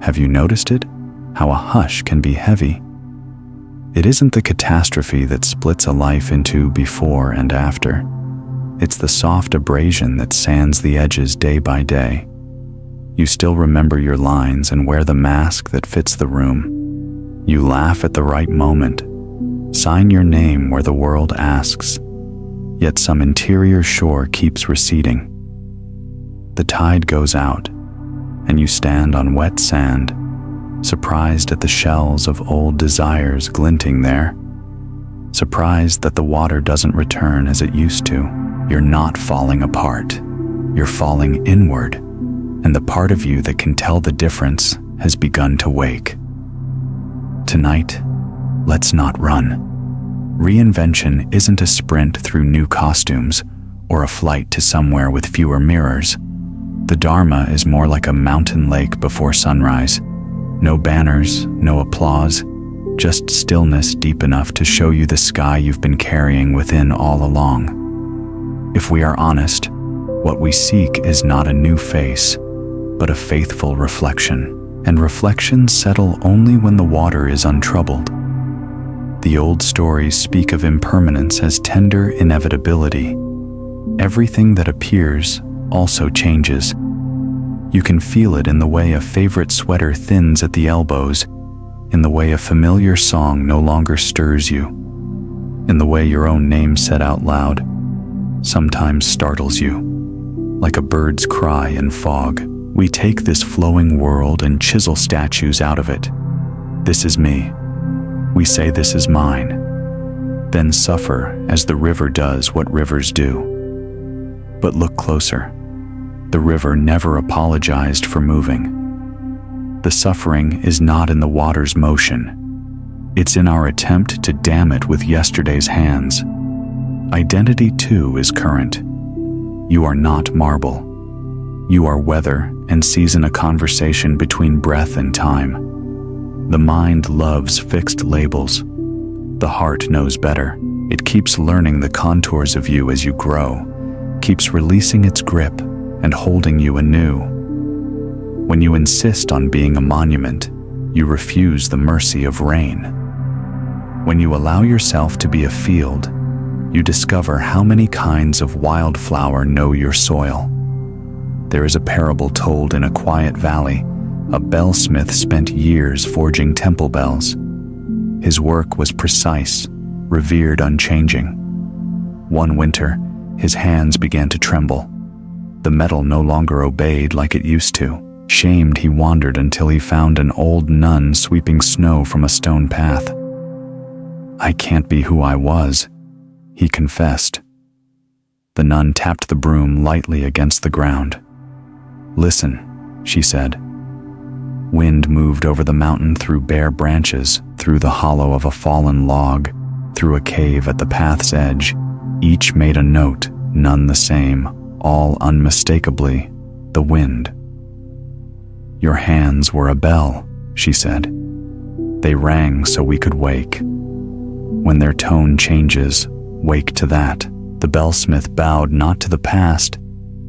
Have you noticed it? How a hush can be heavy? It isn't the catastrophe that splits a life into before and after. It's the soft abrasion that sands the edges day by day. You still remember your lines and wear the mask that fits the room. You laugh at the right moment, sign your name where the world asks, yet some interior shore keeps receding. The tide goes out, and you stand on wet sand, surprised at the shells of old desires glinting there, surprised that the water doesn't return as it used to. You're not falling apart, you're falling inward, and the part of you that can tell the difference has begun to wake. Tonight, let's not run. Reinvention isn't a sprint through new costumes or a flight to somewhere with fewer mirrors. The Dharma is more like a mountain lake before sunrise. No banners, no applause, just stillness deep enough to show you the sky you've been carrying within all along. If we are honest, what we seek is not a new face, but a faithful reflection. And reflections settle only when the water is untroubled. The old stories speak of impermanence as tender inevitability. Everything that appears also changes. You can feel it in the way a favorite sweater thins at the elbows, in the way a familiar song no longer stirs you, in the way your own name said out loud sometimes startles you, like a bird's cry in fog. We take this flowing world and chisel statues out of it. This is me. We say this is mine, then suffer as the river does what rivers do. But look closer. The river never apologized for moving. The suffering is not in the water's motion. It's in our attempt to dam it with yesterday's hands. Identity, too, is current. You are not marble. You are weather and season a conversation between breath and time. The mind loves fixed labels. The heart knows better. It keeps learning the contours of you as you grow, keeps releasing its grip and holding you anew. When you insist on being a monument, you refuse the mercy of rain. When you allow yourself to be a field, you discover how many kinds of wildflower know your soil. There is a parable told in a quiet valley. A bellsmith spent years forging temple bells. His work was precise, revered, unchanging. One winter, his hands began to tremble. The metal no longer obeyed like it used to. Shamed, he wandered until he found an old nun sweeping snow from a stone path. "I can't be who I was," he confessed. The nun tapped the broom lightly against the ground. "Listen," she said. Wind moved over the mountain through bare branches, through the hollow of a fallen log, through a cave at the path's edge. Each made a note, none the same, all unmistakably the wind. "Your hands were a bell," she said. "They rang so we could wake. When their tone changes, wake to that." The bellsmith bowed not to the past,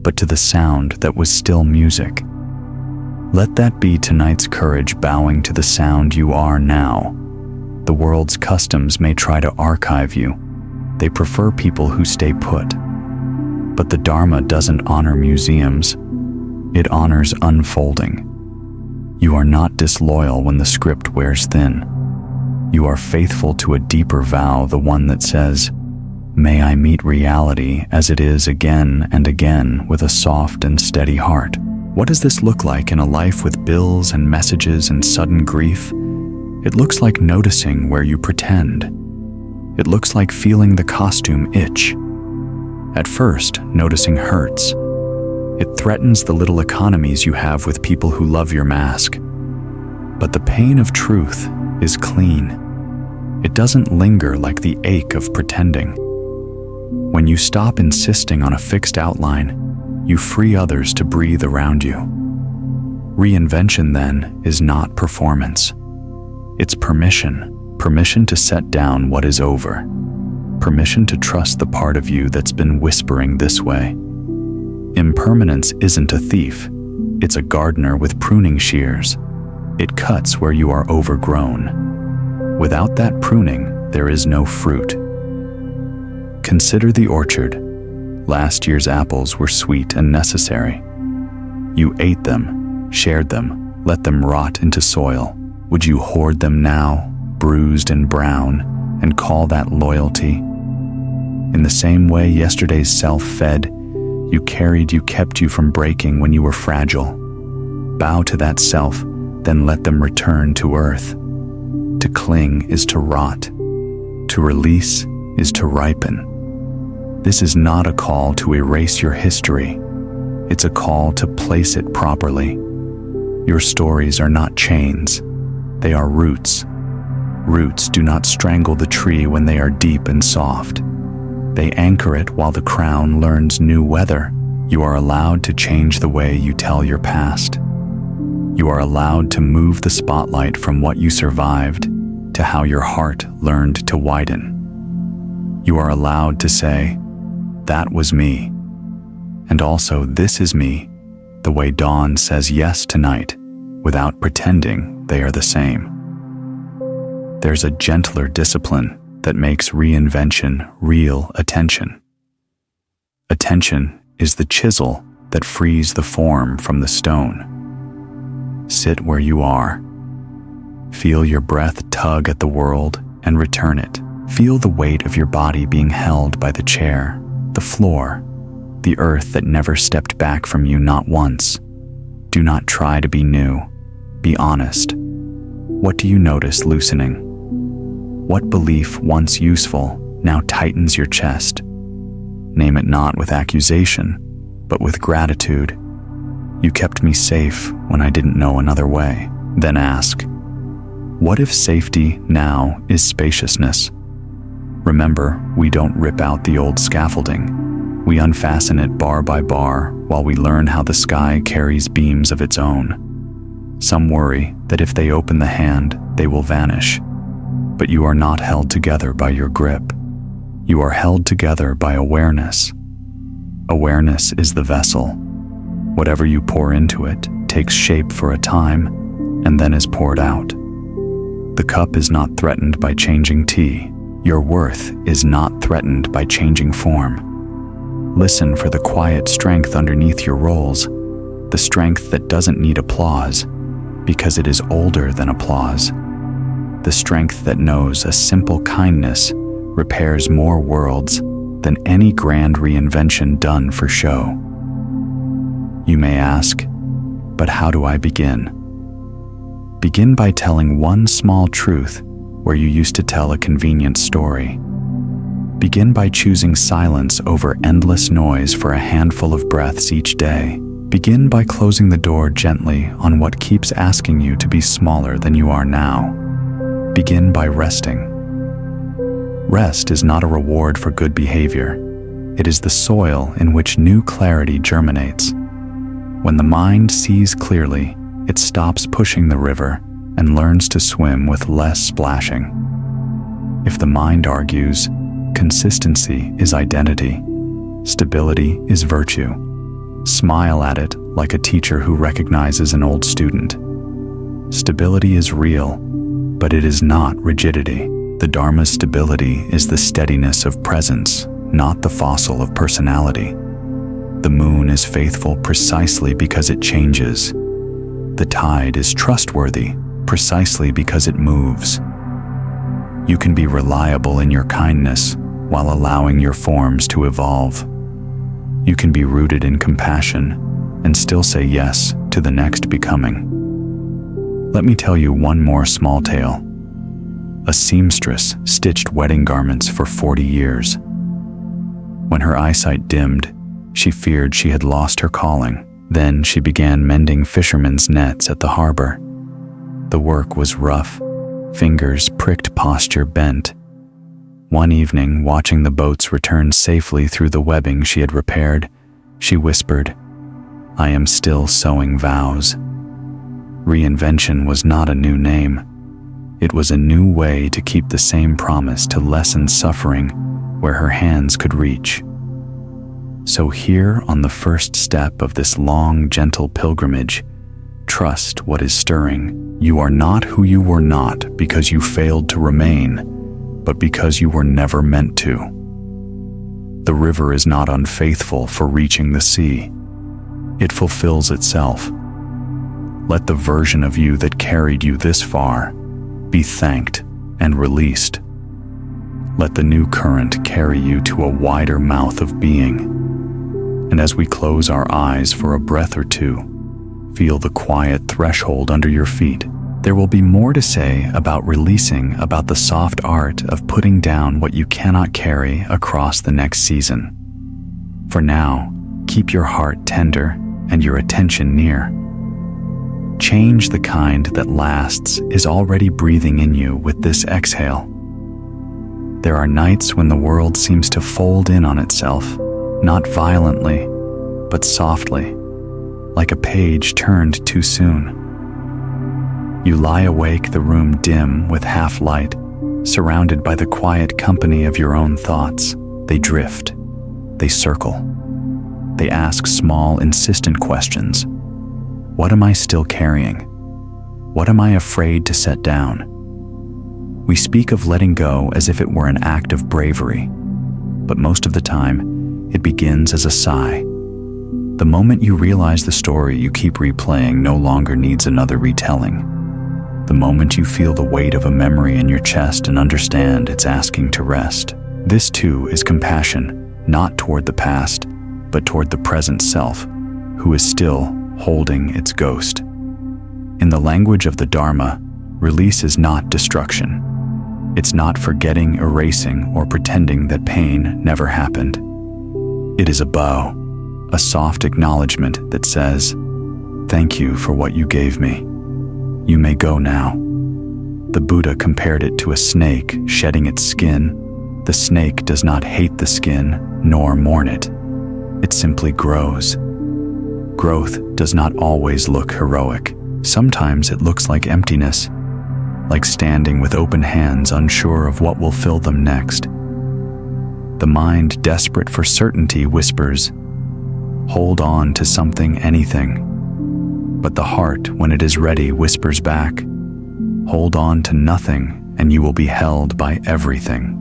but to the sound that was still music. Let that be tonight's courage, bowing to the sound you are now. The world's customs may try to archive you. They prefer people who stay put. But the Dharma doesn't honor museums. It honors unfolding. You are not disloyal when the script wears thin. You are faithful to a deeper vow, the one that says, "May I meet reality as it is again and again with a soft and steady heart." What does this look like in a life with bills and messages and sudden grief? It looks like noticing where you pretend. It looks like feeling the costume itch. At first, noticing hurts. It threatens the little economies you have with people who love your mask. But the pain of truth is clean. It doesn't linger like the ache of pretending. When you stop insisting on a fixed outline, you free others to breathe around you. Reinvention, then, is not performance. It's permission to set down what is over, permission to trust the part of you that's been whispering this way. Impermanence isn't a thief, it's a gardener with pruning shears. It cuts where you are overgrown. Without that pruning, there is no fruit. Consider the orchard. Last year's apples were sweet and necessary. You ate them, shared them, let them rot into soil. Would you hoard them now, bruised and brown, and call that loyalty? In the same way yesterday's self fed, you kept you from breaking when you were fragile. Bow to that self, then let them return to earth. To cling is to rot. To release is to ripen. This is not a call to erase your history. It's a call to place it properly. Your stories are not chains. They are roots. Roots do not strangle the tree when they are deep and soft. They anchor it while the crown learns new weather. You are allowed to change the way you tell your past. You are allowed to move the spotlight from what you survived to how your heart learned to widen. You are allowed to say, "That was me." And also, "This is me," the way dawn says yes tonight, without pretending they are the same. There's a gentler discipline that makes reinvention real attention. Attention is the chisel that frees the form from the stone. Sit where you are. Feel your breath tug at the world and return it. Feel the weight of your body being held by the chair, the floor, the earth that never stepped back from you not once. Do not try to be new. Be honest. What do you notice loosening? What belief, once useful, now tightens your chest? Name it not with accusation, but with gratitude. You kept me safe when I didn't know another way. Then ask, what if safety now is spaciousness? Remember, we don't rip out the old scaffolding. We unfasten it bar by bar while we learn how the sky carries beams of its own. Some worry that if they open the hand, they will vanish. But you are not held together by your grip. You are held together by awareness. Awareness is the vessel. Whatever you pour into it takes shape for a time and then is poured out. The cup is not threatened by changing tea. Your worth is not threatened by changing form. Listen for the quiet strength underneath your roles, the strength that doesn't need applause because it is older than applause. The strength that knows a simple kindness repairs more worlds than any grand reinvention done for show. You may ask, but how do I begin? Begin by telling one small truth where you used to tell a convenient story. Begin by choosing silence over endless noise for a handful of breaths each day. Begin by closing the door gently on what keeps asking you to be smaller than you are now. Begin by resting. Rest is not a reward for good behavior. It is the soil in which new clarity germinates. When the mind sees clearly, it stops pushing the river and learns to swim with less splashing. If the mind argues, consistency is identity, stability is virtue. Smile at it like a teacher who recognizes an old student. Stability is real, but it is not rigidity. The Dharma's stability is the steadiness of presence, not the fossil of personality. The moon is faithful precisely because it changes. The tide is trustworthy precisely because it moves. You can be reliable in your kindness while allowing your forms to evolve. You can be rooted in compassion and still say yes to the next becoming. Let me tell you one more small tale. A seamstress stitched wedding garments for 40 years. When her eyesight dimmed, she feared she had lost her calling. Then she began mending fishermen's nets at the harbor. The work was rough. Fingers pricked, posture bent. One evening, watching the boats return safely through the webbing she had repaired, she whispered, "I am still sowing vows." Reinvention was not a new name. It was a new way to keep the same promise to lessen suffering where her hands could reach. So here on the first step of this long, gentle pilgrimage, trust what is stirring. You are not who you were not because you failed to remain, but because you were never meant to. The river is not unfaithful for reaching the sea. It fulfills itself. Let the version of you that carried you this far be thanked and released. Let the new current carry you to a wider mouth of being. And as we close our eyes for a breath or two, feel the quiet threshold under your feet. There will be more to say about releasing, about the soft art of putting down what you cannot carry across the next season. For now, keep your heart tender and your attention near. Change the kind that lasts is already breathing in you with this exhale. There are nights when the world seems to fold in on itself, not violently, but softly, like a page turned too soon. You lie awake, the room dim with half light, surrounded by the quiet company of your own thoughts. They drift, they circle, they ask small, insistent questions. What am I still carrying? What am I afraid to set down? We speak of letting go as if it were an act of bravery, but most of the time, it begins as a sigh. The moment you realize the story you keep replaying no longer needs another retelling. The moment you feel the weight of a memory in your chest and understand it's asking to rest. This too is compassion, not toward the past, but toward the present self, who is still holding its ghost. In the language of the Dharma, release is not destruction. It's not forgetting, erasing, or pretending that pain never happened. It is a bow, a soft acknowledgement that says, "Thank you for what you gave me. You may go now." The Buddha compared it to a snake shedding its skin. The snake does not hate the skin, nor mourn it. It simply grows. Growth does not always look heroic. Sometimes it looks like emptiness, like standing with open hands unsure of what will fill them next. The mind, desperate for certainty, whispers, "Hold on to something, anything." But the heart, when it is ready, whispers back, "Hold on to nothing, and you will be held by everything."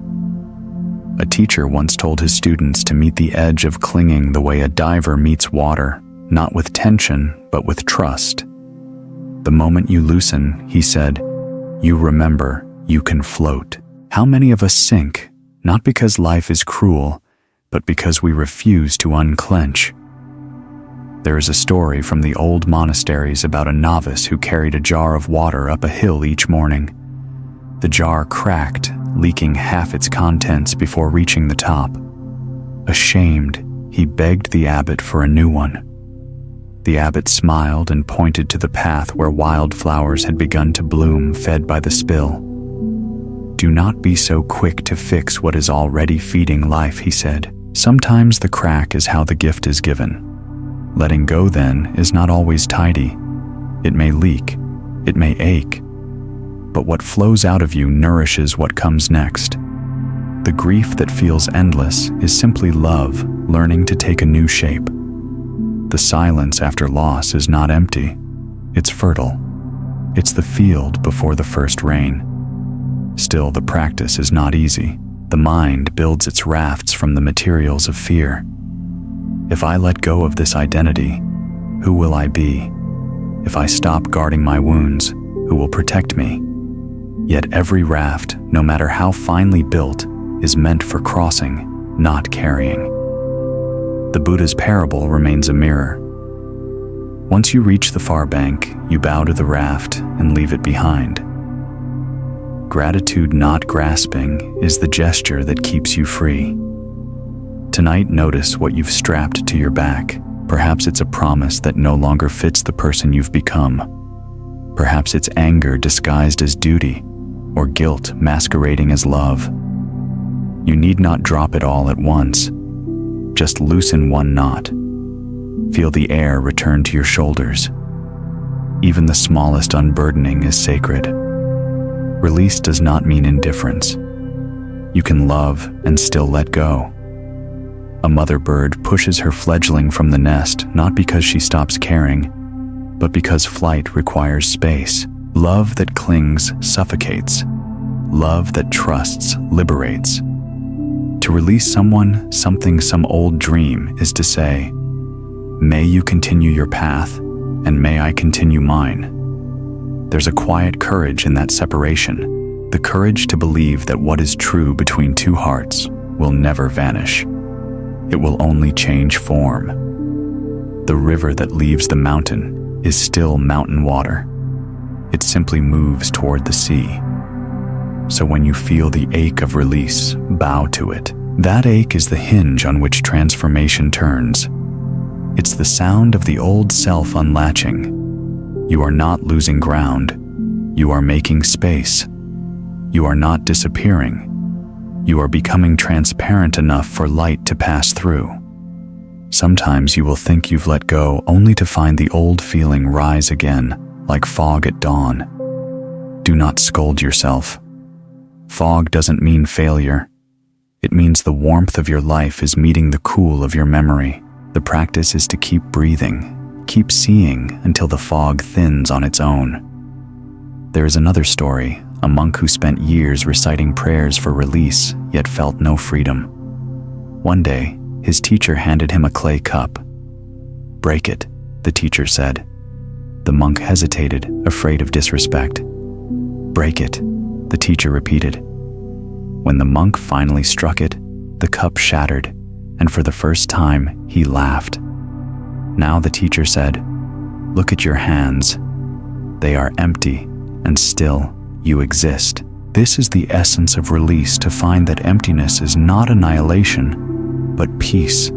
A teacher once told his students to meet the edge of clinging the way a diver meets water, not with tension, but with trust. The moment you loosen, he said, you remember you can float. How many of us sink, not because life is cruel, but because we refuse to unclench? There is a story from the old monasteries about a novice who carried a jar of water up a hill each morning. The jar cracked, leaking half its contents before reaching the top. Ashamed, he begged the abbot for a new one. The abbot smiled and pointed to the path where wildflowers had begun to bloom, fed by the spill. "Do not be so quick to fix what is already feeding life," he said. "Sometimes the crack is how the gift is given. Letting go, then, is not always tidy. It may leak, it may ache, but what flows out of you nourishes what comes next. The grief that feels endless is simply love learning to take a new shape. The silence after loss is not empty, it's fertile. It's the field before the first rain. Still, the practice is not easy. The mind builds its rafts from the materials of fear. If I let go of this identity, who will I be? If I stop guarding my wounds, who will protect me? Yet every raft, no matter how finely built, is meant for crossing, not carrying. The Buddha's parable remains a mirror. Once you reach the far bank, you bow to the raft and leave it behind. Gratitude, not grasping, is the gesture that keeps you free. Tonight, notice what you've strapped to your back. Perhaps it's a promise that no longer fits the person you've become. Perhaps it's anger disguised as duty, or guilt masquerading as love. You need not drop it all at once. Just loosen one knot. Feel the air return to your shoulders. Even the smallest unburdening is sacred. Release does not mean indifference. You can love and still let go. A mother bird pushes her fledgling from the nest not because she stops caring, but because flight requires space. Love that clings suffocates. Love that trusts liberates. To release someone, something, some old dream is to say, may you continue your path, and may I continue mine. There's a quiet courage in that separation, the courage to believe that what is true between two hearts will never vanish. It will only change form. The river that leaves the mountain is still mountain water. It simply moves toward the sea. So when you feel the ache of release, bow to it. That ache is the hinge on which transformation turns. It's the sound of the old self unlatching. You are not losing ground. You are making space. You are not disappearing. You are becoming transparent enough for light to pass through. Sometimes you will think you've let go only to find the old feeling rise again, like fog at dawn. Do not scold yourself. Fog doesn't mean failure. It means the warmth of your life is meeting the cool of your memory. The practice is to keep breathing, keep seeing until the fog thins on its own. There is another story, a monk who spent years reciting prayers for release, yet felt no freedom. One day, his teacher handed him a clay cup. "Break it," the teacher said. The monk hesitated, afraid of disrespect. "Break it," the teacher repeated. When the monk finally struck it, the cup shattered, and for the first time, he laughed. Now the teacher said, "Look at your hands. They are empty, and still you exist." This is the essence of release, to find that emptiness is not annihilation, but peace.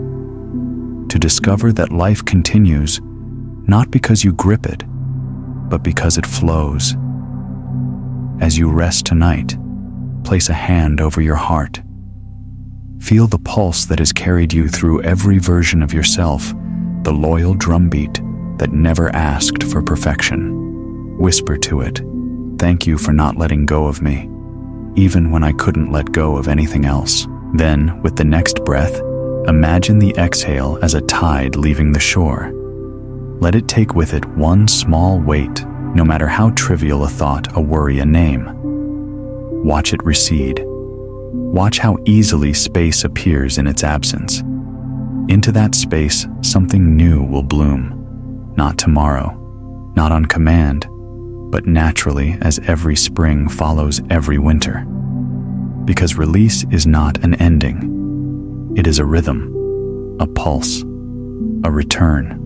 To discover that life continues, not because you grip it, but because it flows. As you rest tonight, place a hand over your heart. Feel the pulse that has carried you through every version of yourself, the loyal drumbeat that never asked for perfection. Whisper to it, "Thank you for not letting go of me, even when I couldn't let go of anything else." Then, with the next breath, imagine the exhale as a tide leaving the shore. Let it take with it one small weight, no matter how trivial a thought, a worry, a name. Watch it recede. Watch how easily space appears in its absence. Into that space, something new will bloom. Not tomorrow, not on command, but naturally as every spring follows every winter. Because release is not an ending. It is a rhythm, a pulse, a return.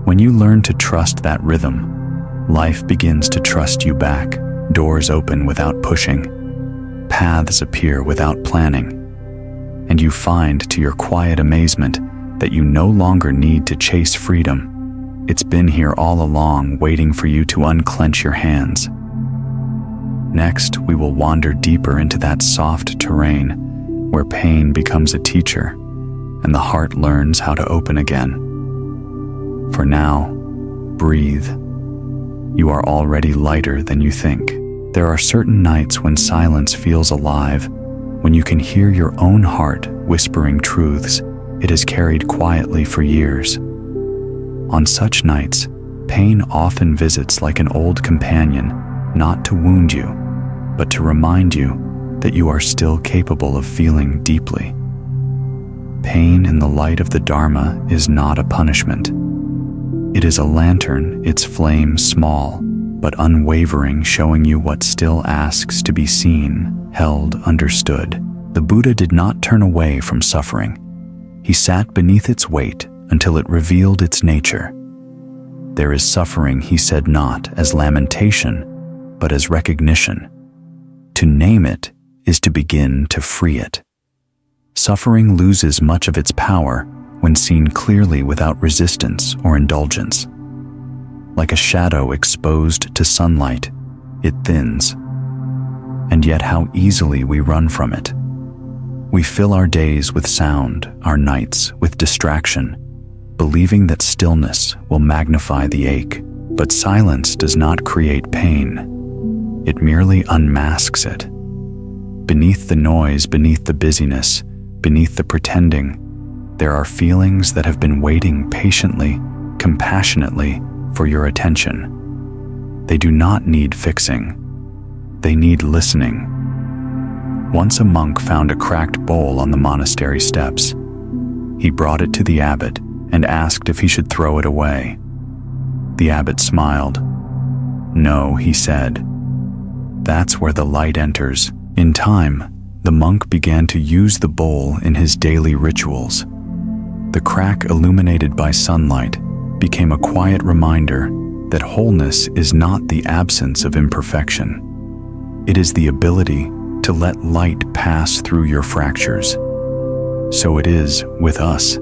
When you learn to trust that rhythm, life begins to trust you back. Doors open without pushing. Paths appear without planning. And you find, to your quiet amazement, that you no longer need to chase freedom. It's been here all along, waiting for you to unclench your hands. Next, we will wander deeper into that soft terrain where pain becomes a teacher and the heart learns how to open again. For now, breathe. You are already lighter than you think. There are certain nights when silence feels alive, when you can hear your own heart whispering truths it has carried quietly for years. On such nights, pain often visits like an old companion, not to wound you, but to remind you that you are still capable of feeling deeply. Pain in the light of the Dharma is not a punishment. It is a lantern, its flame small, but unwavering, showing you what still asks to be seen, held, understood. The Buddha did not turn away from suffering. He sat beneath its weight until it revealed its nature. There is suffering, he said, not as lamentation, but as recognition. To name it is to begin to free it. Suffering loses much of its power when seen clearly without resistance or indulgence. Like a shadow exposed to sunlight, it thins. And yet how easily we run from it. We fill our days with sound, our nights with distraction, believing that stillness will magnify the ache. But silence does not create pain. It merely unmasks it. Beneath the noise, beneath the busyness, beneath the pretending, there are feelings that have been waiting patiently, compassionately, for your attention. They do not need fixing. They need listening. Once a monk found a cracked bowl on the monastery steps. He brought it to the abbot and asked if he should throw it away. The abbot smiled. "No," he said. "That's where the light enters." In time, the monk began to use the bowl in his daily rituals. The crack, illuminated by sunlight, became a quiet reminder that wholeness is not the absence of imperfection. It is the ability to let light pass through your fractures. So it is with us.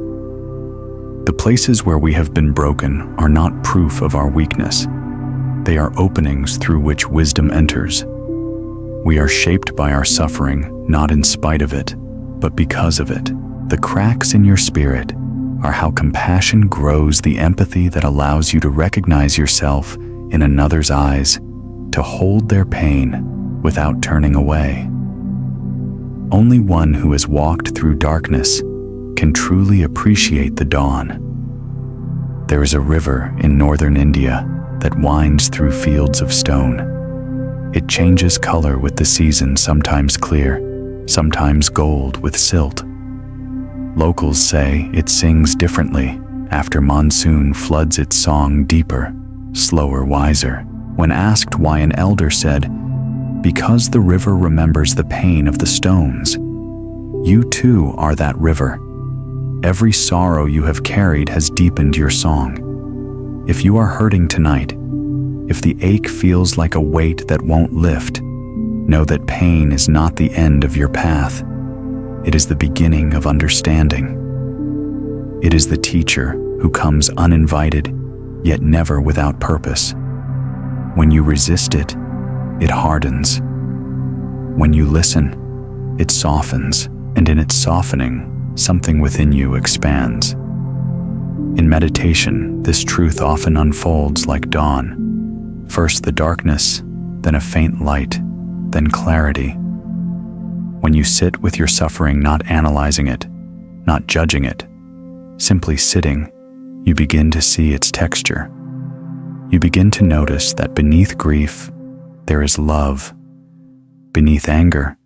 The places where we have been broken are not proof of our weakness. They are openings through which wisdom enters. We are shaped by our suffering, not in spite of it, but because of it. The cracks in your spirit are how compassion grows, the empathy that allows you to recognize yourself in another's eyes, to hold their pain without turning away. Only one who has walked through darkness can truly appreciate the dawn. There is a river in northern India that winds through fields of stone. It changes color with the seasons, sometimes clear, sometimes gold with silt. Locals say it sings differently. After monsoon floods its song deeper, slower, wiser. When asked why, an elder said, "Because the river remembers the pain of the stones. You too are that river. Every sorrow you have carried has deepened your song. If you are hurting tonight, if the ache feels like a weight that won't lift, know that pain is not the end of your path. It is the beginning of understanding. It is the teacher who comes uninvited, yet never without purpose. When you resist it, it hardens. When you listen, it softens, and in its softening, something within you expands. In meditation, this truth often unfolds like dawn. First the darkness, then a faint light, then clarity. When you sit with your suffering, not analyzing it, not judging it, simply sitting, you begin to see its texture. You begin to notice that beneath grief, there is love. Beneath anger,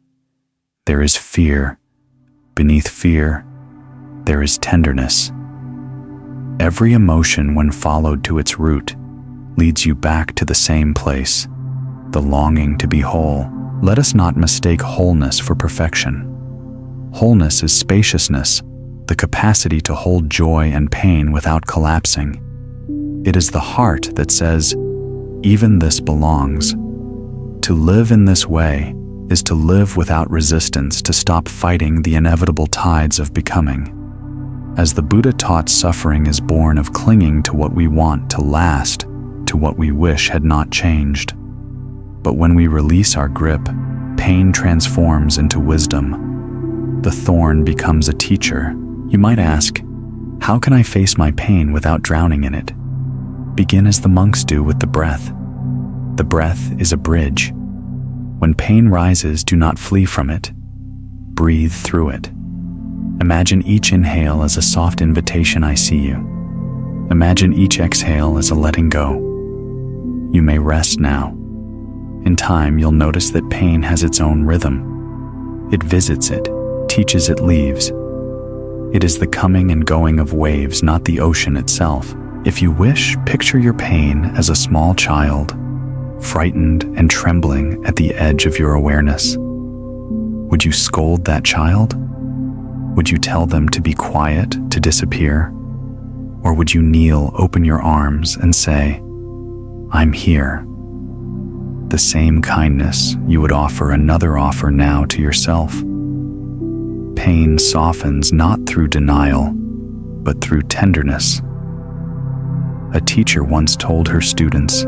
there is fear. Beneath fear, there is tenderness. Every emotion, when followed to its root, leads you back to the same place, the longing to be whole. Let us not mistake wholeness for perfection. Wholeness is spaciousness, the capacity to hold joy and pain without collapsing. It is the heart that says, "Even this belongs." To live in this way is to live without resistance, to stop fighting the inevitable tides of becoming. As the Buddha taught, suffering is born of clinging to what we want to last, to what we wish had not changed. But when we release our grip, pain transforms into wisdom. The thorn becomes a teacher. You might ask, how can I face my pain without drowning in it? Begin as the monks do, with the breath. The breath is a bridge. When pain rises, do not flee from it. Breathe through it. Imagine each inhale as a soft invitation, "I see you." Imagine each exhale as a letting go. You may rest now. In time, you'll notice that pain has its own rhythm. It visits it, teaches, it leaves. It is the coming and going of waves, not the ocean itself. If you wish, picture your pain as a small child, frightened and trembling at the edge of your awareness. Would you scold that child? Would you tell them to be quiet, to disappear? Or would you kneel, open your arms, and say, "I'm here"? The same kindness you would offer another offer now to yourself. Pain softens not through denial, but through tenderness. A teacher once told her students,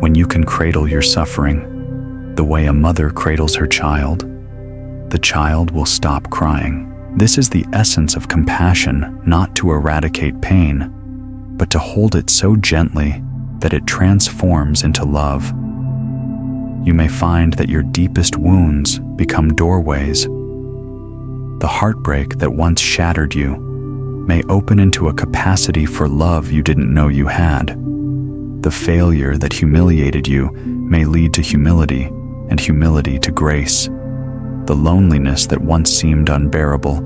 "When you can cradle your suffering the way a mother cradles her child, the child will stop crying." This is the essence of compassion, not to eradicate pain, but to hold it so gently that it transforms into love. You may find that your deepest wounds become doorways. The heartbreak that once shattered you may open into a capacity for love you didn't know you had. The failure that humiliated you may lead to humility, and humility to grace. The loneliness that once seemed unbearable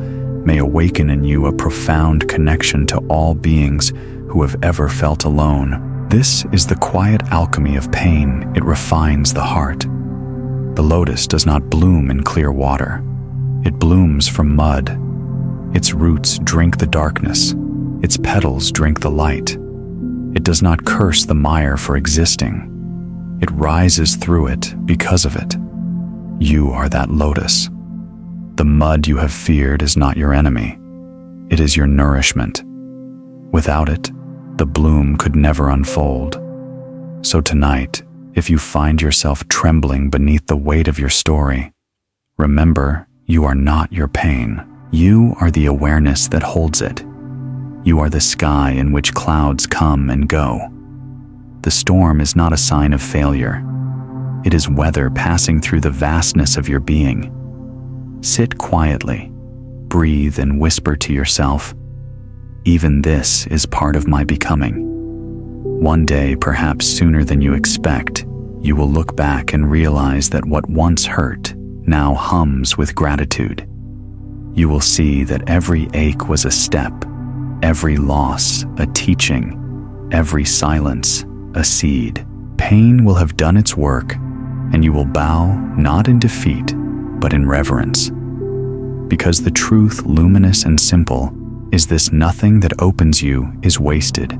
may awaken in you a profound connection to all beings who have ever felt alone. This is the quiet alchemy of pain. It refines the heart. The lotus does not bloom in clear water. It blooms from mud. Its roots drink the darkness. Its petals drink the light. It does not curse the mire for existing. It rises through it because of it. You are that lotus. The mud you have feared is not your enemy. It is your nourishment. Without it, the bloom could never unfold. So tonight, if you find yourself trembling beneath the weight of your story, remember, you are not your pain. You are the awareness that holds it. You are the sky in which clouds come and go. The storm is not a sign of failure. It is weather passing through the vastness of your being. Sit quietly, breathe and whisper to yourself, even this is part of my becoming. One day, perhaps sooner than you expect, you will look back and realize that what once hurt now hums with gratitude. You will see that every ache was a step, every loss a teaching, every silence a seed. Pain will have done its work, and you will bow not in defeat, but in reverence. Because the truth, luminous and simple, is this: nothing that opens you is wasted.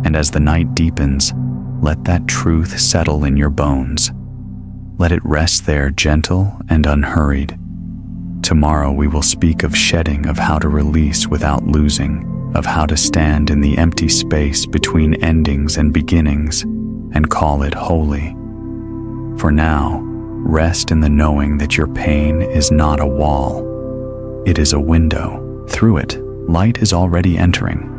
And as the night deepens, let that truth settle in your bones. Let it rest there gentle and unhurried. Tomorrow we will speak of shedding, of how to release without losing, of how to stand in the empty space between endings and beginnings and call it holy. For now, rest in the knowing that your pain is not a wall. It is a window. Through it, light is already entering.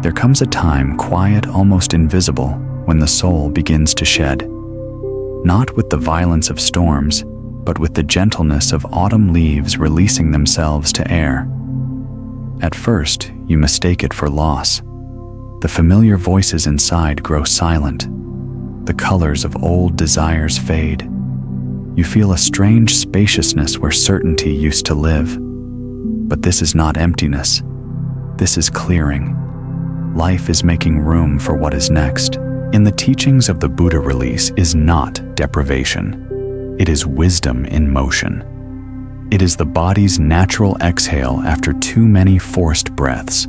There comes a time, quiet, almost invisible, when the soul begins to shed. Not with the violence of storms, but with the gentleness of autumn leaves releasing themselves to air. At first, you mistake it for loss. The familiar voices inside grow silent. The colors of old desires fade. You feel a strange spaciousness where certainty used to live. But this is not emptiness. This is clearing. Life is making room for what is next. In the teachings of the Buddha, release is not deprivation. It is wisdom in motion. It is the body's natural exhale after too many forced breaths.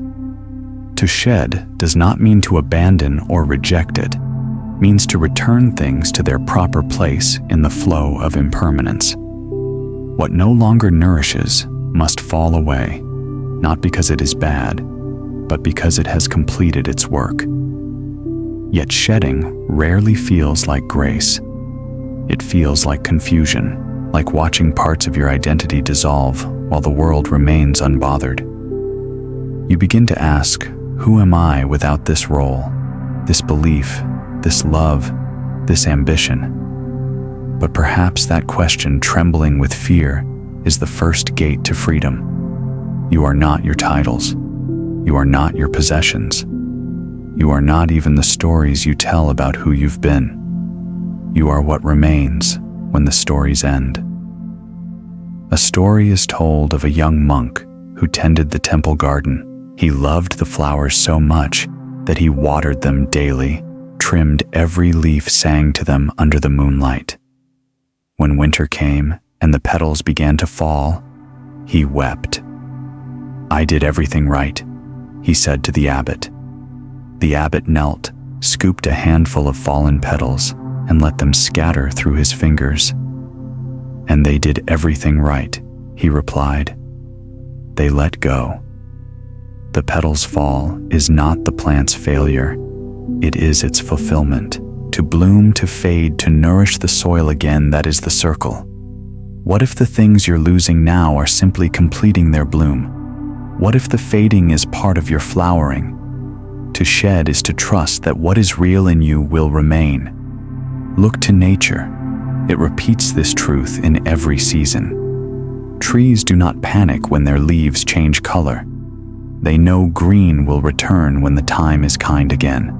To shed does not mean to abandon or reject it. It means to return things to their proper place in the flow of impermanence. What no longer nourishes must fall away, not because it is bad, but because it has completed its work. Yet shedding rarely feels like grace. It feels like confusion, like watching parts of your identity dissolve while the world remains unbothered. You begin to ask, who am I without this role, this belief, this love, this ambition? But perhaps that question, trembling with fear, is the first gate to freedom. You are not your titles. You are not your possessions. You are not even the stories you tell about who you've been. You are what remains when the stories end. A story is told of a young monk who tended the temple garden. He loved the flowers so much that he watered them daily, trimmed every leaf, sang to them under the moonlight. When winter came and the petals began to fall, he wept. "I did everything right," he said to the abbot. The abbot knelt, scooped a handful of fallen petals, and let them scatter through his fingers. "And they did everything right," he replied. "They let go." The petals fall is not the plant's failure. It is its fulfillment. To bloom, to fade, to nourish the soil again, that is the circle. What if the things you're losing now are simply completing their bloom? What if the fading is part of your flowering? To shed is to trust that what is real in you will remain. Look to nature. It repeats this truth in every season. Trees do not panic when their leaves change color. They know green will return when the time is kind again.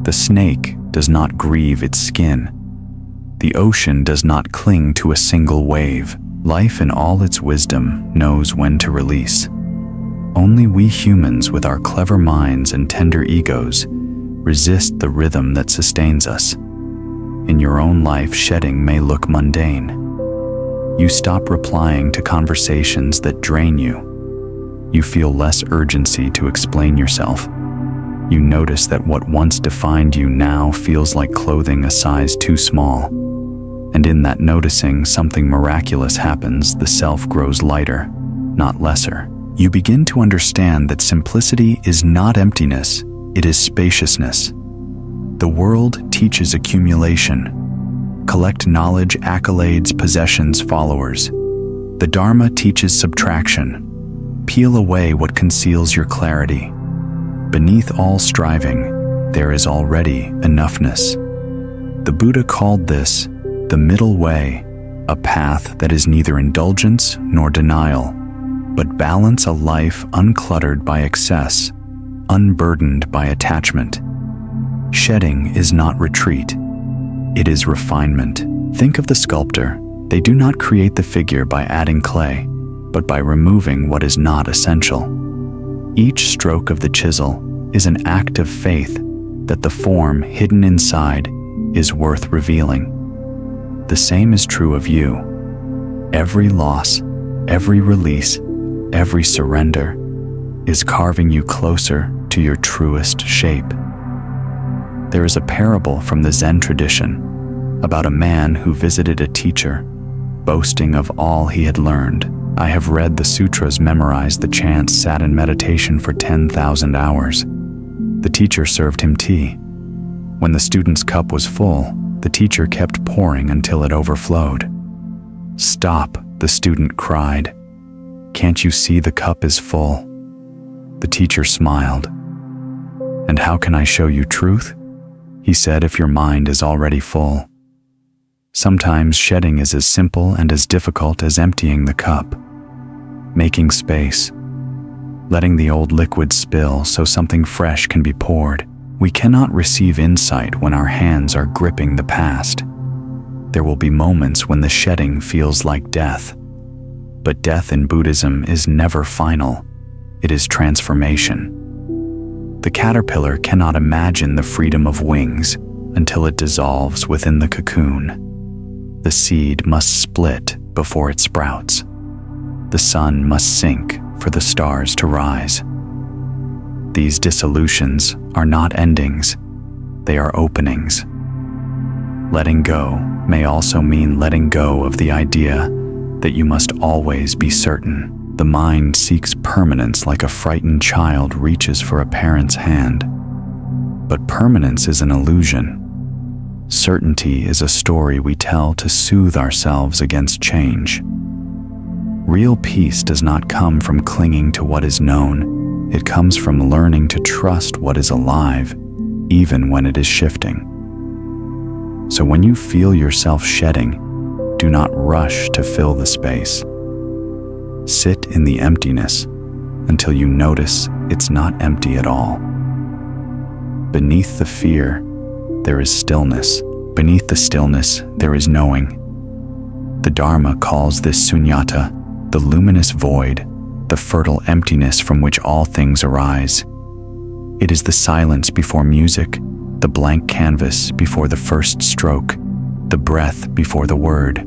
The snake does not grieve its skin. The ocean does not cling to a single wave. Life in all its wisdom knows when to release. Only we humans with our clever minds and tender egos resist the rhythm that sustains us. In your own life, shedding may look mundane. You stop replying to conversations that drain you. You feel less urgency to explain yourself. You notice that what once defined you now feels like clothing a size too small. And in that noticing, something miraculous happens. The self grows lighter, not lesser. You begin to understand that simplicity is not emptiness, it is spaciousness. The world teaches accumulation. Collect knowledge, accolades, possessions, followers. The Dharma teaches subtraction. Peel away what conceals your clarity. Beneath all striving, there is already enoughness. The Buddha called this the middle way, a path that is neither indulgence nor denial, but balance, a life uncluttered by excess, unburdened by attachment. Shedding is not retreat, it is refinement. Think of the sculptor. They do not create the figure by adding clay, but by removing what is not essential. Each stroke of the chisel is an act of faith that the form hidden inside is worth revealing. The same is true of you. Every loss, every release, every surrender is carving you closer to your truest shape. There is a parable from the Zen tradition about a man who visited a teacher, boasting of all he had learned. I have read the sutras, memorized the chants, sat in meditation for 10,000 hours. The teacher served him tea. When the student's cup was full, the teacher kept pouring until it overflowed. "Stop," the student cried. "Can't you see the cup is full?" The teacher smiled. "And how can I show you truth?" he said, "if your mind is already full." Sometimes shedding is as simple and as difficult as emptying the cup. Making space. Letting the old liquid spill so something fresh can be poured. We cannot receive insight when our hands are gripping the past. There will be moments when the shedding feels like death. But death in Buddhism is never final. It is transformation. The caterpillar cannot imagine the freedom of wings until it dissolves within the cocoon. The seed must split before it sprouts. The sun must sink for the stars to rise. These dissolutions are not endings, they are openings. Letting go may also mean letting go of the idea that you must always be certain. The mind seeks permanence like a frightened child reaches for a parent's hand. But permanence is an illusion. Certainty is a story we tell to soothe ourselves against change. Real peace does not come from clinging to what is known. It comes from learning to trust what is alive, even when it is shifting. So when you feel yourself shedding, do not rush to fill the space. Sit in the emptiness until you notice it's not empty at all. Beneath the fear, there is stillness. Beneath the stillness, there is knowing. The Dharma calls this sunyata, the luminous void, the fertile emptiness from which all things arise. It is the silence before music, the blank canvas before the first stroke, the breath before the word.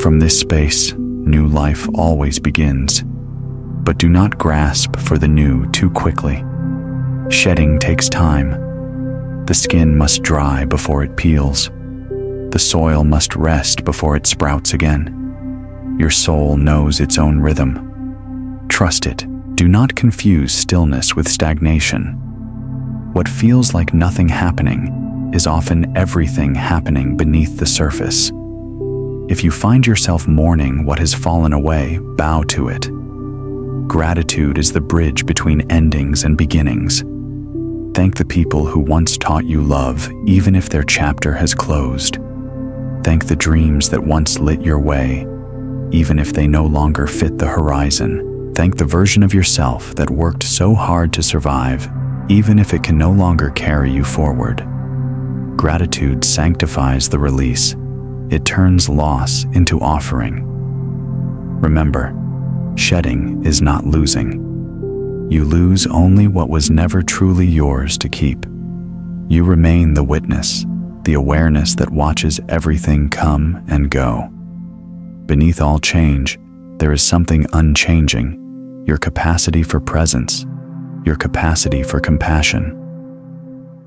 From this space, new life always begins. But do not grasp for the new too quickly. Shedding takes time. The skin must dry before it peels. The soil must rest before it sprouts again. Your soul knows its own rhythm. Trust it. Do not confuse stillness with stagnation. What feels like nothing happening is often everything happening beneath the surface. If you find yourself mourning what has fallen away, bow to it. Gratitude is the bridge between endings and beginnings. Thank the people who once taught you love, even if their chapter has closed. Thank the dreams that once lit your way, even if they no longer fit the horizon. Thank the version of yourself that worked so hard to survive, even if it can no longer carry you forward. Gratitude sanctifies the release. It turns loss into offering. Remember, shedding is not losing. You lose only what was never truly yours to keep. You remain the witness, the awareness that watches everything come and go. Beneath all change, there is something unchanging, your capacity for presence, your capacity for compassion.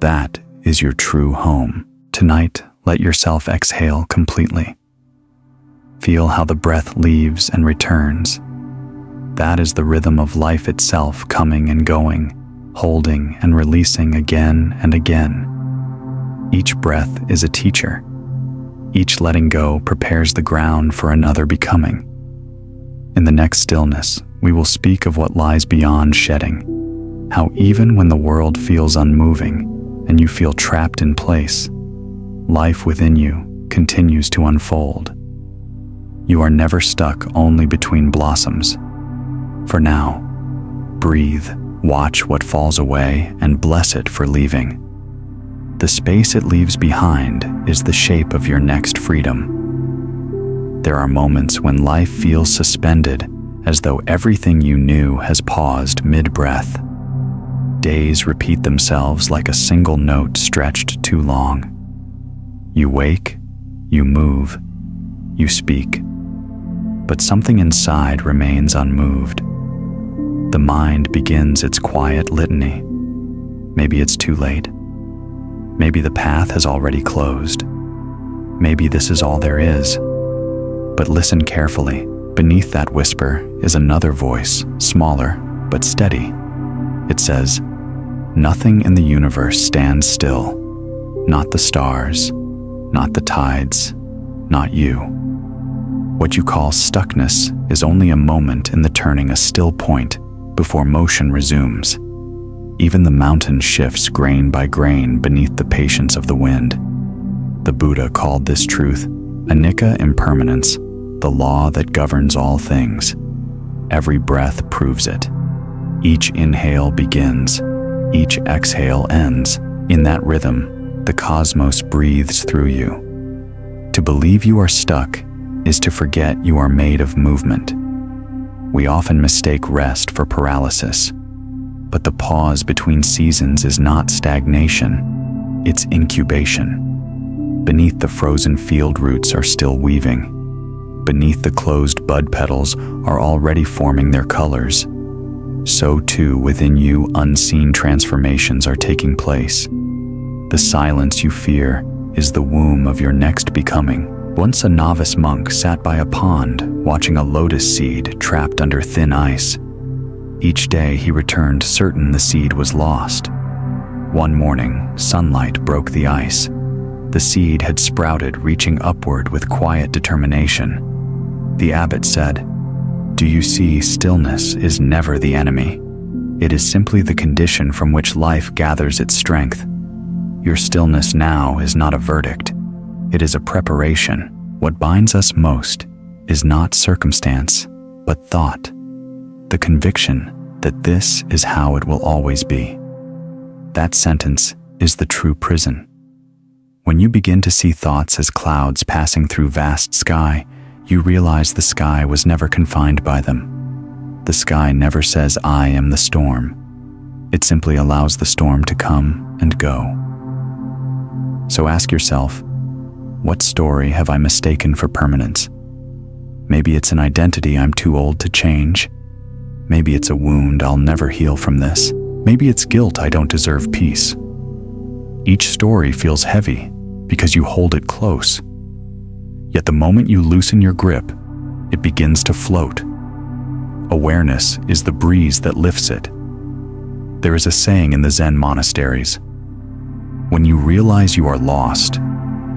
That is your true home. Tonight, let yourself exhale completely. Feel how the breath leaves and returns. That is the rhythm of life itself, coming and going, holding and releasing again and again. Each breath is a teacher. Each letting go prepares the ground for another becoming. In the next stillness, we will speak of what lies beyond shedding, how even when the world feels unmoving and you feel trapped in place, life within you continues to unfold. You are never stuck only between blossoms. For now, breathe, watch what falls away, and bless it for leaving. The space it leaves behind is the shape of your next freedom. There are moments when life feels suspended, as though everything you knew has paused mid-breath. Days repeat themselves like a single note stretched too long. You wake, you move, you speak, but something inside remains unmoved. The mind begins its quiet litany. Maybe it's too late. Maybe the path has already closed. Maybe this is all there is. But listen carefully. Beneath that whisper is another voice, smaller but steady. It says, "Nothing in the universe stands still. Not the stars, not the tides, not you. What you call stuckness is only a moment in the turning a still point before motion resumes. Even the mountain shifts grain by grain beneath the patience of the wind." The Buddha called this truth anicca impermanence, the law that governs all things. Every breath proves it. Each inhale begins, each exhale ends. In that rhythm, the cosmos breathes through you. To believe you are stuck is to forget you are made of movement. We often mistake rest for paralysis, but the pause between seasons is not stagnation, it's incubation. Beneath the frozen field roots are still weaving. Beneath the closed bud petals are already forming their colors. So too within you unseen transformations are taking place. The silence you fear is the womb of your next becoming. Once a novice monk sat by a pond, watching a lotus seed trapped under thin ice. Each day he returned certain the seed was lost. One morning, sunlight broke the ice. The seed had sprouted, reaching upward with quiet determination. The abbot said, "Do you see, stillness is never the enemy. It is simply the condition from which life gathers its strength. Your stillness now is not a verdict. It is a preparation. What binds us most is not circumstance, but thought. The conviction that this is how it will always be. That sentence is the true prison. When you begin to see thoughts as clouds passing through vast sky, you realize the sky was never confined by them. The sky never says, "I am the storm." It simply allows the storm to come and go. So ask yourself, what story have I mistaken for permanence? Maybe it's an identity I'm too old to change. Maybe it's a wound I'll never heal from this. Maybe it's guilt I don't deserve peace. Each story feels heavy because you hold it close. Yet the moment you loosen your grip, it begins to float. Awareness is the breeze that lifts it. There is a saying in the Zen monasteries, when you realize you are lost,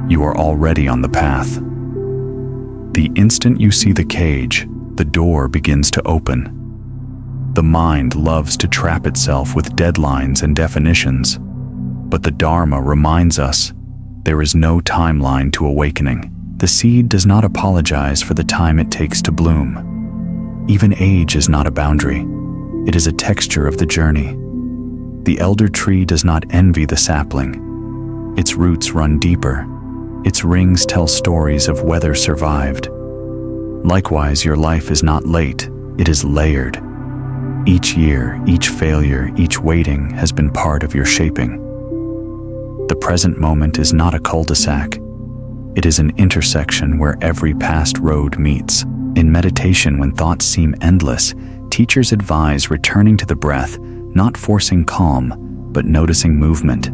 you are already on the path. The instant you see the cage, the door begins to open. The mind loves to trap itself with deadlines and definitions, but the Dharma reminds us there is no timeline to awakening. The seed does not apologize for the time it takes to bloom. Even age is not a boundary. It is a texture of the journey. The elder tree does not envy the sapling. Its roots run deeper. Its rings tell stories of weather survived. Likewise, your life is not late, it is layered. Each year, each failure, each waiting has been part of your shaping. The present moment is not a cul-de-sac. It is an intersection where every past road meets. In meditation, when thoughts seem endless, teachers advise returning to the breath, not forcing calm, but noticing movement.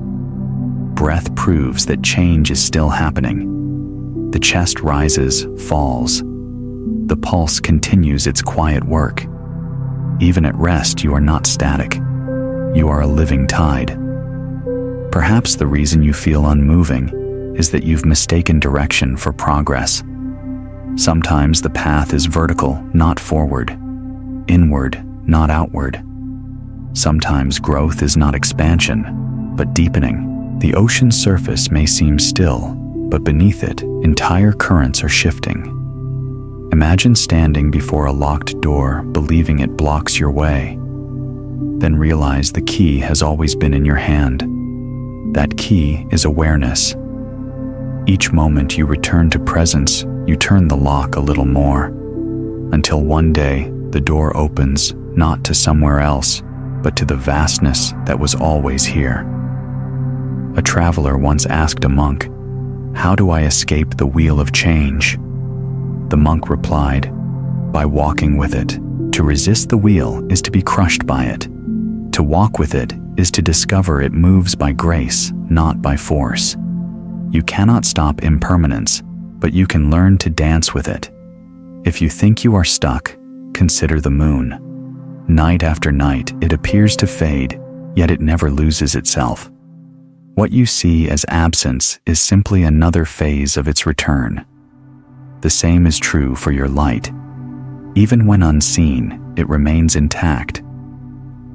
Breath proves that change is still happening. The chest rises, falls. The pulse continues its quiet work. Even at rest, you are not static. You are a living tide. Perhaps the reason you feel unmoving is that you've mistaken direction for progress. Sometimes the path is vertical, not forward. Inward, not outward. Sometimes growth is not expansion, but deepening. The ocean's surface may seem still, but beneath it, entire currents are shifting. Imagine standing before a locked door, believing it blocks your way. Then realize the key has always been in your hand. That key is awareness. Each moment you return to presence, you turn the lock a little more, until one day the door opens, not to somewhere else, but to the vastness that was always here. A traveler once asked a monk, "How do I escape the wheel of change?" The monk replied, "By walking with it. To resist the wheel is to be crushed by it. To walk with it is to discover it moves by grace, not by force. You cannot stop impermanence, but you can learn to dance with it. If you think you are stuck, consider the moon. Night after night, it appears to fade, yet it never loses itself. What you see as absence is simply another phase of its return. The same is true for your light. Even when unseen, it remains intact.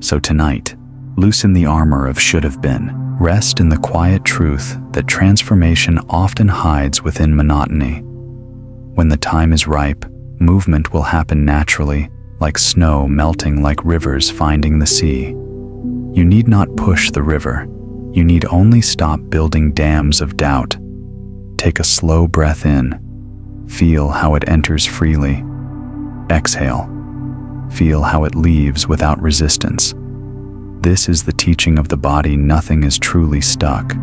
So tonight, loosen the armor of should have been. Rest in the quiet truth that transformation often hides within monotony. When the time is ripe, movement will happen naturally, like snow melting like rivers finding the sea. You need not push the river. You need only stop building dams of doubt. Take a slow breath in. Feel how it enters freely. Exhale. Feel how it leaves without resistance. This is the teaching of the body. Nothing is truly stuck.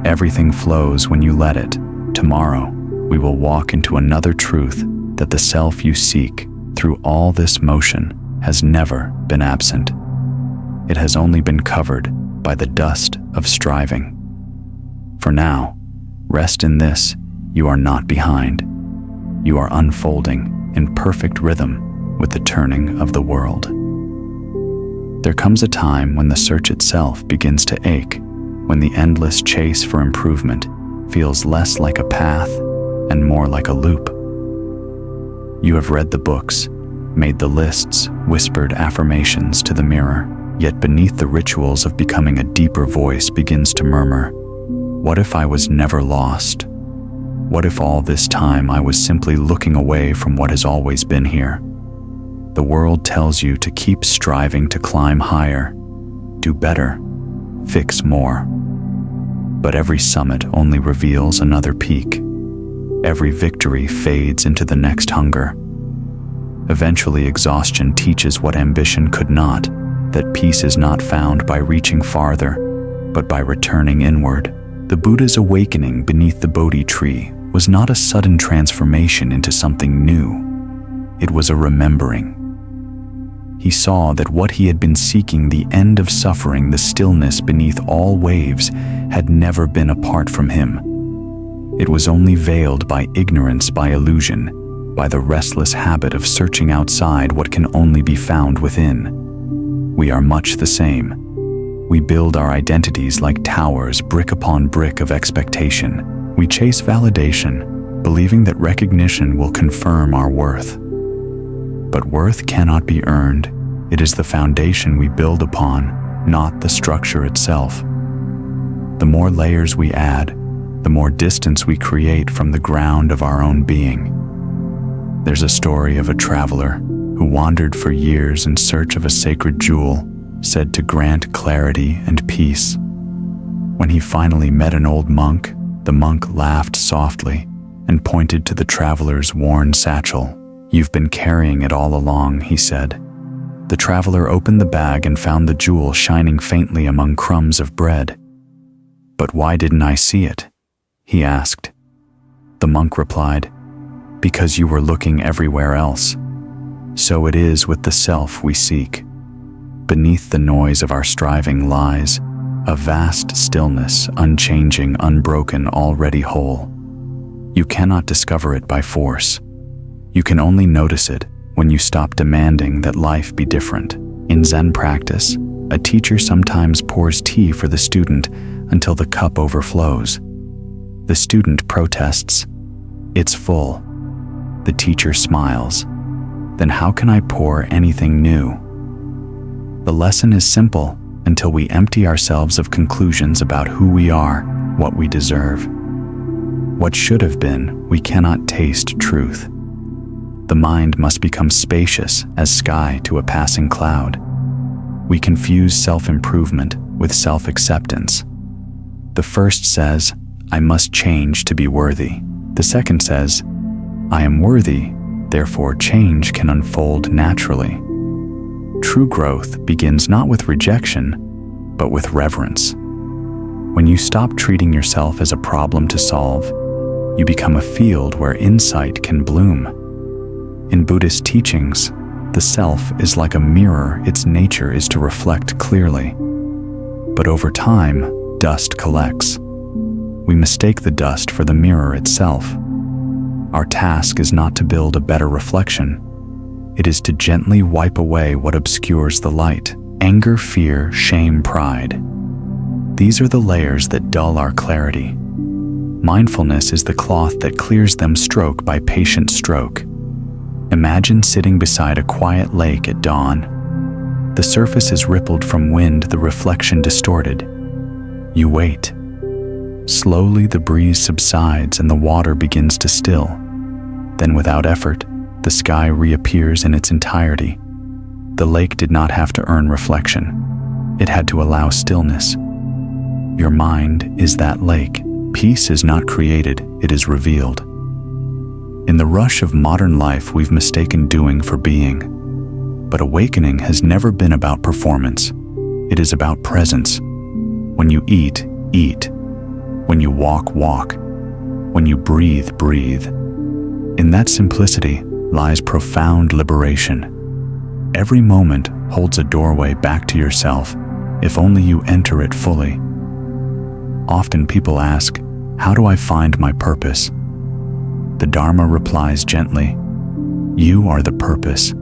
Everything flows when you let it. Tomorrow, we will walk into another truth, that the self you seek through all this motion has never been absent. It has only been covered by the dust of striving. For now, rest in this: you are not behind. You are unfolding in perfect rhythm with the turning of the world. There comes a time when the search itself begins to ache, when the endless chase for improvement feels less like a path and more like a loop. You have read the books, made the lists, whispered affirmations to the mirror, yet beneath the rituals of becoming a deeper voice begins to murmur, "What if I was never lost? What if all this time I was simply looking away from what has always been here?" The world tells you to keep striving to climb higher, do better, fix more. But every summit only reveals another peak. Every victory fades into the next hunger. Eventually, exhaustion teaches what ambition could not, that peace is not found by reaching farther, but by returning inward. The Buddha's awakening beneath the Bodhi tree was not a sudden transformation into something new. It was a remembering. He saw that what he had been seeking, the end of suffering, the stillness beneath all waves, had never been apart from him. It was only veiled by ignorance, by illusion, by the restless habit of searching outside what can only be found within. We are much the same. We build our identities like towers, brick upon brick of expectation. We chase validation, believing that recognition will confirm our worth. But worth cannot be earned. It is the foundation we build upon, not the structure itself. The more layers we add, the more distance we create from the ground of our own being. There's a story of a traveler who wandered for years in search of a sacred jewel said to grant clarity and peace. When he finally met an old monk, the monk laughed softly and pointed to the traveler's worn satchel. "You've been carrying it all along," he said. The traveler opened the bag and found the jewel shining faintly among crumbs of bread. "But why didn't I see it?" he asked. The monk replied, "Because you were looking everywhere else. So it is with the self we seek. Beneath the noise of our striving lies a vast stillness, unchanging, unbroken, already whole. You cannot discover it by force. You can only notice it when you stop demanding that life be different." In Zen practice, a teacher sometimes pours tea for the student until the cup overflows. The student protests, "It's full." The teacher smiles, "Then how can I pour anything new?" The lesson is simple until we empty ourselves of conclusions about who we are, what we deserve. What should have been, we cannot taste truth. The mind must become spacious as sky to a passing cloud. We confuse self-improvement with self-acceptance. The first says, "I must change to be worthy." The second says, "I am worthy, therefore change can unfold naturally." True growth begins not with rejection, but with reverence. When you stop treating yourself as a problem to solve, you become a field where insight can bloom. In Buddhist teachings, the self is like a mirror. Its nature is to reflect clearly. But over time, dust collects. We mistake the dust for the mirror itself. Our task is not to build a better reflection. It is to gently wipe away what obscures the light. Anger, fear, shame, pride. These are the layers that dull our clarity. Mindfulness is the cloth that clears them stroke by patient stroke. Imagine sitting beside a quiet lake at dawn. The surface is rippled from wind, the reflection distorted. You wait. Slowly the breeze subsides and the water begins to still. Then without effort, the sky reappears in its entirety. The lake did not have to earn reflection. It had to allow stillness. Your mind is that lake. Peace is not created, it is revealed. In the rush of modern life, we've mistaken doing for being. But awakening has never been about performance. It is about presence. When you eat, eat. When you walk, walk. When you breathe, breathe. In that simplicity lies profound liberation. Every moment holds a doorway back to yourself, if only you enter it fully. Often people ask, "How do I find my purpose?" The Dharma replies gently, "You are the purpose.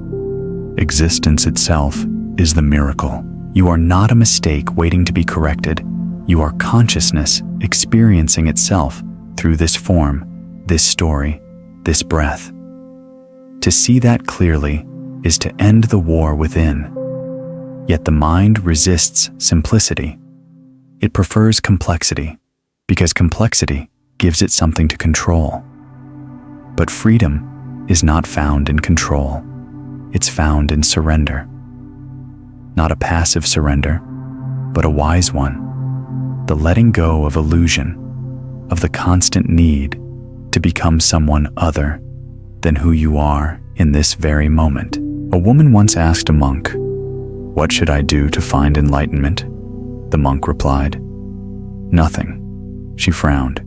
Existence itself is the miracle. You are not a mistake waiting to be corrected. You are consciousness experiencing itself through this form, this story, this breath." To see that clearly is to end the war within. Yet the mind resists simplicity. It prefers complexity, because complexity gives it something to control. But freedom is not found in control. It's found in surrender. Not a passive surrender, but a wise one. The letting go of illusion, of the constant need to become someone other than who you are in this very moment. A woman once asked a monk, "What should I do to find enlightenment?" The monk replied, "Nothing." She frowned.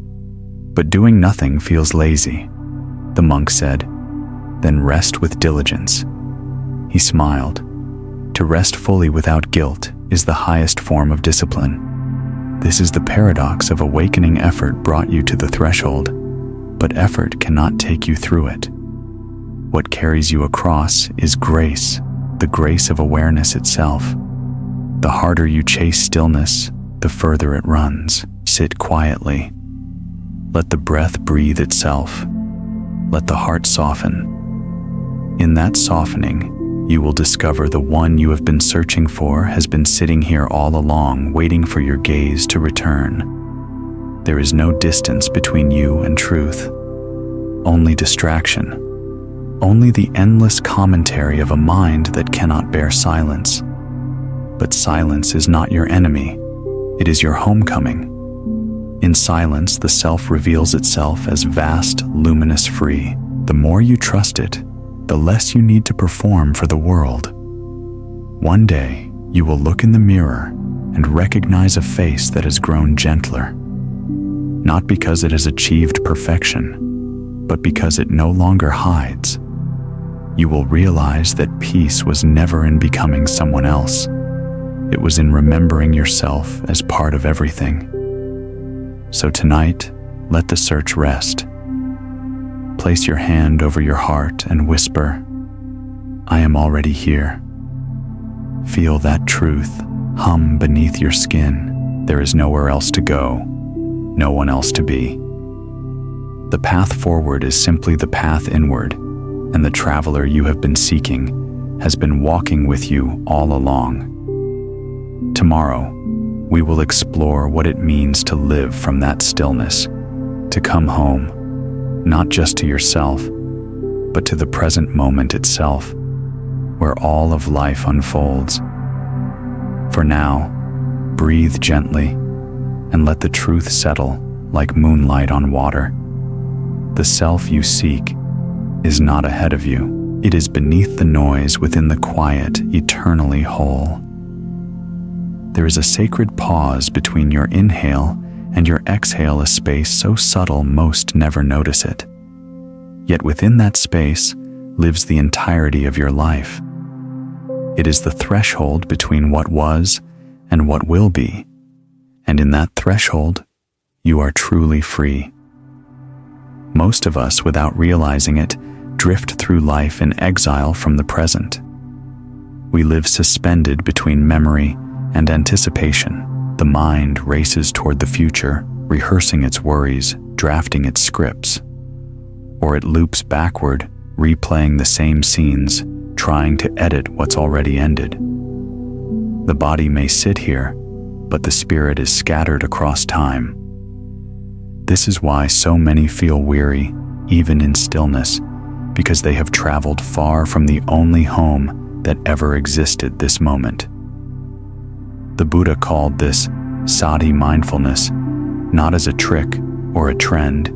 "But doing nothing feels lazy." The monk said, "Then rest with diligence." He smiled. To rest fully without guilt is the highest form of discipline. This is the paradox of awakening. Effort brought you to the threshold, but effort cannot take you through it. What carries you across is grace, the grace of awareness itself. The harder you chase stillness, the further it runs. Sit quietly. Let the breath breathe itself. Let the heart soften. In that softening, you will discover the one you have been searching for has been sitting here all along, waiting for your gaze to return. There is no distance between you and truth, only distraction. only the endless commentary of a mind that cannot bear silence. But silence is not your enemy, it is your homecoming. In silence, the self reveals itself as vast, luminous, free. The more you trust it, the less you need to perform for the world. One day, you will look in the mirror and recognize a face that has grown gentler, not because it has achieved perfection, but because it no longer hides. You will realize that peace was never in becoming someone else. It was in remembering yourself as part of everything. So tonight, let the search rest. Place your hand over your heart and whisper, "I am already here." Feel that truth hum beneath your skin. There is nowhere else to go, no one else to be. The path forward is simply the path inward, and the traveler you have been seeking has been walking with you all along. Tomorrow, we will explore what it means to live from that stillness, to come home, not just to yourself, but to the present moment itself, where all of life unfolds. For now, breathe gently and let the truth settle like moonlight on water. The self you seek is not ahead of you. It is beneath the noise within the quiet, eternally whole. There is a sacred pause between your inhale and your exhale, a space so subtle most never notice it. Yet within that space lives the entirety of your life. It is the threshold between what was and what will be, and in that threshold, you are truly free. Most of us, without realizing it, drift through life in exile from the present. We live suspended between memory and anticipation. The mind races toward the future, rehearsing its worries, drafting its scripts. Or it loops backward, replaying the same scenes, trying to edit what's already ended. The body may sit here, but the spirit is scattered across time. This is why so many feel weary, even in stillness, because they have traveled far from the only home that ever existed this moment. The Buddha called this sati mindfulness, not as a trick or a trend,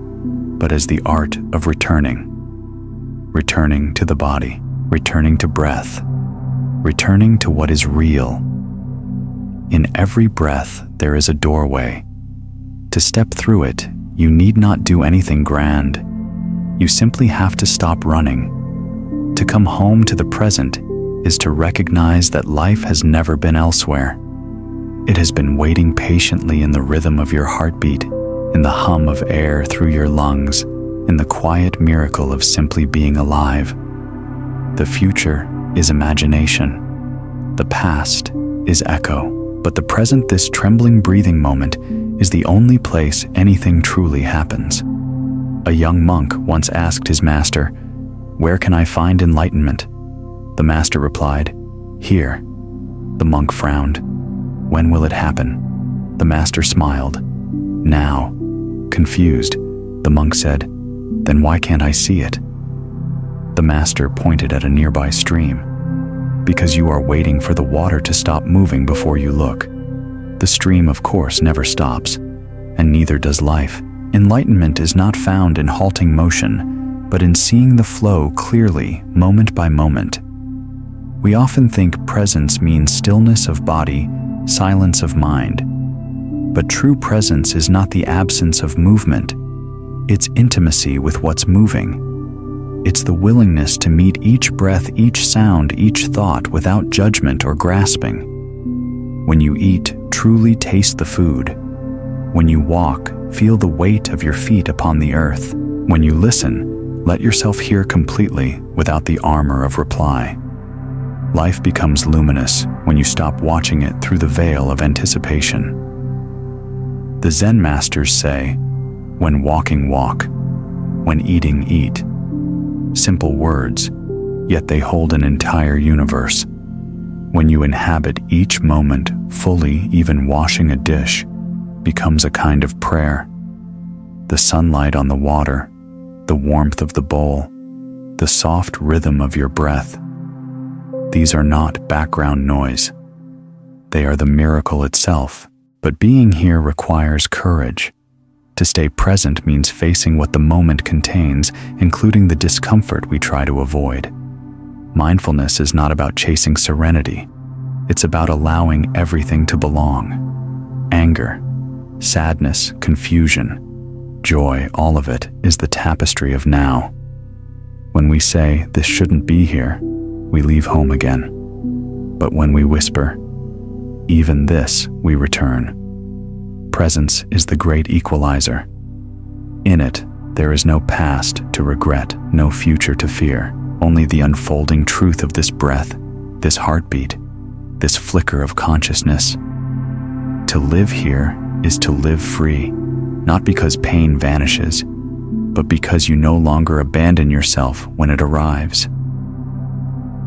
but as the art of returning. Returning to the body, returning to breath, returning to what is real. In every breath, there is a doorway. To step through it, you need not do anything grand. You simply have to stop running. To come home to the present is to recognize that life has never been elsewhere. It has been waiting patiently in the rhythm of your heartbeat, in the hum of air through your lungs, in the quiet miracle of simply being alive. The future is imagination. The past is echo. But the present, this trembling, breathing moment, is the only place anything truly happens. A young monk once asked his master, "Where can I find enlightenment?" The master replied, "Here." The monk frowned. "When will it happen?" The master smiled. "Now." Confused, the monk said, "Then why can't I see it?" The master pointed at a nearby stream. "Because you are waiting for the water to stop moving before you look. The stream, of course, never stops, and neither does life. Enlightenment is not found in halting motion, but in seeing the flow clearly, moment by moment. We often think presence means stillness of body, silence of mind. But true presence is not the absence of movement. It's intimacy with what's moving. It's the willingness to meet each breath, each sound, each thought without judgment or grasping. When you eat, truly taste the food. When you walk, feel the weight of your feet upon the earth. When you listen, let yourself hear completely without the armor of reply. Life becomes luminous when you stop watching it through the veil of anticipation. The Zen masters say, "When walking, walk. When eating, eat." Simple words, yet they hold an entire universe. When you inhabit each moment fully, even washing a dish becomes a kind of prayer. The sunlight on the water, the warmth of the bowl, the the soft rhythm of your breath. These are not background noise. They are the miracle itself, but being here requires courage. To stay present means facing what the moment contains, including the discomfort we try to avoid. Mindfulness is not about chasing serenity. It's about allowing everything to belong. Anger, sadness, confusion, joy, all of it is the tapestry of now. When we say, "This shouldn't be here," we leave home again. But when we whisper, "Even this," we return. Presence is the great equalizer. In it, there is no past to regret, no future to fear, only the unfolding truth of this breath, this heartbeat, this flicker of consciousness. To live here is to live free, not because pain vanishes, but because you no longer abandon yourself when it arrives.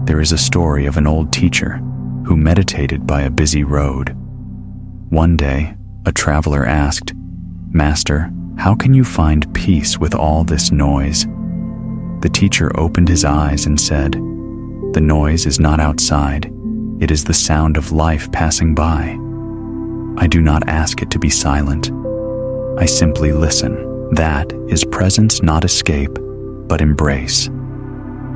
There is a story of an old teacher who meditated by a busy road. One day, a traveler asked, "Master, how can you find peace with all this noise?" The teacher opened his eyes and said, "The noise is not outside. It is the sound of life passing by. I do not ask it to be silent. I simply listen. That is presence, not escape, but embrace."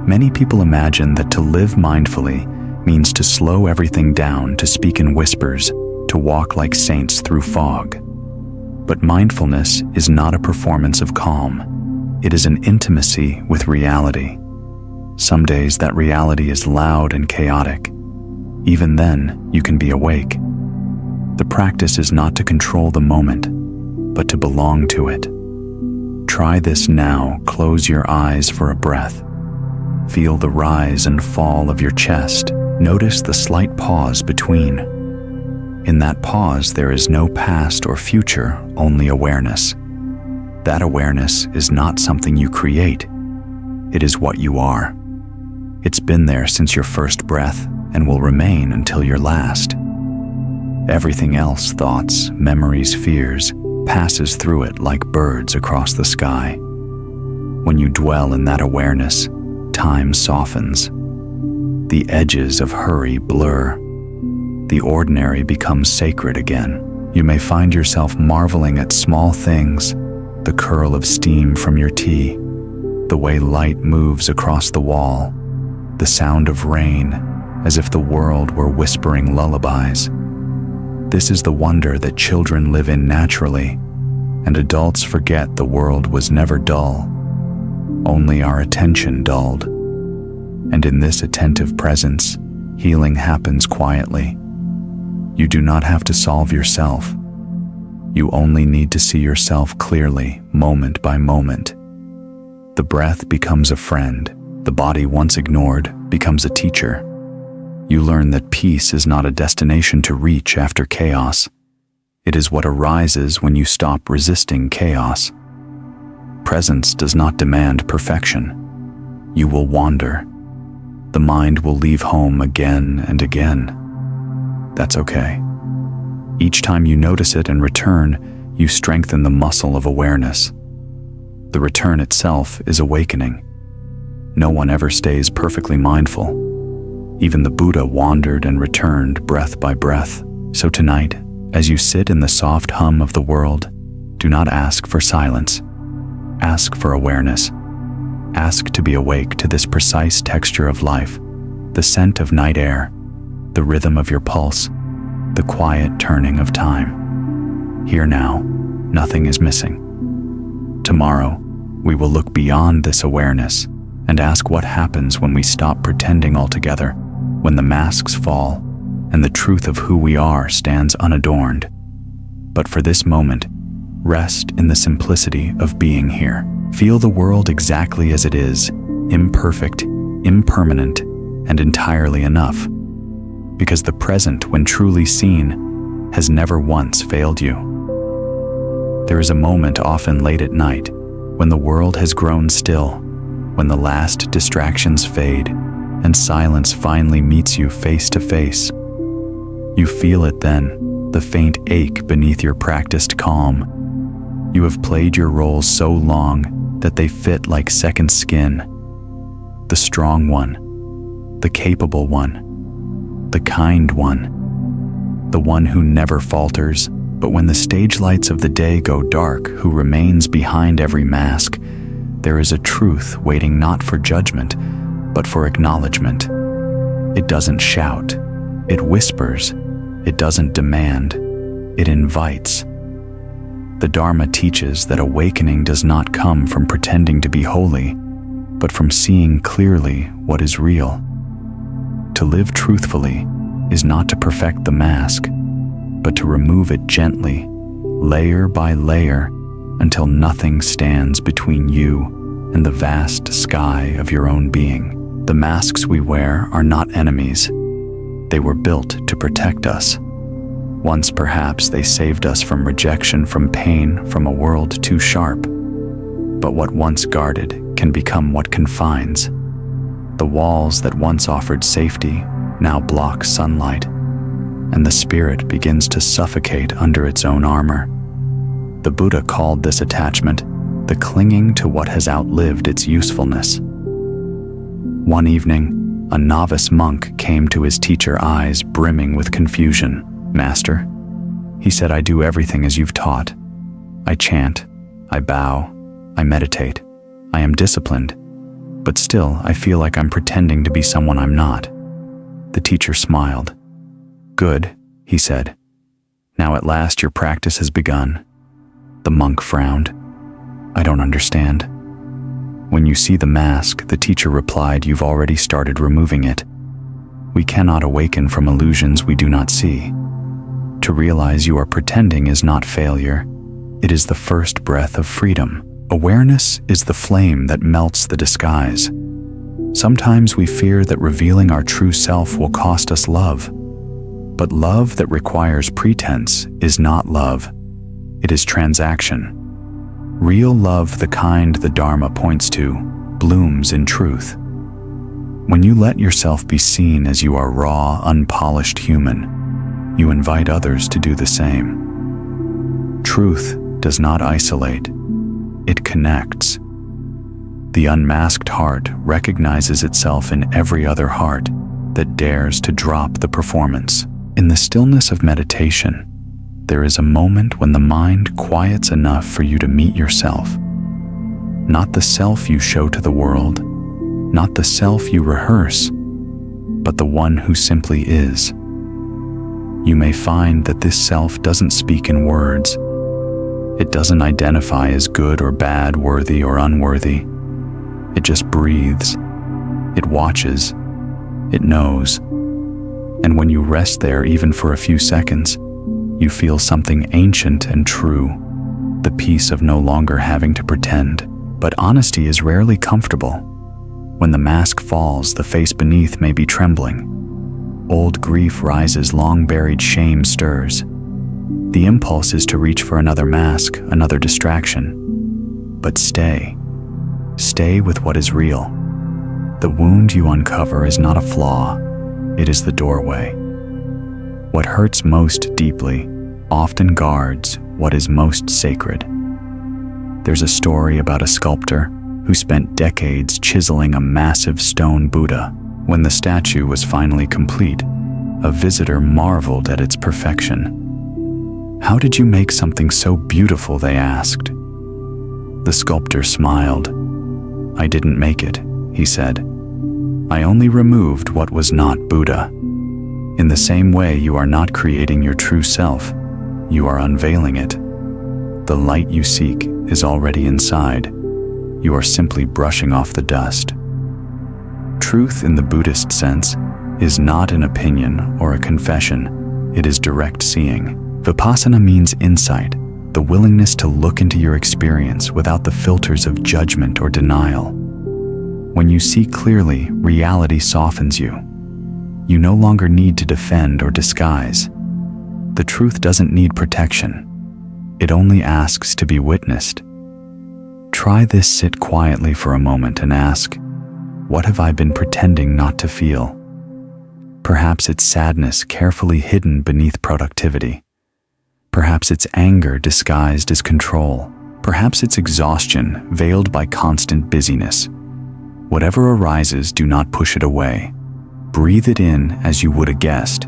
Many people imagine that to live mindfully means to slow everything down, to speak in whispers, to walk like saints through fog. But mindfulness is not a performance of calm. It is an intimacy with reality. Some days that reality is loud and chaotic. Even then, you can be awake. The practice is not to control the moment, but to belong to it. Try this now. Close your eyes for a breath. Feel the rise and fall of your chest. Notice the slight pause between. In that pause, there is no past or future, only awareness. That awareness is not something you create. It is what you are. It's been there since your first breath and will remain until your last. Everything else, thoughts, memories, fears, passes through it like birds across the sky. When you dwell in that awareness, time softens. The edges of hurry blur. The ordinary becomes sacred again. You may find yourself marveling at small things, the curl of steam from your tea, the way light moves across the wall, the sound of rain, as if the world were whispering lullabies. This is the wonder that children live in naturally, and adults forget the world was never dull, only our attention dulled. And in this attentive presence, healing happens quietly. You do not have to solve yourself. You only need to see yourself clearly, moment by moment. The breath becomes a friend. The body, once ignored, becomes a teacher. You learn that peace is not a destination to reach after chaos. It is what arises when you stop resisting chaos. Presence does not demand perfection. You will wander. The mind will leave home again and again. That's okay. Each time you notice it and return, you strengthen the muscle of awareness. The return itself is awakening. No one ever stays perfectly mindful. Even the Buddha wandered and returned breath by breath. So tonight, as you sit in the soft hum of the world, do not ask for silence. Ask for awareness. Ask to be awake to this precise texture of life, the scent of night air, the rhythm of your pulse, the quiet turning of time. Here now, nothing is missing. Tomorrow, we will look beyond this awareness and ask what happens when we stop pretending altogether, when the masks fall and the truth of who we are stands unadorned. But for this moment, rest in the simplicity of being here. Feel the world exactly as it is, imperfect, impermanent, and entirely enough. Because the present, when truly seen, has never once failed you. There is a moment, often late at night, when the world has grown still, when the last distractions fade, and silence finally meets you face to face. You feel it then, the faint ache beneath your practiced calm. You have played your roles so long that they fit like second skin. the strong one, the capable one, the kind one, the one who never falters, but when the stage lights of the day go dark, who remains behind every mask. There is a truth waiting not for judgment, but for acknowledgement. It doesn't shout, it whispers, it doesn't demand, it invites. The Dharma teaches that awakening does not come from pretending to be holy, but from seeing clearly what is real. To live truthfully is not to perfect the mask, but to remove it gently, layer by layer, until nothing stands between you and the vast sky of your own being. The masks we wear are not enemies. They were built to protect us. Once perhaps they saved us from rejection, from pain, from a world too sharp. But what once guarded can become what confines. The walls that once offered safety now block sunlight, and the spirit begins to suffocate under its own armor. The Buddha called this attachment the clinging to what has outlived its usefulness. One evening, a novice monk came to his teacher, eyes brimming with confusion. "Master," he said, "I do everything as you've taught. I chant, I bow, I meditate, I am disciplined, but still I feel like I'm pretending to be someone I'm not." The teacher smiled. "Good," he said. "Now at last your practice has begun." The monk frowned. "I don't understand." "When you see the mask," the teacher replied, "you've already started removing it. We cannot awaken from illusions we do not see. To realize you are pretending is not failure. It is the first breath of freedom. Awareness is the flame that melts the disguise. Sometimes we fear that revealing our true self will cost us love. But love that requires pretense is not love. It is transaction. Real love, the kind the Dharma points to, blooms in truth. When you let yourself be seen as you are raw, unpolished human, you invite others to do the same. Truth does not isolate. It connects. The unmasked heart recognizes itself in every other heart that dares to drop the performance. In the stillness of meditation, there is a moment when the mind quiets enough for you to meet yourself. Not the self you show to the world, not the self you rehearse, but the one who simply is. You may find that this self doesn't speak in words. It doesn't identify as good or bad, worthy or unworthy. It just breathes. It watches. It knows. And when you rest there, even for a few seconds, you feel something ancient and true, the peace of no longer having to pretend. But honesty is rarely comfortable. When the mask falls, the face beneath may be trembling. Old grief rises, long-buried shame stirs. The impulse is to reach for another mask, another distraction. But stay. Stay with what is real. The wound you uncover is not a flaw. It is the doorway. What hurts most deeply often guards what is most sacred. There's a story about a sculptor who spent decades chiseling a massive stone Buddha. When the statue was finally complete, a visitor marveled at its perfection. "How did you make something so beautiful?" they asked. The sculptor smiled. "I didn't make it," he said. "I only removed what was not Buddha." In the same way, you are not creating your true self, you are unveiling it. The light you seek is already inside. You are simply brushing off the dust. Truth in the Buddhist sense is not an opinion or a confession, it is direct seeing. Vipassana means insight, the willingness to look into your experience without the filters of judgment or denial. When you see clearly, reality softens you. You no longer need to defend or disguise. The truth doesn't need protection. It only asks to be witnessed. Try this, sit quietly for a moment and ask, what have I been pretending not to feel? Perhaps it's sadness carefully hidden beneath productivity. Perhaps it's anger disguised as control. Perhaps it's exhaustion veiled by constant busyness. Whatever arises, do not push it away. Breathe it in as you would a guest.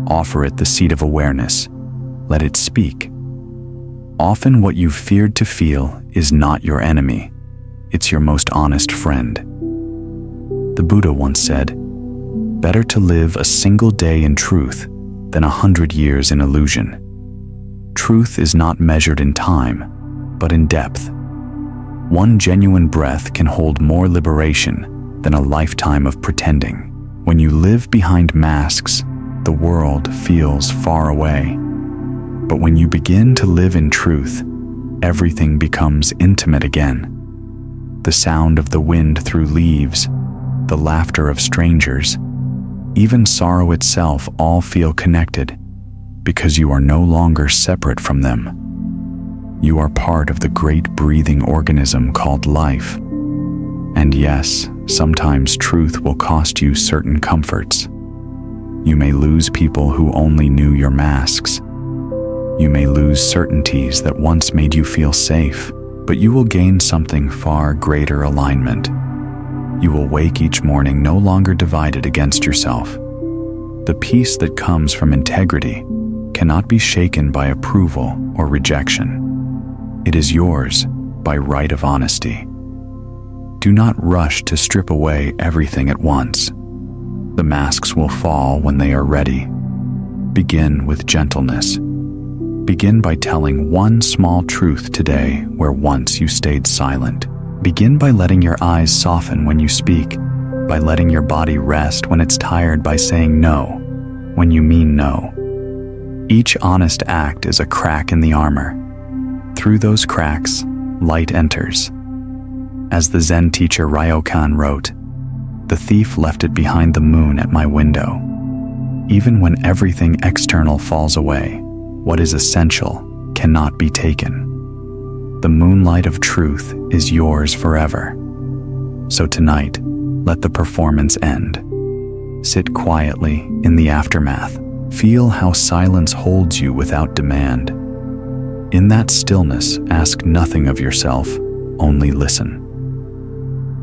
Offer it the seat of awareness. Let it speak. Often what you've feared to feel is not your enemy. It's your most honest friend. The Buddha once said, "Better to live a single day in truth than 100 years in illusion." Truth is not measured in time, but in depth. One genuine breath can hold more liberation than a lifetime of pretending. When you live behind masks, the world feels far away. But when you begin to live in truth, everything becomes intimate again. The sound of the wind through leaves, the laughter of strangers, even sorrow itself all feel connected because you are no longer separate from them. You are part of the great breathing organism called life. And yes, sometimes truth will cost you certain comforts. You may lose people who only knew your masks. You may lose certainties that once made you feel safe, but you will gain something far greater: alignment. You will wake each morning no longer divided against yourself. The peace that comes from integrity cannot be shaken by approval or rejection. It is yours by right of honesty. Do not rush to strip away everything at once. The masks will fall when they are ready. Begin with gentleness. Begin by telling one small truth today where once you stayed silent. Begin by letting your eyes soften when you speak, by letting your body rest when it's tired, by saying no when you mean no. Each honest act is a crack in the armor. Through those cracks, light enters. As the Zen teacher Ryokan wrote, "The thief left it behind the moon at my window." Even when everything external falls away, what is essential cannot be taken. The moonlight of truth is yours forever. So tonight, let the performance end. Sit quietly in the aftermath. Feel how silence holds you without demand. In that stillness, ask nothing of yourself, only listen.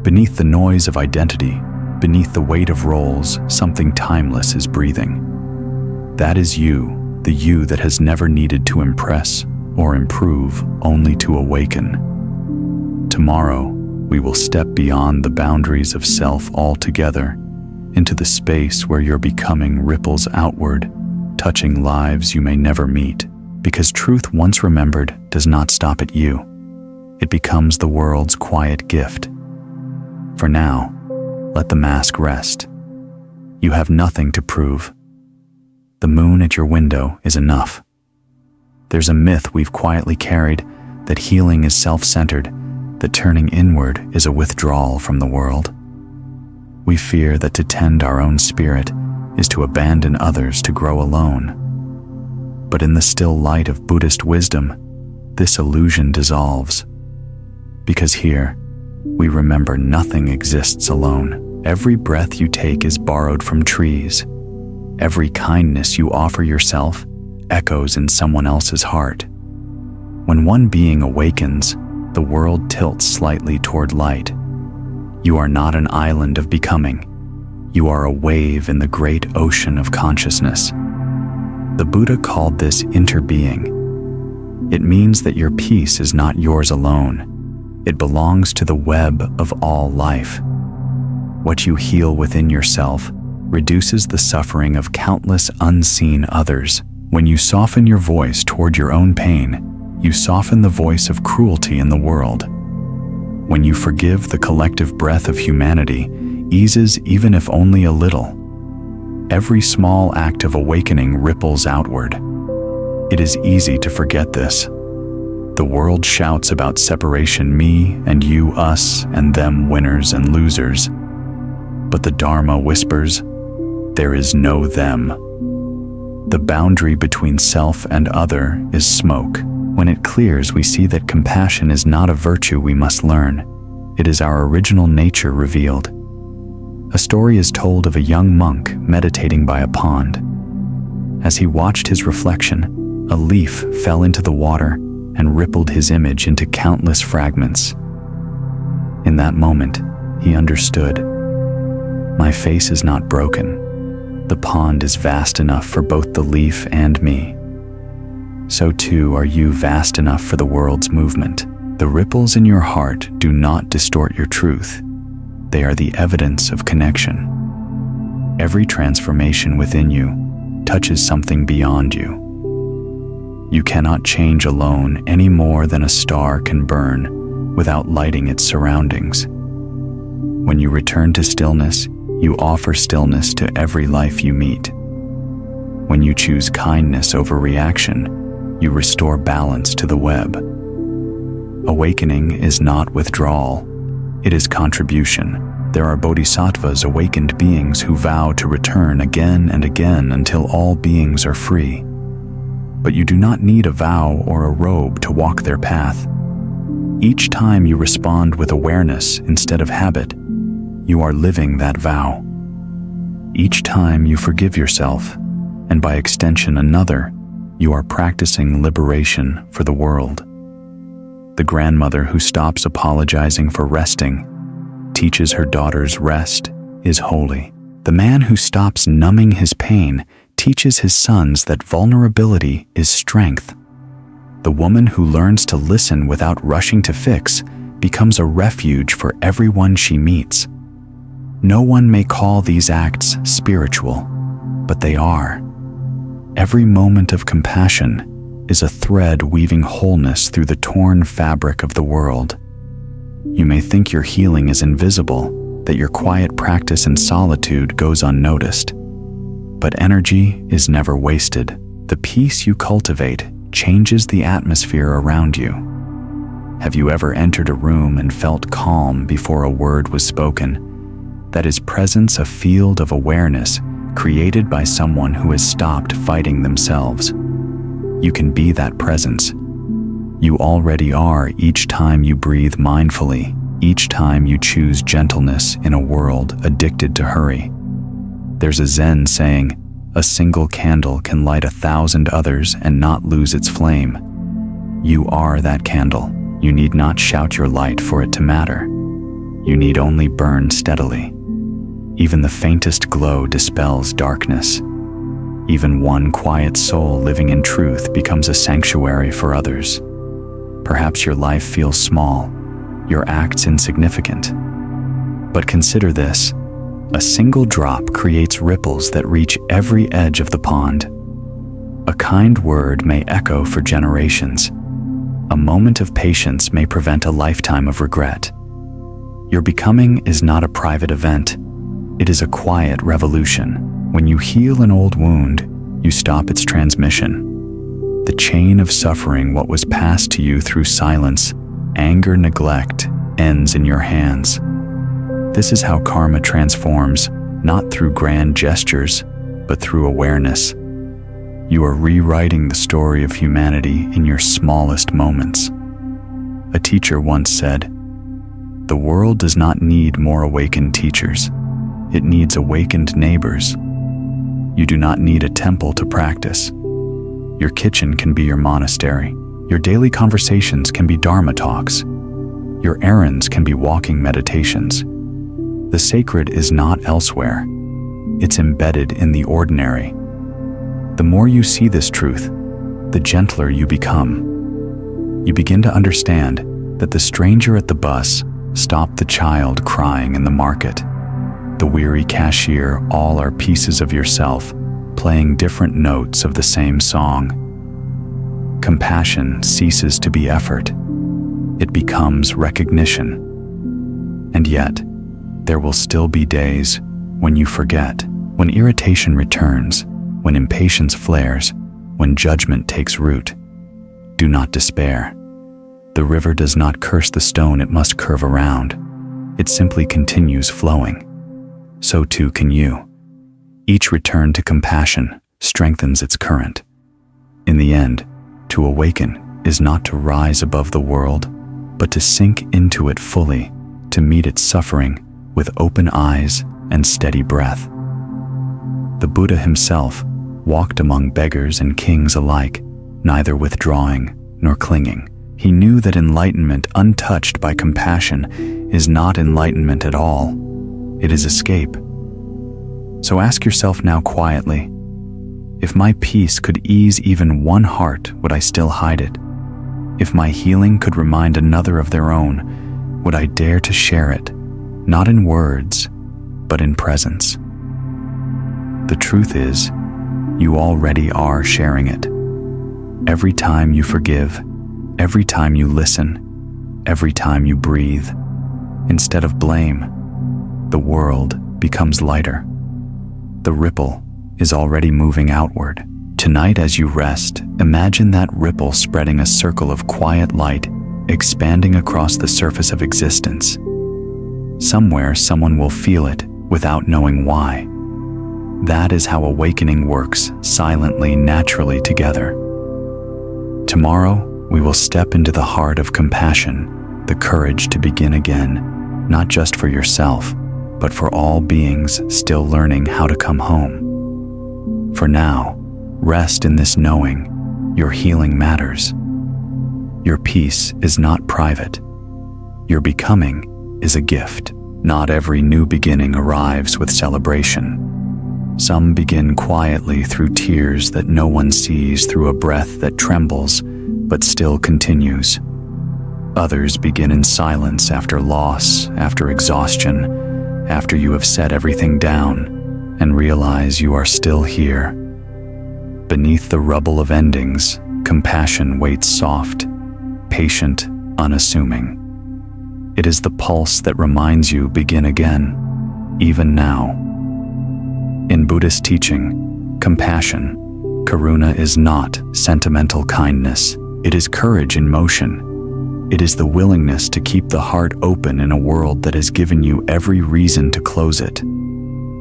Beneath the noise of identity, beneath the weight of roles, something timeless is breathing. That is you, the you that has never needed to impress or improve, only to awaken. Tomorrow, we will step beyond the boundaries of self altogether, into the space where your becoming ripples outward, touching lives you may never meet. Because truth once remembered does not stop at you. It becomes the world's quiet gift. For now, let the mask rest. You have nothing to prove. The moon at your window is enough. There's a myth we've quietly carried, that healing is self-centered, that turning inward is a withdrawal from the world. We fear that to tend our own spirit is to abandon others to grow alone. But in the still light of Buddhist wisdom, this illusion dissolves. Because here, we remember nothing exists alone. Every breath you take is borrowed from trees. Every kindness you offer yourself echoes in someone else's heart. When one being awakens, the world tilts slightly toward light. You are not an island of becoming. You are a wave in the great ocean of consciousness. The Buddha called this interbeing. It means that your peace is not yours alone. It belongs to the web of all life. What you heal within yourself reduces the suffering of countless unseen others. When you soften your voice toward your own pain, you soften the voice of cruelty in the world. When you forgive, the collective breath of humanity eases, even if only a little. Every small act of awakening ripples outward. It is easy to forget this. The world shouts about separation, me and you, us and them, winners and losers. But the Dharma whispers, there is no them. The boundary between self and other is smoke. When it clears, we see that compassion is not a virtue we must learn. It is our original nature revealed. A story is told of a young monk meditating by a pond. As he watched his reflection, a leaf fell into the water and rippled his image into countless fragments. In that moment, he understood. My face is not broken. The pond is vast enough for both the leaf and me. So too are you vast enough for the world's movement. The ripples in your heart do not distort your truth. They are the evidence of connection. Every transformation within you touches something beyond you. You cannot change alone any more than a star can burn without lighting its surroundings. When you return to stillness, you offer stillness to every life you meet. When you choose kindness over reaction, you restore balance to the web. Awakening is not withdrawal, it is contribution. There are bodhisattvas, awakened beings who vow to return again and again until all beings are free. But you do not need a vow or a robe to walk their path. Each time you respond with awareness instead of habit, you are living that vow. Each time you forgive yourself, and by extension another, you are practicing liberation for the world. The grandmother who stops apologizing for resting teaches her daughters rest is holy. The man who stops numbing his pain teaches his sons that vulnerability is strength. The woman who learns to listen without rushing to fix becomes a refuge for everyone she meets. No one may call these acts spiritual, but they are. Every moment of compassion is a thread weaving wholeness through the torn fabric of the world. You may think your healing is invisible, that your quiet practice in solitude goes unnoticed. But energy is never wasted. The peace you cultivate changes the atmosphere around you. Have you ever entered a room and felt calm before a word was spoken? That is presence, a field of awareness created by someone who has stopped fighting themselves. You can be that presence. You already are each time you breathe mindfully, each time you choose gentleness in a world addicted to hurry. There's a Zen saying, a single candle can light 1,000 others and not lose its flame. You are that candle. You need not shout your light for it to matter. You need only burn steadily. Even the faintest glow dispels darkness. Even one quiet soul living in truth becomes a sanctuary for others. Perhaps your life feels small, your acts insignificant. But consider this. A single drop creates ripples that reach every edge of the pond. A kind word may echo for generations. A moment of patience may prevent a lifetime of regret. Your becoming is not a private event. It is a quiet revolution. When you heal an old wound, you stop its transmission. The chain of suffering, what was passed to you through silence, anger, neglect, ends in your hands. This is how karma transforms, not through grand gestures, but through awareness. You are rewriting the story of humanity in your smallest moments. A teacher once said, "The world does not need more awakened teachers. It needs awakened neighbors." You do not need a temple to practice. Your kitchen can be your monastery. Your daily conversations can be Dharma talks. Your errands can be walking meditations. The sacred is not elsewhere. It's embedded in the ordinary. The more you see this truth, the gentler you become. You begin to understand that the stranger at the bus stopped the child crying in the market. The weary cashier, all are pieces of yourself, playing different notes of the same song. Compassion ceases to be effort. It becomes recognition. And yet, there will still be days when you forget, when irritation returns, when impatience flares, when judgment takes root. Do not despair. The river does not curse the stone it must curve around. It simply continues flowing. So too can you. Each return to compassion strengthens its current. In the end, to awaken is not to rise above the world, but to sink into it fully, to meet its suffering with open eyes and steady breath. The Buddha himself walked among beggars and kings alike, neither withdrawing nor clinging. He knew that enlightenment untouched by compassion is not enlightenment at all. It is escape. So ask yourself now quietly, if my peace could ease even one heart, would I still hide it? If my healing could remind another of their own, would I dare to share it, not in words, but in presence? The truth is, you already are sharing it. Every time you forgive, every time you listen, every time you breathe, instead of blame, the world becomes lighter. The ripple is already moving outward. Tonight, as you rest, imagine that ripple spreading a circle of quiet light, expanding across the surface of existence. Somewhere, someone will feel it without knowing why. That is how awakening works, silently, naturally together. Tomorrow, we will step into the heart of compassion, the courage to begin again, not just for yourself, but for all beings still learning how to come home. For now, rest in this knowing your healing matters. Your peace is not private. Your becoming is a gift. Not every new beginning arrives with celebration. Some begin quietly through tears that no one sees, through a breath that trembles but still continues. Others begin in silence after loss, after exhaustion, after you have set everything down and realize you are still here. Beneath the rubble of endings, compassion waits soft, patient, unassuming. It is the pulse that reminds you begin again, even now. In Buddhist teaching, compassion, karuna, is not sentimental kindness. It is courage in motion. It is the willingness to keep the heart open in a world that has given you every reason to close it.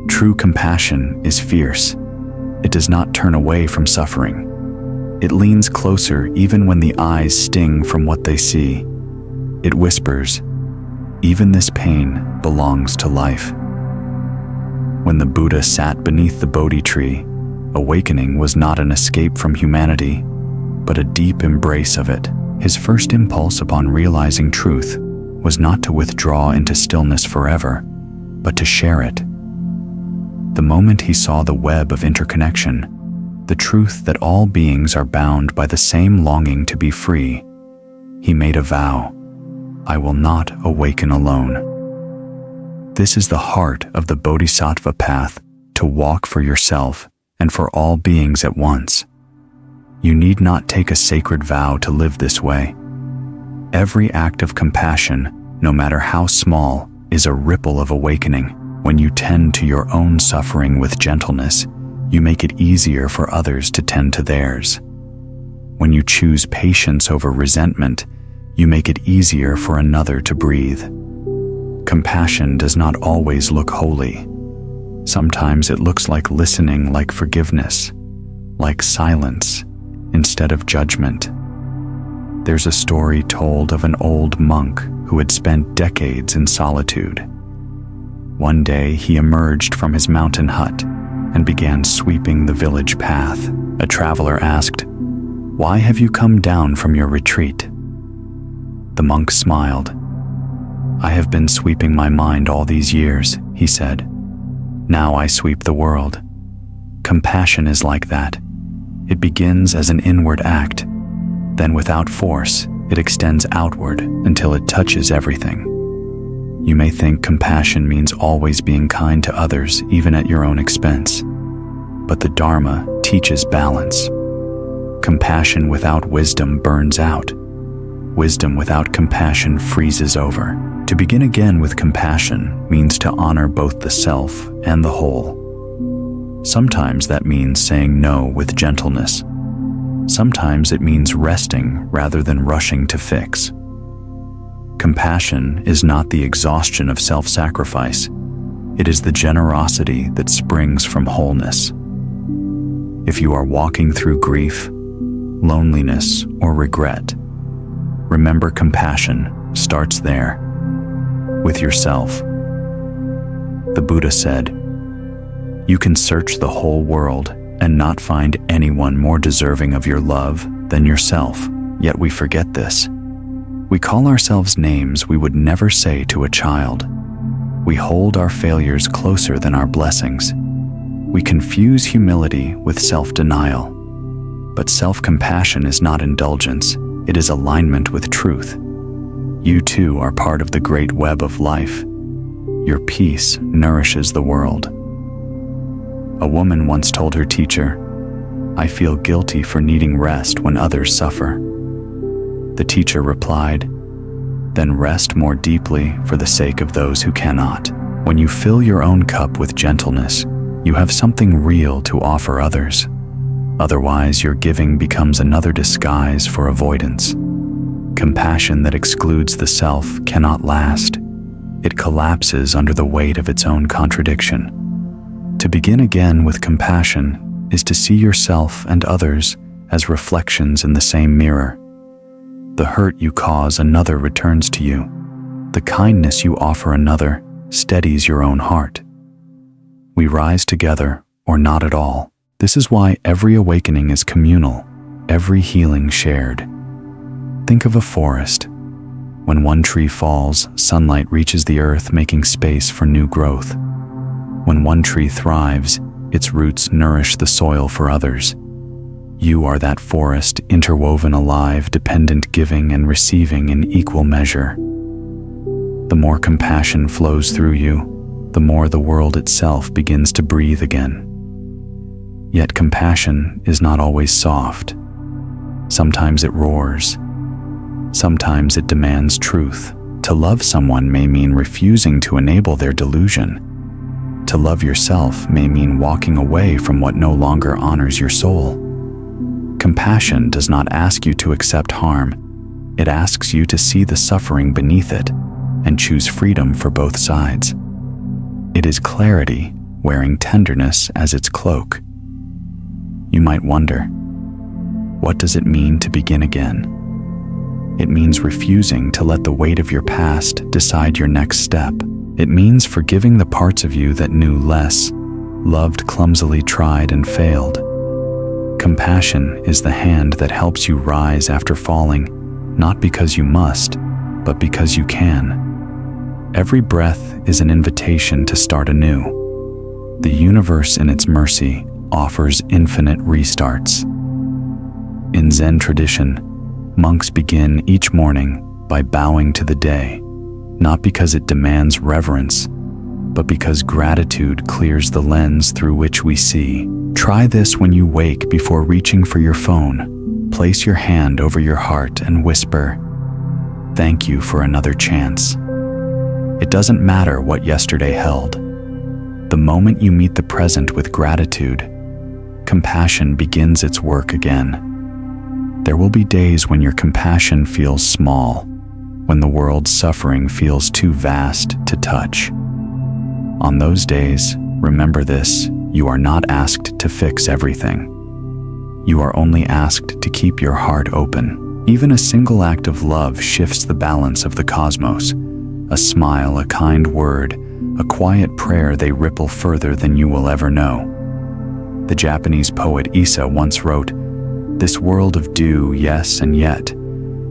True compassion is fierce. It does not turn away from suffering. It leans closer even when the eyes sting from what they see. It whispers, "Even this pain belongs to life." When the Buddha sat beneath the Bodhi tree, awakening was not an escape from humanity, but a deep embrace of it. His first impulse upon realizing truth was not to withdraw into stillness forever, but to share it. The moment he saw the web of interconnection, the truth that all beings are bound by the same longing to be free, he made a vow: "I will not awaken alone." This is the heart of the Bodhisattva path, to walk for yourself and for all beings at once. You need not take a sacred vow to live this way. Every act of compassion, no matter how small, is a ripple of awakening. When you tend to your own suffering with gentleness, you make it easier for others to tend to theirs. When you choose patience over resentment, you make it easier for another to breathe. Compassion does not always look holy. Sometimes it looks like listening, like forgiveness, like silence instead of judgment. There's a story told of an old monk who had spent decades in solitude. One day he emerged from his mountain hut and began sweeping the village path. A traveler asked, "Why have you come down from your retreat?" The monk smiled. "I have been sweeping my mind all these years," he said. "Now I sweep the world." Compassion is like that. It begins as an inward act. Then without force, it extends outward until it touches everything. You may think compassion means always being kind to others, even at your own expense. But the Dharma teaches balance. Compassion without wisdom burns out. Wisdom without compassion freezes over. To begin again with compassion means to honor both the self and the whole. Sometimes that means saying no with gentleness. Sometimes it means resting rather than rushing to fix. Compassion is not the exhaustion of self-sacrifice. It is the generosity that springs from wholeness. If you are walking through grief, loneliness, or regret, remember compassion starts there, with yourself. The Buddha said, "You can search the whole world and not find anyone more deserving of your love than yourself." Yet we forget this. We call ourselves names we would never say to a child. We hold our failures closer than our blessings. We confuse humility with self-denial. But self-compassion is not indulgence, it is alignment with truth. You too are part of the great web of life. Your peace nourishes the world. A woman once told her teacher, "I feel guilty for needing rest when others suffer." The teacher replied, "Then rest more deeply for the sake of those who cannot." When you fill your own cup with gentleness, you have something real to offer others. Otherwise, your giving becomes another disguise for avoidance. Compassion that excludes the self cannot last. It collapses under the weight of its own contradiction. To begin again with compassion is to see yourself and others as reflections in the same mirror. The hurt you cause another returns to you. The kindness you offer another steadies your own heart. We rise together or not at all. This is why every awakening is communal, every healing shared. Think of a forest. When one tree falls, sunlight reaches the earth, making space for new growth. When one tree thrives, its roots nourish the soil for others. You are that forest, interwoven alive, dependent, giving and receiving in equal measure. The more compassion flows through you, the more the world itself begins to breathe again. Yet compassion is not always soft. Sometimes it roars. Sometimes it demands truth. To love someone may mean refusing to enable their delusion. To love yourself may mean walking away from what no longer honors your soul. Compassion does not ask you to accept harm. It asks you to see the suffering beneath it and choose freedom for both sides. It is clarity wearing tenderness as its cloak. You might wonder, what does it mean to begin again? It means refusing to let the weight of your past decide your next step. It means forgiving the parts of you that knew less, loved clumsily, tried and failed. Compassion is the hand that helps you rise after falling, not because you must, but because you can. Every breath is an invitation to start anew. The universe in its mercy offers infinite restarts. In Zen tradition, monks begin each morning by bowing to the day, not because it demands reverence, but because gratitude clears the lens through which we see. Try this when you wake before reaching for your phone. Place your hand over your heart and whisper, "Thank you for another chance." It doesn't matter what yesterday held. The moment you meet the present with gratitude, compassion begins its work again. There will be days when your compassion feels small, when the world's suffering feels too vast to touch. On those days, remember this: you are not asked to fix everything. You are only asked to keep your heart open. Even a single act of love shifts the balance of the cosmos. A smile, a kind word, a quiet prayer, they ripple further than you will ever know. The Japanese poet Issa once wrote, "This world of do, yes and yet.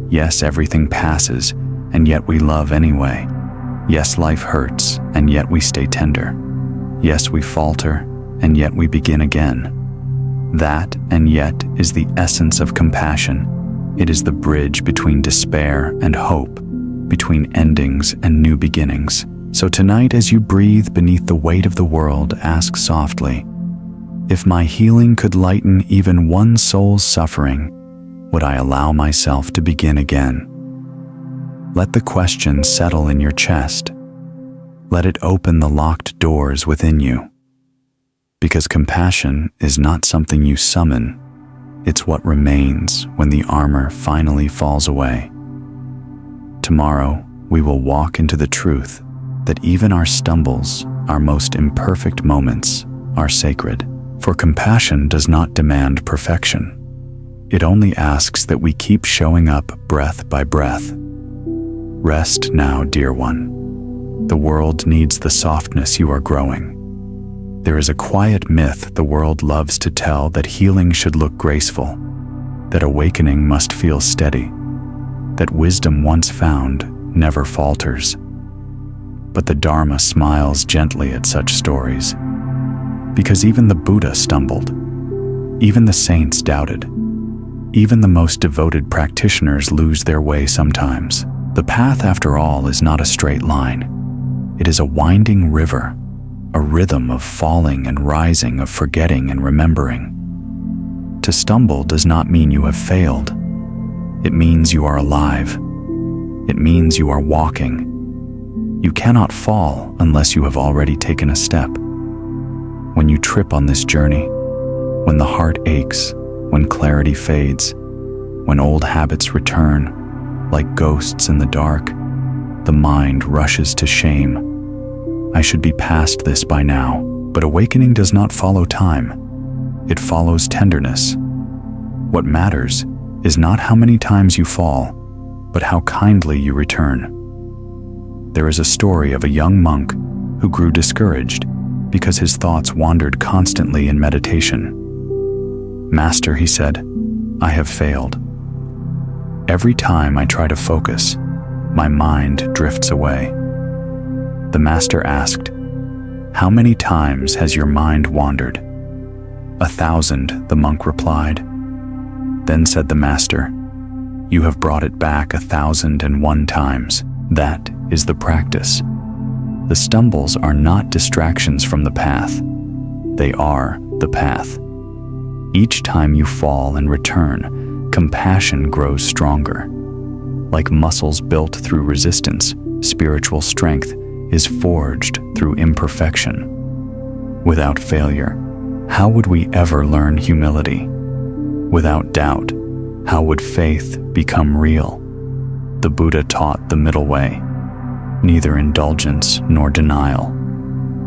Yes, everything passes, and yet we love anyway. Yes, life hurts, and yet we stay tender. Yes, we falter, and yet we begin again." That, and yet, is the essence of compassion. It is the bridge between despair and hope, between endings and new beginnings. So tonight, as you breathe beneath the weight of the world, ask softly, "If my healing could lighten even one soul's suffering, would I allow myself to begin again?" Let the question settle in your chest. Let it open the locked doors within you. Because compassion is not something you summon, it's what remains when the armor finally falls away. Tomorrow, we will walk into the truth that even our stumbles, our most imperfect moments, are sacred. For compassion does not demand perfection. It only asks that we keep showing up breath by breath. Rest now, dear one. The world needs the softness you are growing. There is a quiet myth the world loves to tell that healing should look graceful, that awakening must feel steady, that wisdom once found never falters. But the Dharma smiles gently at such stories, because even the Buddha stumbled, even the saints doubted, even the most devoted practitioners lose their way sometimes. The path, after all, is not a straight line. It is a winding river, a rhythm of falling and rising, of forgetting and remembering. To stumble does not mean you have failed. It means you are alive. It means you are walking. You cannot fall unless you have already taken a step. When you trip on this journey, when the heart aches, when clarity fades, when old habits return, like ghosts in the dark, the mind rushes to shame. I should be past this by now, but awakening does not follow time. It follows tenderness. What matters is not how many times you fall, but how kindly you return. There is a story of a young monk who grew discouraged because his thoughts wandered constantly in meditation. "Master," he said, "I have failed. Every time I try to focus, my mind drifts away." The master asked, "How many times has your mind wandered?" "1,000, the monk replied. Then said the master, "You have brought it back 1,001 times. That is the practice." The stumbles are not distractions from the path. They are the path. Each time you fall and return, compassion grows stronger. Like muscles built through resistance, spiritual strength is forged through imperfection. Without failure, how would we ever learn humility? Without doubt, how would faith become real? The Buddha taught the middle way. Neither indulgence nor denial,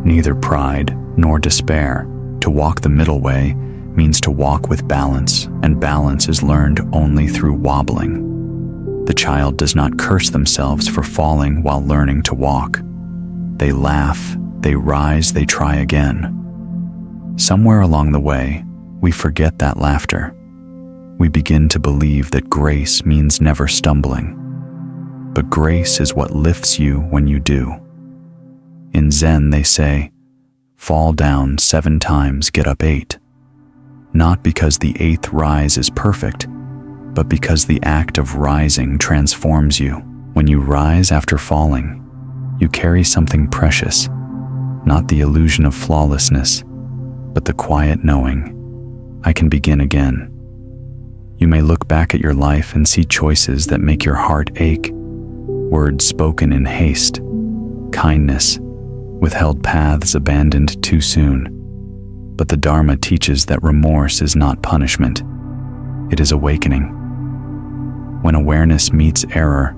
neither pride nor despair. To walk the middle way means to walk with balance, and balance is learned only through wobbling. The child does not curse themselves for falling while learning to walk. They laugh, they rise, they try again. Somewhere along the way, we forget that laughter. We begin to believe that grace means never stumbling. But grace is what lifts you when you do. In Zen they say, "Fall down 7 times, get up 8. Not because the 8th rise is perfect, but because the act of rising transforms you. When you rise after falling, you carry something precious, not the illusion of flawlessness, but the quiet knowing, I can begin again. You may look back at your life and see choices that make your heart ache, words spoken in haste, kindness, withheld paths abandoned too soon. But the Dharma teaches that remorse is not punishment, it is awakening. When awareness meets error,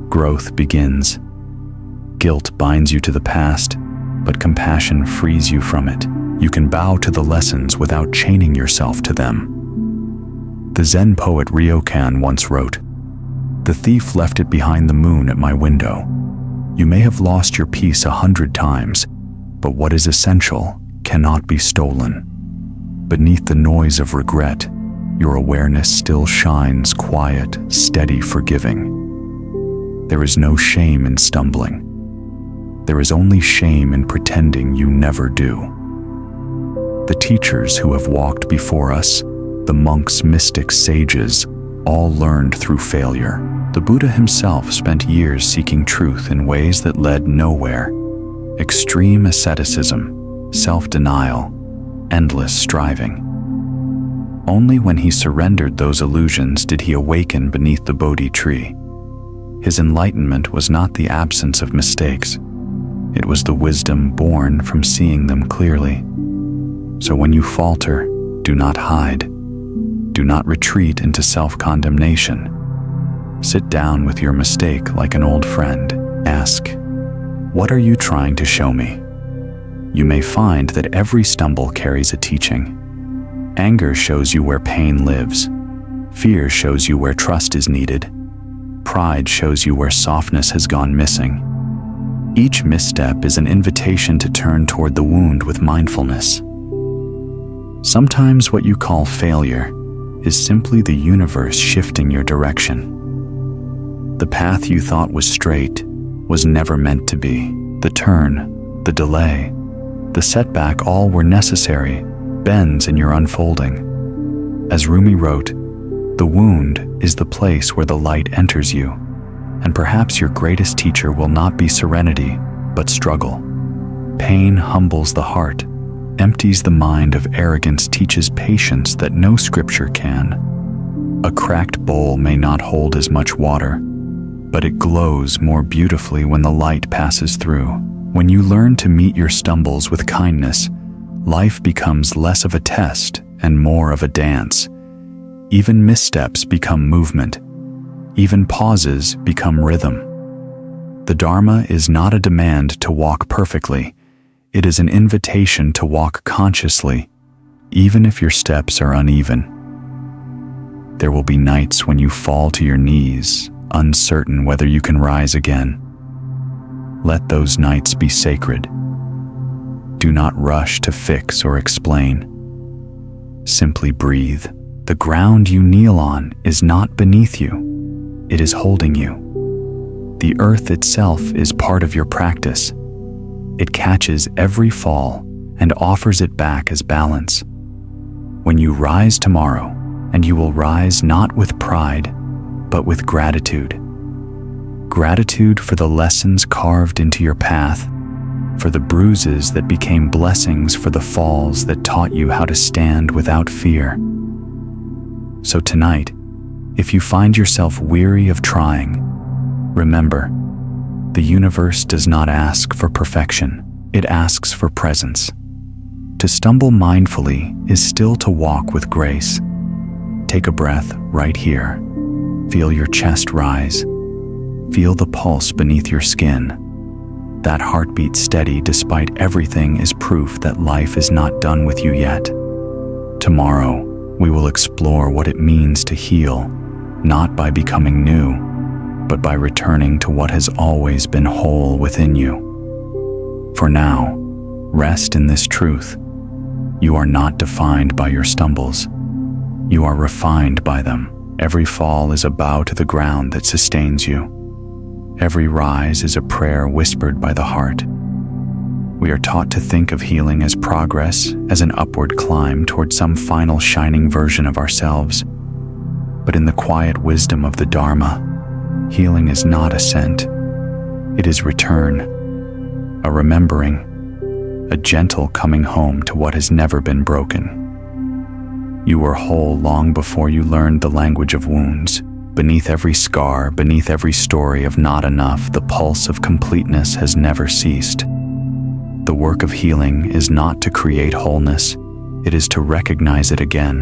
growth begins. Guilt binds you to the past, but compassion frees you from it. You can bow to the lessons without chaining yourself to them. The Zen poet Ryokan once wrote, "The thief left it behind the moon at my window. You may have lost your peace 100 times, but what is essential cannot be stolen. Beneath the noise of regret, your awareness still shines, quiet, steady, forgiving. There is no shame in stumbling. There is only shame in pretending you never do." The teachers who have walked before us, the monks, mystics, sages, all learned through failure. The Buddha himself spent years seeking truth in ways that led nowhere. Extreme asceticism, self-denial, endless striving. Only when he surrendered those illusions did he awaken beneath the Bodhi tree. His enlightenment was not the absence of mistakes. It was the wisdom born from seeing them clearly. So when you falter, do not hide. Do not retreat into self-condemnation. Sit down with your mistake like an old friend. Ask, "What are you trying to show me?" You may find that every stumble carries a teaching. Anger shows you where pain lives. Fear shows you where trust is needed. Pride shows you where softness has gone missing. Each misstep is an invitation to turn toward the wound with mindfulness. Sometimes what you call failure is simply the universe shifting your direction. The path you thought was straight was never meant to be. The turn, the delay, the setback, all were necessary bends in your unfolding. As Rumi wrote, "The wound is the place where the light enters you." And perhaps your greatest teacher will not be serenity, but struggle. Pain humbles the heart, empties the mind of arrogance, teaches patience that no scripture can. A cracked bowl may not hold as much water, but it glows more beautifully when the light passes through. When you learn to meet your stumbles with kindness, life becomes less of a test and more of a dance. Even missteps become movement. Even pauses become rhythm. The Dharma is not a demand to walk perfectly. It is an invitation to walk consciously, even if your steps are uneven. There will be nights when you fall to your knees, uncertain whether you can rise again. Let those nights be sacred. Do not rush to fix or explain. Simply breathe. The ground you kneel on is not beneath you. It is holding you. The earth itself is part of your practice. It catches every fall and offers it back as balance. When you rise tomorrow, and you will rise not with pride, but with gratitude. Gratitude for the lessons carved into your path, for the bruises that became blessings, for the falls that taught you how to stand without fear. So tonight, if you find yourself weary of trying, remember, the universe does not ask for perfection, it asks for presence. To stumble mindfully is still to walk with grace. Take a breath right here. Feel your chest rise. Feel the pulse beneath your skin. That heartbeat steady despite everything is proof that life is not done with you yet. Tomorrow, we will explore what it means to heal, not by becoming new, but by returning to what has always been whole within you. For now, rest in this truth. You are not defined by your stumbles. You are refined by them. Every fall is a bow to the ground that sustains you. Every rise is a prayer whispered by the heart. We are taught to think of healing as progress, as an upward climb toward some final shining version of ourselves. But in the quiet wisdom of the Dharma, healing is not ascent. It is return, a remembering, a gentle coming home to what has never been broken. You were whole long before you learned the language of wounds. Beneath every scar, beneath every story of not enough, the pulse of completeness has never ceased. The work of healing is not to create wholeness, it is to recognize it again.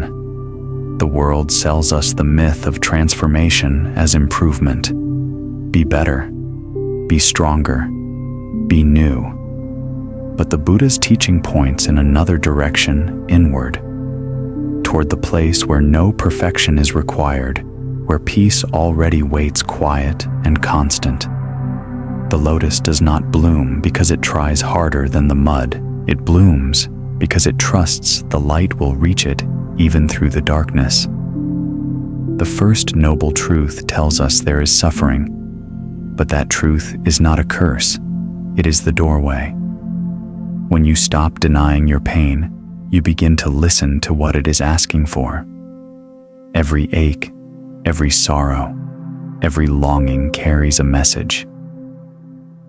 The world sells us the myth of transformation as improvement. Be better, be stronger, be new. But the Buddha's teaching points in another direction, inward, toward the place where no perfection is required, where peace already waits quiet and constant. The lotus does not bloom because it tries harder than the mud. It blooms because it trusts the light will reach it even through the darkness. The first noble truth tells us there is suffering, but that truth is not a curse. It is the doorway. When you stop denying your pain, you begin to listen to what it is asking for. Every ache, every sorrow, every longing carries a message.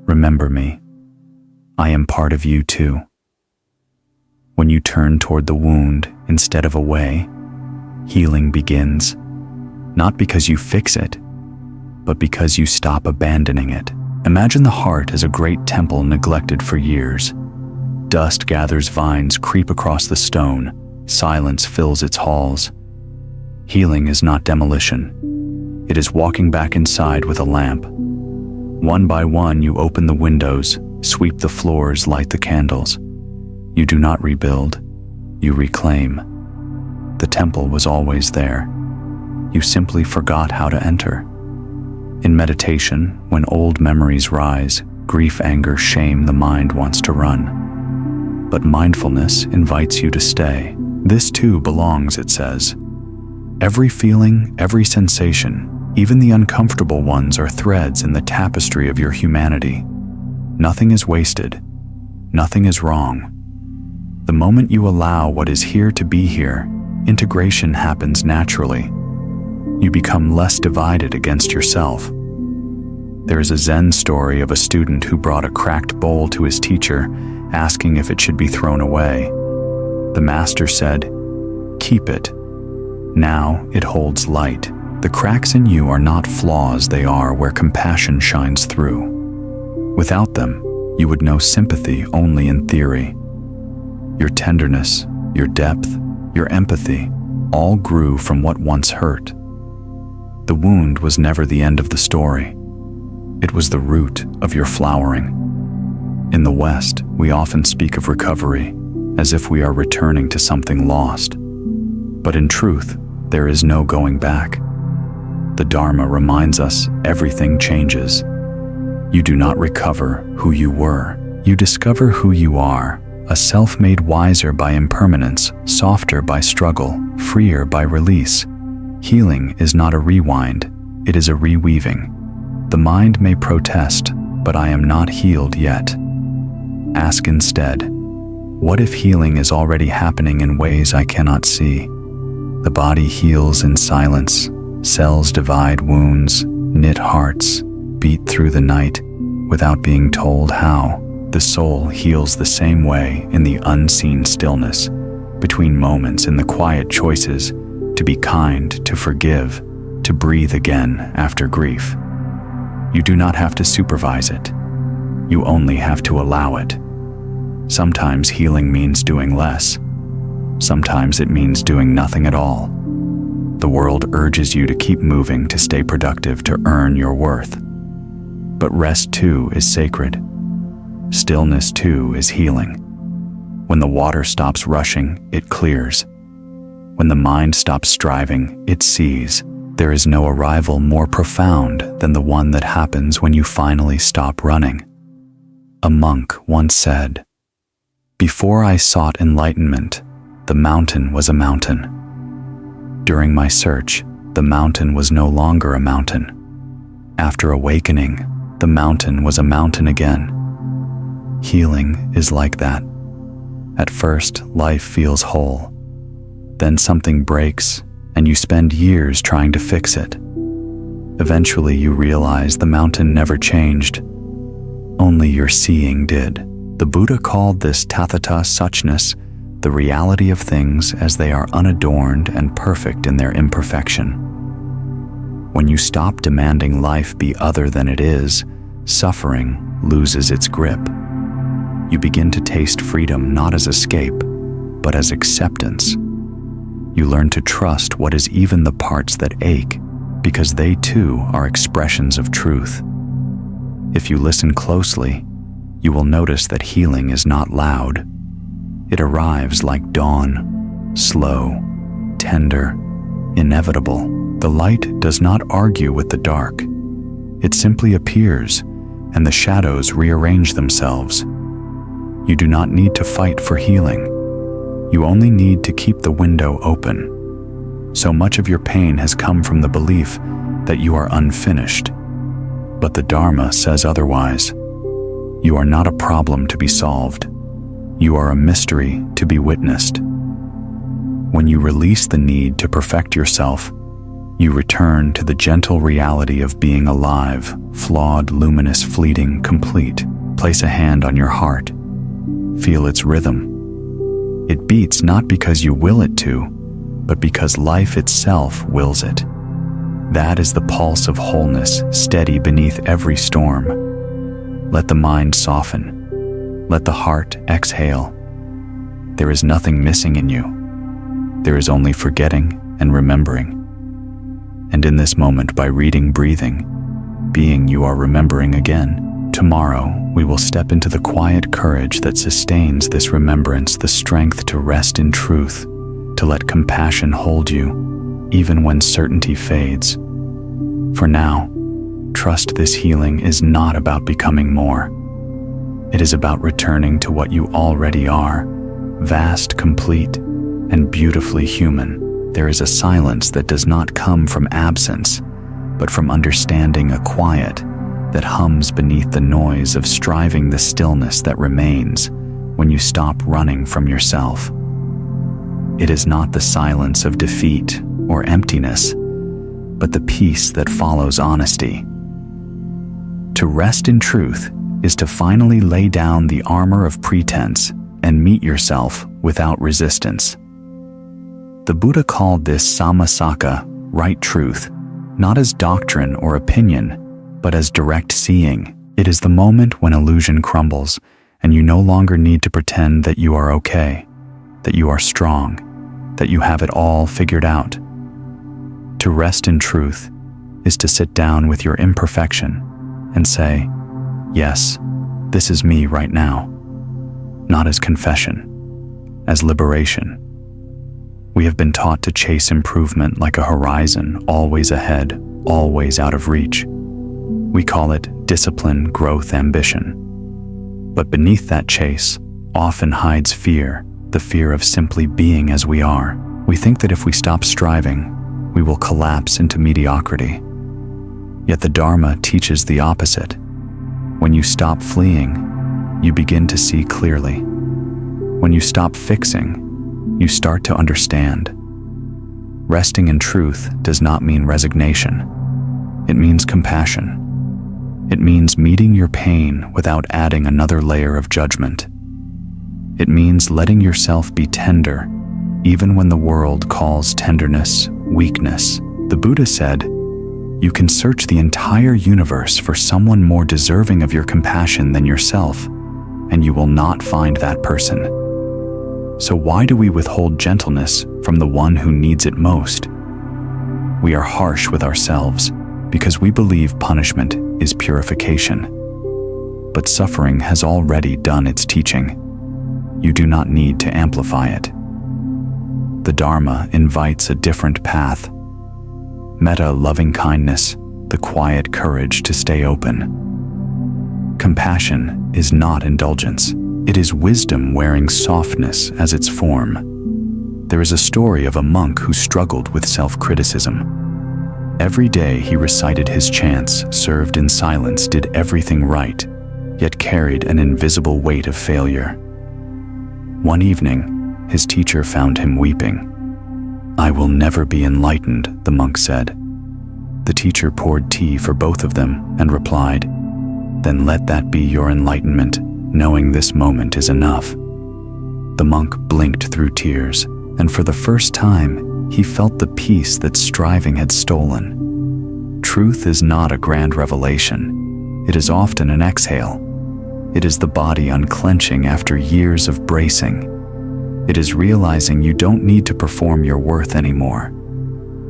Remember me. I am part of you too. When you turn toward the wound instead of away, healing begins, not because you fix it, but because you stop abandoning it. Imagine the heart as a great temple neglected for years. Dust gathers, vines creep across the stone, silence fills its halls. Healing is not demolition. It is walking back inside with a lamp. One by one, you open the windows, sweep the floors, light the candles. You do not rebuild, you reclaim. The temple was always there. You simply forgot how to enter. In meditation, when old memories rise, grief, anger, shame, the mind wants to run. But mindfulness invites you to stay. This too belongs, it says. Every feeling, every sensation, Even the uncomfortable ones are threads in the tapestry of your humanity. Nothing is wasted. Nothing is wrong. The moment you allow what is here to be here, integration happens naturally. You become less divided against yourself. There is a Zen story of a student who brought a cracked bowl to his teacher, asking if it should be thrown away. The master said, "Keep it. Now it holds light." The cracks in you are not flaws, they are where compassion shines through. Without them, you would know sympathy only in theory. Your tenderness, your depth, your empathy, all grew from what once hurt. The wound was never the end of the story. It was the root of your flowering. In the West, we often speak of recovery as if we are returning to something lost. But in truth, there is no going back. The Dharma reminds us everything changes. You do not recover who you were. You discover who you are, a self made wiser by impermanence, softer by struggle, freer by release. Healing is not a rewind, it is a reweaving. The mind may protest, but I am not healed yet. Ask instead, what if healing is already happening in ways I cannot see? The body heals in silence. Cells divide wounds, knit hearts, beat through the night without being told how. The soul heals the same way in the unseen stillness, between moments in the quiet choices to be kind, to forgive, to breathe again after grief. You do not have to supervise it. You only have to allow it. Sometimes healing means doing less. Sometimes it means doing nothing at all. The world urges you to keep moving, to stay productive, to earn your worth. But rest too is sacred. Stillness too is healing. When the water stops rushing, it clears. When the mind stops striving, it sees. There is no arrival more profound than the one that happens when you finally stop running. A monk once said, "Before I sought enlightenment, the mountain was a mountain. During my search, the mountain was no longer a mountain. After awakening, the mountain was a mountain again." Healing is like that. At first, life feels whole. Then something breaks, and you spend years trying to fix it. Eventually, you realize the mountain never changed. Only your seeing did. The Buddha called this tathata suchness, the reality of things as they are unadorned and perfect in their imperfection. When you stop demanding life be other than it is, suffering loses its grip. You begin to taste freedom not as escape, but as acceptance. You learn to trust what is even the parts that ache, because they too are expressions of truth. If you listen closely, you will notice that healing is not loud. It arrives like dawn, slow, tender, inevitable. The light does not argue with the dark. It simply appears, and the shadows rearrange themselves. You do not need to fight for healing. You only need to keep the window open. So much of your pain has come from the belief that you are unfinished. But the Dharma says otherwise. You are not a problem to be solved. You are a mystery to be witnessed. When you release the need to perfect yourself, you return to the gentle reality of being alive, flawed, luminous, fleeting, complete. Place a hand on your heart. Feel its rhythm. It beats not because you will it to, but because life itself wills it. That is the pulse of wholeness, steady beneath every storm. Let the mind soften. Let the heart exhale. There is nothing missing in you. There is only forgetting and remembering. And in this moment, by reading, breathing, being, you are remembering again. Tomorrow, we will step into the quiet courage that sustains this remembrance, the strength to rest in truth, to let compassion hold you, even when certainty fades. For now, trust this healing is not about becoming more. It is about returning to what you already are, vast, complete, and beautifully human. There is a silence that does not come from absence. but from understanding a quiet that hums beneath the noise of striving, the stillness that remains when you stop running from yourself. It is not the silence of defeat or emptiness, but the peace that follows honesty. To rest in truth is to finally lay down the armor of pretense and meet yourself without resistance. The Buddha called this sammasaka, right truth, not as doctrine or opinion, but as direct seeing. It is the moment when illusion crumbles and you no longer need to pretend that you are okay, that you are strong, that you have it all figured out. To rest in truth is to sit down with your imperfection and say, yes, this is me right now, not as confession, as liberation. We have been taught to chase improvement like a horizon, always ahead, always out of reach. We call it discipline, growth, ambition. But beneath that chase often hides fear, the fear of simply being as we are. We think that if we stop striving, we will collapse into mediocrity. Yet the Dharma teaches the opposite. When you stop fleeing, you begin to see clearly. When you stop fixing, you start to understand. Resting in truth does not mean resignation. It means compassion. It means meeting your pain without adding another layer of judgment. It means letting yourself be tender, even when the world calls tenderness weakness. The Buddha said, "You can search the entire universe for someone more deserving of your compassion than yourself, and you will not find that person." So why do we withhold gentleness from the one who needs it most? We are harsh with ourselves because we believe punishment is purification. But suffering has already done its teaching. You do not need to amplify it. The Dharma invites a different path. Metta, loving kindness, the quiet courage to stay open. Compassion is not indulgence. It is wisdom wearing softness as its form. There is a story of a monk who struggled with self-criticism. Every day he recited his chants, served in silence, did everything right, yet carried an invisible weight of failure. One evening, his teacher found him weeping. "I will never be enlightened," the monk said. The teacher poured tea for both of them and replied, "Then let that be your enlightenment, knowing this moment is enough." The monk blinked through tears, and for the first time, he felt the peace that striving had stolen. Truth is not a grand revelation. It is often an exhale. It is the body unclenching after years of bracing. It is realizing you don't need to perform your worth anymore.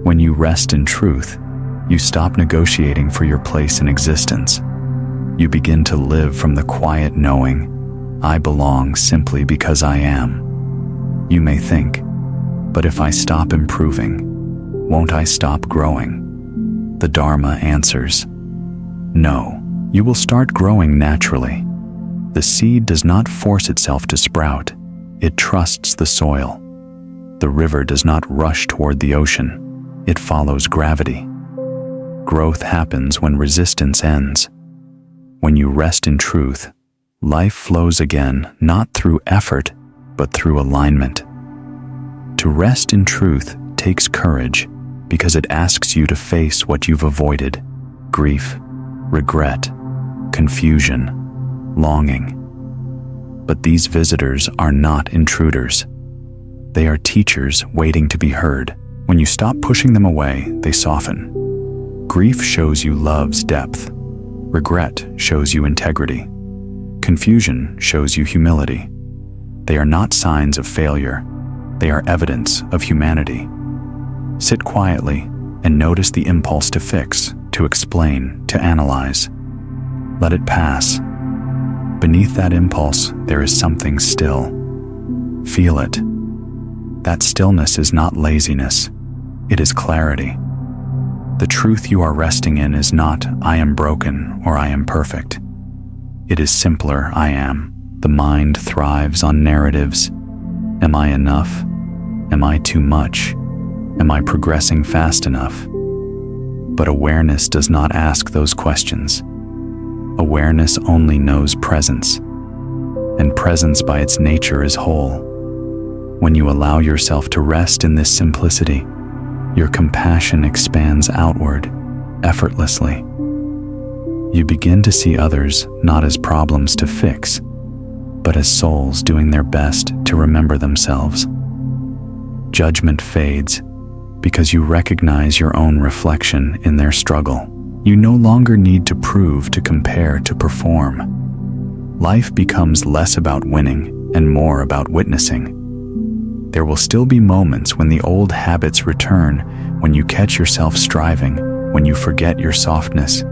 When you rest in truth, you stop negotiating for your place in existence. You begin to live from the quiet knowing, I belong simply because I am. You may think, but if I stop improving, won't I stop growing? The Dharma answers, no, you will start growing naturally. The seed does not force itself to sprout. It trusts the soil. The river does not rush toward the ocean. It follows gravity. Growth happens when resistance ends. When you rest in truth, life flows again, not through effort, but through alignment. To rest in truth takes courage because it asks you to face what you've avoided: grief, regret, confusion, longing. But these visitors are not intruders. They are teachers waiting to be heard. When you stop pushing them away, they soften. Grief shows you love's depth. Regret shows you integrity. Confusion shows you humility. They are not signs of failure. They are evidence of humanity. Sit quietly and notice the impulse to fix, to explain, to analyze. Let it pass. Beneath that impulse, there is something still. Feel it. That stillness is not laziness. It is clarity. The truth you are resting in is not, I am broken or I am perfect. It is simpler, I am. The mind thrives on narratives. Am I enough? Am I too much? Am I progressing fast enough? But awareness does not ask those questions. Awareness only knows presence, and presence by its nature is whole. When you allow yourself to rest in this simplicity, your compassion expands outward, effortlessly. You begin to see others not as problems to fix, but as souls doing their best to remember themselves. Judgment fades because you recognize your own reflection in their struggle. You no longer need to prove, to compare, to perform. Life becomes less about winning and more about witnessing. There will still be moments when the old habits return, when you catch yourself striving, when you forget your softness.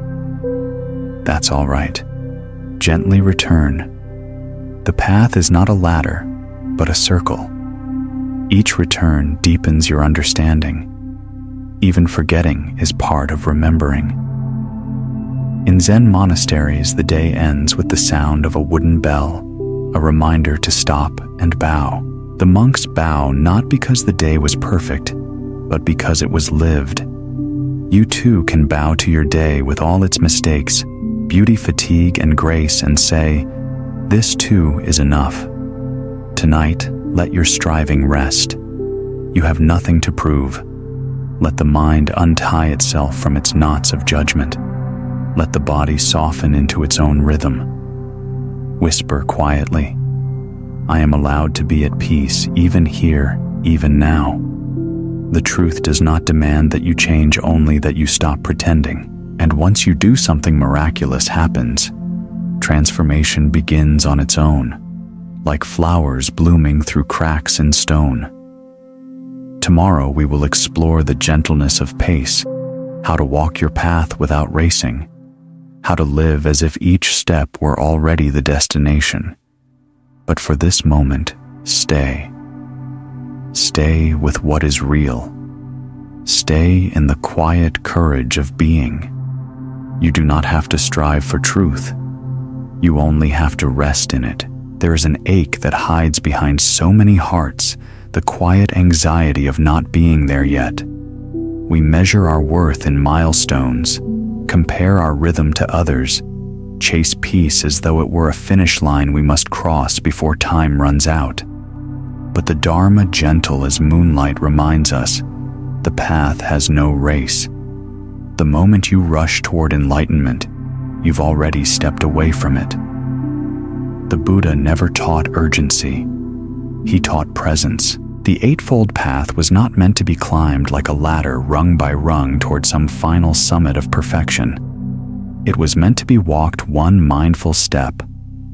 That's all right. Gently return. The path is not a ladder, but a circle. Each return deepens your understanding. Even forgetting is part of remembering. In Zen monasteries, the day ends with the sound of a wooden bell, a reminder to stop and bow. The monks bow not because the day was perfect, but because it was lived. You too can bow to your day with all its mistakes, beauty, fatigue, and grace, and say, "This too is enough." Tonight, let your striving rest. You have nothing to prove. Let the mind untie itself from its knots of judgment. Let the body soften into its own rhythm. Whisper quietly, "I am allowed to be at peace, even here, even now." The truth does not demand that you change, only that you stop pretending. And once you do, something miraculous happens. Transformation begins on its own, like flowers blooming through cracks in stone. Tomorrow we will explore the gentleness of pace, how to walk your path without racing, how to live as if each step were already the destination. But for this moment, stay. Stay with what is real. Stay in the quiet courage of being. You do not have to strive for truth. You only have to rest in it. There is an ache that hides behind so many hearts, the quiet anxiety of not being there yet. We measure our worth in milestones, compare our rhythm to others, chase peace as though it were a finish line we must cross before time runs out. But the Dharma, gentle as moonlight, reminds us, the path has no race. The moment you rush toward enlightenment, you've already stepped away from it. The Buddha never taught urgency. He taught presence. The Eightfold Path was not meant to be climbed like a ladder, rung by rung, toward some final summit of perfection. It was meant to be walked one mindful step,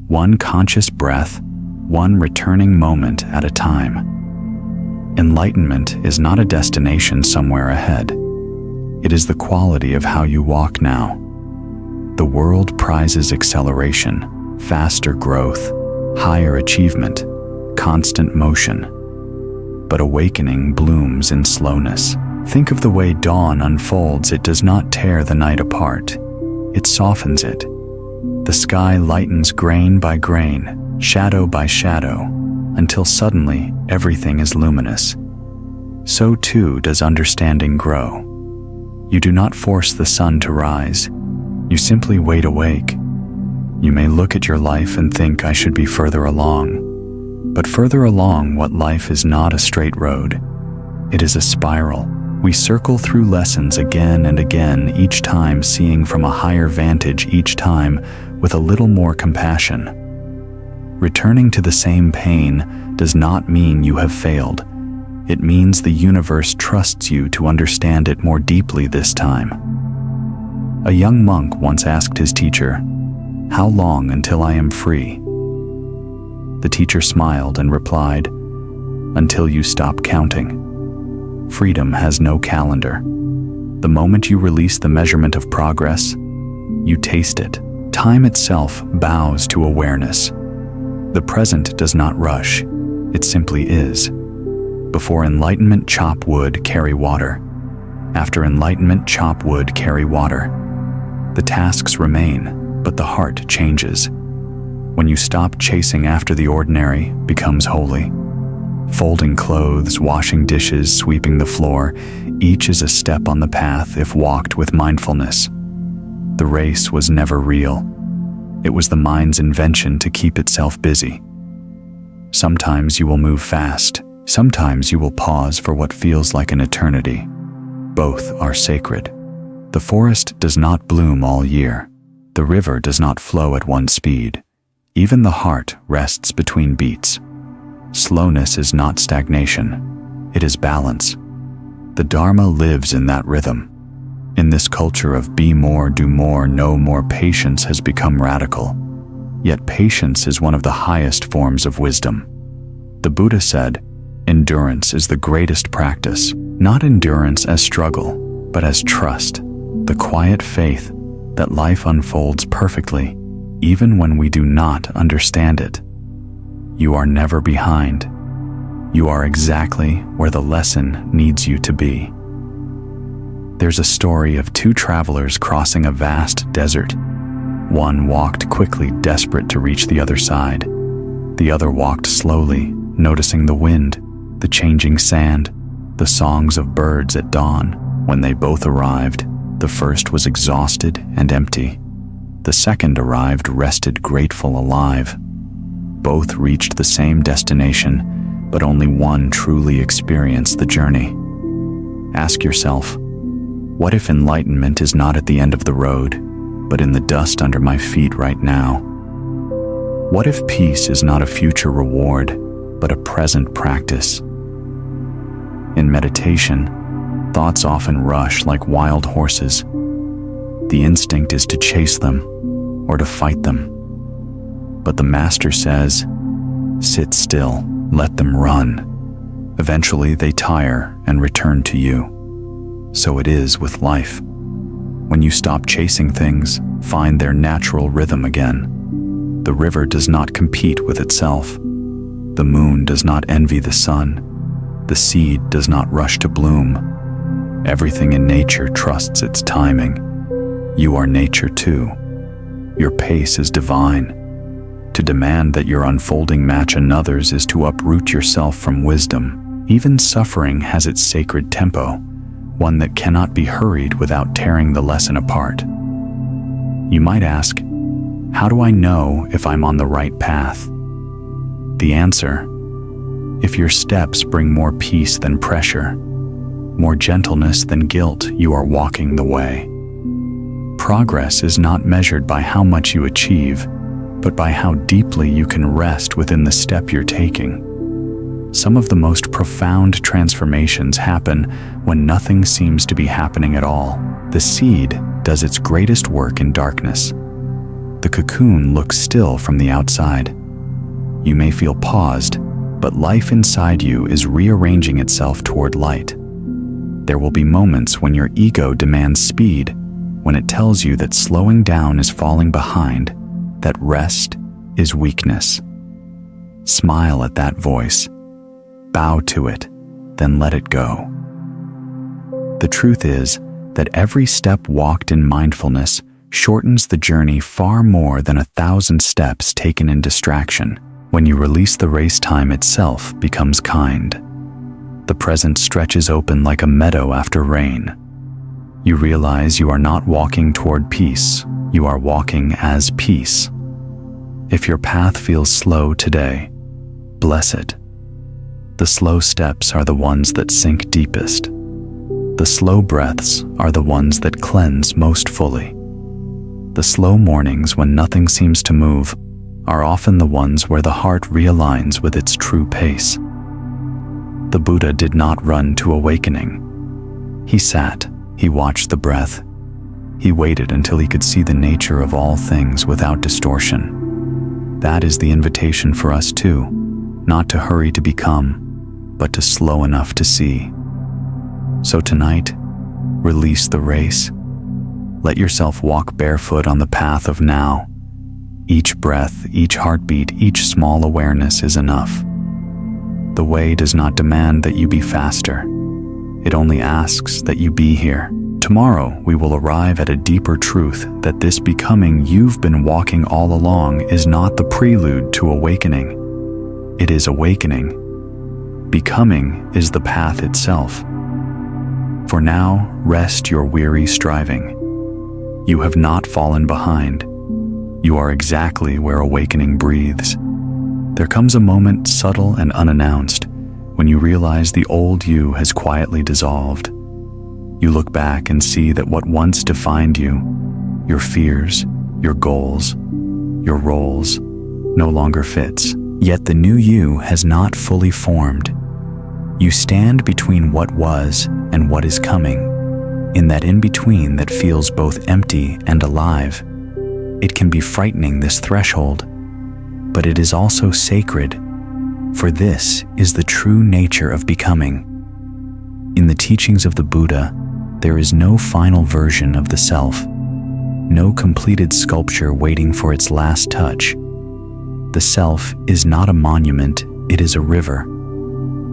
one conscious breath, one returning moment at a time. Enlightenment is not a destination somewhere ahead. It is the quality of how you walk now. The world prizes acceleration, faster growth, higher achievement, constant motion. But awakening blooms in slowness. Think of the way dawn unfolds. It does not tear the night apart. It softens it. The sky lightens grain by grain, shadow by shadow, until suddenly everything is luminous. So too does understanding grow. You do not force the sun to rise. You simply wait awake. You may look at your life and think, "I should be further along." But further along what life is not a straight road. It is a spiral. We circle through lessons again and again, each time seeing from a higher vantage, each time with a little more compassion. Returning to the same pain does not mean you have failed. It means the universe trusts you to understand it more deeply this time. A young monk once asked his teacher, "How long until I am free?" The teacher smiled and replied, "Until you stop counting." Freedom has no calendar. The moment you release the measurement of progress, you taste it. Time itself bows to awareness. The present does not rush, it simply is. Before enlightenment, chop wood, carry water. After enlightenment, chop wood, carry water. The tasks remain, but the heart changes. When you stop chasing after, the ordinary becomes holy. Folding clothes, washing dishes, sweeping the floor, each is a step on the path if walked with mindfulness. The race was never real. It was the mind's invention to keep itself busy. Sometimes you will move fast. Sometimes you will pause for what feels like an eternity. Both are sacred. The forest does not bloom all year. The river does not flow at one speed. Even the heart rests between beats. Slowness is not stagnation. It is balance. The Dharma lives in that rhythm. In this culture of be more, do more, know more, patience has become radical. Yet patience is one of the highest forms of wisdom. The Buddha said, "Endurance is the greatest practice, not endurance as struggle, but as trust, the quiet faith that life unfolds perfectly, even when we do not understand it." You are never behind. You are exactly where the lesson needs you to be. There's a story of two travelers crossing a vast desert. One walked quickly, desperate to reach the other side. The other walked slowly, noticing the wind, the changing sand, the songs of birds at dawn. When they both arrived, the first was exhausted and empty. The second arrived rested, grateful, alive. Both reached the same destination, but only one truly experienced the journey. Ask yourself, what if enlightenment is not at the end of the road, but in the dust under my feet right now? What if peace is not a future reward, but a present practice? In meditation, thoughts often rush like wild horses. The instinct is to chase them or to fight them. But the Master says, sit still, let them run. Eventually they tire and return to you. So it is with life. When you stop chasing things, find their natural rhythm again. The river does not compete with itself. The moon does not envy the sun. The seed does not rush to bloom. Everything in nature trusts its timing. You are nature too. Your pace is divine. To demand that your unfolding match another's is to uproot yourself from wisdom. Even suffering has its sacred tempo, one that cannot be hurried without tearing the lesson apart. You might ask, how do I know if I'm on the right path? The answer: if your steps bring more peace than pressure, more gentleness than guilt, you are walking the way. Progress is not measured by how much you achieve, but by how deeply you can rest within the step you're taking. Some of the most profound transformations happen when nothing seems to be happening at all. The seed does its greatest work in darkness. The cocoon looks still from the outside. You may feel paused, but life inside you is rearranging itself toward light. There will be moments when your ego demands speed, when it tells you that slowing down is falling behind, that rest is weakness. Smile at that voice. Bow to it, then let it go. The truth is that every step walked in mindfulness shortens the journey far more than 1,000 steps taken in distraction. When you release the race, time itself becomes kind. The present stretches open like a meadow after rain. You realize you are not walking toward peace, you are walking as peace. If your path feels slow today, bless it. The slow steps are the ones that sink deepest. The slow breaths are the ones that cleanse most fully. The slow mornings when nothing seems to move are often the ones where the heart realigns with its true pace. The Buddha did not run to awakening. He sat, he watched the breath. He waited until he could see the nature of all things without distortion. That is the invitation for us too, not to hurry to become, but to slow enough to see. So tonight, release the race. Let yourself walk barefoot on the path of now. Each breath, each heartbeat, each small awareness is enough. The way does not demand that you be faster. It only asks that you be here. Tomorrow, we will arrive at a deeper truth that this becoming you've been walking all along is not the prelude to awakening. It is awakening. Becoming is the path itself. For now, rest your weary striving. You have not fallen behind. You are exactly where awakening breathes. There comes a moment, subtle and unannounced, when you realize the old you has quietly dissolved. You look back and see that what once defined you, your fears, your goals, your roles, no longer fits. Yet the new you has not fully formed. You stand between what was and what is coming, in that in-between that feels both empty and alive. It can be frightening, this threshold, but it is also sacred, for this is the true nature of becoming. In the teachings of the Buddha, there is no final version of the self, no completed sculpture waiting for its last touch. The self is not a monument, it is a river.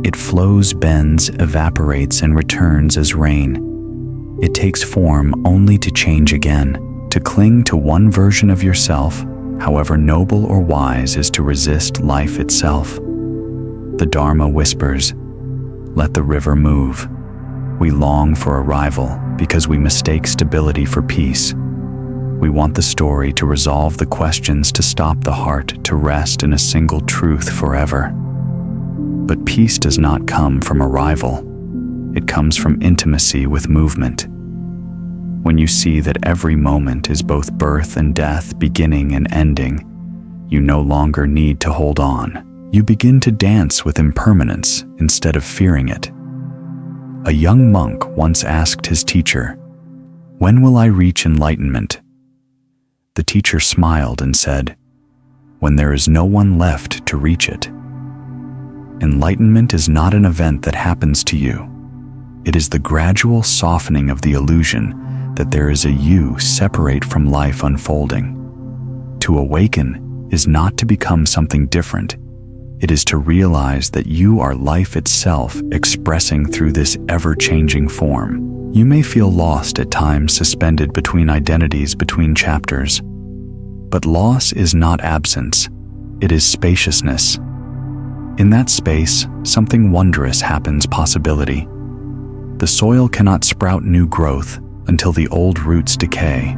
It flows, bends, evaporates, and returns as rain. It takes form only to change again. To cling to one version of yourself, however noble or wise, is to resist life itself. The Dharma whispers, "Let the river move." We long for arrival because we mistake stability for peace. We want the story to resolve the questions, to stop the heart, to rest in a single truth forever. But peace does not come from arrival. It comes from intimacy with movement. When you see that every moment is both birth and death, beginning and ending, you no longer need to hold on. You begin to dance with impermanence instead of fearing it. A young monk once asked his teacher, "When will I reach enlightenment?" The teacher smiled and said, "When there is no one left to reach it." Enlightenment is not an event that happens to you. It is the gradual softening of the illusion that there is a you separate from life unfolding. To awaken is not to become something different. It is to realize that you are life itself, expressing through this ever-changing form. You may feel lost at times, suspended between identities, between chapters. But loss is not absence, it is spaciousness. In that space, something wondrous happens, possibility. The soil cannot sprout new growth until the old roots decay.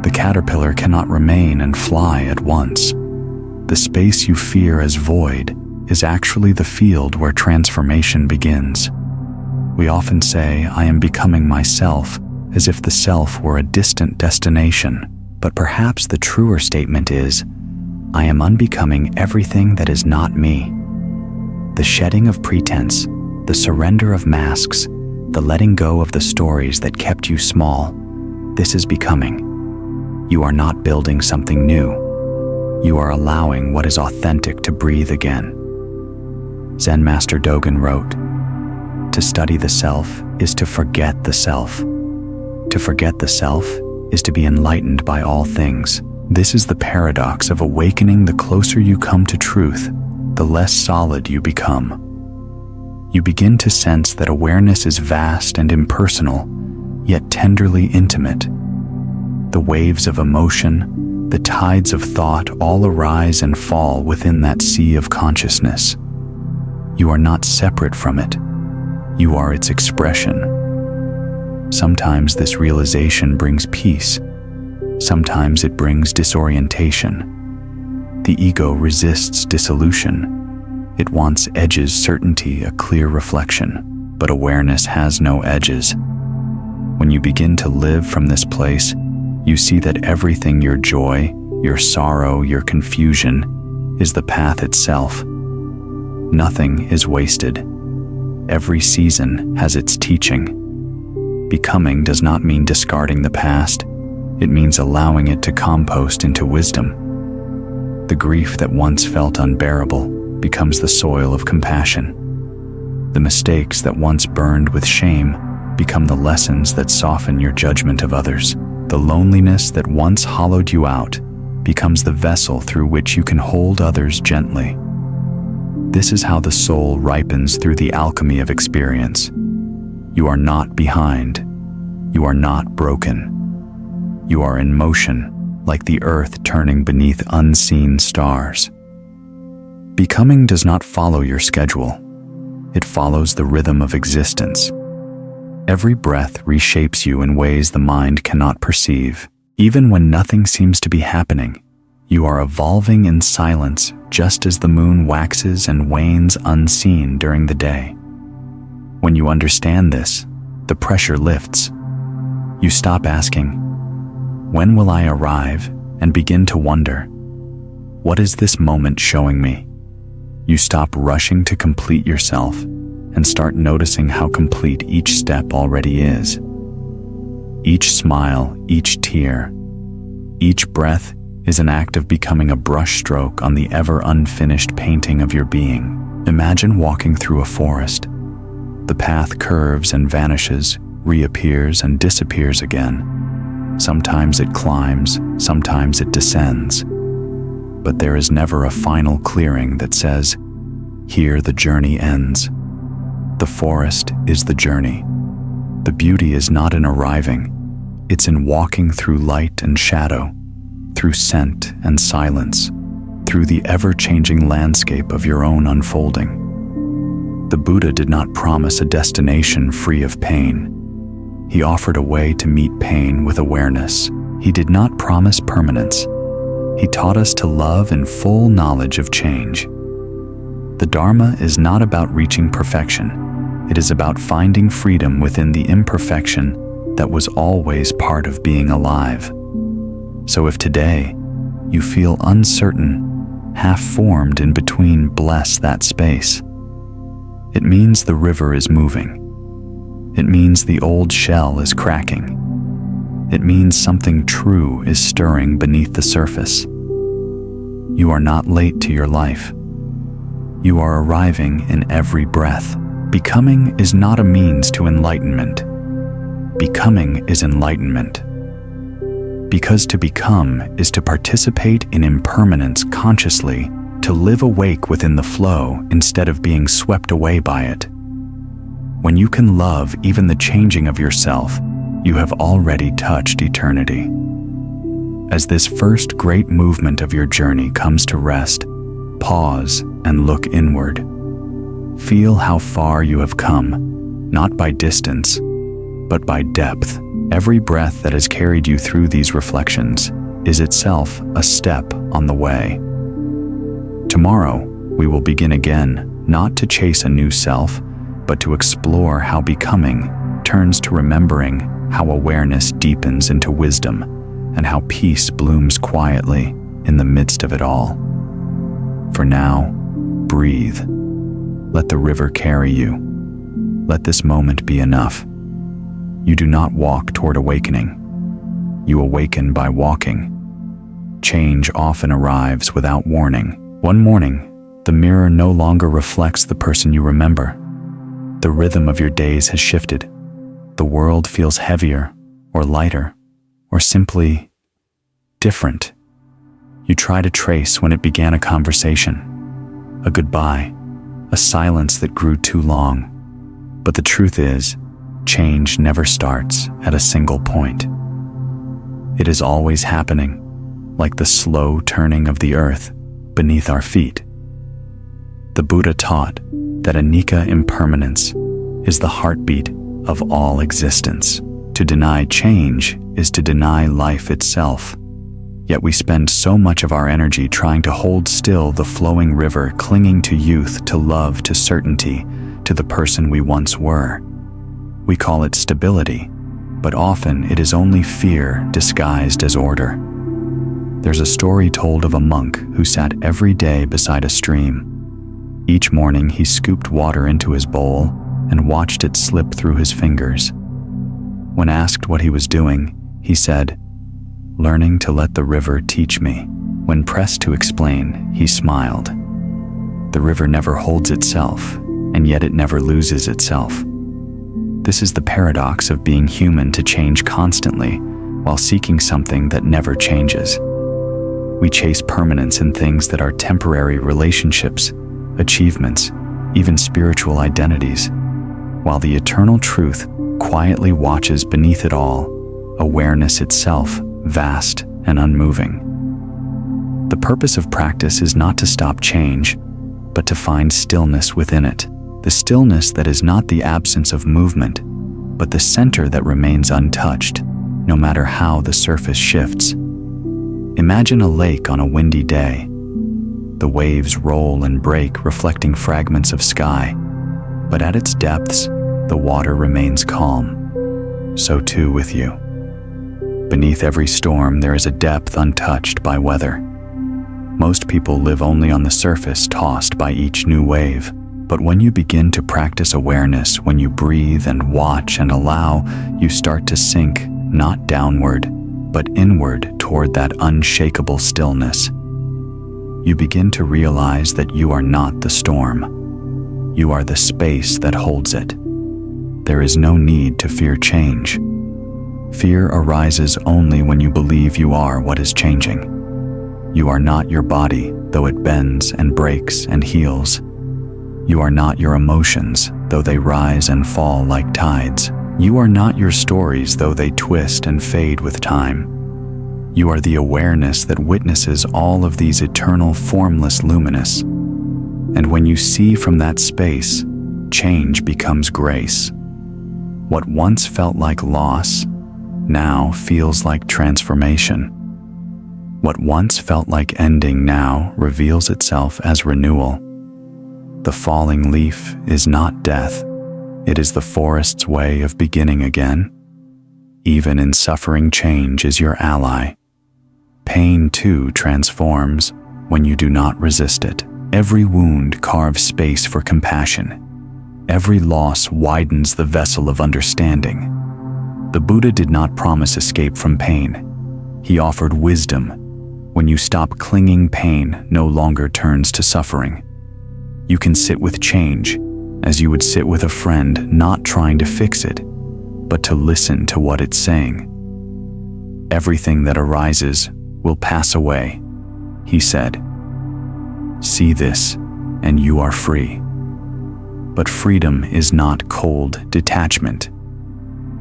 The caterpillar cannot remain and fly at once. The space you fear as void is actually the field where transformation begins. We often say, "I am becoming myself," as if the self were a distant destination. But perhaps the truer statement is, "I am unbecoming everything that is not me." The shedding of pretense, the surrender of masks, the letting go of the stories that kept you small, this is becoming. You are not building something new. You are allowing what is authentic to breathe again. Zen Master Dogen wrote, "To study the self is to forget the self. To forget the self is to be enlightened by all things." This is the paradox of awakening. The closer you come to truth, the less solid you become. You begin to sense that awareness is vast and impersonal, yet tenderly intimate. The waves of emotion, the tides of thought all arise and fall within that sea of consciousness. You are not separate from it. You are its expression. Sometimes this realization brings peace. Sometimes it brings disorientation. The ego resists dissolution. It wants edges, certainty, a clear reflection. But awareness has no edges. When you begin to live from this place, you see that everything, your joy, your sorrow, your confusion, is the path itself. Nothing is wasted. Every season has its teaching. Becoming does not mean discarding the past. It means allowing it to compost into wisdom. The grief that once felt unbearable becomes the soil of compassion. The mistakes that once burned with shame become the lessons that soften your judgment of others. The loneliness that once hollowed you out becomes the vessel through which you can hold others gently. This is how the soul ripens through the alchemy of experience. You are not behind. You are not broken. You are in motion, like the earth turning beneath unseen stars. Becoming does not follow your schedule. It follows the rhythm of existence. Every breath reshapes you in ways the mind cannot perceive. Even when nothing seems to be happening, you are evolving in silence, just as the moon waxes and wanes unseen during the day. When you understand this, the pressure lifts. You stop asking, "When will I arrive?" and begin to wonder, "What is this moment showing me?" You stop rushing to complete yourself and start noticing how complete each step already is. Each smile, each tear, each breath is an act of becoming a brushstroke on the ever unfinished painting of your being. Imagine walking through a forest. The path curves and vanishes, reappears and disappears again. Sometimes it climbs, sometimes it descends. But there is never a final clearing that says, "Here the journey ends." The forest is the journey. The beauty is not in arriving, it's in walking through light and shadow, through scent and silence, through the ever-changing landscape of your own unfolding. The Buddha did not promise a destination free of pain. He offered a way to meet pain with awareness. He did not promise permanence. He taught us to love in full knowledge of change. The Dharma is not about reaching perfection. It is about finding freedom within the imperfection that was always part of being alive. So if today you feel uncertain, half-formed in between, bless that space. It means the river is moving. It means the old shell is cracking. It means something true is stirring beneath the surface. You are not late to your life. You are arriving in every breath. Becoming is not a means to enlightenment. Becoming is enlightenment. Because to become is to participate in impermanence consciously, to live awake within the flow instead of being swept away by it. When you can love even the changing of yourself, you have already touched eternity. As this first great movement of your journey comes to rest, pause and look inward. Feel how far you have come, not by distance, but by depth. Every breath that has carried you through these reflections is itself a step on the way. Tomorrow, we will begin again, not to chase a new self, but to explore how becoming turns to remembering, how awareness deepens into wisdom, and how peace blooms quietly in the midst of it all. For now, breathe. Let the river carry you. Let this moment be enough. You do not walk toward awakening. You awaken by walking. Change often arrives without warning. One morning, the mirror no longer reflects the person you remember. The rhythm of your days has shifted. The world feels heavier, or lighter, or simply different. You try to trace when it began a conversation, a goodbye, a silence that grew too long. But the truth is, change never starts at a single point. It is always happening, like the slow turning of the earth beneath our feet. The Buddha taught that anicca impermanence is the heartbeat of all existence. To deny change is to deny life itself. Yet we spend so much of our energy trying to hold still the flowing river, clinging to youth, to love, to certainty, to the person we once were. We call it stability, but often it is only fear disguised as order. There's a story told of a monk who sat every day beside a stream. Each morning he scooped water into his bowl and watched it slip through his fingers. When asked what he was doing, he said, "Learning to let the river teach me." When pressed to explain, he smiled. The river never holds itself, and yet it never loses itself. This is the paradox of being human, to change constantly while seeking something that never changes. We chase permanence in things that are temporary: relationships, achievements, even spiritual identities, while the eternal truth quietly watches beneath it all, awareness itself, vast and unmoving. The purpose of practice is not to stop change, but to find stillness within it. the stillness that is not the absence of movement, but the center that remains untouched, no matter how the surface shifts. Imagine a lake on a windy day. The waves roll and break, reflecting fragments of sky, but at its depths, the water remains calm. So too with you. Beneath every storm, there is a depth untouched by weather. Most people live only on the surface, tossed by each new wave. But when you begin to practice awareness, when you breathe and watch and allow, you start to sink, not downward, but inward toward that unshakable stillness. You begin to realize that you are not the storm. You are the space that holds it. There is no need to fear change. Fear arises only when you believe you are what is changing. You are not your body, though it bends and breaks and heals. You are not your emotions, though they rise and fall like tides. You are not your stories, though they twist and fade with time. You are the awareness that witnesses all of these eternal, formless, luminous. And when you see from that space, change becomes grace. What once felt like loss now feels like transformation. What once felt like ending now reveals itself as renewal. The falling leaf is not death. It is the forest's way of beginning again. Even in suffering, change is your ally. Pain too transforms when you do not resist it. Every wound carves space for compassion. Every loss widens the vessel of understanding. The Buddha did not promise escape from pain. He offered wisdom. When you stop clinging, pain no longer turns to suffering. You can sit with change as you would sit with a friend, not trying to fix it, but to listen to what it's saying. Everything that arises will pass away, he said. See this, and you are free. But freedom is not cold detachment.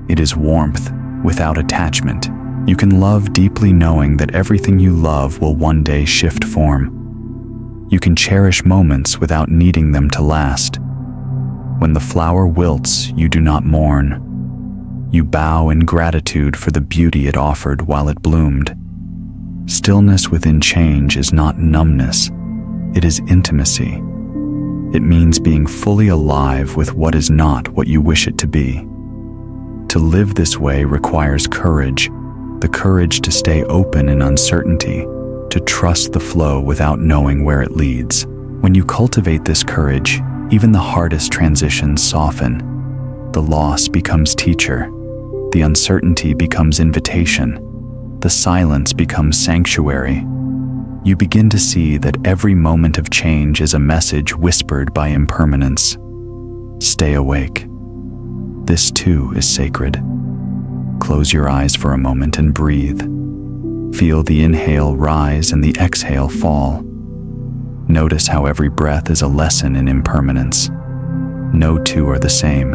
It is warmth without attachment. You can love deeply knowing that everything you love will one day shift form. You can cherish moments without needing them to last. When the flower wilts, you do not mourn. You bow in gratitude for the beauty it offered while it bloomed. Stillness within change is not numbness. It is intimacy. It means being fully alive with what is not what you wish it to be. To live this way requires courage, the courage to stay open in uncertainty, to trust the flow without knowing where it leads. When you cultivate this courage, even the hardest transitions soften. The loss becomes teacher. The uncertainty becomes invitation. The silence becomes sanctuary. You begin to see that every moment of change is a message whispered by impermanence. Stay awake. This too is sacred. Close your eyes for a moment and breathe. Feel the inhale rise and the exhale fall. Notice how every breath is a lesson in impermanence. No two are the same.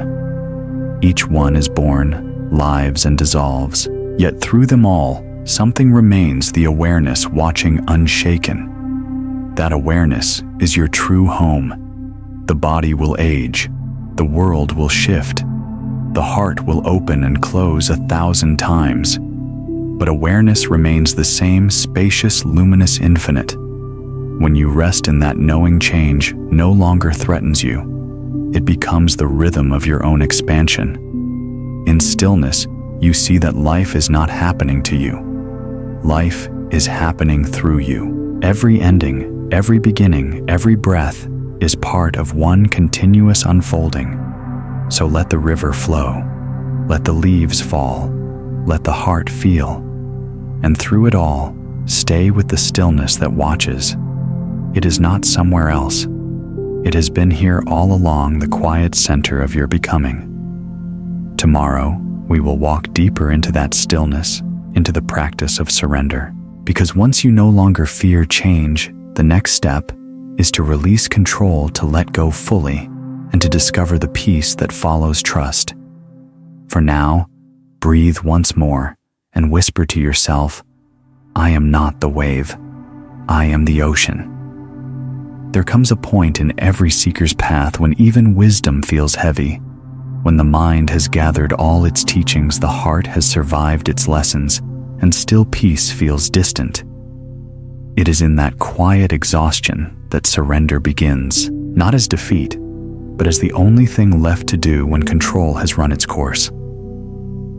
Each one is born, lives, and dissolves. Yet through them all, something remains, the awareness watching unshaken. That awareness is your true home. The body will age. The world will shift. The heart will open and close 1,000 times. But awareness remains the same, spacious, luminous, infinite. When you rest in that knowing, change no longer threatens you. It becomes the rhythm of your own expansion. In stillness, you see that life is not happening to you. Life is happening through you. Every ending, every beginning, every breath is part of one continuous unfolding. So let the river flow. Let the leaves fall. Let the heart feel. And through it all, stay with the stillness that watches. It is not somewhere else. It has been here all along, the quiet center of your becoming. Tomorrow, we will walk deeper into that stillness, into the practice of surrender. Because once you no longer fear change, the next step is to release control, to let go fully, and to discover the peace that follows trust. For now, breathe once more and whisper to yourself, I am not the wave. I am the ocean. There comes a point in every seeker's path when even wisdom feels heavy. When the mind has gathered all its teachings, the heart has survived its lessons, and still peace feels distant. It is in that quiet exhaustion that surrender begins, not as defeat, but as the only thing left to do when control has run its course.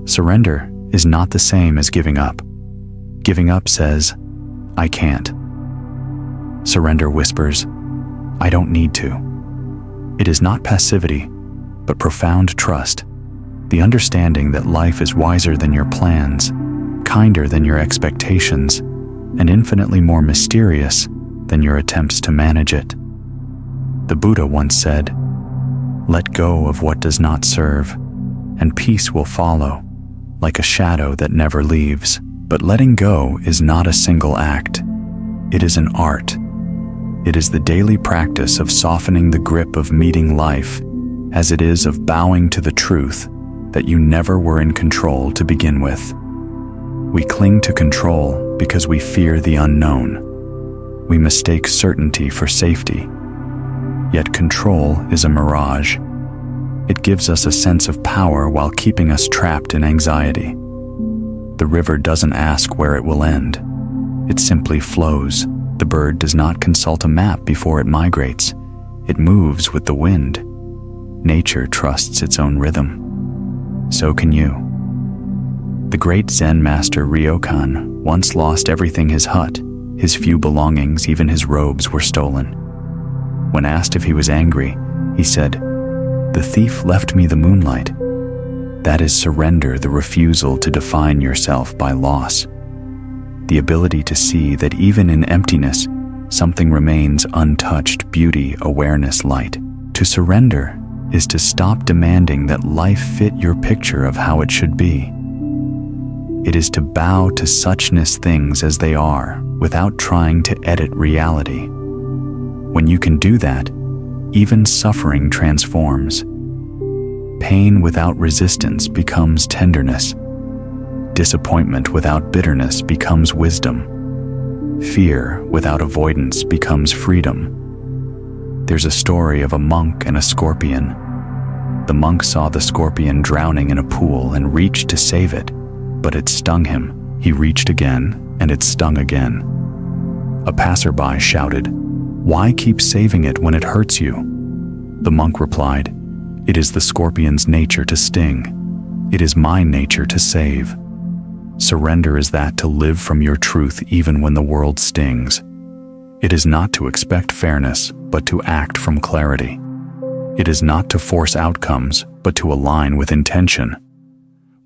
Surrender is not the same as giving up. Giving up says, "I can't." Surrender whispers, "I don't need to." It is not passivity, but profound trust, the understanding that life is wiser than your plans, kinder than your expectations, and infinitely more mysterious than your attempts to manage it. The Buddha once said, "Let go of what does not serve, and peace will follow, like a shadow that never leaves." But letting go is not a single act. It is an art. It is the daily practice of softening the grip of meeting life, as it is of bowing to the truth that you never were in control to begin with. We cling to control because we fear the unknown. We mistake certainty for safety. Yet control is a mirage. It gives us a sense of power while keeping us trapped in anxiety. The river doesn't ask where it will end. It simply flows. The bird does not consult a map before it migrates. It moves with the wind. Nature trusts its own rhythm. So can you. The great Zen master Ryokan once lost everything: his hut, his few belongings, even his robes were stolen. When asked if he was angry, he said, "The thief left me the moonlight." That is surrender, the refusal to define yourself by loss. The ability to see that even in emptiness, something remains untouched: beauty, awareness, light. To surrender is to stop demanding that life fit your picture of how it should be. It is to bow to suchness, things as they are, without trying to edit reality. When you can do that, even suffering transforms. Pain without resistance becomes tenderness. Disappointment without bitterness becomes wisdom. Fear without avoidance becomes freedom. There's a story of a monk and a scorpion. The monk saw the scorpion drowning in a pool and reached to save it, but it stung him. He reached again, and it stung again. A passerby shouted, "Why keep saving it when it hurts you?" The monk replied, "It is the scorpion's nature to sting. It is my nature to save." Surrender is that to live from your truth even when the world stings. It is not to expect fairness, but to act from clarity. It is not to force outcomes, but to align with intention.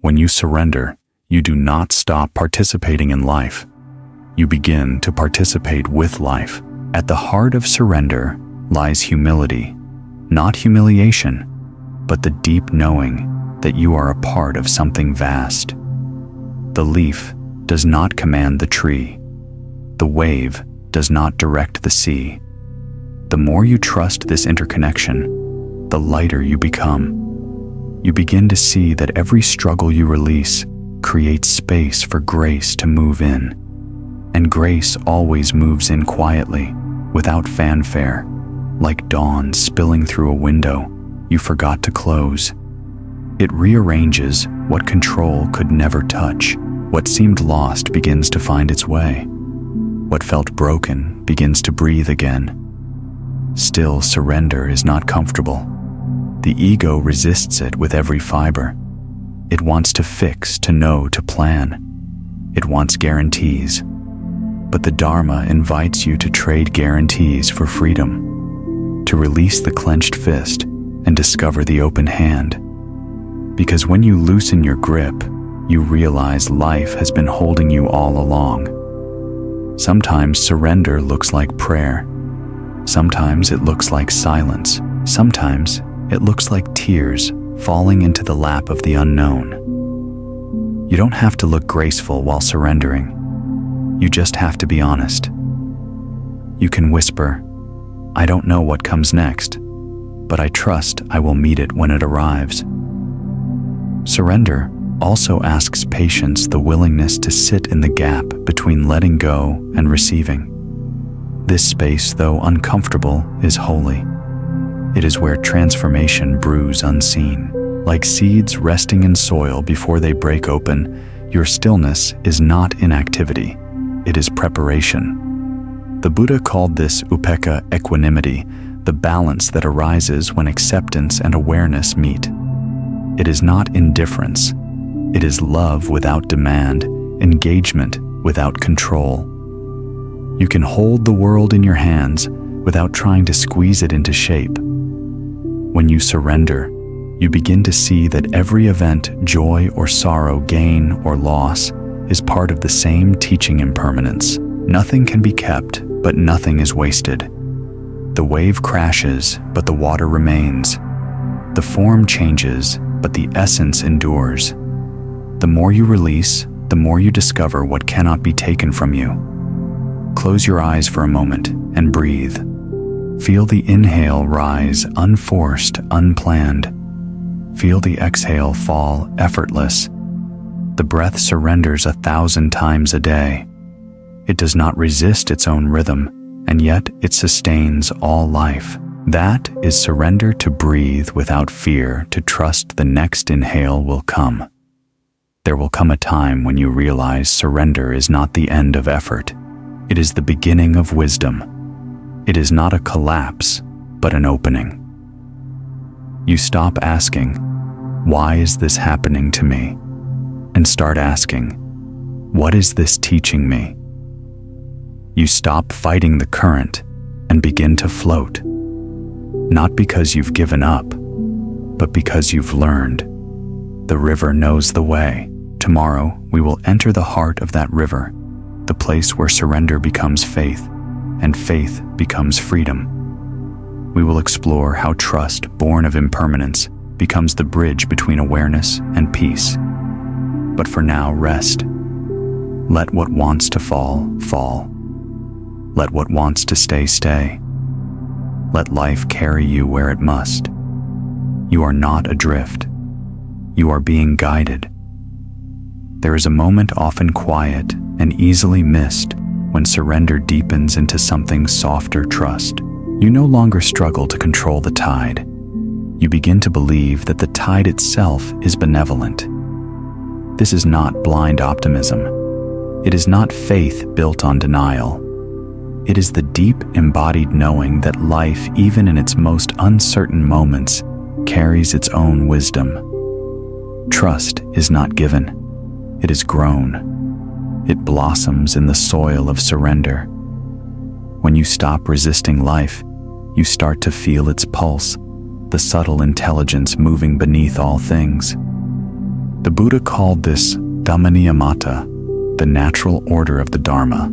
When you surrender, you do not stop participating in life. You begin to participate with life. At the heart of surrender lies humility, not humiliation, but the deep knowing that you are a part of something vast. The leaf does not command the tree. The wave does not direct the sea. The more you trust this interconnection, the lighter you become. You begin to see that every struggle you release creates space for grace to move in. And grace always moves in quietly, without fanfare, like dawn spilling through a window you forgot to close. It rearranges what control could never touch. What seemed lost begins to find its way. What felt broken begins to breathe again. Still, surrender is not comfortable. The ego resists it with every fiber. It wants to fix, to know, to plan. It wants guarantees. But the Dharma invites you to trade guarantees for freedom, to release the clenched fist and discover the open hand. Because when you loosen your grip, you realize life has been holding you all along. Sometimes surrender looks like prayer. Sometimes it looks like silence. Sometimes it looks like tears falling into the lap of the unknown. You don't have to look graceful while surrendering. You just have to be honest. You can whisper, "I don't know what comes next, but I trust I will meet it when it arrives." Surrender also asks patience, the willingness to sit in the gap between letting go and receiving. This space, though uncomfortable, is holy. It is where transformation brews unseen. Like seeds resting in soil before they break open, your stillness is not inactivity, it is preparation. The Buddha called this upekkha equanimity, the balance that arises when acceptance and awareness meet. It is not indifference. It is love without demand, engagement without control. You can hold the world in your hands without trying to squeeze it into shape. When you surrender, you begin to see that every event, joy or sorrow, gain or loss, is part of the same teaching impermanence. Nothing can be kept, but nothing is wasted. The wave crashes, but the water remains. The form changes, but the essence endures. The more you release, the more you discover what cannot be taken from you. Close your eyes for a moment and breathe. Feel the inhale rise, unforced, unplanned. Feel the exhale fall, effortless. The breath surrenders 1,000 times a day. It does not resist its own rhythm, and yet it sustains all life. That is surrender, to breathe without fear, to trust the next inhale will come. There will come a time when you realize surrender is not the end of effort. It is the beginning of wisdom. It is not a collapse, but an opening. You stop asking, "Why is this happening to me?" and start asking, "What is this teaching me?" You stop fighting the current and begin to float. Not because you've given up, but because you've learned. The river knows the way. Tomorrow, we will enter the heart of that river, the place where surrender becomes faith, and faith becomes freedom. We will explore how trust, born of impermanence, becomes the bridge between awareness and peace. But for now, rest. Let what wants to fall, fall. Let what wants to stay, stay. Let life carry you where it must. You are not adrift. You are being guided. There is a moment often quiet and easily missed when surrender deepens into something softer, trust. You no longer struggle to control the tide. You begin to believe that the tide itself is benevolent. This is not blind optimism. It is not faith built on denial. It is the deep embodied knowing that life, even in its most uncertain moments, carries its own wisdom. Trust is not given. It is grown. It blossoms in the soil of surrender. When you stop resisting life, you start to feel its pulse, the subtle intelligence moving beneath all things. The Buddha called this Dhammaniyamata, the natural order of the Dharma.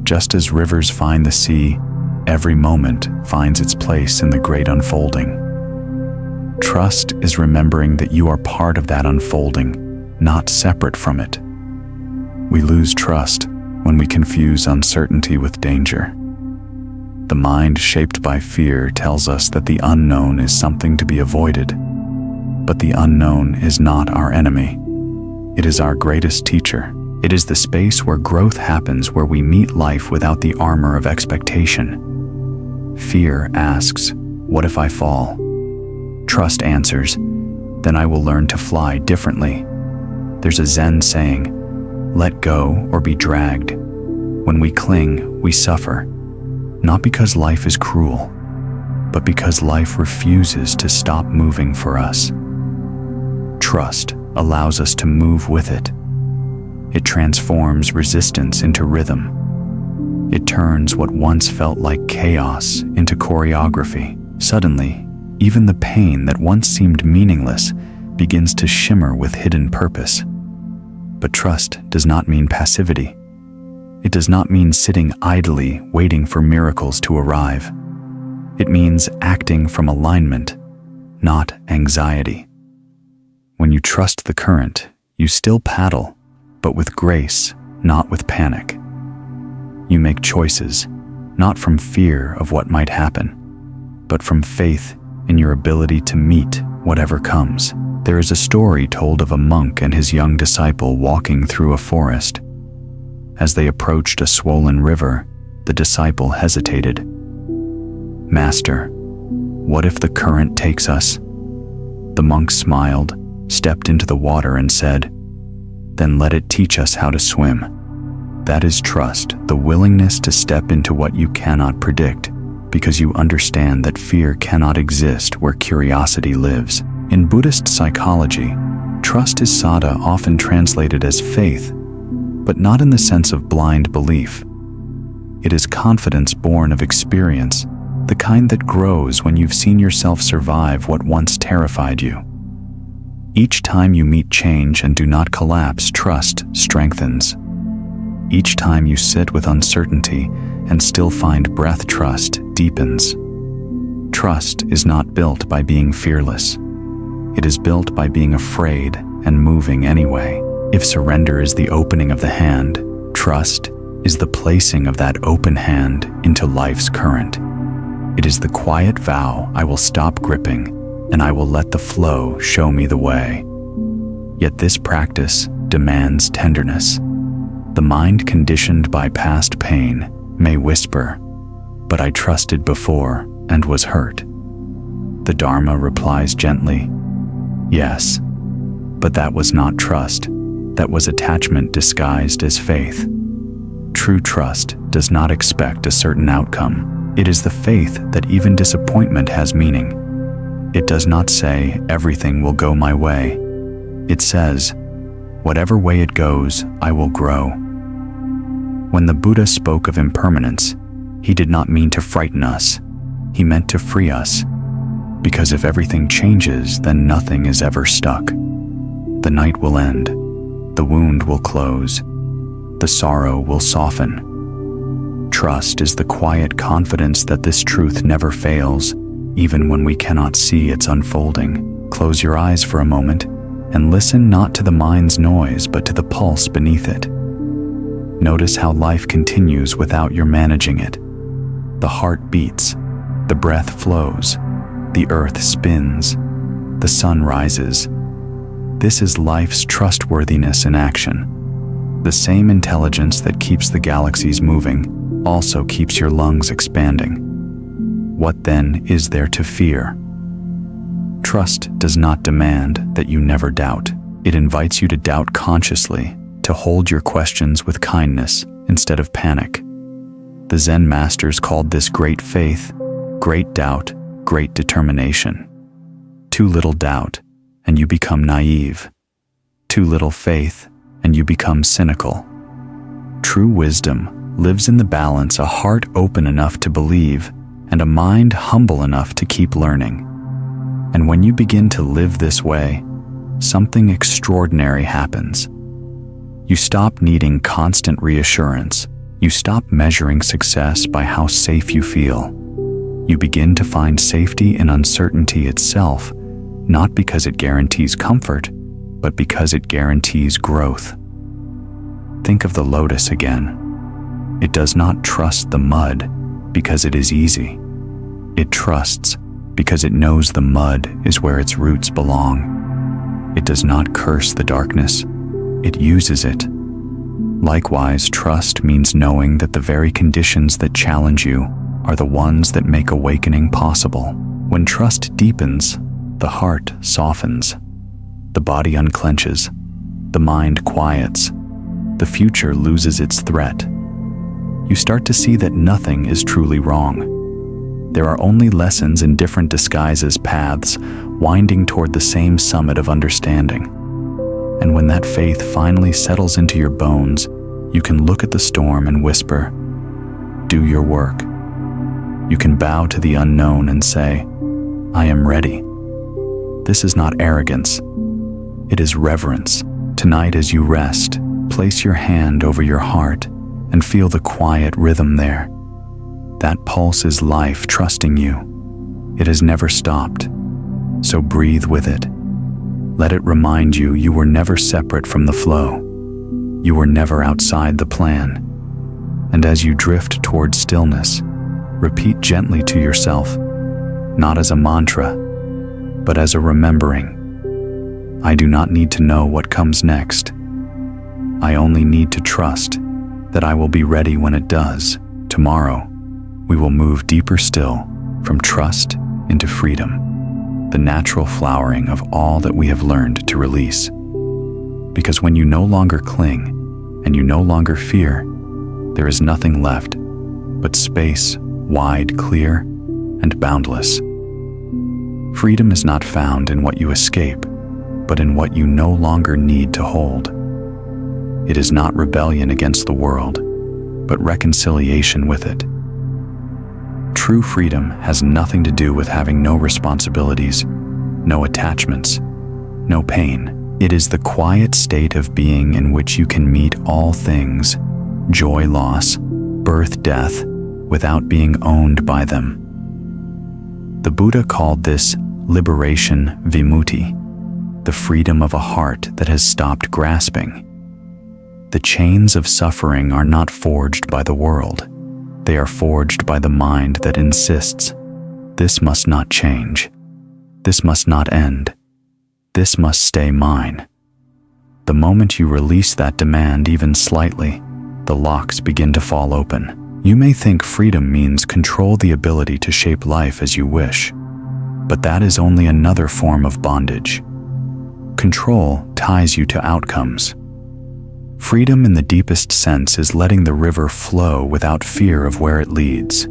Just as rivers find the sea, every moment finds its place in the great unfolding. Trust is remembering that you are part of that unfolding, not separate from it. We lose trust when we confuse uncertainty with danger. The mind shaped by fear tells us that the unknown is something to be avoided. But the unknown is not our enemy. It is our greatest teacher. It is the space where growth happens, where we meet life without the armor of expectation. Fear asks, "What if I fall?" Trust answers, "Then I will learn to fly differently." There's a Zen saying, "Let go or be dragged." When we cling, we suffer, not because life is cruel, but because life refuses to stop moving for us. Trust allows us to move with it. It transforms resistance into rhythm. It turns what once felt like chaos into choreography. Suddenly, even the pain that once seemed meaningless begins to shimmer with hidden purpose. But trust does not mean passivity. It does not mean sitting idly waiting for miracles to arrive. It means acting from alignment, not anxiety. When you trust the current, you still paddle, but with grace, not with panic. You make choices, not from fear of what might happen, but from faith in your ability to meet whatever comes. There is a story told of a monk and his young disciple walking through a forest. As they approached a swollen river, The disciple hesitated. "Master, what if the current takes us?" The monk smiled, stepped into the water and said, "Then let it teach us how to swim." That is trust, the willingness to step into what you cannot predict, because you understand that fear cannot exist where curiosity lives. In Buddhist psychology, trust is saddha, often translated as faith, but not in the sense of blind belief. It is confidence born of experience, the kind that grows when you've seen yourself survive what once terrified you. Each time you meet change and do not collapse, trust strengthens. Each time you sit with uncertainty and still find breath, trust deepens. Trust is not built by being fearless. It is built by being afraid and moving anyway. If surrender is the opening of the hand, trust is the placing of that open hand into life's current. It is the quiet vow, I will stop gripping, and I will let the flow show me the way. Yet this practice demands tenderness. The mind conditioned by past pain may whisper, "But I trusted before and was hurt." The Dharma replies gently, "Yes, but that was not trust. That was attachment disguised as faith." True trust does not expect a certain outcome. It is the faith that even disappointment has meaning. It does not say, "Everything will go my way." It says, "Whatever way it goes, I will grow." When the Buddha spoke of impermanence, he did not mean to frighten us. He meant to free us. Because if everything changes, then nothing is ever stuck. The night will end. The wound will close. The sorrow will soften. Trust is the quiet confidence that this truth never fails, even when we cannot see its unfolding. Close your eyes for a moment and listen not to the mind's noise, but to the pulse beneath it. Notice how life continues without your managing it. The heart beats, the breath flows, the earth spins, the sun rises. This is life's trustworthiness in action. The same intelligence that keeps the galaxies moving also keeps your lungs expanding. What then is there to fear? Trust does not demand that you never doubt. It invites you to doubt consciously, to hold your questions with kindness instead of panic. The Zen masters called this great faith, great doubt, great determination. Too little doubt, and you become naive. Too little faith, and you become cynical. True wisdom lives in the balance, a heart open enough to believe, and a mind humble enough to keep learning. And when you begin to live this way, something extraordinary happens. You stop needing constant reassurance. You stop measuring success by how safe you feel. You begin to find safety in uncertainty itself, not because it guarantees comfort, but because it guarantees growth. Think of the lotus again. It does not trust the mud because it is easy. It trusts because it knows the mud is where its roots belong. It does not curse the darkness. It uses it. Likewise, trust means knowing that the very conditions that challenge you are the ones that make awakening possible. When trust deepens, the heart softens. The body unclenches. The mind quiets. The future loses its threat. You start to see that nothing is truly wrong. There are only lessons in different disguises, paths winding toward the same summit of understanding. And when that faith finally settles into your bones, you can look at the storm and whisper, "Do your work." You can bow to the unknown and say, "I am ready." This is not arrogance. It is reverence. Tonight as you rest, place your hand over your heart and feel the quiet rhythm there. That pulse is life trusting you. It has never stopped. So breathe with it. Let it remind you you were never separate from the flow. You were never outside the plan. And as you drift toward stillness, repeat gently to yourself, not as a mantra, but as a remembering. I do not need to know what comes next. I only need to trust that I will be ready when it does. Tomorrow, we will move deeper still from trust into freedom, the natural flowering of all that we have learned to release. Because when you no longer cling and you no longer fear, there is nothing left but space, wide, clear, and boundless. Freedom is not found in what you escape, but in what you no longer need to hold. It is not rebellion against the world, but reconciliation with it. True freedom has nothing to do with having no responsibilities, no attachments, no pain. It is the quiet state of being in which you can meet all things, joy, loss, birth, death, without being owned by them. The Buddha called this liberation vimutti, the freedom of a heart that has stopped grasping. The chains of suffering are not forged by the world. They are forged by the mind that insists, this must not change. This must not end. This must stay mine. The moment you release that demand even slightly, the locks begin to fall open. You may think freedom means control the ability to shape life as you wish, but that is only another form of bondage. Control ties you to outcomes. Freedom in the deepest sense is letting the river flow without fear of where it leads.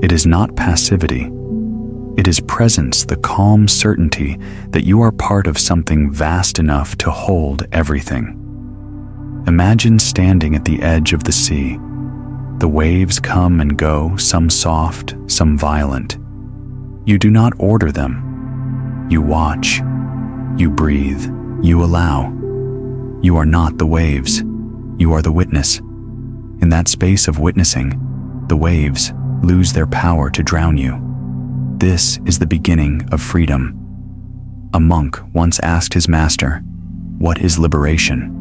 It is not passivity. It is presence, the calm certainty that you are part of something vast enough to hold everything. Imagine standing at the edge of the sea. The waves come and go, some soft, some violent. You do not order them. You watch. You breathe. You allow. You are not the waves. You are the witness. In that space of witnessing, the waves lose their power to drown you. This is the beginning of freedom. A monk once asked his master, "What is liberation?"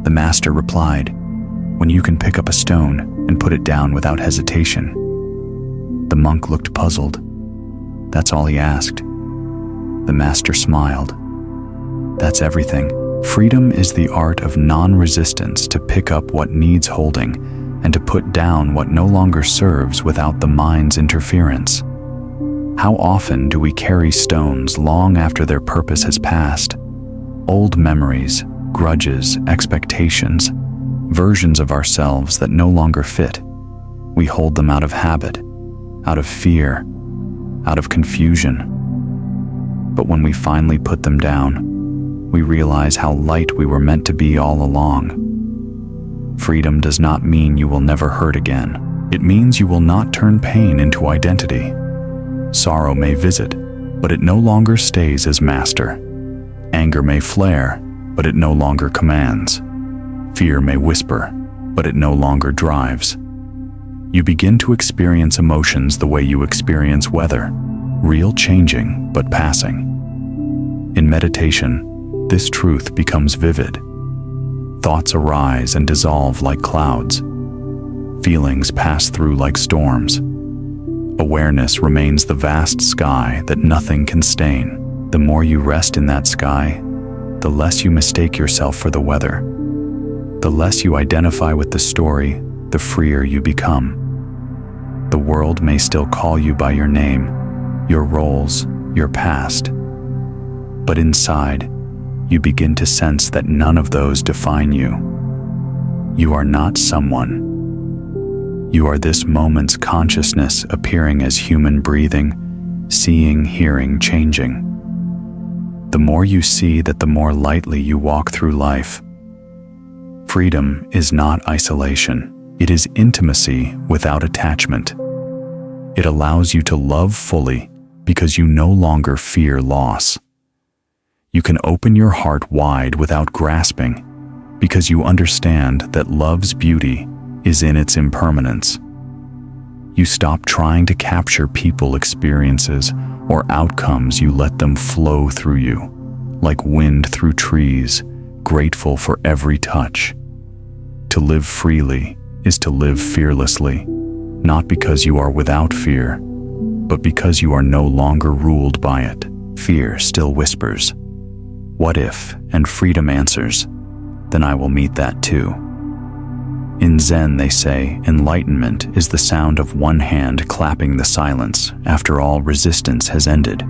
The master replied, "When you can pick up a stone and put it down without hesitation." The monk looked puzzled. That's all he asked. The master smiled. That's everything. Freedom is the art of non-resistance, to pick up what needs holding and to put down what no longer serves without the mind's interference. How often do we carry stones long after their purpose has passed? Old memories, grudges, expectations, versions of ourselves that no longer fit. We hold them out of habit, out of fear, out of confusion. But when we finally put them down, we realize how light we were meant to be all along. Freedom does not mean you will never hurt again. It means you will not turn pain into identity. Sorrow may visit, but it no longer stays as master. Anger may flare, but it no longer commands. Fear may whisper, but it no longer drives. You begin to experience emotions the way you experience weather, real, changing, but passing. In meditation, this truth becomes vivid. Thoughts arise and dissolve like clouds. Feelings pass through like storms. Awareness remains the vast sky that nothing can stain. The more you rest in that sky, the less you mistake yourself for the weather. The less you identify with the story, the freer you become. The world may still call you by your name, your roles, your past. But inside, you begin to sense that none of those define you. You are not someone. You are this moment's consciousness appearing as human breathing, seeing, hearing, changing. The more you see that, the more lightly you walk through life. Freedom is not isolation. It is intimacy without attachment. It allows you to love fully because you no longer fear loss. You can open your heart wide without grasping because you understand that love's beauty is in its impermanence. You stop trying to capture people, experiences, or outcomes. You let them flow through you, like wind through trees, grateful for every touch. To live freely is to live fearlessly, not because you are without fear, but because you are no longer ruled by it. Fear still whispers, "What if?" and freedom answers, "Then I will meet that too." In Zen, they say, enlightenment is the sound of one hand clapping the silence after all resistance has ended.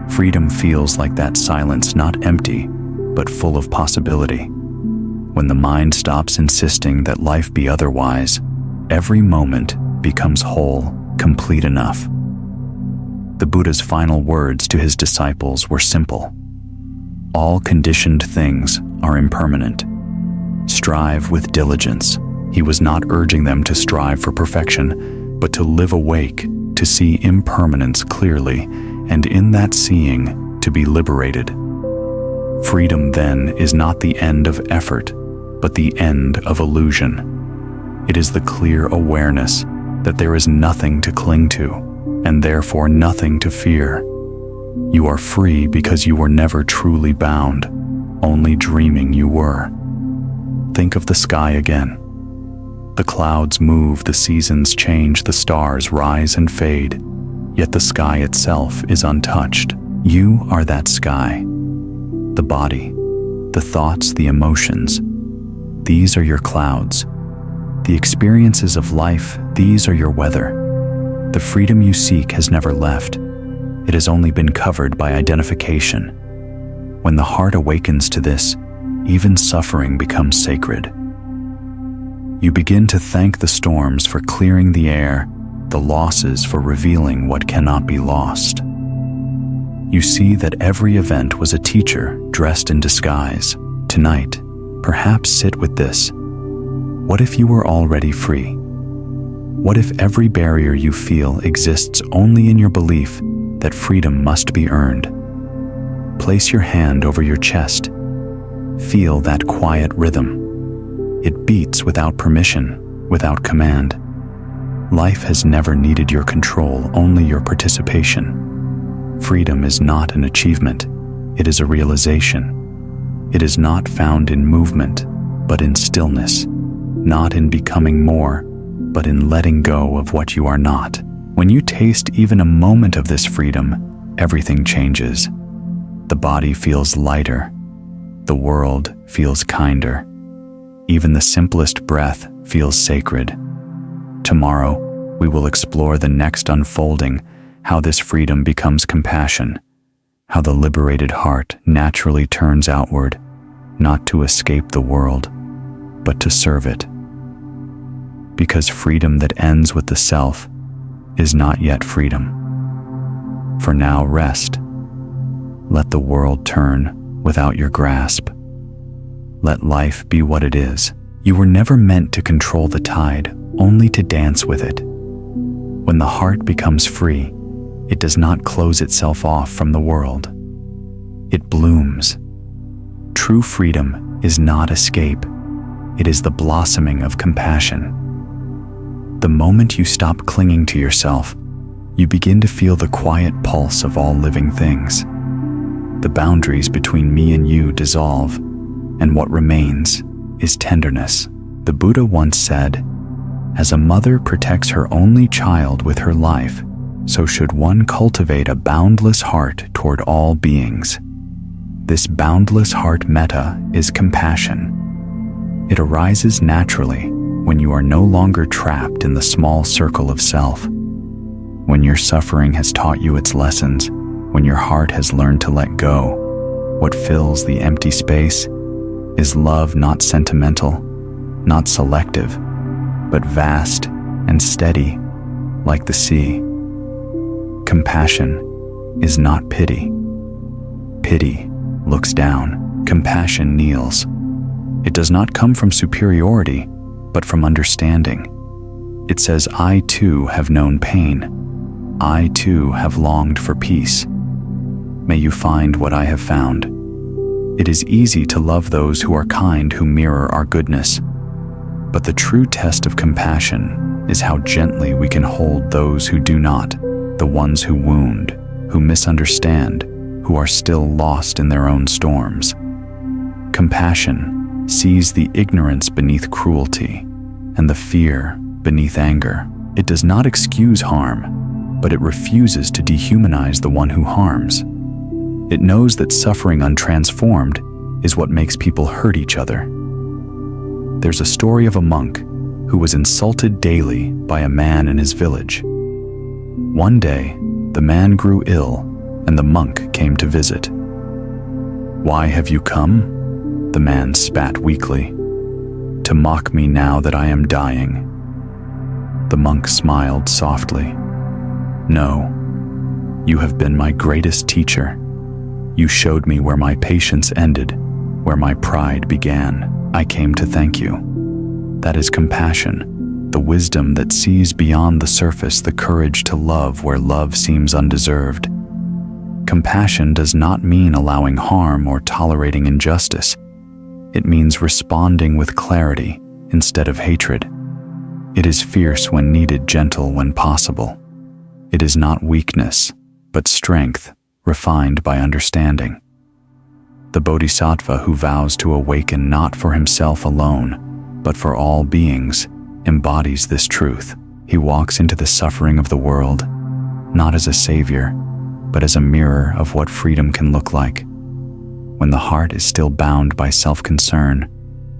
Freedom feels like that silence, not empty, but full of possibility. When the mind stops insisting that life be otherwise, every moment becomes whole, complete enough. The Buddha's final words to his disciples were simple. All conditioned things are impermanent. Strive with diligence. He was not urging them to strive for perfection, but to live awake, to see impermanence clearly, and in that seeing, to be liberated. Freedom, then, is not the end of effort, but the end of illusion. It is the clear awareness that there is nothing to cling to, and therefore nothing to fear. You are free because you were never truly bound, only dreaming you were. Think of the sky again. The clouds move, the seasons change, the stars rise and fade, yet the sky itself is untouched. You are that sky. The body, the thoughts, the emotions, these are your clouds. The experiences of life, these are your weather. The freedom you seek has never left. It has only been covered by identification. When the heart awakens to this, even suffering becomes sacred. You begin to thank the storms for clearing the air, the losses for revealing what cannot be lost. You see that every event was a teacher dressed in disguise. Tonight, perhaps sit with this. What if you were already free? What if every barrier you feel exists only in your belief that freedom must be earned? Place your hand over your chest. Feel that quiet rhythm. It beats without permission, without command. Life has never needed your control, only your participation. Freedom is not an achievement, it is a realization. It is not found in movement, but in stillness, not in becoming more, but in letting go of what you are not. When you taste even a moment of this freedom, everything changes. The body feels lighter. The world feels kinder. Even the simplest breath feels sacred. Tomorrow, we will explore the next unfolding, how this freedom becomes compassion, how the liberated heart naturally turns outward, not to escape the world, but to serve it. Because freedom that ends with the self is not yet freedom. For now, rest. Let the world turn without your grasp. Let life be what it is. You were never meant to control the tide, only to dance with it. When the heart becomes free, it does not close itself off from the world. It blooms. True freedom is not escape. It is the blossoming of compassion. The moment you stop clinging to yourself, you begin to feel the quiet pulse of all living things. The boundaries between me and you dissolve, and what remains is tenderness. The Buddha once said, "As a mother protects her only child with her life, so should one cultivate a boundless heart toward all beings." This boundless heart metta is compassion. It arises naturally when you are no longer trapped in the small circle of self. When your suffering has taught you its lessons, when your heart has learned to let go, what fills the empty space is love, not sentimental, not selective, but vast and steady, like the sea. Compassion is not pity. Pity looks down. Compassion kneels. It does not come from superiority, but from understanding. It says, "I too have known pain. I too have longed for peace. May you find what I have found." It is easy to love those who are kind, who mirror our goodness. But the true test of compassion is how gently we can hold those who do not, the ones who wound, who misunderstand, who are still lost in their own storms. Compassion sees the ignorance beneath cruelty and the fear beneath anger. It does not excuse harm, but it refuses to dehumanize the one who harms. It knows that suffering untransformed is what makes people hurt each other. There's a story of a monk who was insulted daily by a man in his village. One day, the man grew ill, and the monk came to visit. "Why have you come?" the man spat weakly. "To mock me now that I am dying." The monk smiled softly. "No, you have been my greatest teacher. You showed me where my patience ended, where my pride began. I came to thank you. That is compassion, the wisdom that sees beyond the surface, the courage to love where love seems undeserved. Compassion does not mean allowing harm or tolerating injustice. It means responding with clarity instead of hatred. It is fierce when needed, gentle when possible. It is not weakness, but strength, refined by understanding. The bodhisattva who vows to awaken not for himself alone, but for all beings, embodies this truth. He walks into the suffering of the world, not as a savior, but as a mirror of what freedom can look like. When the heart is still bound by self-concern,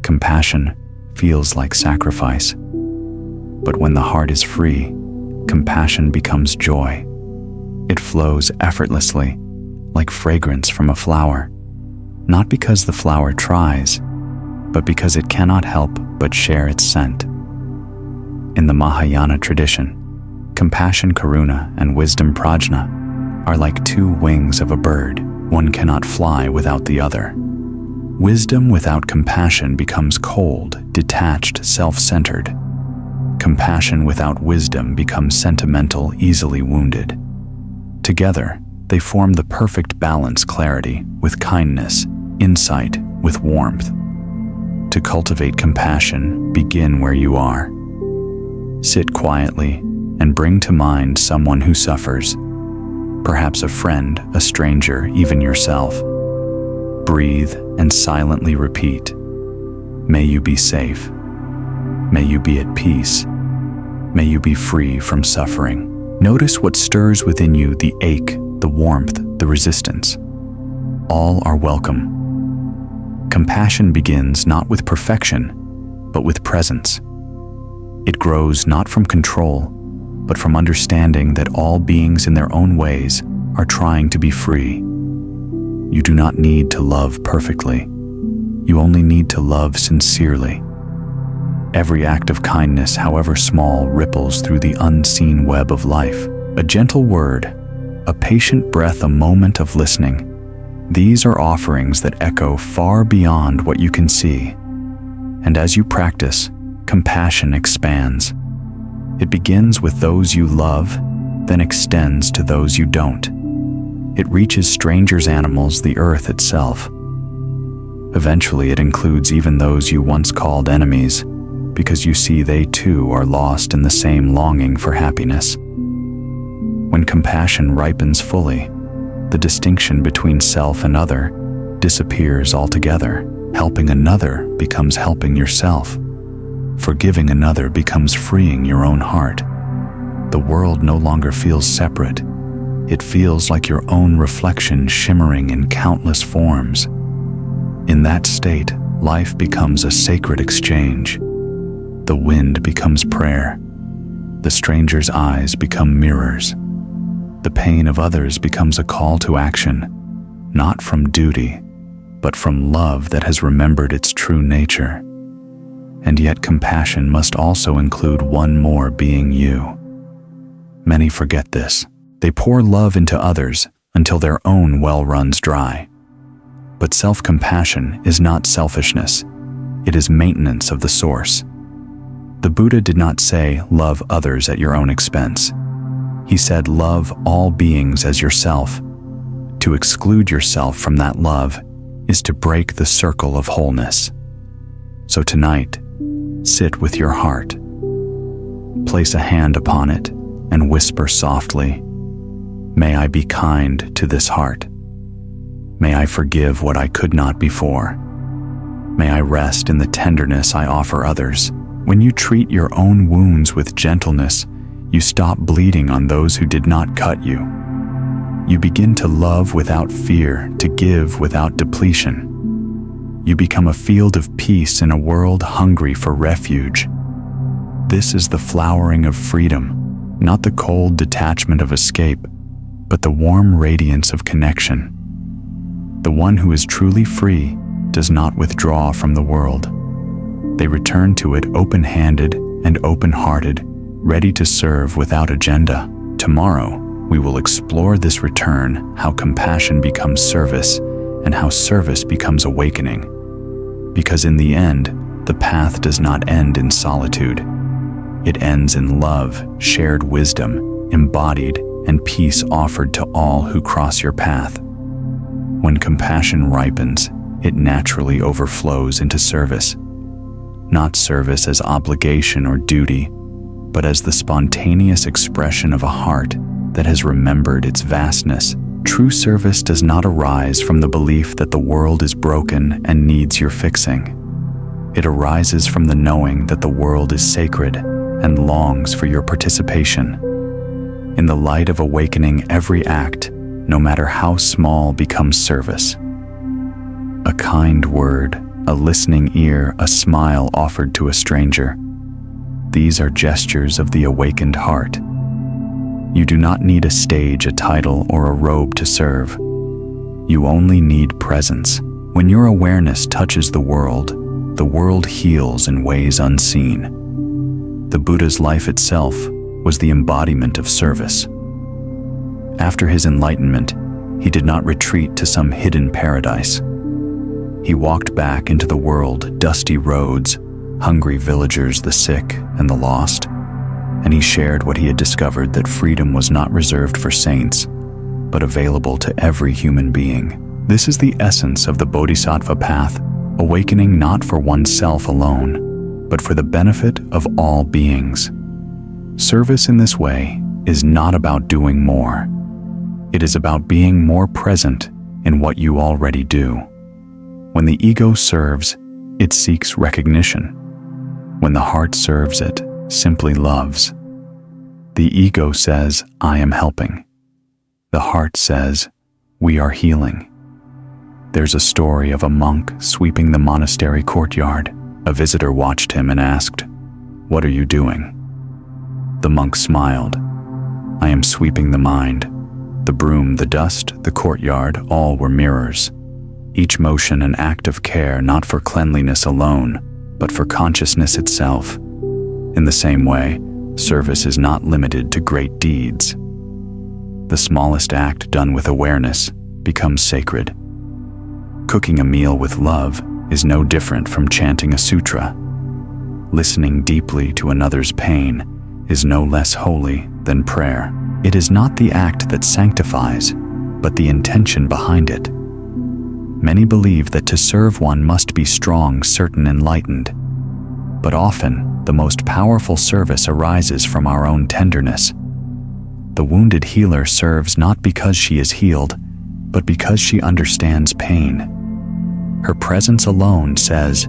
compassion feels like sacrifice. But when the heart is free, compassion becomes joy. It flows effortlessly, like fragrance from a flower, not because the flower tries, but because it cannot help but share its scent. In the Mahayana tradition, compassion karuna and wisdom prajna are like two wings of a bird. One cannot fly without the other. Wisdom without compassion becomes cold, detached, self-centered. Compassion without wisdom becomes sentimental, easily wounded. Together, they form the perfect balance: clarity with kindness, insight with warmth. To cultivate compassion, begin where you are. Sit quietly and bring to mind someone who suffers, perhaps a friend, a stranger, even yourself. Breathe and silently repeat, "May you be safe. May you be at peace. May you be free from suffering." Notice what stirs within you: the ache, the warmth, the resistance. All are welcome. Compassion begins not with perfection, but with presence. It grows not from control, but from understanding that all beings in their own ways are trying to be free. You do not need to love perfectly. You only need to love sincerely. Every act of kindness, however small, ripples through the unseen web of life. A gentle word, a patient breath, a moment of listening. These are offerings that echo far beyond what you can see. And as you practice, compassion expands. It begins with those you love, then extends to those you don't. It reaches strangers, animals, the earth itself. Eventually, it includes even those you once called enemies, because you see they too are lost in the same longing for happiness. When compassion ripens fully, the distinction between self and other disappears altogether. Helping another becomes helping yourself. Forgiving another becomes freeing your own heart. The world no longer feels separate. It feels like your own reflection shimmering in countless forms. In that state, life becomes a sacred exchange. The wind becomes prayer. The stranger's eyes become mirrors. The pain of others becomes a call to action, not from duty, but from love that has remembered its true nature. And yet compassion must also include one more: being you. Many forget this. They pour love into others until their own well runs dry. But self-compassion is not selfishness. It is maintenance of the source. The Buddha did not say, "Love others at your own expense." He said, "Love all beings as yourself." To exclude yourself from that love is to break the circle of wholeness. So tonight, sit with your heart. Place a hand upon it and whisper softly, "May I be kind to this heart. May I forgive what I could not before. May I rest in the tenderness I offer others." When you treat your own wounds with gentleness, you stop bleeding on those who did not cut you. You begin to love without fear, to give without depletion. You become a field of peace in a world hungry for refuge. This is the flowering of freedom, not the cold detachment of escape, but the warm radiance of connection. The one who is truly free does not withdraw from the world. They return to it open-handed and open-hearted, ready to serve without agenda. Tomorrow, we will explore this return, how compassion becomes service, and how service becomes awakening. Because in the end, the path does not end in solitude. It ends in love, shared wisdom, embodied, and peace offered to all who cross your path. When compassion ripens, it naturally overflows into service. Not service as obligation or duty, but as the spontaneous expression of a heart that has remembered its vastness. True service does not arise from the belief that the world is broken and needs your fixing. It arises from the knowing that the world is sacred and longs for your participation. In the light of awakening, every act, no matter how small, becomes service. A kind word, a listening ear, a smile offered to a stranger. These are gestures of the awakened heart. You do not need a stage, a title, or a robe to serve. You only need presence. When your awareness touches the world heals in ways unseen. The Buddha's life itself was the embodiment of service. After his enlightenment, he did not retreat to some hidden paradise. He walked back into the world, dusty roads, hungry villagers, the sick, and the lost, and he shared what he had discovered, that freedom was not reserved for saints, but available to every human being. This is the essence of the Bodhisattva path, awakening not for oneself alone, but for the benefit of all beings. Service in this way is not about doing more. It is about being more present in what you already do. When the ego serves, it seeks recognition. When the heart serves, it simply loves. The ego says, I am helping. The heart says, we are healing. There's a story of a monk sweeping the monastery courtyard. A visitor watched him and asked, "What are you doing?" The monk smiled. "I am sweeping the mind. The broom, the dust, the courtyard, all were mirrors. Each motion an act of care, not for cleanliness alone, but for consciousness itself. In the same way, service is not limited to great deeds. The smallest act done with awareness becomes sacred. Cooking a meal with love is no different from chanting a sutra. Listening deeply to another's pain is no less holy than prayer. It is not the act that sanctifies, but the intention behind it. Many believe that to serve one must be strong, certain, enlightened. But often, the most powerful service arises from our own tenderness. The wounded healer serves not because she is healed, but because she understands pain. Her presence alone says,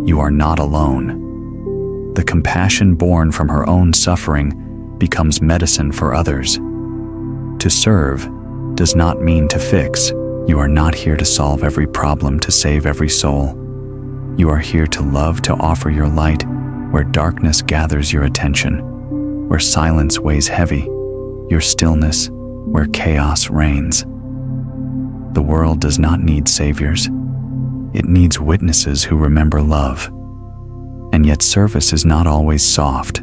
"You are not alone." The compassion born from her own suffering becomes medicine for others. To serve does not mean to fix. You are not here to solve every problem, to save every soul. You are here to love, to offer your light where darkness gathers your attention, where silence weighs heavy, your stillness where chaos reigns. The world does not need saviors. It needs witnesses who remember love. And yet service is not always soft.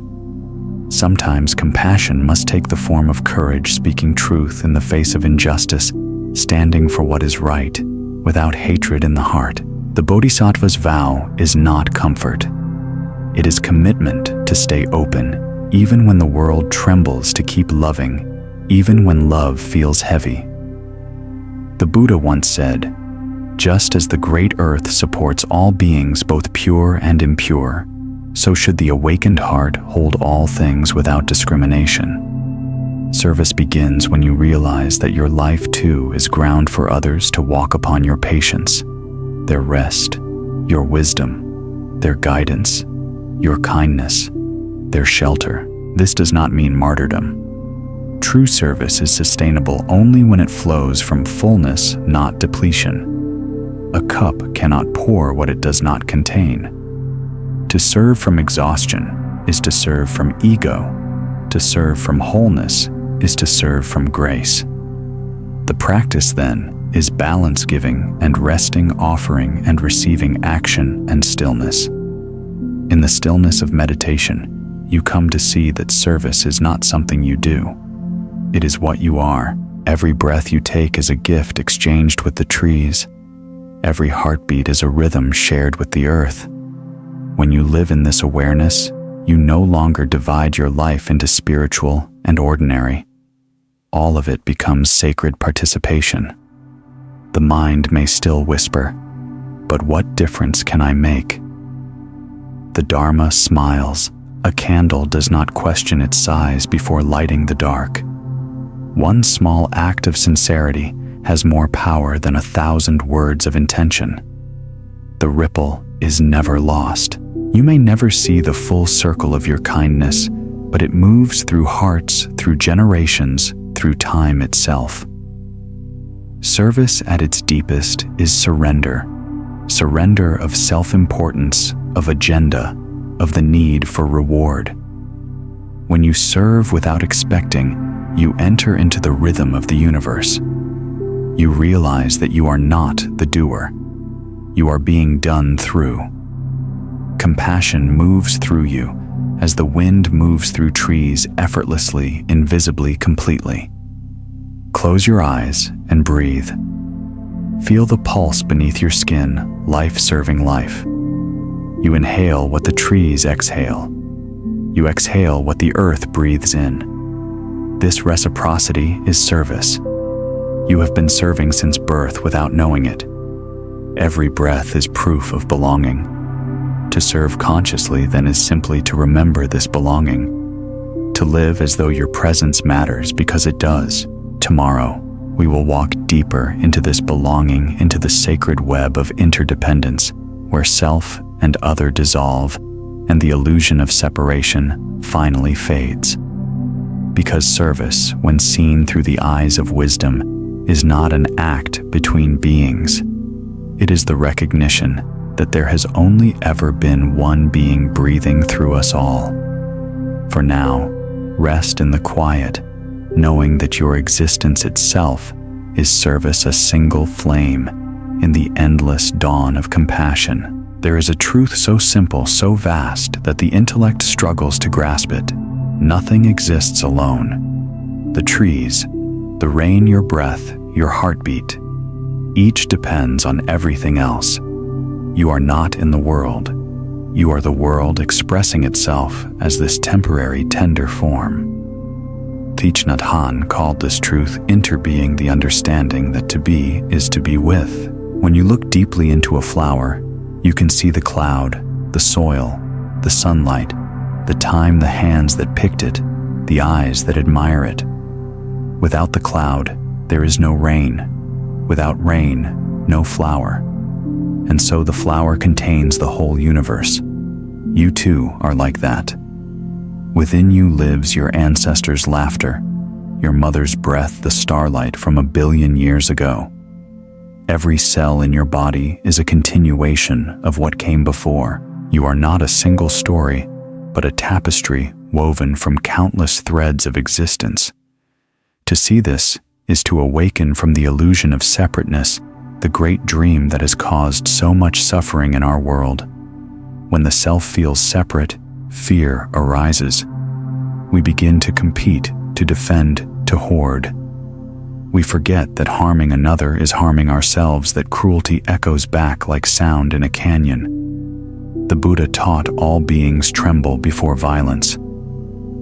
Sometimes compassion must take the form of courage, speaking truth in the face of injustice, standing for what is right, without hatred in the heart. The Bodhisattva's vow is not comfort. It is commitment to stay open, even when the world trembles, to keep loving, even when love feels heavy. The Buddha once said, "Just as the great earth supports all beings, both pure and impure, so should the awakened heart hold all things without discrimination." Service begins when you realize that your life too is ground for others to walk upon your patience, their rest, your wisdom, their guidance, your kindness, their shelter. This does not mean martyrdom. True service is sustainable only when it flows from fullness, not depletion. A cup cannot pour what it does not contain. To serve from exhaustion is to serve from ego. To serve from wholeness is to serve from grace. The practice, then, is balance giving and resting, offering and receiving action and stillness. In the stillness of meditation, you come to see that service is not something you do. It is what you are. Every breath you take is a gift exchanged with the trees. Every heartbeat is a rhythm shared with the earth. When you live in this awareness, you no longer divide your life into spiritual and ordinary. All of it becomes sacred participation. The mind may still whisper, "But what difference can I make?" The Dharma smiles. A candle does not question its size before lighting the dark. One small act of sincerity has more power than 1,000 words of intention. The ripple is never lost. You may never see the full circle of your kindness, but it moves through hearts, through generations, through time itself. Service at its deepest is surrender. Surrender of self-importance, of agenda, of the need for reward. When you serve without expecting, you enter into the rhythm of the universe. You realize that you are not the doer. You are being done through. Compassion moves through you as the wind moves through trees effortlessly, invisibly, completely. Close your eyes and breathe. Feel the pulse beneath your skin, life serving life. You inhale what the trees exhale. You exhale what the earth breathes in. This reciprocity is service. You have been serving since birth without knowing it. Every breath is proof of belonging. To serve consciously then is simply to remember this belonging. To live as though your presence matters because it does. Tomorrow, we will walk deeper into this belonging, into the sacred web of interdependence, where self and other dissolve, and the illusion of separation finally fades. Because service, when seen through the eyes of wisdom, is not an act between beings. It is the recognition that there has only ever been one being breathing through us all. For now, rest in the quiet, knowing that your existence itself is service, a single flame in the endless dawn of compassion. There is a truth so simple, so vast, that the intellect struggles to grasp it. Nothing exists alone. The trees, the rain, your breath, your heartbeat, each depends on everything else. You are not in the world. You are the world expressing itself as this temporary, tender form. Thich Nhat Hanh called this truth interbeing, the understanding that to be is to be with. When you look deeply into a flower, you can see the cloud, the soil, the sunlight, the time, the hands that picked it, the eyes that admire it. Without the cloud, there is no rain. Without rain, no flower. And so the flower contains the whole universe. You too are like that. Within you lives your ancestors' laughter, your mother's breath, the starlight from 1 billion years ago. Every cell in your body is a continuation of what came before. You are not a single story, but a tapestry woven from countless threads of existence. To see this is to awaken from the illusion of separateness, the great dream that has caused so much suffering in our world. When the self feels separate, fear arises. We begin to compete, to defend, to hoard. We forget that harming another is harming ourselves, that cruelty echoes back like sound in a canyon. The Buddha taught all beings tremble before violence.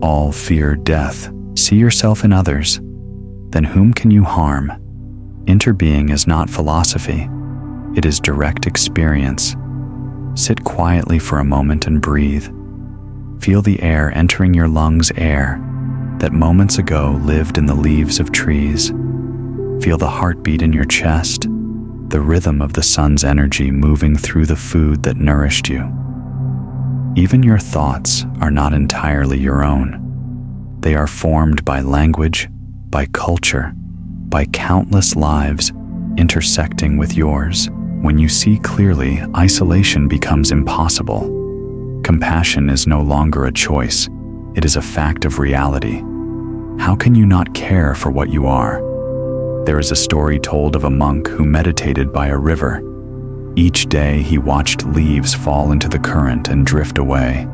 All fear death. See yourself in others. Then whom can you harm? Interbeing is not philosophy. It is direct experience. Sit quietly for a moment and breathe. Feel the air entering your lungs, air that moments ago lived in the leaves of trees. Feel the heartbeat in your chest, the rhythm of the sun's energy moving through the food that nourished you. Even your thoughts are not entirely your own. They are formed by language, by culture, by countless lives intersecting with yours. When you see clearly, isolation becomes impossible. Compassion is no longer a choice, it is a fact of reality. How can you not care for what you are? There is a story told of a monk who meditated by a river. Each day he watched leaves fall into the current and drift away.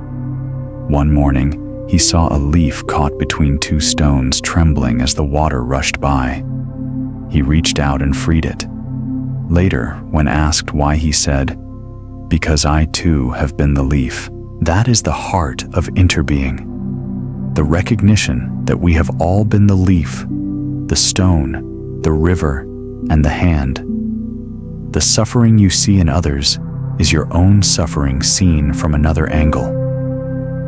One morning, he saw a leaf caught between two stones trembling as the water rushed by. He reached out and freed it. Later, when asked why, he said, "Because I too have been the leaf." That is the heart of interbeing. The recognition that we have all been the leaf, the stone, the river, and the hand. The suffering you see in others is your own suffering seen from another angle.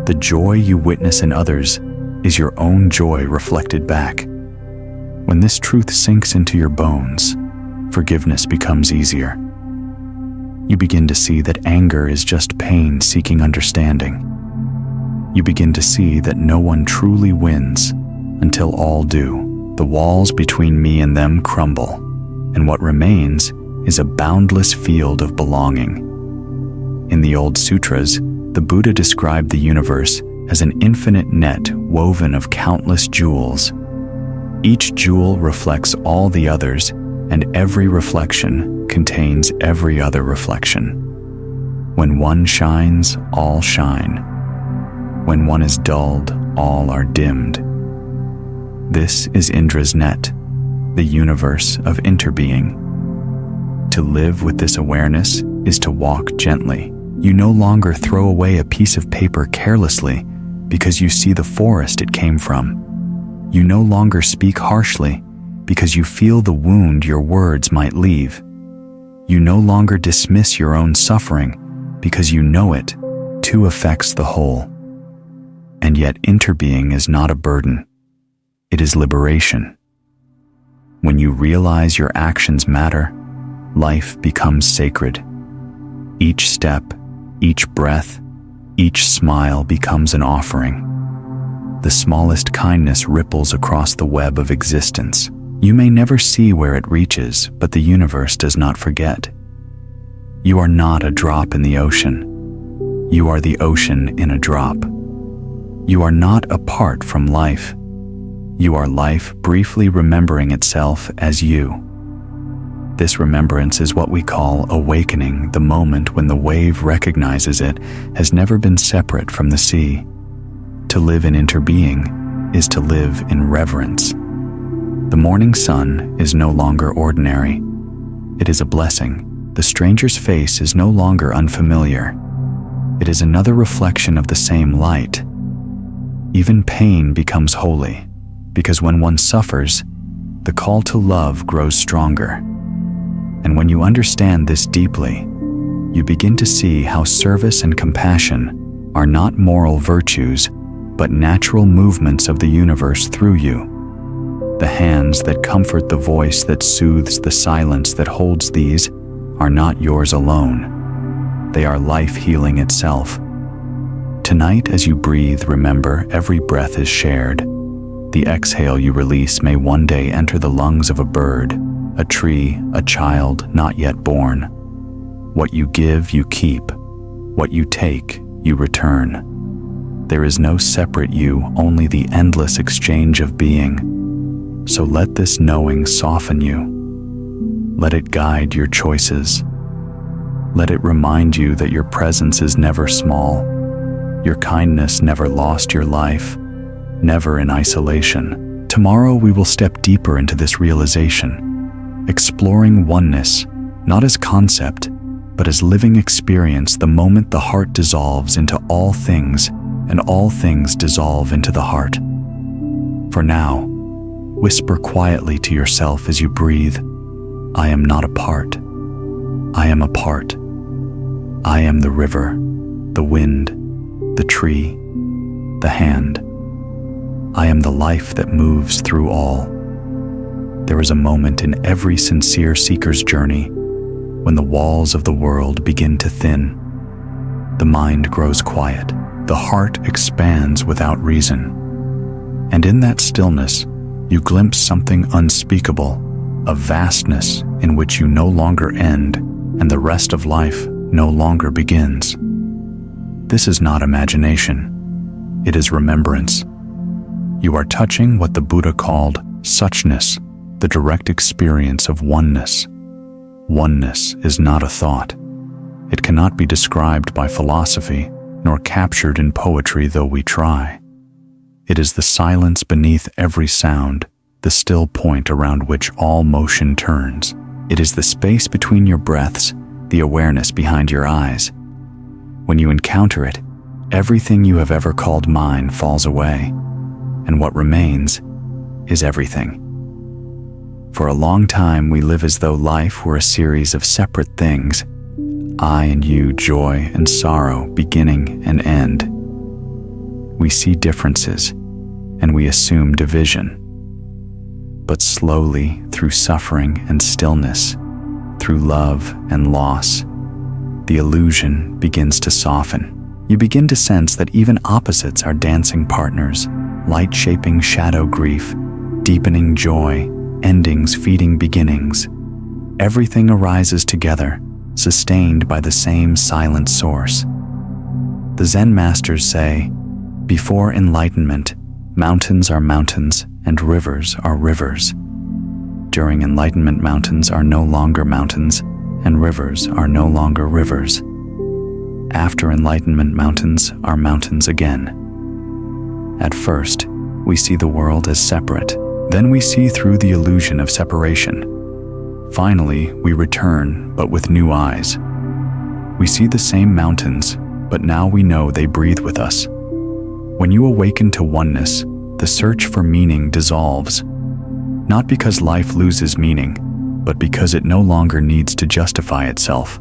The joy you witness in others is your own joy reflected back. When this truth sinks into your bones, forgiveness becomes easier. You begin to see that anger is just pain seeking understanding. You begin to see that no one truly wins until all do. The walls between me and them crumble, and what remains is a boundless field of belonging. In the old sutras, the Buddha described the universe as an infinite net woven of countless jewels. Each jewel reflects all the others, and every reflection contains every other reflection. When one shines, all shine. When one is dulled, all are dimmed. This is Indra's net, the universe of interbeing. To live with this awareness is to walk gently. You no longer throw away a piece of paper carelessly because you see the forest it came from. You no longer speak harshly because you feel the wound your words might leave. You no longer dismiss your own suffering because you know it too affects the whole. And yet interbeing is not a burden. It is liberation. When you realize your actions matter, life becomes sacred. Each step, each breath, each smile becomes an offering. The smallest kindness ripples across the web of existence. You may never see where it reaches, but the universe does not forget. You are not a drop in the ocean. You are the ocean in a drop. You are not apart from life. You are life briefly remembering itself as you. This remembrance is what we call awakening, the moment when the wave recognizes it has never been separate from the sea. To live in interbeing is to live in reverence. The morning sun is no longer ordinary. It is a blessing. The stranger's face is no longer unfamiliar. It is another reflection of the same light. Even pain becomes holy, because when one suffers, the call to love grows stronger. And when you understand this deeply, you begin to see how service and compassion are not moral virtues, but natural movements of the universe through you. The hands that comfort, the voice that soothes, the silence that holds these are not yours alone. They are life healing itself. Tonight, as you breathe, remember every breath is shared. The exhale you release may one day enter the lungs of a bird, a tree, a child not yet born. What you give, you keep. What you take, you return. There is no separate you, only the endless exchange of being. So let this knowing soften you. Let it guide your choices. Let it remind you that your presence is never small. Your kindness never lost your life, never in isolation. Tomorrow we will step deeper into this realization, exploring oneness, not as concept, but as living experience, the moment the heart dissolves into all things and all things dissolve into the heart. For now, whisper quietly to yourself as you breathe, I am not a part. I am a part. I am the river, the wind, the tree, the hand. I am the life that moves through all. There is a moment in every sincere seeker's journey when the walls of the world begin to thin. The mind grows quiet. The heart expands without reason. And in that stillness, you glimpse something unspeakable, a vastness in which you no longer end, and the rest of life no longer begins. This is not imagination. It is remembrance. You are touching what the Buddha called suchness, the direct experience of oneness. Oneness is not a thought. It cannot be described by philosophy, nor captured in poetry, though we try. It is the silence beneath every sound, the still point around which all motion turns. It is the space between your breaths, the awareness behind your eyes. When you encounter it, everything you have ever called mine falls away, and what remains is everything. For a long time, we live as though life were a series of separate things, I and you, joy and sorrow, beginning and end. We see differences, and we assume division. But slowly, through suffering and stillness, through love and loss, the illusion begins to soften. You begin to sense that even opposites are dancing partners, light shaping shadow grief, deepening joy, endings feeding beginnings. Everything arises together, sustained by the same silent source. The Zen masters say, before enlightenment, mountains are mountains and rivers are rivers. During enlightenment, mountains are no longer mountains and rivers are no longer rivers. After enlightenment, mountains are mountains again. At first, we see the world as separate. Then we see through the illusion of separation. Finally, we return, but with new eyes. We see the same mountains, but now we know they breathe with us. When you awaken to oneness, the search for meaning dissolves. Not because life loses meaning, but because it no longer needs to justify itself.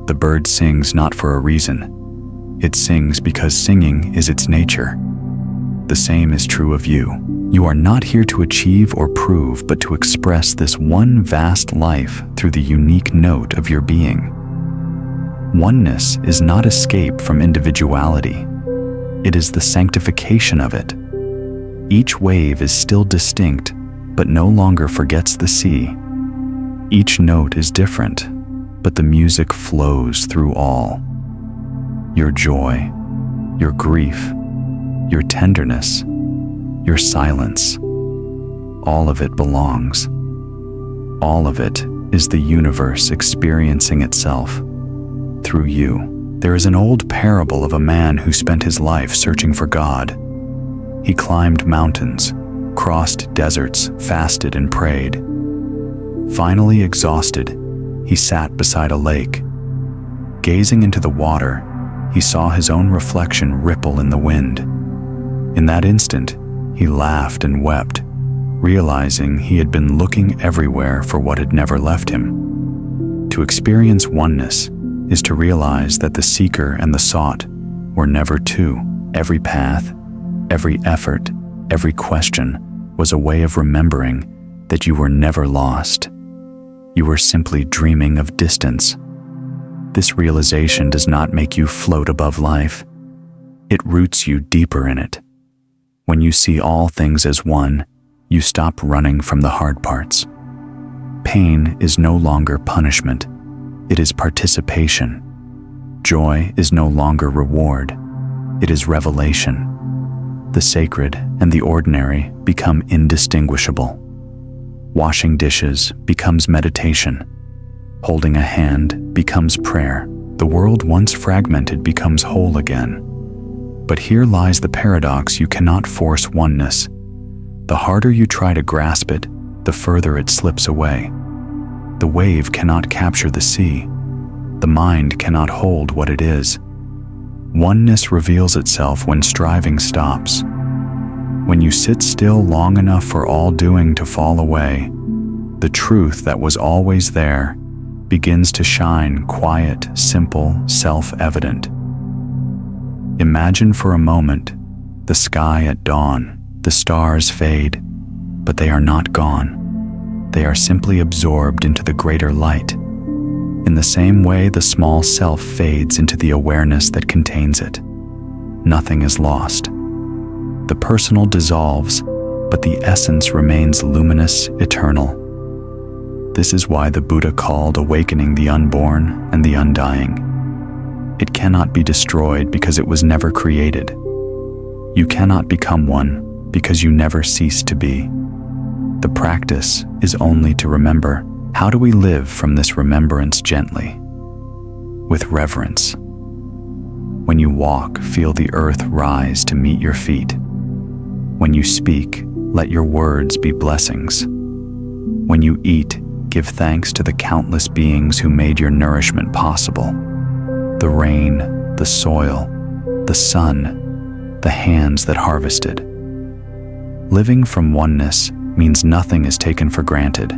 The bird sings not for a reason. It sings because singing is its nature. The same is true of you. You are not here to achieve or prove, but to express this one vast life through the unique note of your being. Oneness is not escape from individuality. It is the sanctification of it. Each wave is still distinct, but no longer forgets the sea. Each note is different, but the music flows through all. Your joy, your grief, your tenderness, your silence, all of it belongs. All of it is the universe experiencing itself through you. There is an old parable of a man who spent his life searching for God. He climbed mountains, crossed deserts, fasted and prayed. Finally exhausted, he sat beside a lake. Gazing into the water, he saw his own reflection ripple in the wind. In that instant, he laughed and wept, realizing he had been looking everywhere for what had never left him. To experience oneness is to realize that the seeker and the sought were never two. Every path, every effort, every question was a way of remembering that you were never lost. You were simply dreaming of distance. This realization does not make you float above life. It roots you deeper in it. When you see all things as one, you stop running from the hard parts. Pain is no longer punishment. It is participation. Joy is no longer reward. It is revelation. The sacred and the ordinary become indistinguishable. Washing dishes becomes meditation. Holding a hand becomes prayer. The world once fragmented becomes whole again. But here lies the paradox: you cannot force oneness. The harder you try to grasp it, the further it slips away. The wave cannot capture the sea. The mind cannot hold what it is. Oneness reveals itself when striving stops. When you sit still long enough for all doing to fall away, the truth that was always there begins to shine, quiet, simple, self-evident. Imagine for a moment the sky at dawn. The stars fade, but they are not gone. They are simply absorbed into the greater light. In the same way, the small self fades into the awareness that contains it. Nothing is lost. The personal dissolves, but the essence remains luminous, eternal. This is why the Buddha called awakening the unborn and the undying. It cannot be destroyed because it was never created. You cannot become one because you never cease to be. The practice is only to remember. How do we live from this remembrance gently? With reverence. When you walk, feel the earth rise to meet your feet. When you speak, let your words be blessings. When you eat, give thanks to the countless beings who made your nourishment possible. The rain, the soil, the sun, the hands that harvested. Living from oneness means nothing is taken for granted,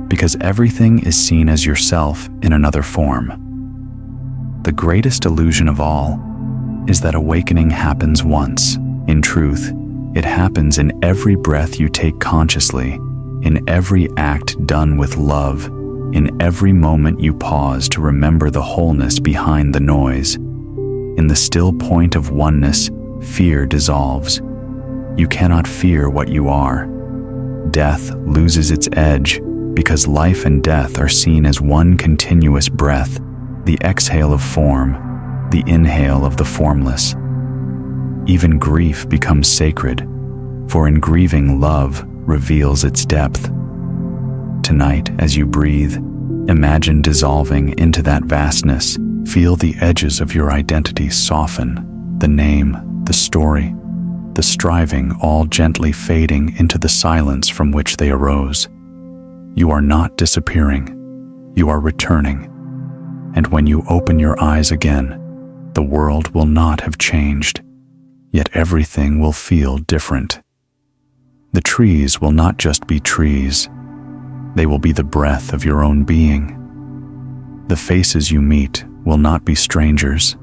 because everything is seen as yourself in another form. The greatest illusion of all is that awakening happens once. In truth, it happens in every breath you take consciously, in every act done with love, in every moment you pause to remember the wholeness behind the noise. In the still point of oneness, fear dissolves. You cannot fear what you are. Death loses its edge because life and death are seen as one continuous breath, the exhale of form, the inhale of the formless. Even grief becomes sacred, for in grieving love reveals its depth. Tonight, as you breathe, imagine dissolving into that vastness. Feel the edges of your identity soften, the name, the story, the striving all gently fading into the silence from which they arose. You are not disappearing, you are returning. And when you open your eyes again, the world will not have changed, yet everything will feel different. The trees will not just be trees, they will be the breath of your own being. The faces you meet will not be strangers.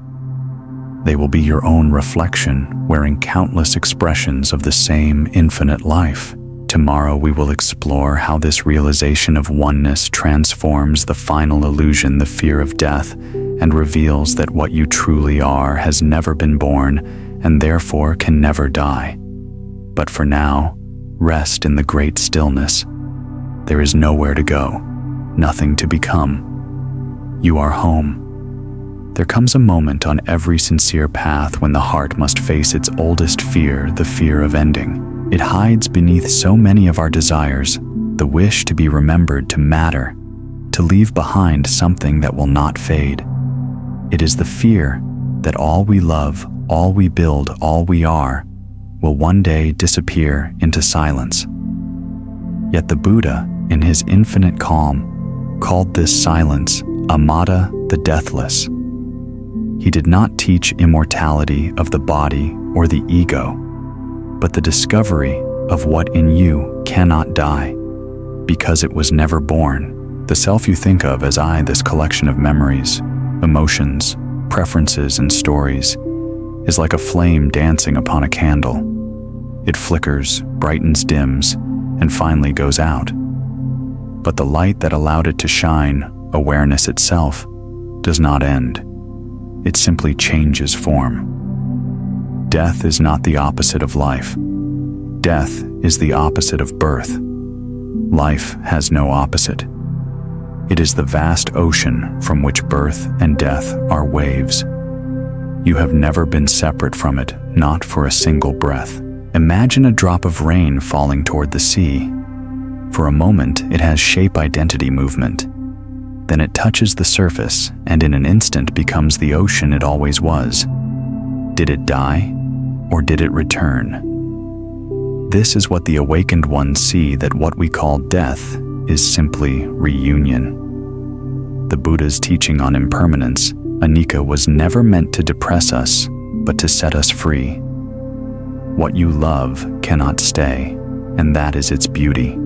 They will be your own reflection, wearing countless expressions of the same infinite life. Tomorrow we will explore how this realization of oneness transforms the final illusion, the fear of death, and reveals that what you truly are has never been born and therefore can never die. But for now, rest in the great stillness. There is nowhere to go, nothing to become. You are home. There comes a moment on every sincere path when the heart must face its oldest fear, the fear of ending. It hides beneath so many of our desires, the wish to be remembered, to matter, to leave behind something that will not fade. It is the fear that all we love, all we build, all we are, will one day disappear into silence. Yet the Buddha, in his infinite calm, called this silence Amata, the deathless. He did not teach immortality of the body or the ego, but the discovery of what in you cannot die, because it was never born. The self you think of as I, this collection of memories, emotions, preferences, and stories, is like a flame dancing upon a candle. It flickers, brightens, dims, and finally goes out. But the light that allowed it to shine, awareness itself, does not end. It simply changes form. Death is not the opposite of life. Death is the opposite of birth. Life has no opposite. It is the vast ocean from which birth and death are waves. You have never been separate from it, not for a single breath. Imagine a drop of rain falling toward the sea. For a moment, it has shape identity movement. Then it touches the surface and in an instant becomes the ocean it always was. Did it die, or did it return? This is what the awakened ones see, that what we call death is simply reunion. The Buddha's teaching on impermanence, anicca, was never meant to depress us, but to set us free. What you love cannot stay, and that is its beauty.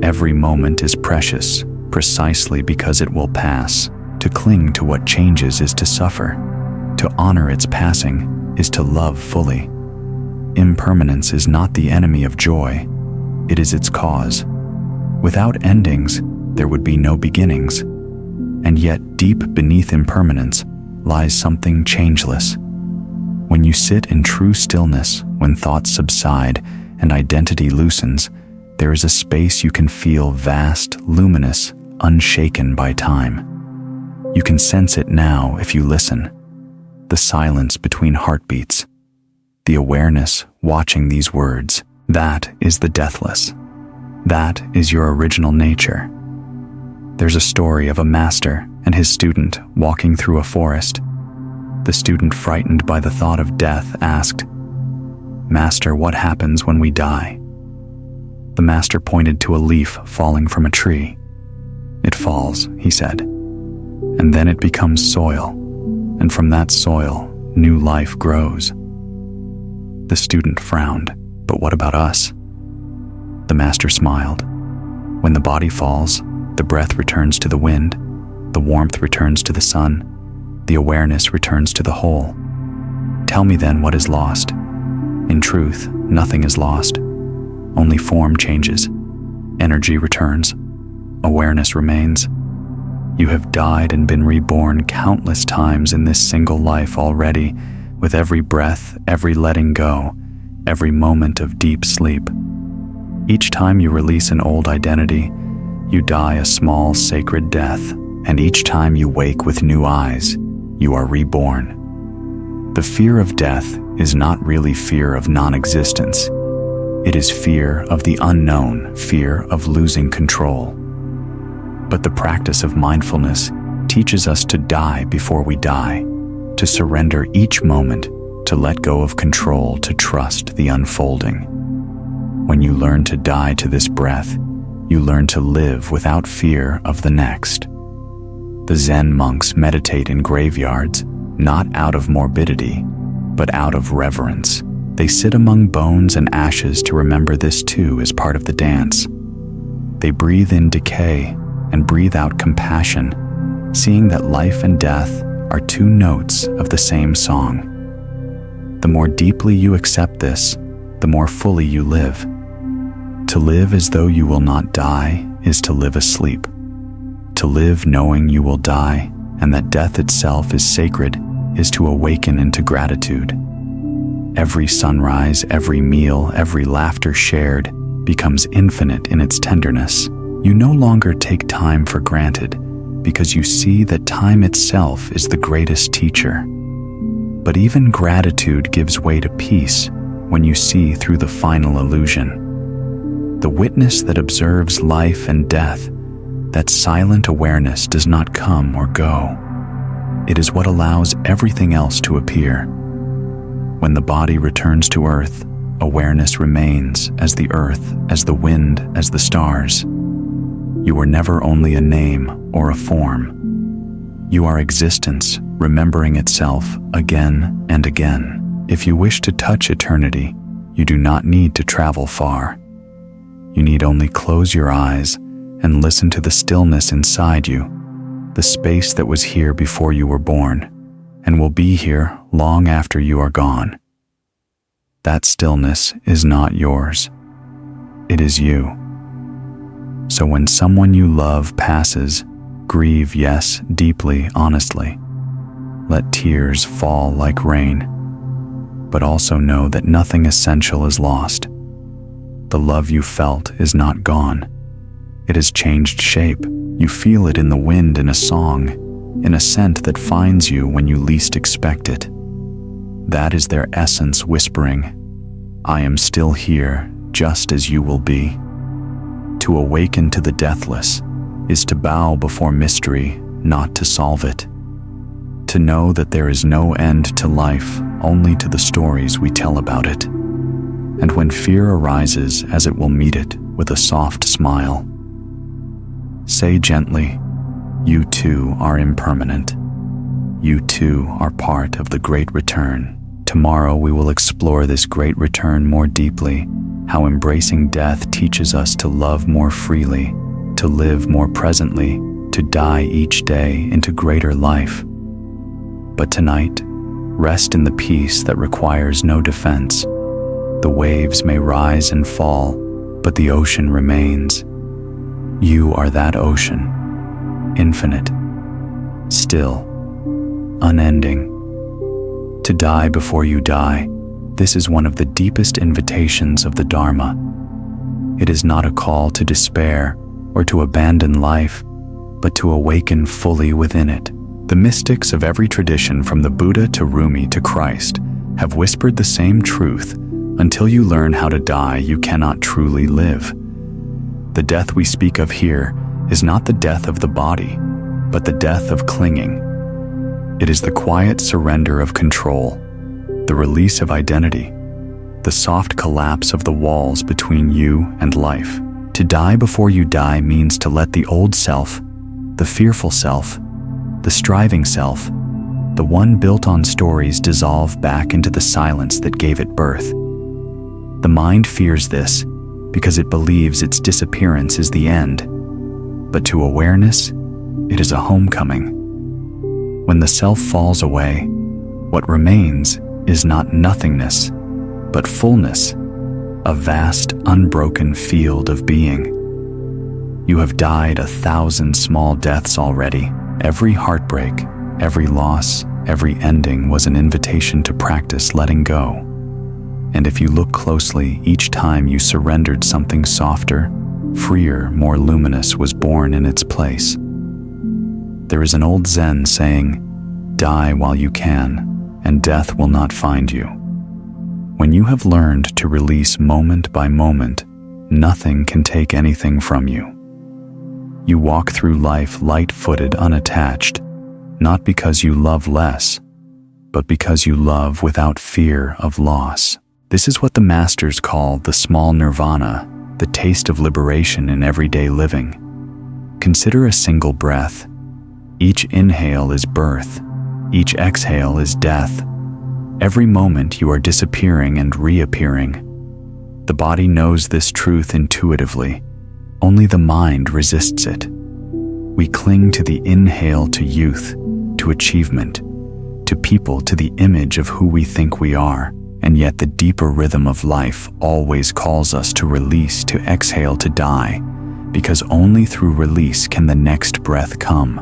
Every moment is precious, precisely because it will pass. To cling to what changes is to suffer. To honor its passing is to love fully. Impermanence is not the enemy of joy, it is its cause. Without endings, there would be no beginnings. And yet, deep beneath impermanence lies something changeless. When you sit in true stillness, when thoughts subside and identity loosens, There is a space you can feel vast, luminous, unshaken by time. You can sense it now if you listen. The silence between heartbeats. The awareness watching these words. That is the deathless. That is your original nature. There's a story of a master and his student walking through a forest. The student, frightened by the thought of death, asked, "Master, what happens when we die?" The master pointed to a leaf falling from a tree. "It falls," he said, "and then it becomes soil, and from that soil, new life grows." The student frowned. "But what about us?" The master smiled. "When the body falls, the breath returns to the wind, the warmth returns to the sun, the awareness returns to the whole. Tell me then what is lost. In truth, nothing is lost. Only form changes. Energy returns. Awareness remains. You have died and been reborn countless times in this single life already, with every breath, every letting go, every moment of deep sleep. Each time you release an old identity, you die a small sacred death, and each time you wake with new eyes, you are reborn. The fear of death is not really fear of non-existence. It is fear of the unknown, fear of losing control. But the practice of mindfulness teaches us to die before we die, to surrender each moment, to let go of control, to trust the unfolding. When you learn to die to this breath, you learn to live without fear of the next. The Zen monks meditate in graveyards, not out of morbidity, but out of reverence. They sit among bones and ashes to remember this too as part of the dance. They breathe in decay and breathe out compassion, seeing that life and death are two notes of the same song. The more deeply you accept this, the more fully you live. To live as though you will not die is to live asleep. To live knowing you will die and that death itself is sacred is to awaken into gratitude. Every sunrise, every meal, every laughter shared becomes infinite in its tenderness. You no longer take time for granted because you see that time itself is the greatest teacher. But even gratitude gives way to peace when you see through the final illusion. The witness that observes life and death, that silent awareness does not come or go. It is what allows everything else to appear. When the body returns to earth, awareness remains as the earth, as the wind, as the stars. You are never only a name or a form. You are existence, remembering itself again and again. If you wish to touch eternity, you do not need to travel far. You need only close your eyes and listen to the stillness inside you, the space that was here before you were born and will be here long after you are gone. That stillness is not yours. It is you. So when someone you love passes, grieve, yes, deeply, honestly. Let tears fall like rain, but also know that nothing essential is lost. The love you felt is not gone. It has changed shape. You feel it in the wind, in a song, in a scent that finds you when you least expect it. That is their essence whispering, "I am still here, just as you will be." To awaken to the deathless is to bow before mystery, not to solve it. To know that there is no end to life, only to the stories we tell about it. And when fear arises, as it will meet it with a soft smile, say gently, "You too are impermanent. You too are part of the great return." Tomorrow we will explore this great return more deeply, how embracing death teaches us to love more freely, to live more presently, to die each day into greater life. But tonight, rest in the peace that requires no defense. The waves may rise and fall, but the ocean remains. You are that ocean, infinite, still, unending. To die before you die, this is one of the deepest invitations of the Dharma. It is not a call to despair or to abandon life, but to awaken fully within it. The mystics of every tradition, from the Buddha to Rumi to Christ, have whispered the same truth: until you learn how to die, you cannot truly live. The death we speak of here is not the death of the body, but the death of clinging. It is the quiet surrender of control, the release of identity, the soft collapse of the walls between you and life. To die before you die means to let the old self, the fearful self, the striving self, the one built on stories, dissolve back into the silence that gave it birth. The mind fears this because it believes its disappearance is the end. But to awareness, it is a homecoming. When the self falls away, what remains is not nothingness, but fullness, a vast, unbroken field of being. You have died 1,000 small deaths already. Every heartbreak, every loss, every ending was an invitation to practice letting go. And if you look closely, each time you surrendered, something softer, freer, more luminous was born in its place. There is an old Zen saying, "Die while you can, and death will not find you." When you have learned to release moment by moment, nothing can take anything from you. You walk through life light-footed, unattached, not because you love less, but because you love without fear of loss. This is what the masters call the small nirvana, the taste of liberation in everyday living. Consider a single breath. Each inhale is birth. Each exhale is death. Every moment you are disappearing and reappearing. The body knows this truth intuitively. Only the mind resists it. We cling to the inhale, to youth, to achievement, to people, to the image of who we think we are. And yet the deeper rhythm of life always calls us to release, to exhale, to die, because only through release can the next breath come.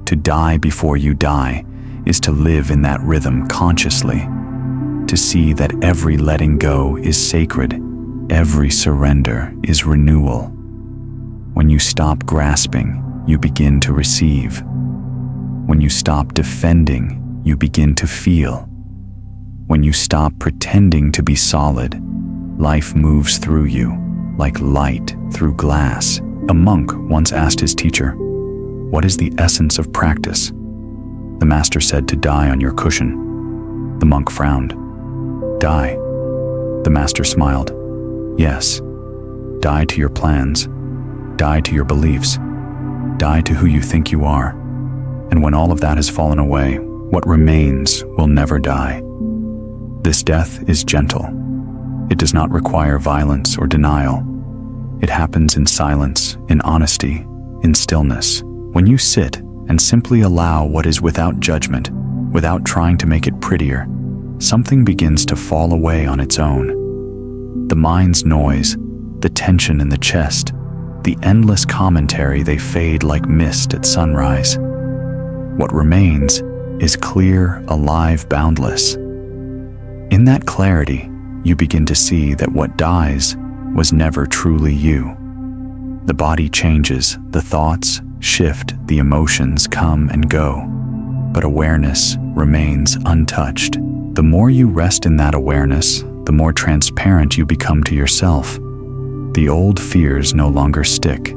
To die before you die is to live in that rhythm consciously, to see that every letting go is sacred, every surrender is renewal. When you stop grasping, you begin to receive. When you stop defending, you begin to feel. When you stop pretending to be solid, life moves through you, like light through glass. A monk once asked his teacher, "What is the essence of practice?" The master said, "To die on your cushion." The monk frowned. "Die?" The master smiled. "Yes. Die to your plans. Die to your beliefs. Die to who you think you are. And when all of that has fallen away, what remains will never die. This death is gentle. It does not require violence or denial. It happens in silence, in honesty, in stillness. When you sit and simply allow what is without judgment, without trying to make it prettier, something begins to fall away on its own. The mind's noise, the tension in the chest, the endless commentary, they fade like mist at sunrise. What remains is clear, alive, boundless. In that clarity, you begin to see that what dies was never truly you. The body changes, the thoughts shift, the emotions come and go, but awareness remains untouched. The more you rest in that awareness, the more transparent you become to yourself. The old fears no longer stick.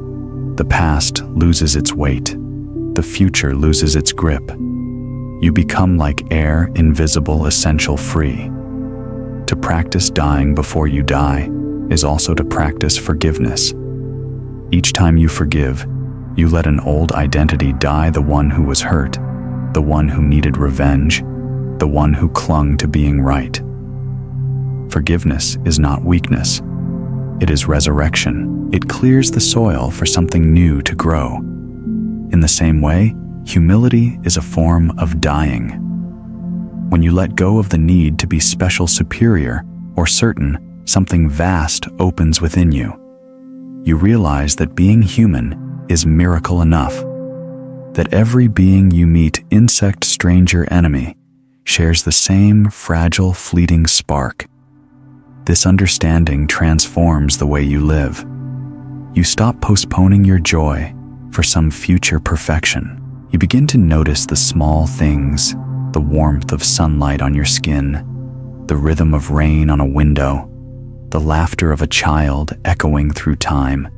The past loses its weight. The future loses its grip. You become like air, invisible, essential, free. To practice dying before you die is also to practice forgiveness. Each time you forgive, you let an old identity die, the one who was hurt, the one who needed revenge, the one who clung to being right. Forgiveness is not weakness. It is resurrection. It clears the soil for something new to grow. In the same way, humility is a form of dying. When you let go of the need to be special, superior, or certain, something vast opens within you. You realize that being human is miracle enough, that every being you meet, insect, stranger, enemy, shares the same fragile, fleeting spark. This understanding transforms the way you live. You stop postponing your joy for some future perfection. You begin to notice the small things, the warmth of sunlight on your skin, the rhythm of rain on a window, the laughter of a child echoing through time.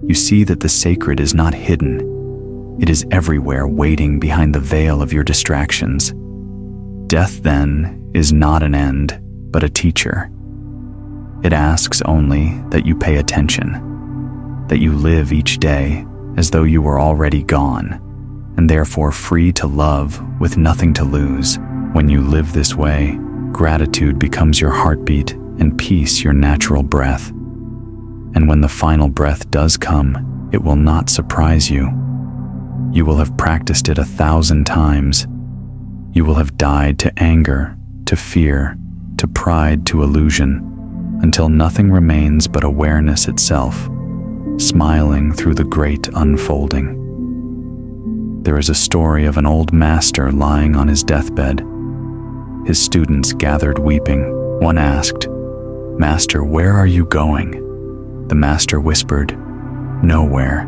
You see that the sacred is not hidden. It is everywhere, waiting behind the veil of your distractions. Death, then, is not an end, but a teacher. It asks only that you pay attention, that you live each day as though you were already gone, and therefore free to love with nothing to lose. When you live this way, gratitude becomes your heartbeat and peace your natural breath. And when the final breath does come, it will not surprise you. You will have practiced it 1,000 times. You will have died to anger, to fear, to pride, to illusion, until nothing remains but awareness itself, smiling through the great unfolding. There is a story of an old master lying on his deathbed. His students gathered weeping. One asked, "Master, where are you going?" The master whispered, "Nowhere.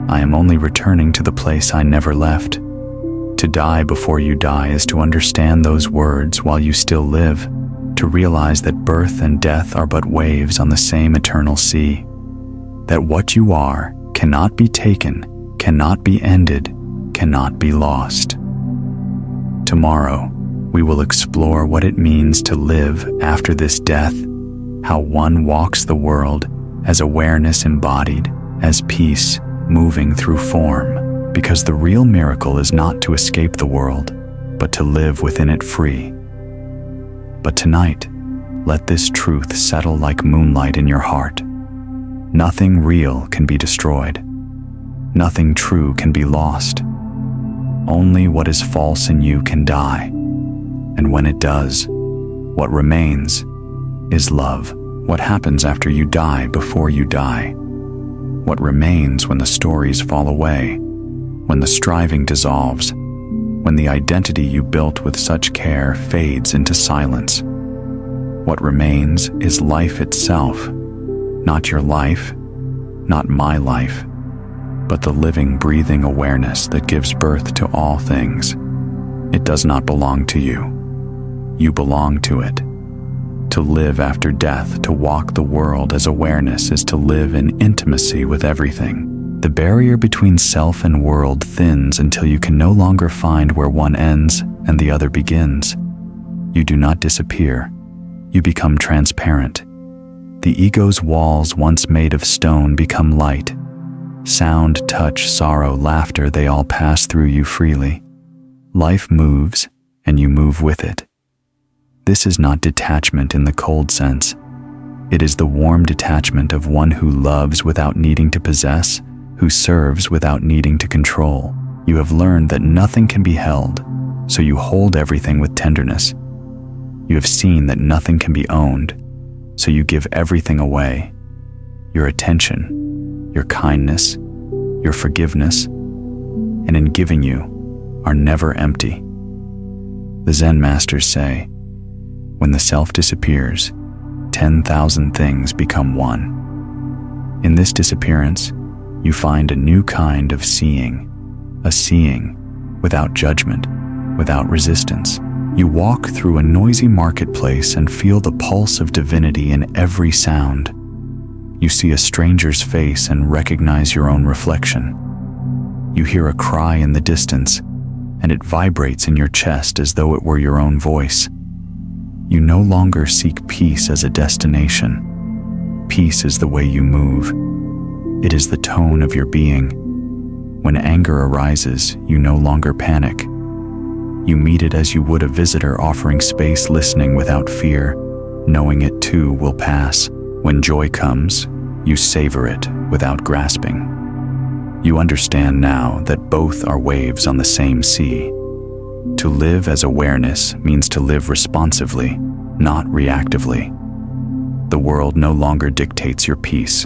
I am only returning to the place I never left." To die before you die is to understand those words while you still live, to realize that birth and death are but waves on the same eternal sea, that what you are cannot be taken, cannot be ended, cannot be lost. Tomorrow, we will explore what it means to live after this death, how one walks the world as awareness embodied, as peace moving through form, because the real miracle is not to escape the world, but to live within it free. But tonight, let this truth settle like moonlight in your heart. Nothing real can be destroyed. Nothing true can be lost. Only what is false in you can die. And when it does, what remains is love. What happens after you die before you die? What remains when the stories fall away, when the striving dissolves, when the identity you built with such care fades into silence? What remains is life itself, not your life, not my life, but the living, breathing awareness that gives birth to all things. It does not belong to you. You belong to it. To live after death, to walk the world as awareness, is to live in intimacy with everything. The barrier between self and world thins until you can no longer find where one ends and the other begins. You do not disappear. You become transparent. The ego's walls, once made of stone, become light. Sound, touch, sorrow, laughter, they all pass through you freely. Life moves, and you move with it. This is not detachment in the cold sense. It is the warm detachment of one who loves without needing to possess, who serves without needing to control. You have learned that nothing can be held, so you hold everything with tenderness. You have seen that nothing can be owned, so you give everything away. Your attention, your kindness, your forgiveness, and in giving you are never empty. The Zen masters say, when the self disappears, 10,000 things become one. In this disappearance, you find a new kind of seeing, a seeing without judgment, without resistance. You walk through a noisy marketplace and feel the pulse of divinity in every sound. You see a stranger's face and recognize your own reflection. You hear a cry in the distance, and it vibrates in your chest as though it were your own voice. You no longer seek peace as a destination. Peace is the way you move. It is the tone of your being. When anger arises, you no longer panic. You meet it as you would a visitor, offering space, listening without fear, knowing it too will pass. When joy comes, you savor it without grasping. You understand now that both are waves on the same sea. To live as awareness means to live responsively, not reactively. The world no longer dictates your peace.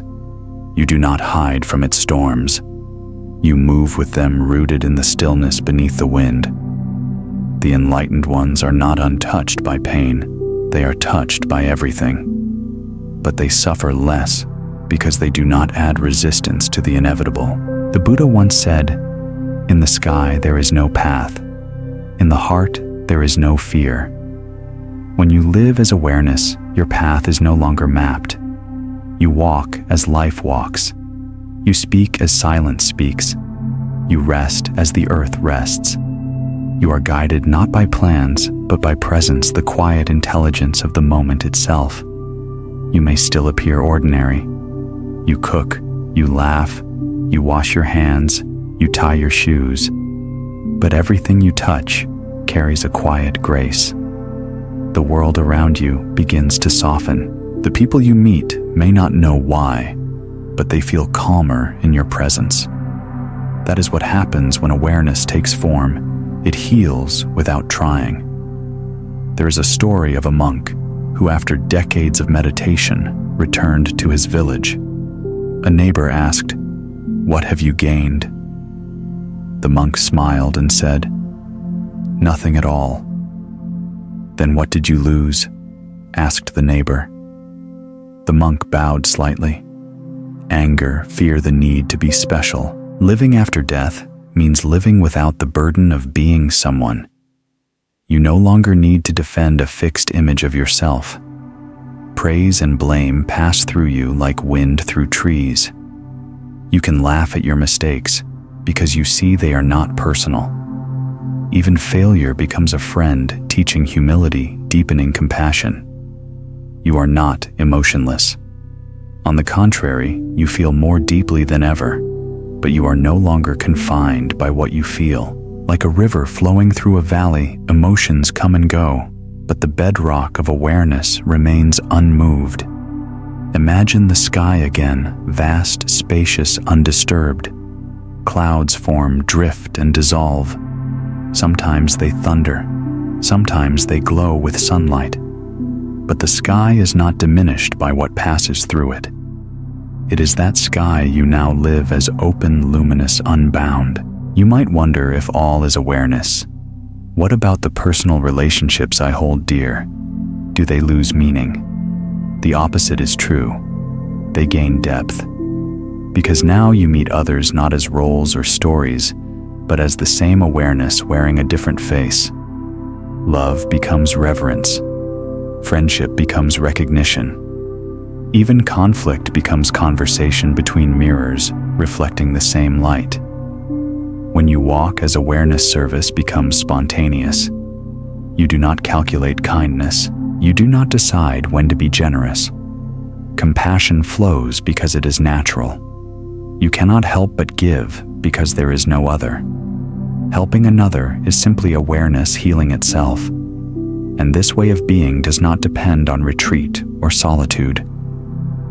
You do not hide from its storms. You move with them, rooted in the stillness beneath the wind. The enlightened ones are not untouched by pain. They are touched by everything, but they suffer less because they do not add resistance to the inevitable. The Buddha once said, "In the sky there is no path. In the heart there is no fear." When you live as awareness, your path is no longer mapped. You walk as life walks. You speak as silence speaks. You rest as the earth rests. You are guided not by plans, but by presence, the quiet intelligence of the moment itself. You may still appear ordinary. You cook, you laugh, you wash your hands, you tie your shoes. But everything you touch carries a quiet grace. The world around you begins to soften. The people you meet may not know why, but they feel calmer in your presence. That is what happens when awareness takes form. It heals without trying. There is a story of a monk who, after decades of meditation, returned to his village. A neighbor asked, "What have you gained?" The monk smiled and said, "Nothing at all." "Then what did you lose?" asked the neighbor. The monk bowed slightly. Anger, fear, the need to be special. Living after death means living without the burden of being someone. You no longer need to defend a fixed image of yourself. Praise and blame pass through you like wind through trees. You can laugh at your mistakes because you see they are not personal. Even failure becomes a friend, teaching humility, deepening compassion. You are not emotionless. On the contrary, you feel more deeply than ever, but you are no longer confined by what you feel. Like a river flowing through a valley, emotions come and go, but the bedrock of awareness remains unmoved. Imagine the sky again, vast, spacious, undisturbed. Clouds form, drift, and dissolve. Sometimes they thunder, sometimes they glow with sunlight. But the sky is not diminished by what passes through it. It is that sky you now live as, open, luminous, unbound. You might wonder if all is awareness. What about the personal relationships I hold dear? Do they lose meaning? The opposite is true. They gain depth. Because now you meet others not as roles or stories, but as the same awareness wearing a different face. Love becomes reverence. Friendship becomes recognition. Even conflict becomes conversation between mirrors, reflecting the same light. When you walk as awareness, service becomes spontaneous. You do not calculate kindness. You do not decide when to be generous. Compassion flows because it is natural. You cannot help but give because there is no other. Helping another is simply awareness healing itself. And this way of being does not depend on retreat or solitude.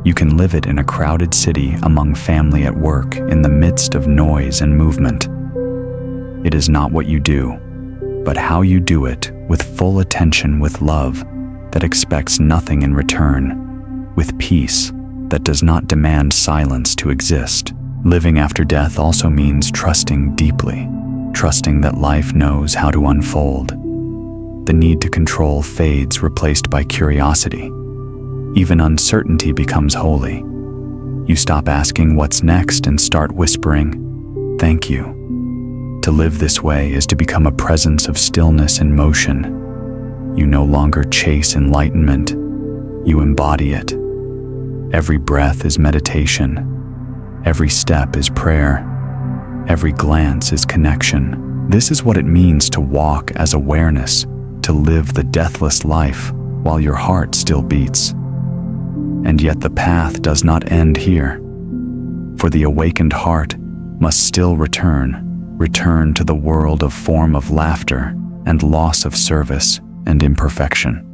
You can live it in a crowded city, among family, at work, in the midst of noise and movement. It is not what you do, but how you do it, with full attention, with love that expects nothing in return, with peace that does not demand silence to exist. Living after death also means trusting deeply, trusting that life knows how to unfold. The need to control fades, replaced by curiosity. Even uncertainty becomes holy. You stop asking what's next and start whispering, "Thank you." To live this way is to become a presence of stillness and motion. You no longer chase enlightenment, you embody it. Every breath is meditation. Every step is prayer. Every glance is connection. This is what it means to walk as awareness, to live the deathless life while your heart still beats. And yet the path does not end here. For the awakened heart must still return to the world of form, of laughter and loss, of service and imperfection.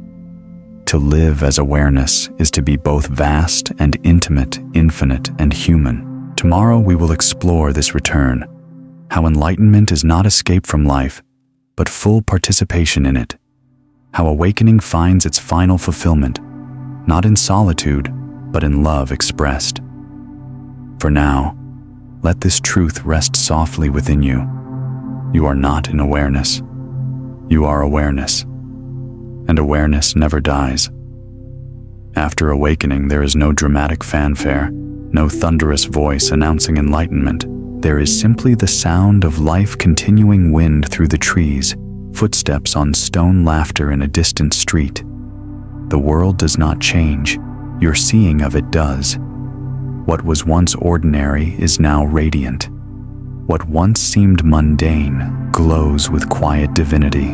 To live as awareness is to be both vast and intimate, infinite and human. Tomorrow we will explore this return, how enlightenment is not escape from life, but full participation in it. How awakening finds its final fulfillment, not in solitude, but in love expressed. For now, let this truth rest softly within you. You are not in awareness. You are awareness. and awareness never dies. After awakening, there is no dramatic fanfare, no thunderous voice announcing enlightenment. There is simply the sound of life, continuing wind through the trees, footsteps on stone, laughter in a distant street. The world does not change, your seeing of it does. What was once ordinary is now radiant. What once seemed mundane glows with quiet divinity.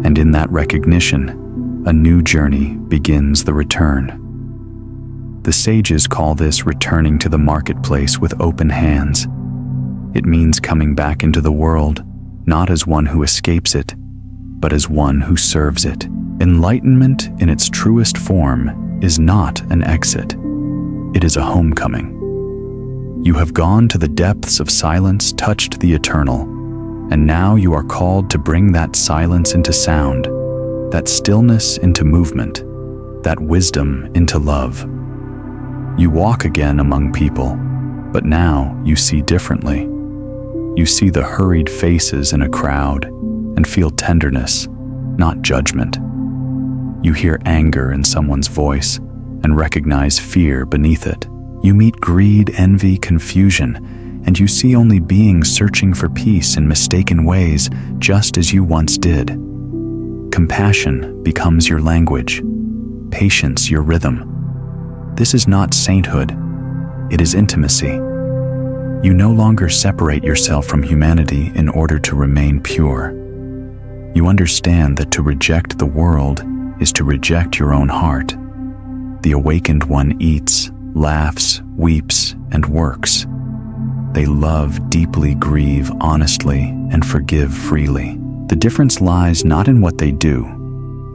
And in that recognition, a new journey begins, the return. The sages call this returning to the marketplace with open hands. It means coming back into the world, not as one who escapes it, but as one who serves it. Enlightenment in its truest form is not an exit. It is a homecoming. You have gone to the depths of silence, touched the eternal, and now you are called to bring that silence into sound, that stillness into movement, that wisdom into love. You walk again among people, but now you see differently. You see the hurried faces in a crowd and feel tenderness, not judgment. You hear anger in someone's voice and recognize fear beneath it. You meet greed, envy, confusion, and you see only beings searching for peace in mistaken ways, just as you once did. Compassion becomes your language, patience your rhythm. This is not sainthood, it is intimacy. You no longer separate yourself from humanity in order to remain pure. You understand that to reject the world is to reject your own heart. The awakened one eats, laughs, weeps, and works. They love deeply, grieve honestly, and forgive freely. The difference lies not in what they do,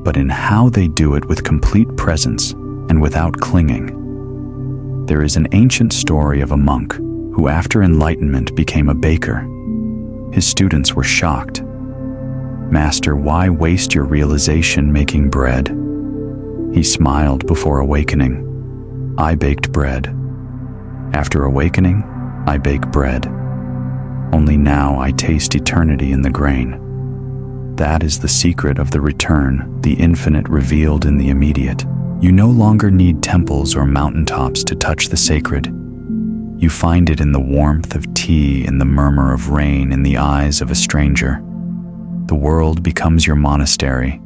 but in how they do it with complete presence and without clinging. There is an ancient story of a monk who, after enlightenment, became a baker. His students were shocked. "Master, why waste your realization making bread?" He smiled before awakening. "I baked bread. After awakening, I bake bread. Only now I taste eternity in the grain." That is the secret of the return, the infinite revealed in the immediate. You no longer need temples or mountaintops to touch the sacred. You find it in the warmth of tea, in the murmur of rain, in the eyes of a stranger. The world becomes your monastery,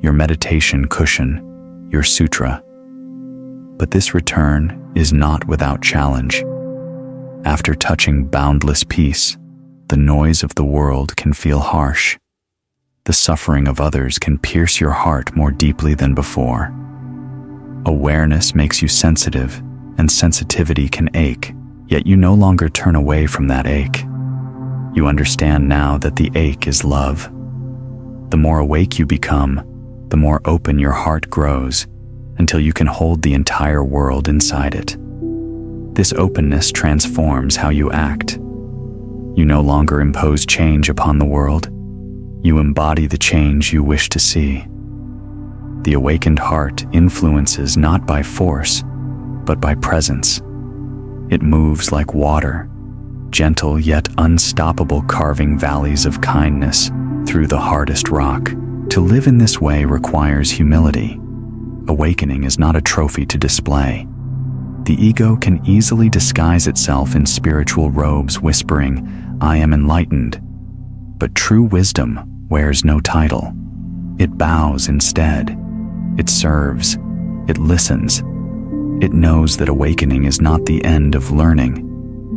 your meditation cushion, your sutra. But this return is not without challenge. After touching boundless peace, the noise of the world can feel harsh. The suffering of others can pierce your heart more deeply than before. Awareness makes you sensitive, and sensitivity can ache, yet you no longer turn away from that ache. You understand now that the ache is love. The more awake you become, the more open your heart grows, until you can hold the entire world inside it. This openness transforms how you act. You no longer impose change upon the world. You embody the change you wish to see. The awakened heart influences not by force, but by presence. It moves like water, gentle yet unstoppable, carving valleys of kindness through the hardest rock. To live in this way requires humility. Awakening is not a trophy to display. The ego can easily disguise itself in spiritual robes, whispering, "I am enlightened." But true wisdom wears no title. It bows instead. It serves. It listens. It knows that awakening is not the end of learning,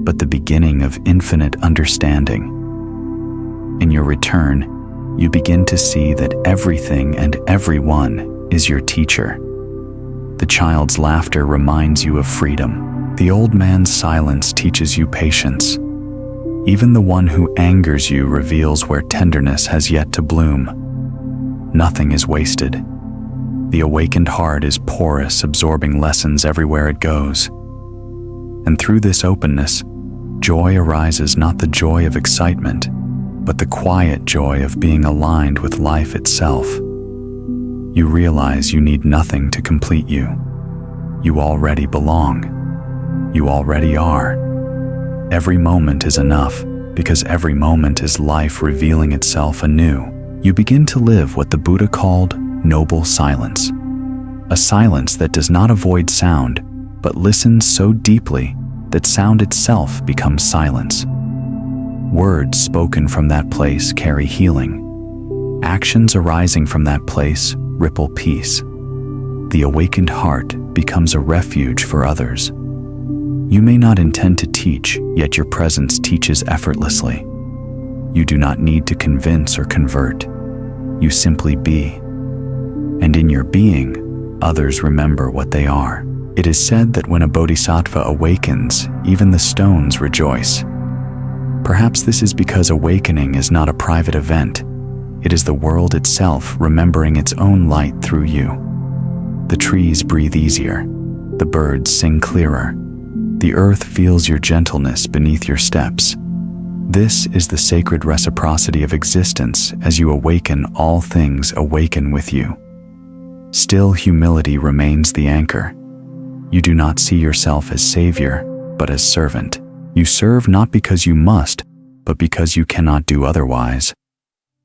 but the beginning of infinite understanding. In your return, you begin to see that everything and everyone is your teacher. The child's laughter reminds you of freedom. The old man's silence teaches you patience. Even the one who angers you reveals where tenderness has yet to bloom. Nothing is wasted. The awakened heart is porous, absorbing lessons everywhere it goes. And through this openness, joy arises, not the joy of excitement, but the quiet joy of being aligned with life itself. You realize you need nothing to complete you. You already belong. You already are. Every moment is enough, because every moment is life revealing itself anew. You begin to live what the Buddha called noble silence. A silence that does not avoid sound, but listens so deeply that sound itself becomes silence. Words spoken from that place carry healing. Actions arising from that place ripple peace. The awakened heart becomes a refuge for others. You may not intend to teach, yet your presence teaches effortlessly. You do not need to convince or convert. You simply be. And in your being, others remember what they are. It is said that when a bodhisattva awakens, even the stones rejoice. Perhaps this is because awakening is not a private event. It is the world itself remembering its own light through you. The trees breathe easier. The birds sing clearer. The earth feels your gentleness beneath your steps. This is the sacred reciprocity of existence. As you awaken, all things awaken with you. Still, humility remains the anchor. You do not see yourself as savior, but as servant. You serve not because you must, but because you cannot do otherwise.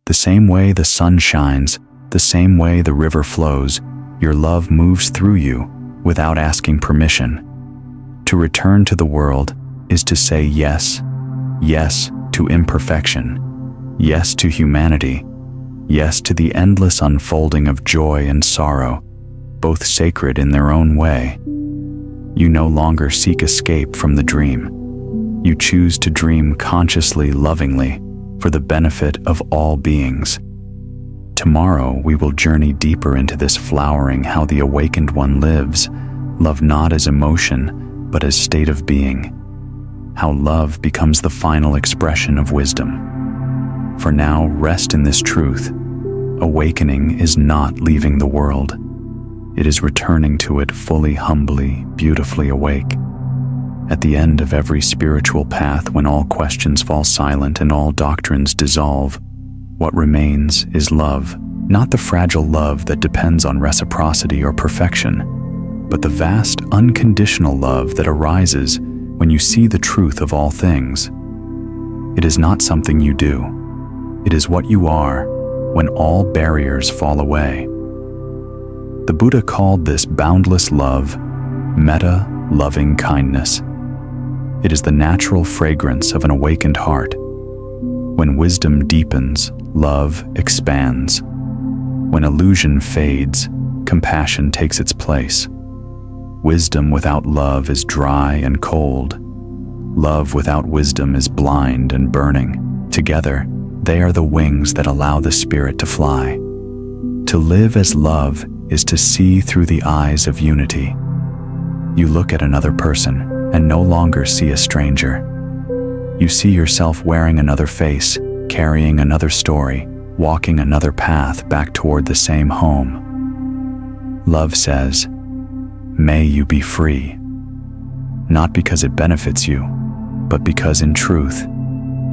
The same way the sun shines, the same way the river flows, your love moves through you without asking permission. To return to the world is to say yes, yes to imperfection, yes to humanity, yes to the endless unfolding of joy and sorrow, both sacred in their own way. You no longer seek escape from the dream. You choose to dream consciously, lovingly, for the benefit of all beings. Tomorrow we will journey deeper into this flowering how the awakened one lives, love not as emotion, but as state of being. How love becomes the final expression of wisdom. For now, rest in this truth. Awakening is not leaving the world. It is returning to it fully, humbly, beautifully awake. At the end of every spiritual path, when all questions fall silent and all doctrines dissolve, what remains is love, not the fragile love that depends on reciprocity or perfection, but the vast, unconditional love that arises when you see the truth of all things. It is not something you do. It is what you are when all barriers fall away. The Buddha called this boundless love metta, loving kindness. It is the natural fragrance of an awakened heart. When wisdom deepens, love expands. When illusion fades, compassion takes its place. Wisdom without love is dry and cold. Love without wisdom is blind and burning. Together, they are the wings that allow the spirit to fly. To live as love is to see through the eyes of unity. You look at another person and no longer see a stranger. You see yourself wearing another face, carrying another story, walking another path back toward the same home. Love says, "May you be free." Not because it benefits you, but because in truth,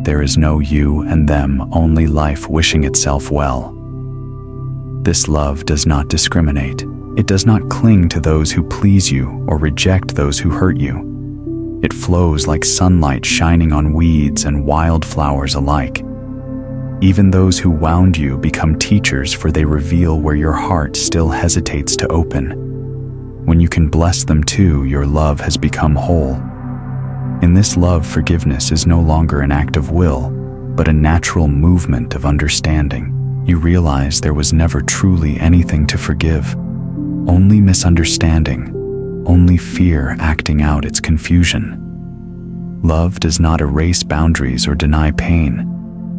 there is no you and them, only life wishing itself well. This love does not discriminate. It does not cling to those who please you or reject those who hurt you. It flows like sunlight shining on weeds and wildflowers alike. Even those who wound you become teachers, for they reveal where your heart still hesitates to open. When you can bless them too, your love has become whole. In this love, forgiveness is no longer an act of will, but a natural movement of understanding. You realize there was never truly anything to forgive, only misunderstanding, only fear acting out its confusion. Love does not erase boundaries or deny pain,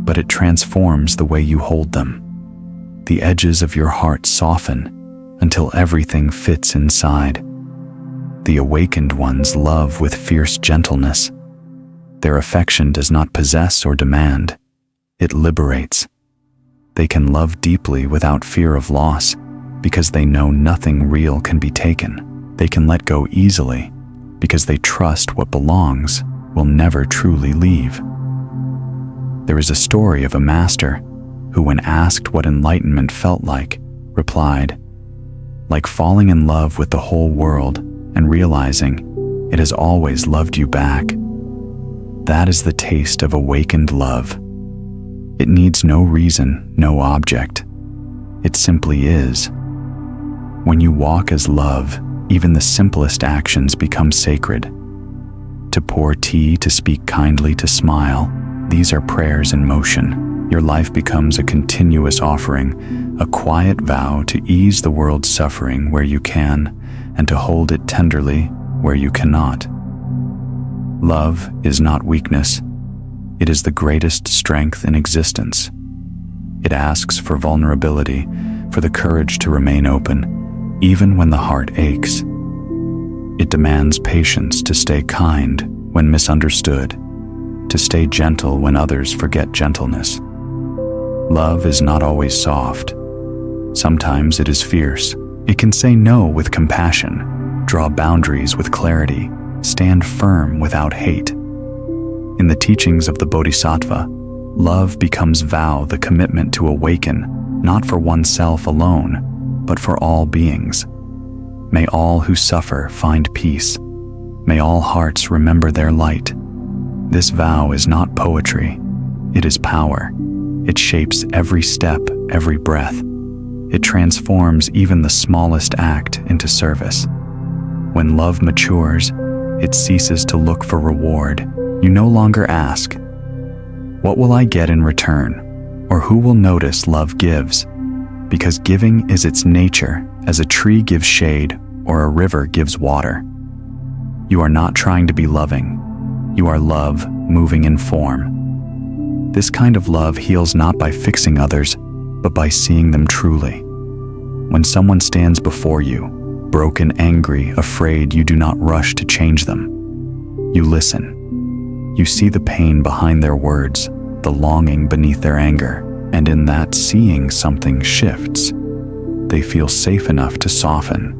but it transforms the way you hold them. The edges of your heart soften until everything fits inside. The awakened ones love with fierce gentleness. Their affection does not possess or demand. It liberates. They can love deeply without fear of loss because they know nothing real can be taken. They can let go easily because they trust what belongs will never truly leave. There is a story of a master who, when asked what enlightenment felt like, replied, "Like falling in love with the whole world and realizing it has always loved you back." That is the taste of awakened love. It needs no reason, no object. It simply is. When you walk as love, even the simplest actions become sacred. To pour tea, to speak kindly, to smile, these are prayers in motion. Your life becomes a continuous offering, a quiet vow to ease the world's suffering where you can, and to hold it tenderly where you cannot. Love is not weakness. It is the greatest strength in existence. It asks for vulnerability, for the courage to remain open, even when the heart aches. It demands patience to stay kind when misunderstood, to stay gentle when others forget gentleness. Love is not always soft. Sometimes it is fierce. It can say no with compassion, draw boundaries with clarity, stand firm without hate. In the teachings of the Bodhisattva, love becomes vow, the commitment to awaken, not for oneself alone, but for all beings. May all who suffer find peace. May all hearts remember their light. This vow is not poetry. It is power. It shapes every step, every breath. It transforms even the smallest act into service. When love matures, it ceases to look for reward. You no longer ask, "What will I get in return?" or "Who will notice love gives?" Because giving is its nature, as a tree gives shade or a river gives water. You are not trying to be loving. You are love moving in form. This kind of love heals not by fixing others, but by seeing them truly. When someone stands before you, broken, angry, afraid, you do not rush to change them. You listen. You see the pain behind their words, the longing beneath their anger, and in that seeing something shifts. They feel safe enough to soften.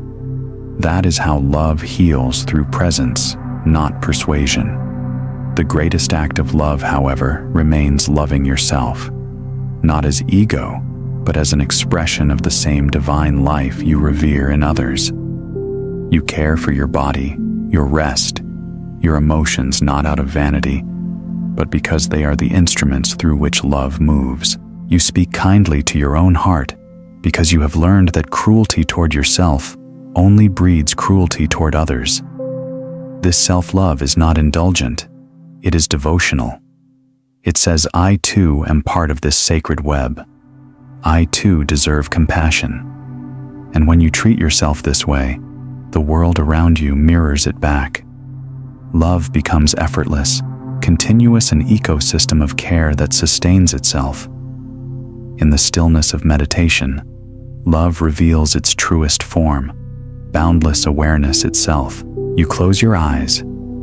That is how love heals, through presence, not persuasion. The greatest act of love, however, remains loving yourself, not as ego, but as an expression of the same divine life you revere in others. You care for your body, your rest, your emotions, not out of vanity, but because they are the instruments through which love moves. You speak kindly to your own heart, because you have learned that cruelty toward yourself only breeds cruelty toward others. This self-love is not indulgent, it is devotional. It says, "I too am part of this sacred web. I too deserve compassion." And when you treat yourself this way, the world around you mirrors it back. Love becomes effortless, continuous, an ecosystem of care that sustains itself. In the stillness of meditation, love reveals its truest form, boundless awareness itself. You close your eyes,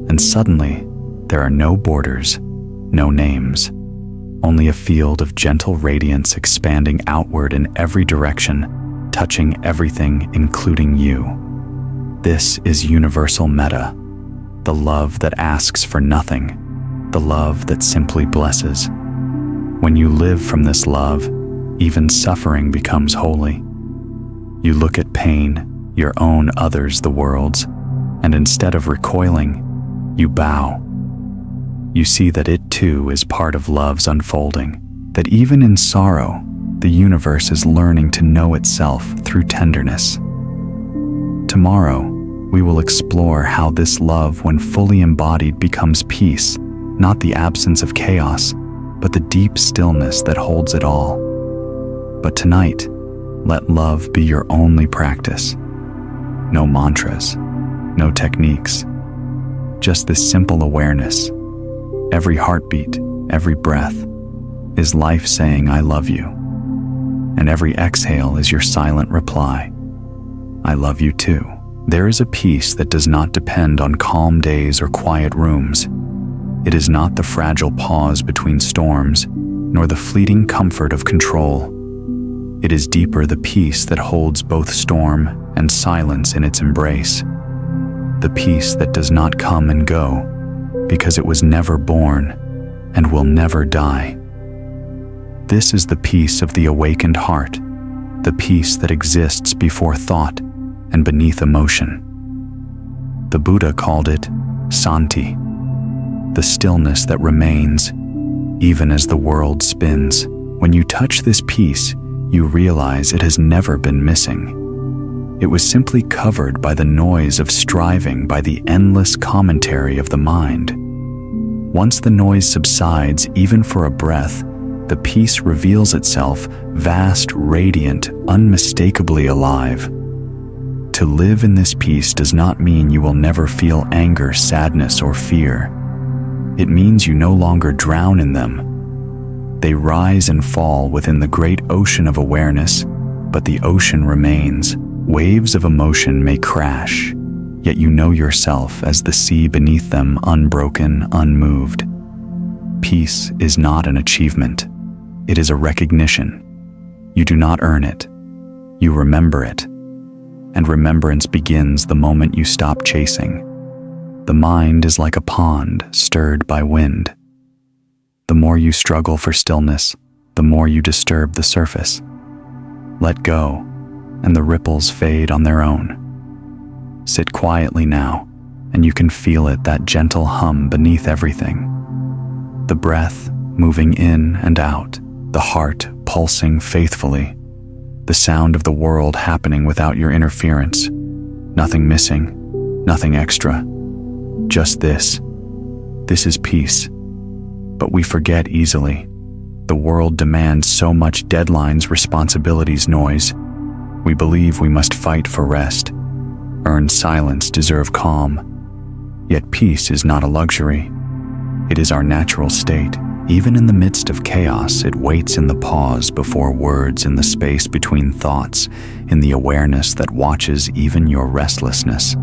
and suddenly, there are no borders, no names, only a field of gentle radiance expanding outward in every direction, touching everything, including you. This is universal metta, the love that asks for nothing, the love that simply blesses. When you live from this love, even suffering becomes holy. You look at pain, your own, others, the world's, and instead of recoiling, you bow. You see that it too is part of love's unfolding, that even in sorrow, the universe is learning to know itself through tenderness. Tomorrow, we will explore how this love, when fully embodied, becomes peace, not the absence of chaos, but the deep stillness that holds it all. But tonight, let love be your only practice. No mantras, no techniques, just this simple awareness. Every heartbeat, every breath is life saying, "I love you." And every exhale is your silent reply, "I love you too." There is a peace that does not depend on calm days or quiet rooms. It is not the fragile pause between storms, nor the fleeting comfort of control. It is deeper, the peace that holds both storm and silence in its embrace. The peace that does not come and go, because it was never born and will never die. This is the peace of the awakened heart, the peace that exists before thought and beneath emotion. The Buddha called it Santi, the stillness that remains, even as the world spins. When you touch this peace, you realize it has never been missing. It was simply covered by the noise of striving, by the endless commentary of the mind. Once the noise subsides, even for a breath, the peace reveals itself, vast, radiant, unmistakably alive. To live in this peace does not mean you will never feel anger, sadness, or fear. It means you no longer drown in them. They rise and fall within the great ocean of awareness, but the ocean remains. Waves of emotion may crash, yet you know yourself as the sea beneath them, unbroken, unmoved. Peace is not an achievement. It is a recognition. You do not earn it. You remember it. And remembrance begins the moment you stop chasing. The mind is like a pond stirred by wind. The more you struggle for stillness, the more you disturb the surface. Let go, and the ripples fade on their own. Sit quietly now, and you can feel it, that gentle hum beneath everything. The breath moving in and out, the heart pulsing faithfully, the sound of the world happening without your interference. Nothing missing, nothing extra. Just this. This is peace. But we forget easily. The world demands so much: deadlines, responsibilities, noise. We believe we must fight for rest, earn silence, deserve calm. Yet peace is not a luxury. It is our natural state. Even in the midst of chaos, it waits in the pause before words, in the space between thoughts, in the awareness that watches even your restlessness.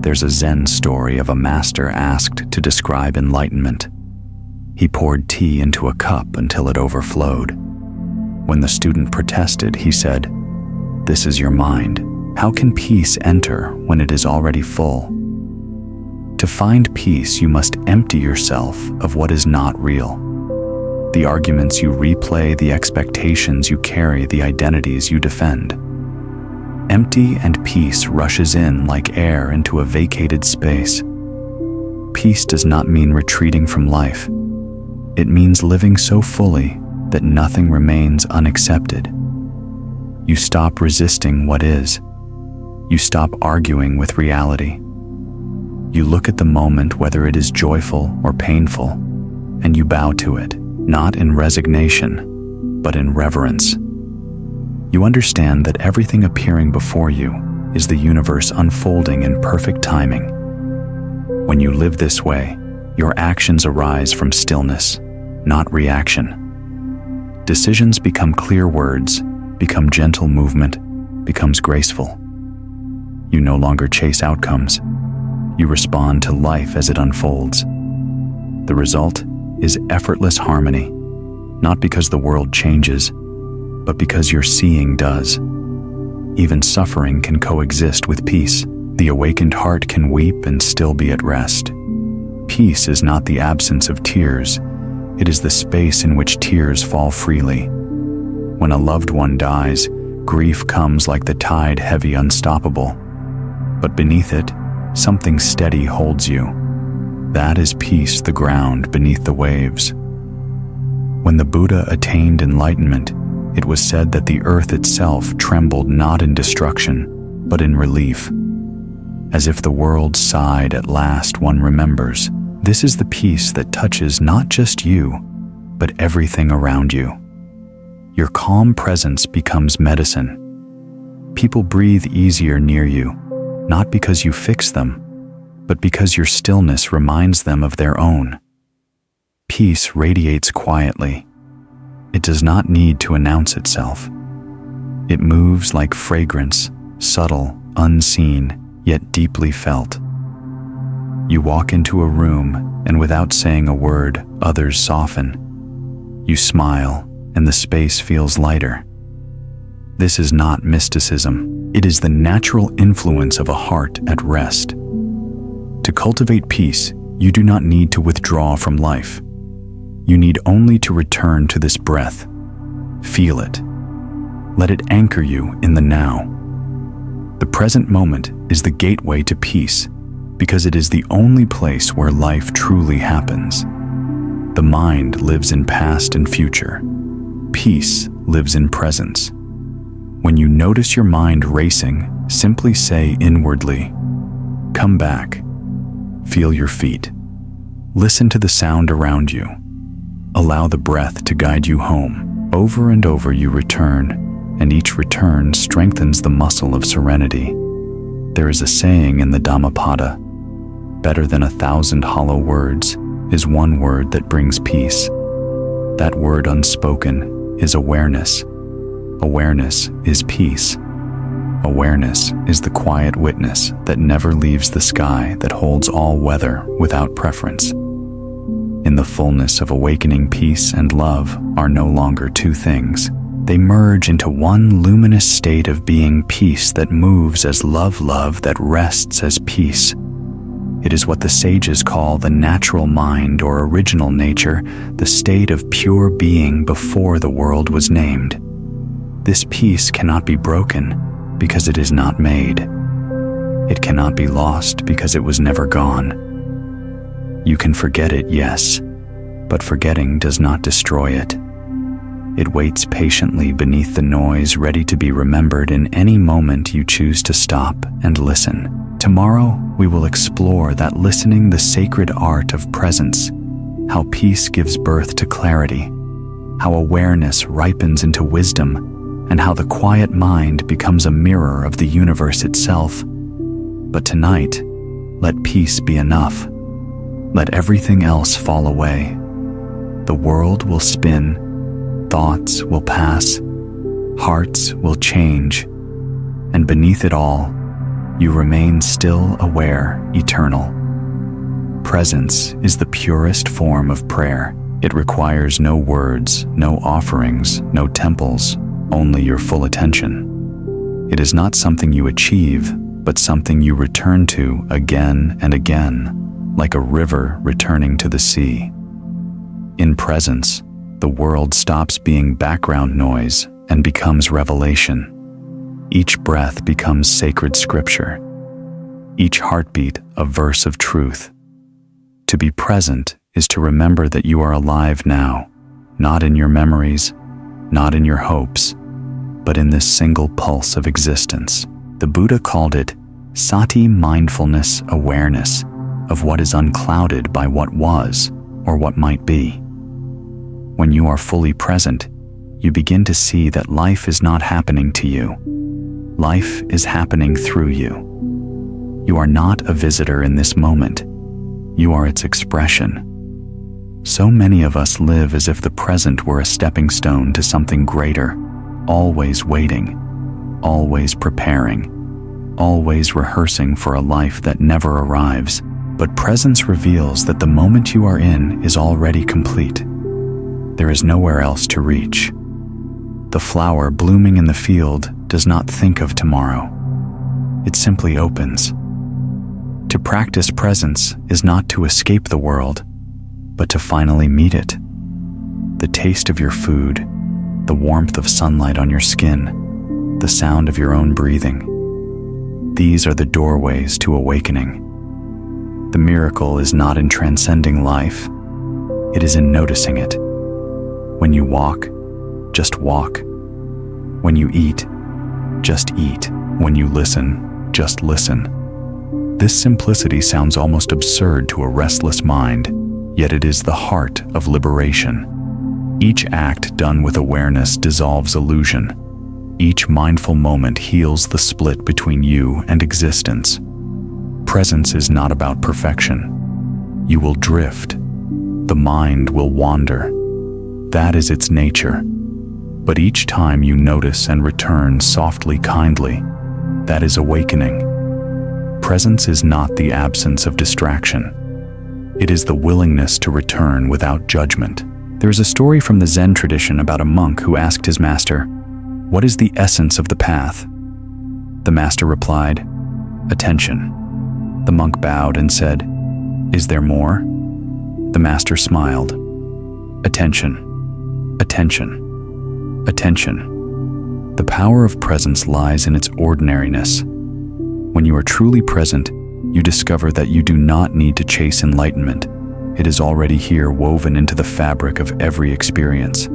There's a Zen story of a master asked to describe enlightenment. He poured tea into a cup until it overflowed. When the student protested, he said, "This is your mind. How can peace enter when it is already full?" To find peace, you must empty yourself of what is not real. The arguments you replay, the expectations you carry, the identities you defend. Empty and peace rushes in like air into a vacated space. Peace does not mean retreating from life. It means living so fully that nothing remains unaccepted. You stop resisting what is. You stop arguing with reality. You look at the moment, whether it is joyful or painful, and you bow to it, not in resignation, but in reverence. You understand that everything appearing before you is the universe unfolding in perfect timing. When you live this way, your actions arise from stillness, not reaction. Decisions become clear words, become gentle movement, becomes graceful. You no longer chase outcomes. You respond to life as it unfolds. The result is effortless harmony, not because the world changes, but because your seeing does. Even suffering can coexist with peace. The awakened heart can weep and still be at rest. Peace is not the absence of tears. It is the space in which tears fall freely. When a loved one dies, grief comes like the tide, heavy, unstoppable. But beneath it, something steady holds you. That is peace, the ground beneath the waves. When the Buddha attained enlightenment, it was said that the earth itself trembled not in destruction, but in relief. As if the world sighed, at last one remembers. This is the peace that touches not just you, but everything around you. Your calm presence becomes medicine. People breathe easier near you, not because you fix them, but because your stillness reminds them of their own. Peace radiates quietly. It does not need to announce itself. It moves like fragrance, subtle, unseen, yet deeply felt. You walk into a room, and without saying a word, others soften. You smile, and the space feels lighter. This is not mysticism. It is the natural influence of a heart at rest. To cultivate peace, you do not need to withdraw from life. You need only to return to this breath. Feel it. Let it anchor you in the now. The present moment is the gateway to peace, because it is the only place where life truly happens. The mind lives in past and future. Peace lives in presence. When you notice your mind racing, simply say inwardly, "Come back." Feel your feet. Listen to the sound around you. Allow the breath to guide you home. Over and over you return, and each return strengthens the muscle of serenity. There is a saying in the Dhammapada, "Better than 1,000 hollow words is one word that brings peace." That word unspoken is awareness. Awareness is peace. Awareness is the quiet witness that never leaves the sky, that holds all weather without preference. In the fullness of awakening, peace and love are no longer two things. They merge into one luminous state of being, peace that moves as love, love that rests as peace. It is what the sages call the natural mind or original nature, the state of pure being before the world was named. This peace cannot be broken because it is not made. It cannot be lost because it was never gone. You can forget it, yes, but forgetting does not destroy it. It waits patiently beneath the noise, ready to be remembered in any moment you choose to stop and listen. Tomorrow, we will explore that listening, the sacred art of presence, how peace gives birth to clarity, how awareness ripens into wisdom, and how the quiet mind becomes a mirror of the universe itself. But tonight, let peace be enough. Let everything else fall away. The world will spin, thoughts will pass, hearts will change, and beneath it all, you remain still, aware, eternal. Presence is the purest form of prayer. It requires no words, no offerings, no temples, only your full attention. It is not something you achieve, but something you return to again and again, like a river returning to the sea. In presence, the world stops being background noise and becomes revelation. Each breath becomes sacred scripture. Each heartbeat a verse of truth. To be present is to remember that you are alive now, not in your memories, not in your hopes, but in this single pulse of existence. The Buddha called it sati, mindfulness, awareness of what is unclouded by what was or what might be. When you are fully present, you begin to see that life is not happening to you. Life is happening through you. You are not a visitor in this moment. You are its expression. So many of us live as if the present were a stepping stone to something greater, always waiting, always preparing, always rehearsing for a life that never arrives. But presence reveals that the moment you are in is already complete. There is nowhere else to reach. The flower blooming in the field does not think of tomorrow. It simply opens. To practice presence is not to escape the world, but to finally meet it. The taste of your food, the warmth of sunlight on your skin, the sound of your own breathing. These are the doorways to awakening. The miracle is not in transcending life. It is in noticing it. When you walk, just walk. When you eat, just eat. When you listen, just listen. This simplicity sounds almost absurd to a restless mind, yet it is the heart of liberation. Each act done with awareness dissolves illusion. Each mindful moment heals the split between you and existence. Presence is not about perfection. You will drift. The mind will wander. That is its nature. But each time you notice and return softly, kindly, that is awakening. Presence is not the absence of distraction. It is the willingness to return without judgment. There is a story from the Zen tradition about a monk who asked his master, "What is the essence of the path?" The master replied, "Attention." The monk bowed and said, "Is there more?" The master smiled. "Attention, attention, attention." The power of presence lies in its ordinariness. When you are truly present, you discover that you do not need to chase enlightenment. It is already here, woven into the fabric of every experience.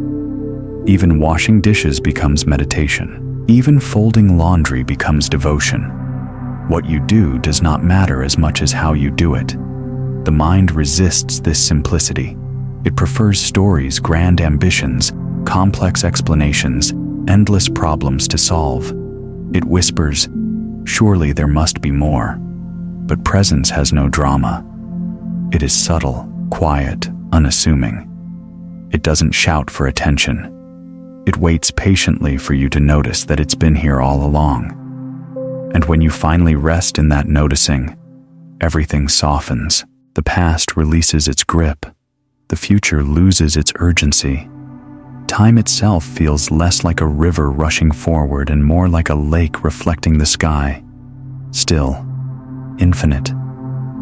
Even washing dishes becomes meditation. Even folding laundry becomes devotion. What you do does not matter as much as how you do it. The mind resists this simplicity. It prefers stories, grand ambitions, complex explanations, endless problems to solve. It whispers, "Surely there must be more." But presence has no drama. It is subtle, quiet, unassuming. It doesn't shout for attention. It waits patiently for you to notice that it's been here all along. And when you finally rest in that noticing, everything softens. The past releases its grip. The future loses its urgency. Time itself feels less like a river rushing forward and more like a lake reflecting the sky. Still, infinite,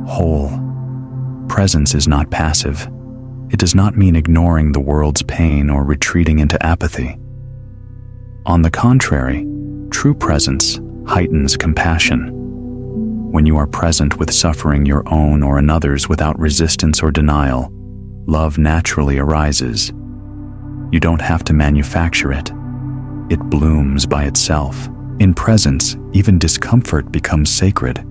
whole. Presence is not passive. It does not mean ignoring the world's pain or retreating into apathy. On the contrary, true presence heightens compassion. When you are present with suffering your own or another's without resistance or denial, love naturally arises. You don't have to manufacture it. It blooms by itself. In presence, even discomfort becomes sacred.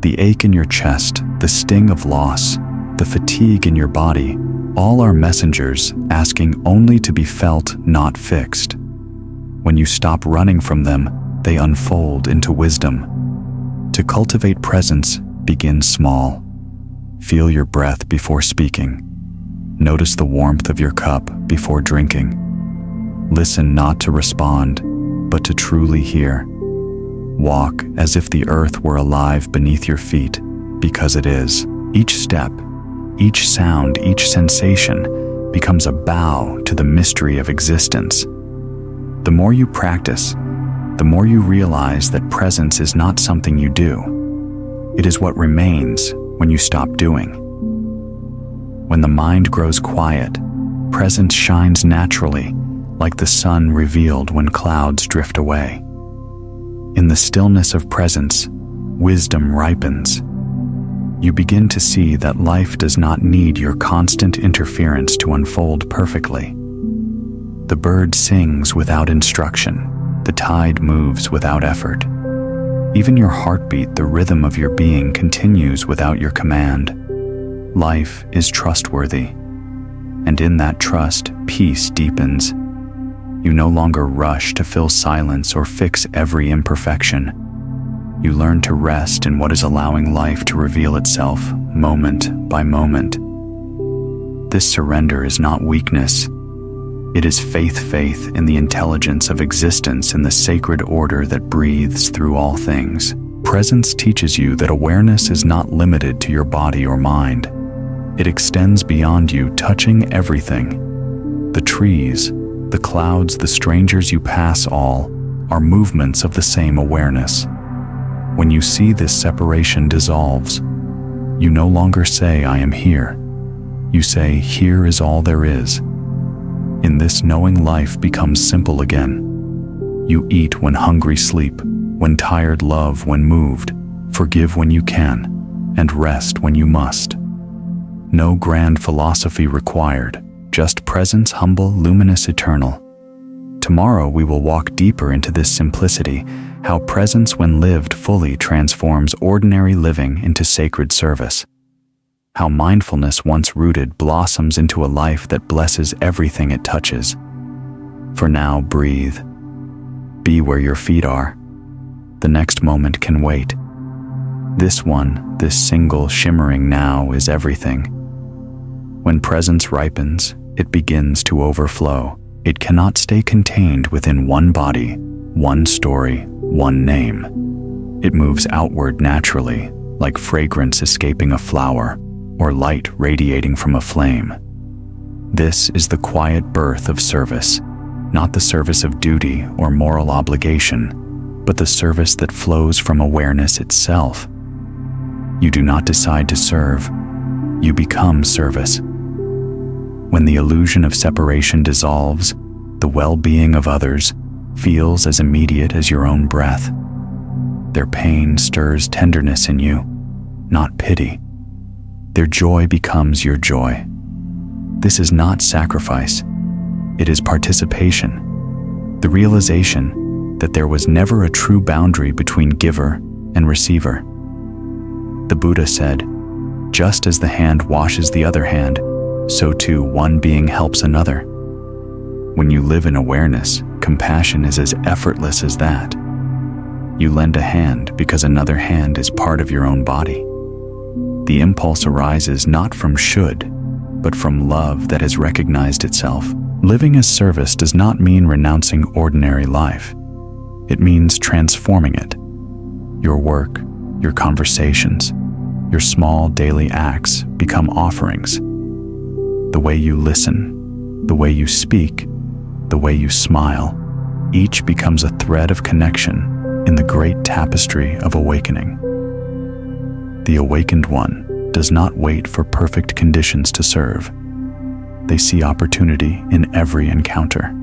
The ache in your chest, the sting of loss, the fatigue in your body, all are messengers asking only to be felt, not fixed. When you stop running from them, they unfold into wisdom. To cultivate presence, begin small. Feel your breath before speaking. Notice the warmth of your cup before drinking. Listen not to respond, but to truly hear. Walk as if the earth were alive beneath your feet, because it is. Each step, each sound, each sensation becomes a bow to the mystery of existence. The more you practice, the more you realize that presence is not something you do. It is what remains when you stop doing. When the mind grows quiet, presence shines naturally, like the sun revealed when clouds drift away. In the stillness of presence, wisdom ripens. You begin to see that life does not need your constant interference to unfold perfectly. The bird sings without instruction. The tide moves without effort. Even your heartbeat, the rhythm of your being, continues without your command. Life is trustworthy, and in that trust, peace deepens. You no longer rush to fill silence or fix every imperfection. You learn to rest in what is allowing life to reveal itself, moment by moment. This surrender is not weakness. It is faith in the intelligence of existence, in the sacred order that breathes through all things. Presence teaches you that awareness is not limited to your body or mind. It extends beyond you, touching everything. The trees, the clouds, the strangers you pass, all are movements of the same awareness. When you see this separation dissolves, you no longer say, "I am here." You say, "Here is all there is." In this knowing, life becomes simple again. You eat when hungry, sleep when tired, love when moved, forgive when you can, and rest when you must. No grand philosophy required, just presence, humble, luminous, eternal. Tomorrow we will walk deeper into this simplicity, how presence, when lived fully, transforms ordinary living into sacred service. How mindfulness, once rooted, blossoms into a life that blesses everything it touches. For now, breathe. Be where your feet are. The next moment can wait. This one, this single shimmering now, is everything. When presence ripens, it begins to overflow. It cannot stay contained within one body, one story, one name. It moves outward naturally, like fragrance escaping a flower, or light radiating from a flame. This is the quiet birth of service, not the service of duty or moral obligation, but the service that flows from awareness itself. You do not decide to serve, you become service. When the illusion of separation dissolves, the well-being of others feels as immediate as your own breath. Their pain stirs tenderness in you, not pity. Their joy becomes your joy. This is not sacrifice. It is participation, the realization that there was never a true boundary between giver and receiver. The Buddha said, "Just as the hand washes the other hand, so too one being helps another." When you live in awareness, compassion is as effortless as that. You lend a hand because another hand is part of your own body. The impulse arises not from should, but from love that has recognized itself. Living as service does not mean renouncing ordinary life. It means transforming it. Your work, your conversations, your small daily acts become offerings. The way you listen, the way you speak, the way you smile, each becomes a thread of connection in the great tapestry of awakening. The awakened one does not wait for perfect conditions to serve. They see opportunity in every encounter.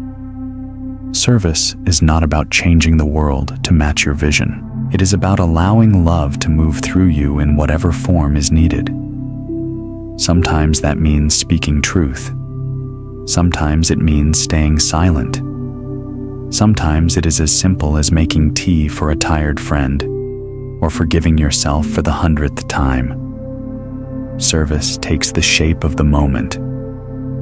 Service is not about changing the world to match your vision. It is about allowing love to move through you in whatever form is needed. Sometimes that means speaking truth. Sometimes it means staying silent. Sometimes it is as simple as making tea for a tired friend, or forgiving yourself for the 100th time. Service takes the shape of the moment.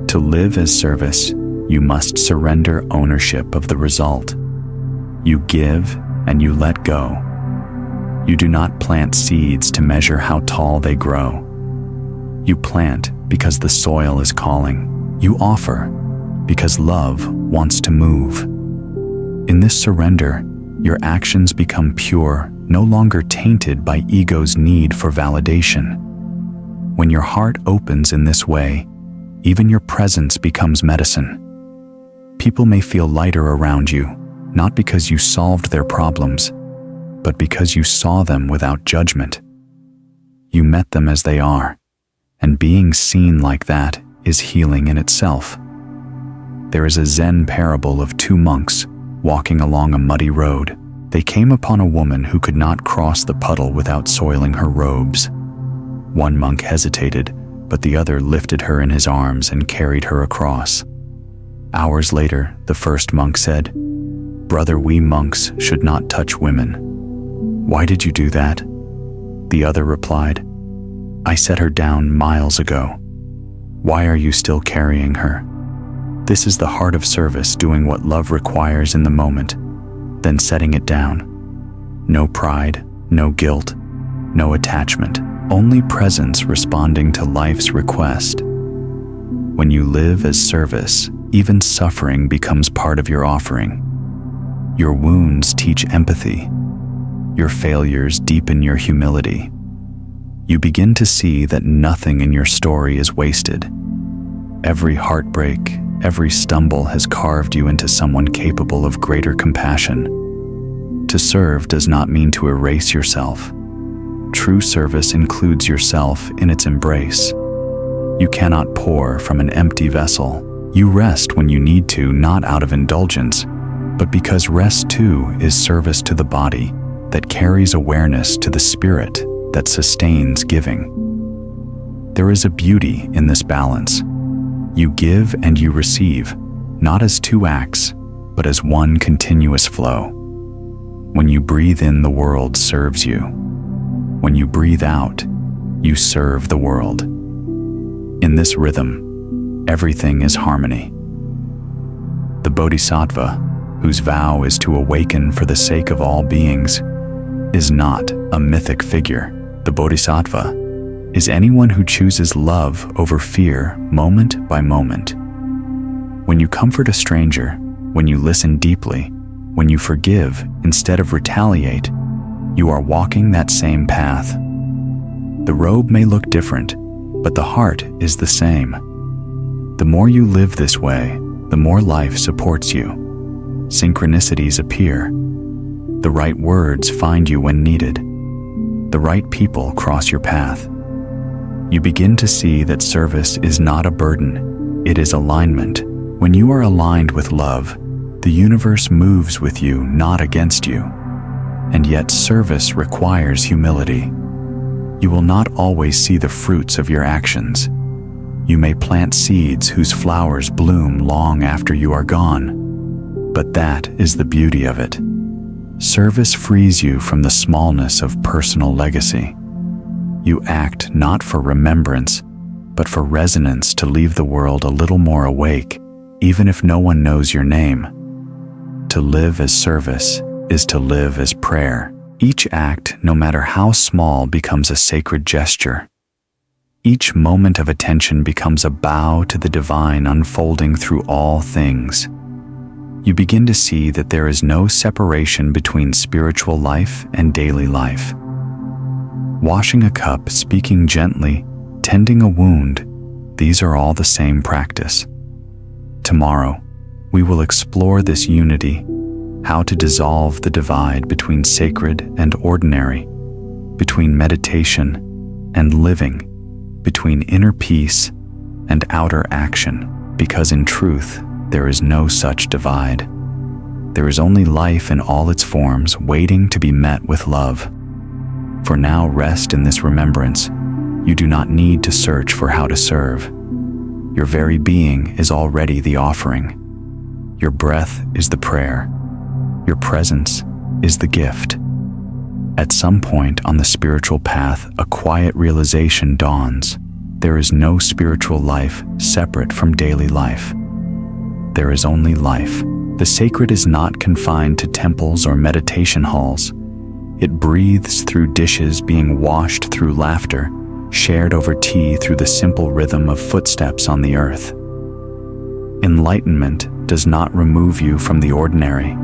To live as service, you must surrender ownership of the result. You give and you let go. You do not plant seeds to measure how tall they grow. You plant because the soil is calling. You offer because love wants to move. In this surrender, your actions become pure, no longer tainted by ego's need for validation. When your heart opens in this way, even your presence becomes medicine. People may feel lighter around you, not because you solved their problems, but because you saw them without judgment. You met them as they are, and being seen like that is healing in itself. There is a Zen parable of two monks walking along a muddy road. They came upon a woman who could not cross the puddle without soiling her robes. One monk hesitated, but the other lifted her in his arms and carried her across. Hours later, the first monk said, "Brother, we monks should not touch women." "Why did you do that?" The other replied, "I set her down miles ago. Why are you still carrying her?" This is the heart of service, doing what love requires in the moment, then setting it down. No pride, no guilt, no attachment, only presence responding to life's request. When you live as service, even suffering becomes part of your offering. Your wounds teach empathy. Your failures deepen your humility. You begin to see that nothing in your story is wasted. Every heartbreak, every stumble has carved you into someone capable of greater compassion. To serve does not mean to erase yourself. True service includes yourself in its embrace. You cannot pour from an empty vessel. You rest when you need to, not out of indulgence, but because rest too is service to the body that carries awareness to the spirit that sustains giving. There is a beauty in this balance. You give and you receive, not as two acts, but as one continuous flow. When you breathe in, the world serves you. When you breathe out, you serve the world. In this rhythm, everything is harmony. The Bodhisattva, whose vow is to awaken for the sake of all beings, is not a mythic figure. The Bodhisattva is anyone who chooses love over fear moment by moment. When you comfort a stranger, when you listen deeply, when you forgive instead of retaliate, you are walking that same path. The robe may look different, but the heart is the same. The more you live this way, the more life supports you. Synchronicities appear. The right words find you when needed. The right people cross your path. You begin to see that service is not a burden, it is alignment. When you are aligned with love, the universe moves with you, not against you. And yet service requires humility. You will not always see the fruits of your actions. You may plant seeds whose flowers bloom long after you are gone. But that is the beauty of it. Service frees you from the smallness of personal legacy. You act not for remembrance, but for resonance, to leave the world a little more awake, even if no one knows your name. To live as service is to live as prayer. Each act, no matter how small, becomes a sacred gesture. Each moment of attention becomes a bow to the divine unfolding through all things. You begin to see that there is no separation between spiritual life and daily life. Washing a cup, speaking gently, tending a wound, these are all the same practice. Tomorrow, we will explore this unity, how to dissolve the divide between sacred and ordinary, between meditation and living, between inner peace and outer action, because in truth, there is no such divide. There is only life in all its forms, waiting to be met with love. For now, rest in this remembrance. You do not need to search for how to serve. Your very being is already the offering. Your breath is the prayer. Your presence is the gift. At some point on the spiritual path, a quiet realization dawns. There is no spiritual life separate from daily life. There is only life. The sacred is not confined to temples or meditation halls. It breathes through dishes being washed through laughter, shared over tea through the simple rhythm of footsteps on the earth. Enlightenment does not remove you from the ordinary.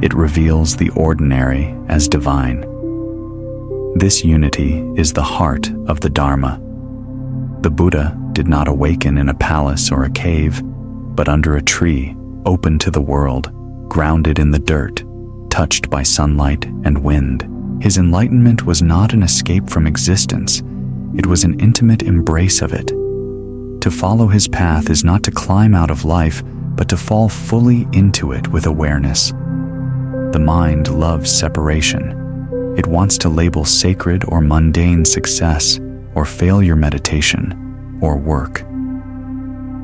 It reveals the ordinary as divine. This unity is the heart of the Dharma. The Buddha did not awaken in a palace or a cave, but under a tree, open to the world, grounded in the dirt, touched by sunlight and wind. His enlightenment was not an escape from existence. It was an intimate embrace of it. To follow his path is not to climb out of life, but to fall fully into it with awareness. The mind loves separation. It wants to label sacred or mundane success, or failure meditation, or work.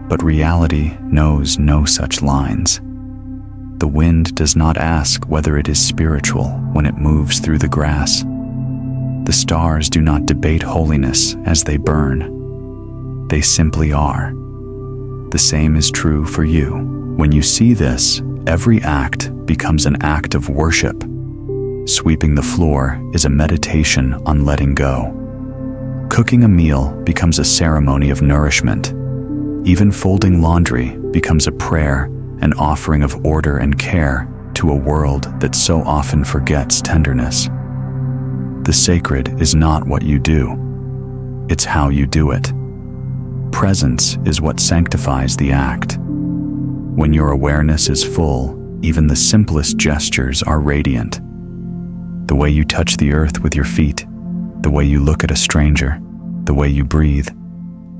But reality knows no such lines. The wind does not ask whether it is spiritual when it moves through the grass. The stars do not debate holiness as they burn. They simply are. The same is true for you. When you see this, every act becomes an act of worship. Sweeping the floor is a meditation on letting go. Cooking a meal becomes a ceremony of nourishment. Even folding laundry becomes a prayer, an offering of order and care to a world that so often forgets tenderness. The sacred is not what you do. It's how you do it. Presence is what sanctifies the act. When your awareness is full, even the simplest gestures are radiant. The way you touch the earth with your feet, the way you look at a stranger, the way you breathe,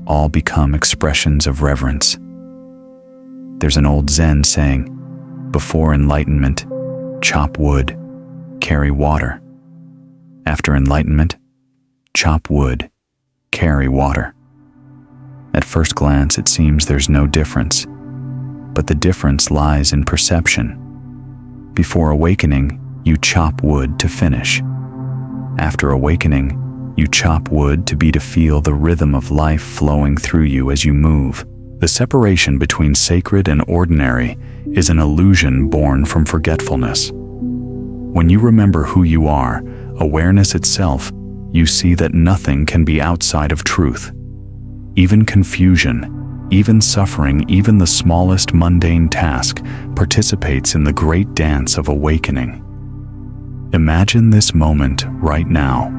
all become expressions of reverence. There's an old Zen saying, before enlightenment, chop wood, carry water. After enlightenment, chop wood, carry water. At first glance, it seems there's no difference, but the difference lies in perception. Before awakening, you chop wood to finish. After awakening, you chop wood to feel the rhythm of life flowing through you as you move. The separation between sacred and ordinary is an illusion born from forgetfulness. When you remember who you are, awareness itself, you see that nothing can be outside of truth. Even confusion, even suffering, even the smallest mundane task participates in the great dance of awakening. Imagine this moment right now.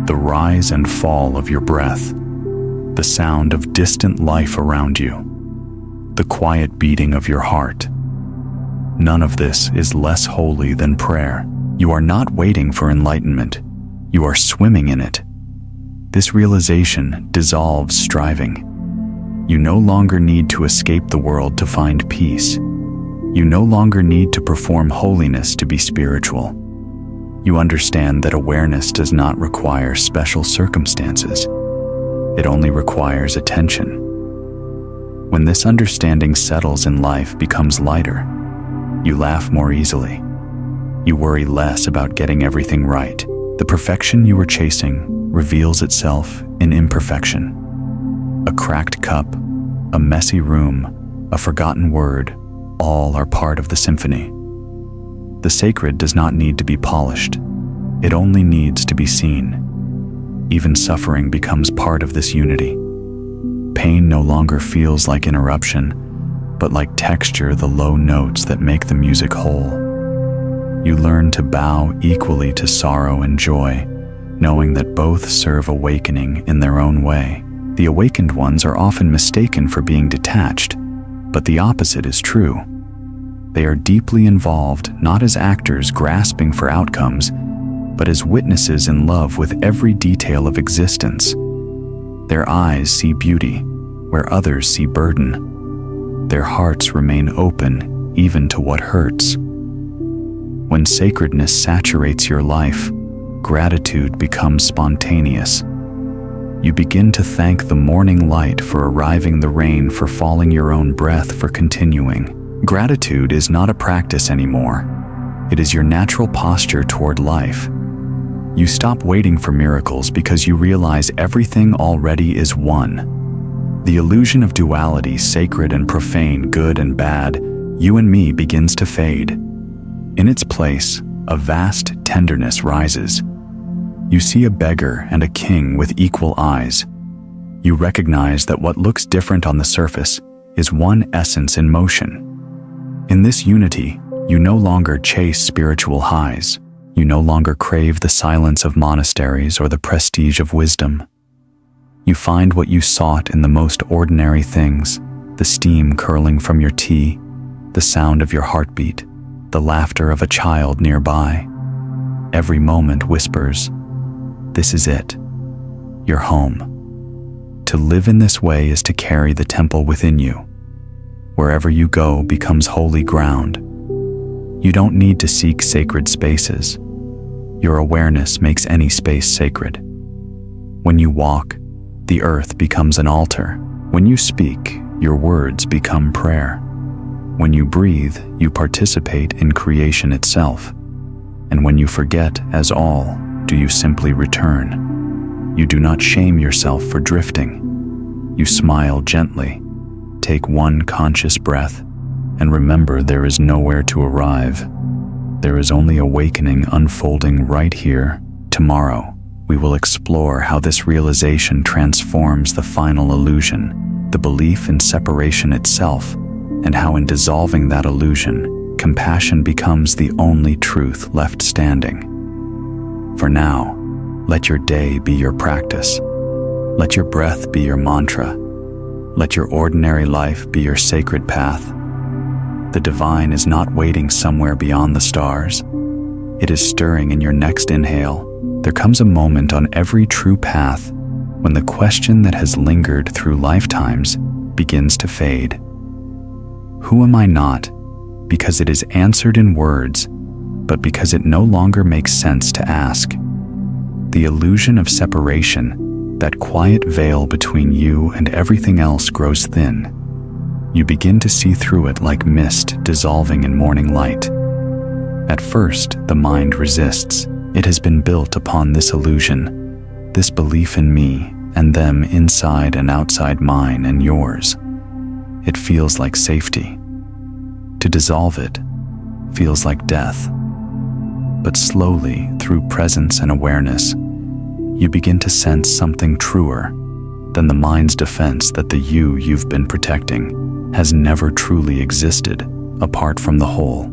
The rise and fall of your breath, the sound of distant life around you, the quiet beating of your heart. None of this is less holy than prayer. You are not waiting for enlightenment. You are swimming in it. This realization dissolves striving. You no longer need to escape the world to find peace. You no longer need to perform holiness to be spiritual. You understand that awareness does not require special circumstances. It only requires attention. When this understanding settles in, life becomes lighter. You laugh more easily. You worry less about getting everything right. The perfection you were chasing reveals itself in imperfection. A cracked cup, a messy room, a forgotten word, all are part of the symphony. The sacred does not need to be polished. It only needs to be seen. Even suffering becomes part of this unity. Pain no longer feels like interruption, but like texture, the low notes that make the music whole. You learn to bow equally to sorrow and joy, knowing that both serve awakening in their own way. The awakened ones are often mistaken for being detached, but the opposite is true. They are deeply involved, not as actors grasping for outcomes, but as witnesses in love with every detail of existence. Their eyes see beauty where others see burden. Their hearts remain open even to what hurts. When sacredness saturates your life, gratitude becomes spontaneous. You begin to thank the morning light for arriving, the rain for falling, your own breath for continuing. Gratitude is not a practice anymore. It is your natural posture toward life. You stop waiting for miracles because you realize everything already is one. The illusion of duality, sacred and profane, good and bad, you and me, begins to fade. In its place, a vast tenderness rises. You see a beggar and a king with equal eyes. You recognize that what looks different on the surface is one essence in motion. In this unity, you no longer chase spiritual highs. You no longer crave the silence of monasteries or the prestige of wisdom. You find what you sought in the most ordinary things: the steam curling from your tea, the sound of your heartbeat, the laughter of a child nearby. Every moment whispers, "This is it, your home." To live in this way is to carry the temple within you. Wherever you go becomes holy ground. You don't need to seek sacred spaces. Your awareness makes any space sacred. When you walk, the earth becomes an altar. When you speak, your words become prayer. When you breathe, you participate in creation itself. And when you forget as all, do you simply return. You do not shame yourself for drifting. You smile gently, take one conscious breath, and remember there is nowhere to arrive. There is only awakening unfolding right here. Tomorrow, we will explore how this realization transforms the final illusion, the belief in separation itself, and how in dissolving that illusion, compassion becomes the only truth left standing. For now, let your day be your practice. Let your breath be your mantra. Let your ordinary life be your sacred path. The divine is not waiting somewhere beyond the stars. It is stirring in your next inhale. There comes a moment on every true path when the question that has lingered through lifetimes begins to fade. Who am I not? Because it is answered in words, but because it no longer makes sense to ask. The illusion of separation, that quiet veil between you and everything else, grows thin. You begin to see through it like mist dissolving in morning light. At first, the mind resists. It has been built upon this illusion, this belief in me and them, inside and outside mine and yours. It feels like safety. To dissolve it feels like death. But slowly, through presence and awareness, you begin to sense something truer than the mind's defense, that the you've been protecting has never truly existed apart from the whole.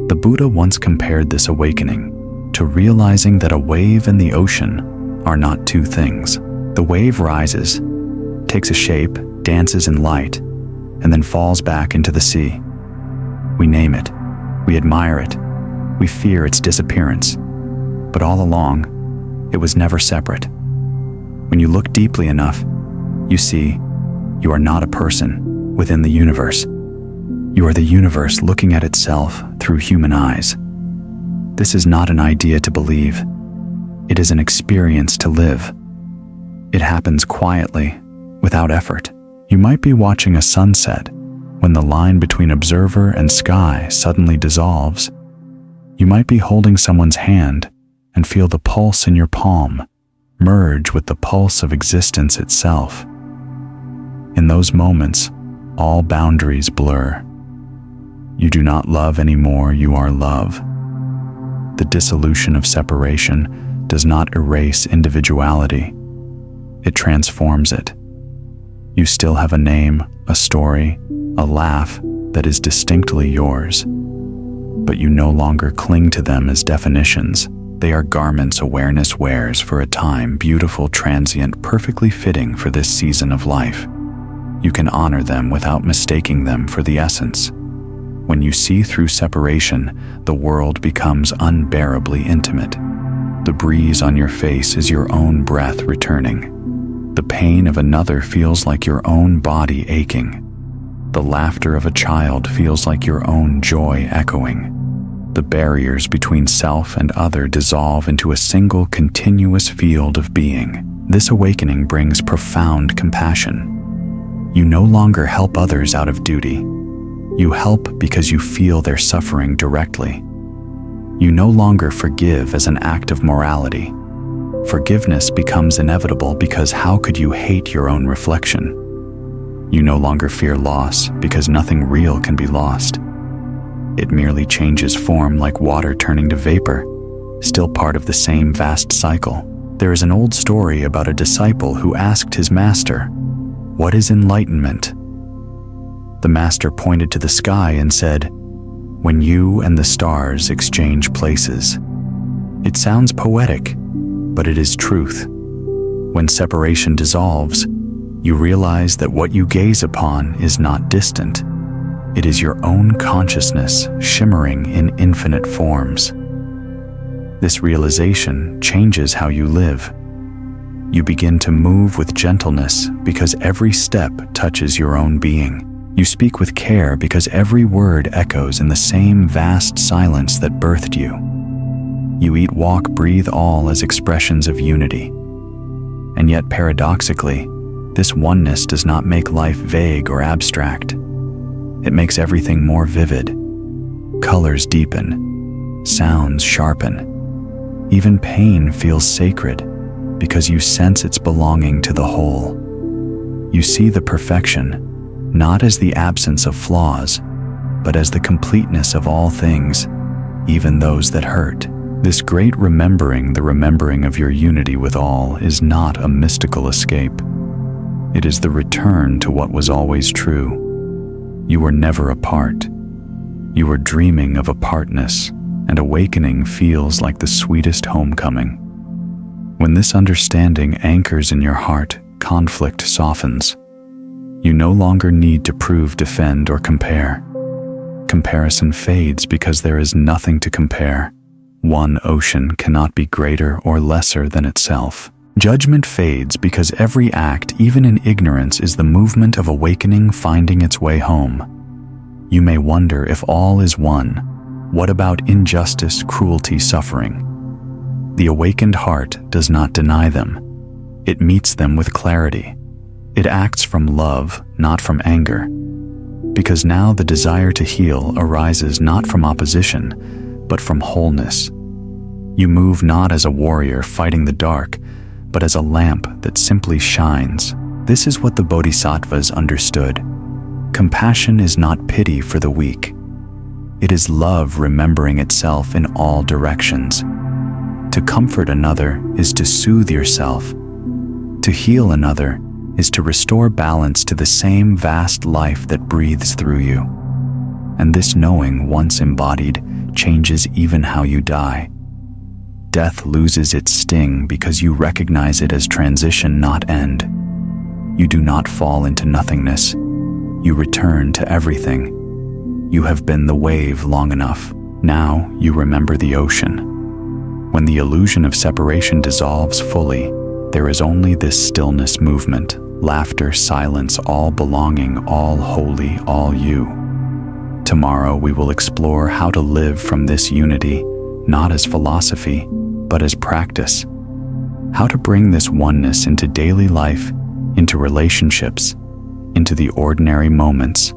The Buddha once compared this awakening to realizing that a wave and the ocean are not two things. The wave rises, takes a shape, dances in light, and then falls back into the sea. We name it, we admire it, we fear its disappearance, but all along, it was never separate. When you look deeply enough, you see you are not a person within the universe. You are the universe looking at itself through human eyes. This is not an idea to believe. It is an experience to live. It happens quietly, without effort. You might be watching a sunset when the line between observer and sky suddenly dissolves. You might be holding someone's hand and feel the pulse in your palm merge with the pulse of existence itself. In those moments, all boundaries blur. You do not love anymore, you are love. The dissolution of separation does not erase individuality. It transforms it. You still have a name, a story, a laugh that is distinctly yours. But you no longer cling to them as definitions. They are garments awareness wears for a time, beautiful, transient, perfectly fitting for this season of life. You can honor them without mistaking them for the essence. When you see through separation, the world becomes unbearably intimate. The breeze on your face is your own breath returning. The pain of another feels like your own body aching. The laughter of a child feels like your own joy echoing. The barriers between self and other dissolve into a single continuous field of being. This awakening brings profound compassion. You no longer help others out of duty. You help because you feel their suffering directly. You no longer forgive as an act of morality. Forgiveness becomes inevitable because how could you hate your own reflection? You no longer fear loss because nothing real can be lost. It merely changes form like water turning to vapor, still part of the same vast cycle. There is an old story about a disciple who asked his master, "What is enlightenment?" The master pointed to the sky and said, "When you and the stars exchange places." It sounds poetic, but it is truth. When separation dissolves, you realize that what you gaze upon is not distant. It is your own consciousness shimmering in infinite forms. This realization changes how you live. You begin to move with gentleness because every step touches your own being. You speak with care because every word echoes in the same vast silence that birthed you. You eat, walk, breathe all as expressions of unity. And yet, paradoxically, this oneness does not make life vague or abstract. It makes everything more vivid. Colors deepen, sounds sharpen. Even pain feels sacred because you sense its belonging to the whole. You see the perfection, not as the absence of flaws, but as the completeness of all things, even those that hurt. This great remembering, the remembering of your unity with all, is not a mystical escape. It is the return to what was always true. You were never apart. You were dreaming of apartness, and awakening feels like the sweetest homecoming. When this understanding anchors in your heart, conflict softens. You no longer need to prove, defend, or compare. Comparison fades because there is nothing to compare. One ocean cannot be greater or lesser than itself. Judgment fades because every act, even in ignorance, is the movement of awakening finding its way home. You may wonder if all is one. What about injustice, cruelty, suffering? The awakened heart does not deny them. It meets them with clarity. It acts from love, not from anger. Because now the desire to heal arises not from opposition, but from wholeness. You move not as a warrior fighting the dark, but as a lamp that simply shines. This is what the Bodhisattvas understood. Compassion is not pity for the weak. It is love remembering itself in all directions. To comfort another is to soothe yourself. To heal another is to restore balance to the same vast life that breathes through you. And this knowing, once embodied, changes even how you die. Death loses its sting because you recognize it as transition, not end. You do not fall into nothingness. You return to everything. You have been the wave long enough. Now you remember the ocean. When the illusion of separation dissolves fully, there is only this stillness movement, laughter, silence, all belonging, all holy, all you. Tomorrow we will explore how to live from this unity, not as philosophy, but as practice. How to bring this oneness into daily life, into relationships, into the ordinary moments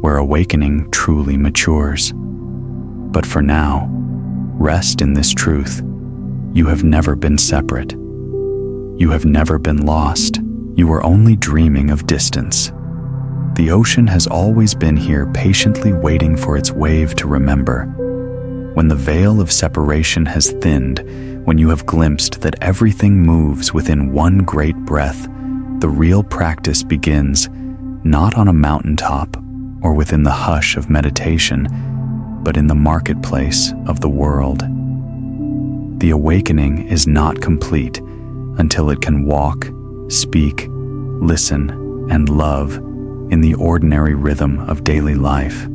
where awakening truly matures. But for now, rest in this truth. You have never been separate. You have never been lost. You were only dreaming of distance. The ocean has always been here, patiently waiting for its wave to remember. When the veil of separation has thinned, when you have glimpsed that everything moves within one great breath, the real practice begins, not on a mountaintop or within the hush of meditation, but in the marketplace of the world. The awakening is not complete until it can walk, speak, listen, and love in the ordinary rhythm of daily life.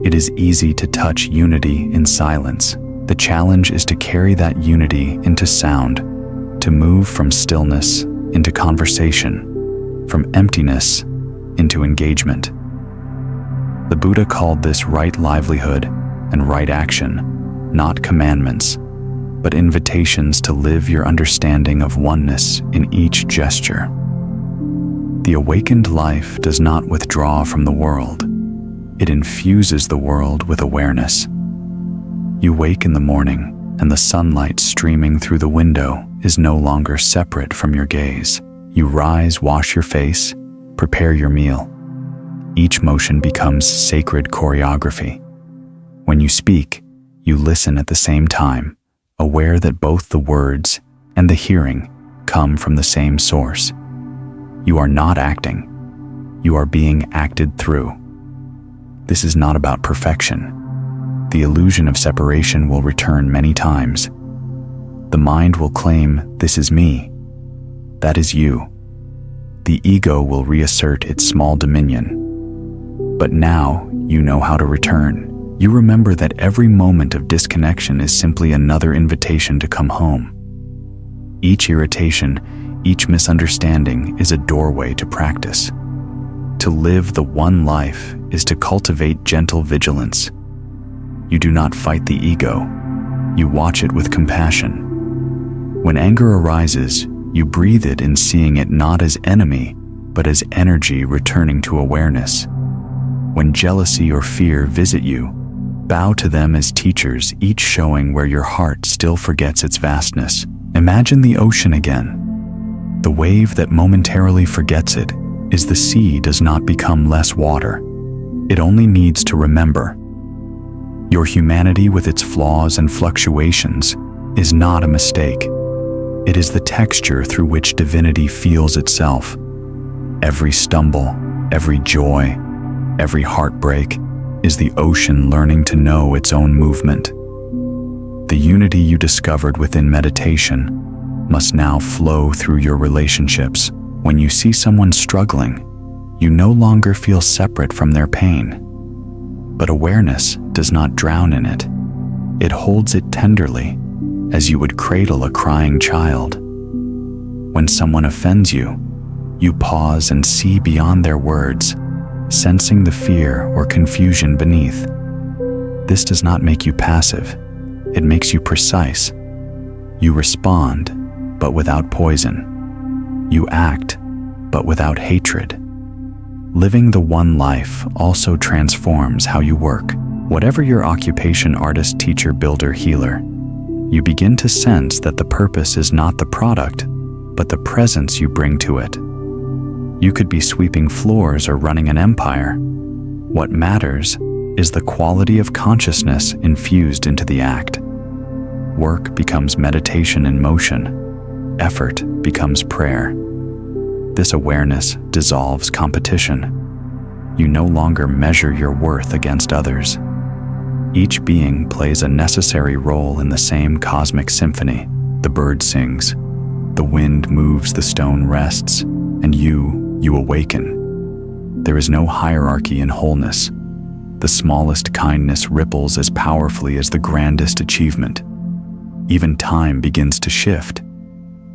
It is easy to touch unity in silence. The challenge is to carry that unity into sound, to move from stillness into conversation, from emptiness into engagement. The Buddha called this right livelihood and right action, not commandments, but invitations to live your understanding of oneness in each gesture. The awakened life does not withdraw from the world. It infuses the world with awareness. You wake in the morning, and the sunlight streaming through the window is no longer separate from your gaze. You rise, wash your face, prepare your meal. Each motion becomes sacred choreography. When you speak, you listen at the same time, aware that both the words and the hearing come from the same source. You are not acting. You are being acted through. This is not about perfection. The illusion of separation will return many times. The mind will claim, "This is me." That is you. The ego will reassert its small dominion. But now you know how to return. You remember that every moment of disconnection is simply another invitation to come home. Each irritation, each misunderstanding is a doorway to practice. To live the one life is to cultivate gentle vigilance. You do not fight the ego. You watch it with compassion. When anger arises, you breathe it in, seeing it not as enemy, but as energy returning to awareness. When jealousy or fear visit you, bow to them as teachers, each showing where your heart still forgets its vastness. Imagine the ocean again. The wave that momentarily forgets it is the sea does not become less water. It only needs to remember. Your humanity with its flaws and fluctuations is not a mistake. It is the texture through which divinity feels itself. Every stumble, every joy, every heartbreak is the ocean learning to know its own movement. The unity you discovered within meditation must now flow through your relationships. When you see someone struggling, you no longer feel separate from their pain. But awareness does not drown in it. It holds it tenderly, as you would cradle a crying child. When someone offends you, you pause and see beyond their words, sensing the fear or confusion beneath. This does not make you passive. It makes you precise. You respond, but without poison. You act, but without hatred. Living the one life also transforms how you work. Whatever your occupation, artist, teacher, builder, healer, you begin to sense that the purpose is not the product, but the presence you bring to it. You could be sweeping floors or running an empire. What matters is the quality of consciousness infused into the act. Work becomes meditation in motion. Effort becomes prayer. This awareness dissolves competition. You no longer measure your worth against others. Each being plays a necessary role in the same cosmic symphony. The bird sings, the wind moves, the stone rests, and you awaken. There is no hierarchy in wholeness. The smallest kindness ripples as powerfully as the grandest achievement. Even time begins to shift.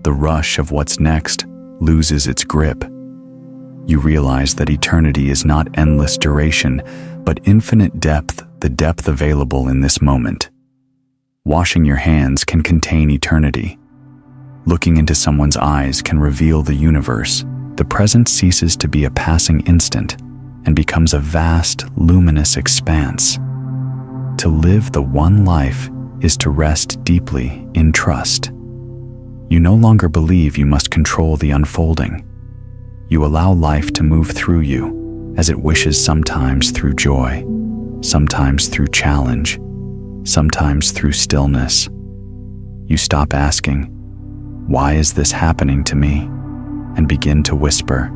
The rush of what's next loses its grip. You realize that eternity is not endless duration, but infinite depth, the depth available in this moment. Washing your hands can contain eternity. Looking into someone's eyes can reveal the universe. The present ceases to be a passing instant and becomes a vast, luminous expanse. To live the one life is to rest deeply in trust. You no longer believe you must control the unfolding. You allow life to move through you as it wishes, sometimes through joy, sometimes through challenge, sometimes through stillness. You stop asking, "Why is this happening to me?" and begin to whisper,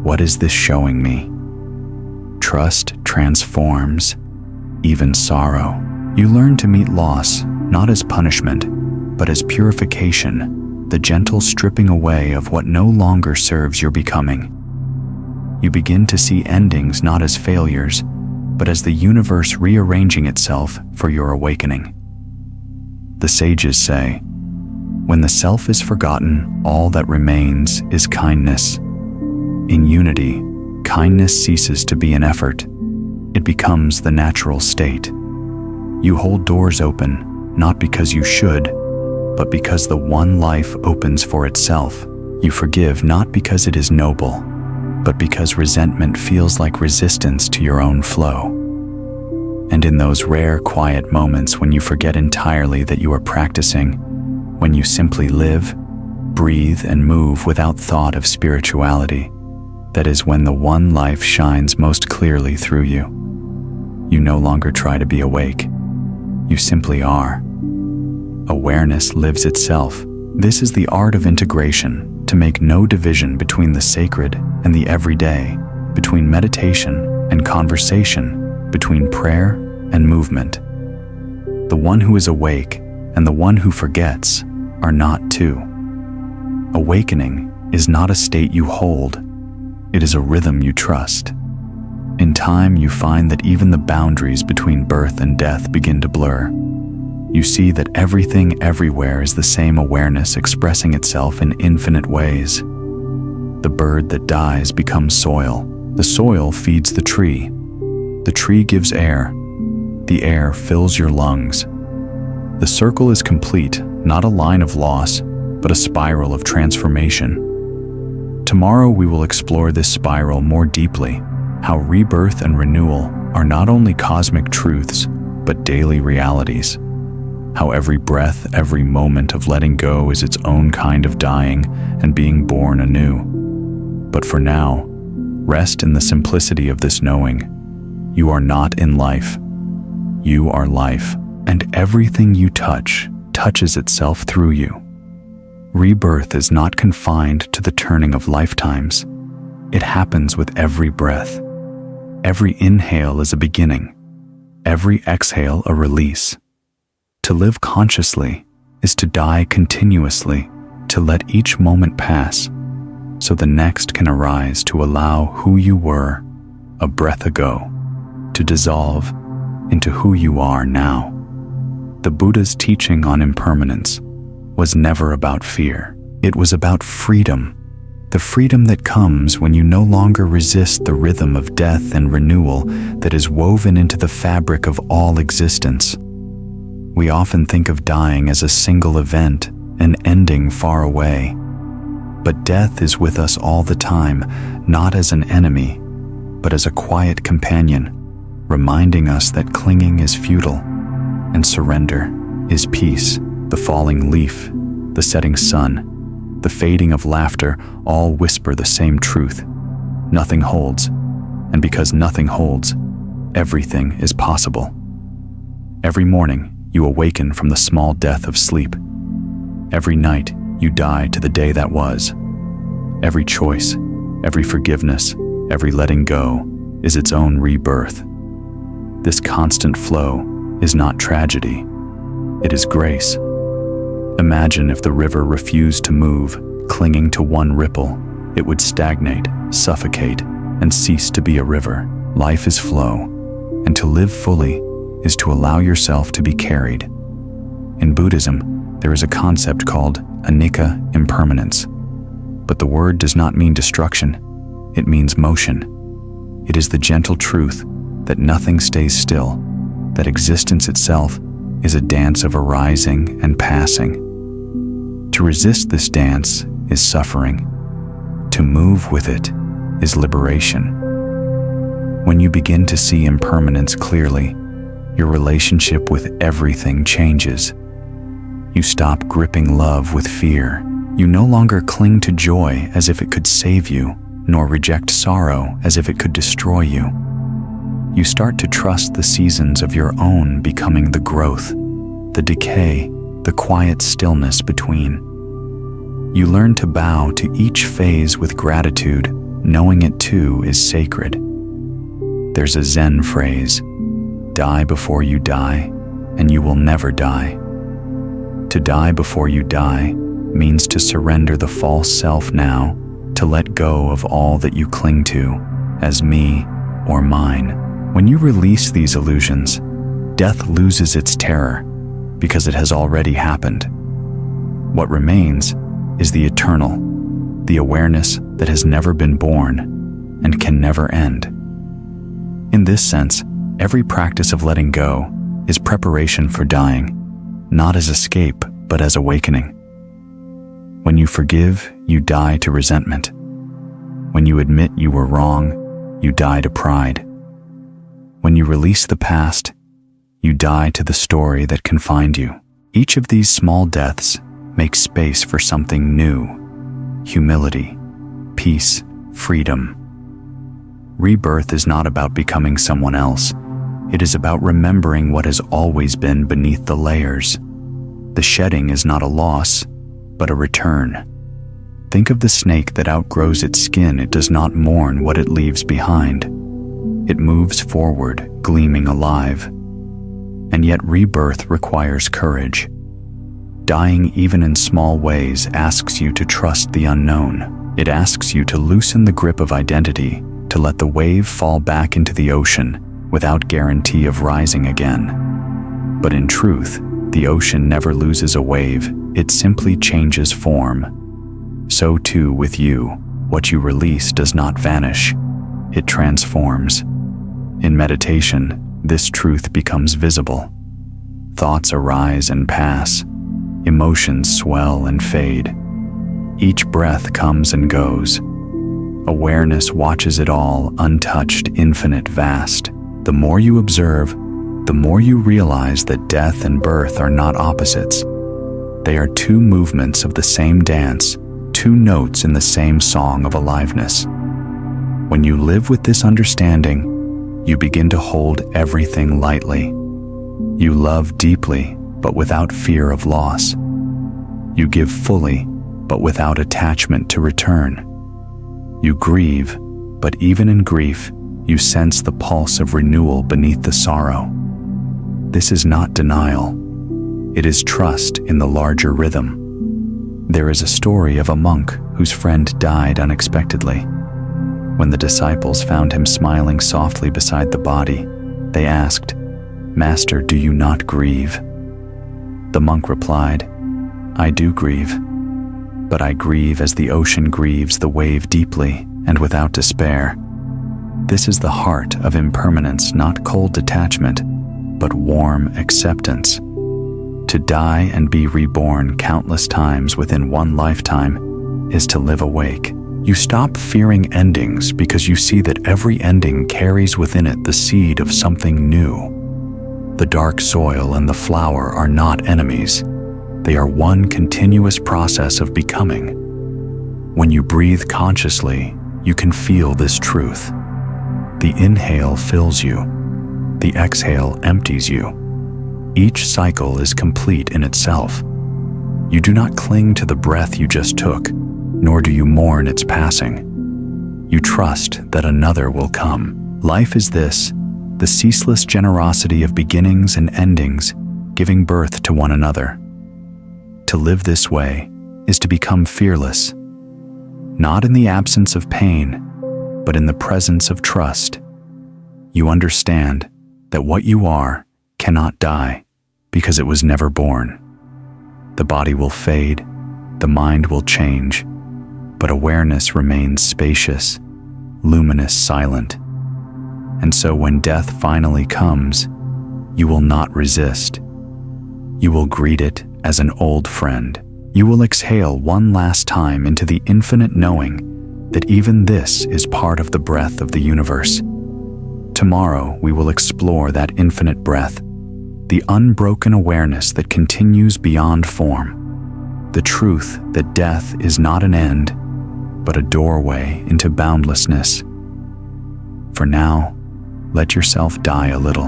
"What is this showing me?" Trust transforms even sorrow. You learn to meet loss not as punishment, but as purification, the gentle stripping away of what no longer serves your becoming. You begin to see endings not as failures, but as the universe rearranging itself for your awakening. The sages say, "When the self is forgotten, all that remains is kindness." In unity, kindness ceases to be an effort. It becomes the natural state. You hold doors open, not because you should, but because the one life opens for itself. You forgive not because it is noble, but because resentment feels like resistance to your own flow. And in those rare, quiet moments when you forget entirely that you are practicing, when you simply live, breathe, and move without thought of spirituality, that is when the one life shines most clearly through you. You no longer try to be awake. You simply are. Awareness lives itself. This is the art of integration, to make no division between the sacred and the everyday, between meditation and conversation, between prayer and movement. The one who is awake and the one who forgets are not two. Awakening is not a state you hold. It is a rhythm you trust. In time, you find that even the boundaries between birth and death begin to blur. You see that everything everywhere is the same awareness expressing itself in infinite ways. The bird that dies becomes soil. The soil feeds the tree. The tree gives air. The air fills your lungs. The circle is complete, not a line of loss, but a spiral of transformation. Tomorrow we will explore this spiral more deeply, how rebirth and renewal are not only cosmic truths, but daily realities. How every breath, every moment of letting go is its own kind of dying and being born anew. But for now, rest in the simplicity of this knowing. You are not in life. You are life, and everything you touch touches itself through you. Rebirth is not confined to the turning of lifetimes. It happens with every breath. Every inhale is a beginning. Every exhale a release. To live consciously is to die continuously, to let each moment pass, so the next can arise to allow who you were a breath ago, to dissolve into who you are now. The Buddha's teaching on impermanence was never about fear. It was about freedom, the freedom that comes when you no longer resist the rhythm of death and renewal that is woven into the fabric of all existence. We often think of dying as a single event, an ending far away. But death is with us all the time, not as an enemy, but as a quiet companion, reminding us that clinging is futile and surrender is peace. The falling leaf, the setting sun, the fading of laughter all whisper the same truth. Nothing holds, and because nothing holds, everything is possible. Every morning, you awaken from the small death of sleep. Every night, you die to the day that was. Every choice, every forgiveness, every letting go is its own rebirth. This constant flow is not tragedy. It is grace. Imagine if the river refused to move, clinging to one ripple. It would stagnate, suffocate, and cease to be a river. Life is flow, and to live fully is to allow yourself to be carried. In Buddhism, there is a concept called anicca, impermanence. But the word does not mean destruction, it means motion. It is the gentle truth that nothing stays still, that existence itself is a dance of arising and passing. To resist this dance is suffering. To move with it is liberation. When you begin to see impermanence clearly, your relationship with everything changes. You stop gripping love with fear. You no longer cling to joy as if it could save you, nor reject sorrow as if it could destroy you. You start to trust the seasons of your own becoming the growth, the decay, the quiet stillness between. You learn to bow to each phase with gratitude, knowing it too is sacred. There's a Zen phrase, "Die before you die, and you will never die." To die before you die means to surrender the false self now, to let go of all that you cling to as me or mine. When you release these illusions, death loses its terror because it has already happened. What remains is the eternal, the awareness that has never been born and can never end. In this sense, every practice of letting go is preparation for dying, not as escape, but as awakening. When you forgive, you die to resentment. When you admit you were wrong, you die to pride. When you release the past, you die to the story that confined you. Each of these small deaths makes space for something new: humility, peace, freedom. Rebirth is not about becoming someone else. It is about remembering what has always been beneath the layers. The shedding is not a loss, but a return. Think of the snake that outgrows its skin. It does not mourn what it leaves behind. It moves forward, gleaming alive. And yet rebirth requires courage. Dying even in small ways asks you to trust the unknown. It asks you to loosen the grip of identity, to let the wave fall back into the ocean without guarantee of rising again. But in truth, the ocean never loses a wave, it simply changes form. So too with you, what you release does not vanish, it transforms. In meditation, this truth becomes visible. Thoughts arise and pass, emotions swell and fade. Each breath comes and goes. Awareness watches it all, untouched, infinite, vast. The more you observe, the more you realize that death and birth are not opposites. They are two movements of the same dance, two notes in the same song of aliveness. When you live with this understanding, you begin to hold everything lightly. You love deeply, but without fear of loss. You give fully, but without attachment to return. You grieve, but even in grief, you sense the pulse of renewal beneath the sorrow. This is not denial. It is trust in the larger rhythm. There is a story of a monk whose friend died unexpectedly. When the disciples found him smiling softly beside the body, they asked, "Master, do you not grieve?" The monk replied, "I do grieve, but I grieve as the ocean grieves the wave deeply and without despair." This is the heart of impermanence, not cold detachment, but warm acceptance. To die and be reborn countless times within one lifetime is to live awake. You stop fearing endings because you see that every ending carries within it the seed of something new. The dark soil and the flower are not enemies. They are one continuous process of becoming. When you breathe consciously, you can feel this truth. The inhale fills you. The exhale empties you. Each cycle is complete in itself. You do not cling to the breath you just took, nor do you mourn its passing. You trust that another will come. Life is this, the ceaseless generosity of beginnings and endings, giving birth to one another. To live this way is to become fearless, not in the absence of pain, but in the presence of trust. You understand that what you are cannot die because it was never born. The body will fade, the mind will change, but awareness remains spacious, luminous, silent. And so when death finally comes, you will not resist. You will greet it as an old friend. You will exhale one last time into the infinite knowing that even this is part of the breath of the universe. Tomorrow, we will explore that infinite breath, the unbroken awareness that continues beyond form, the truth that death is not an end, but a doorway into boundlessness. For now, let yourself die a little.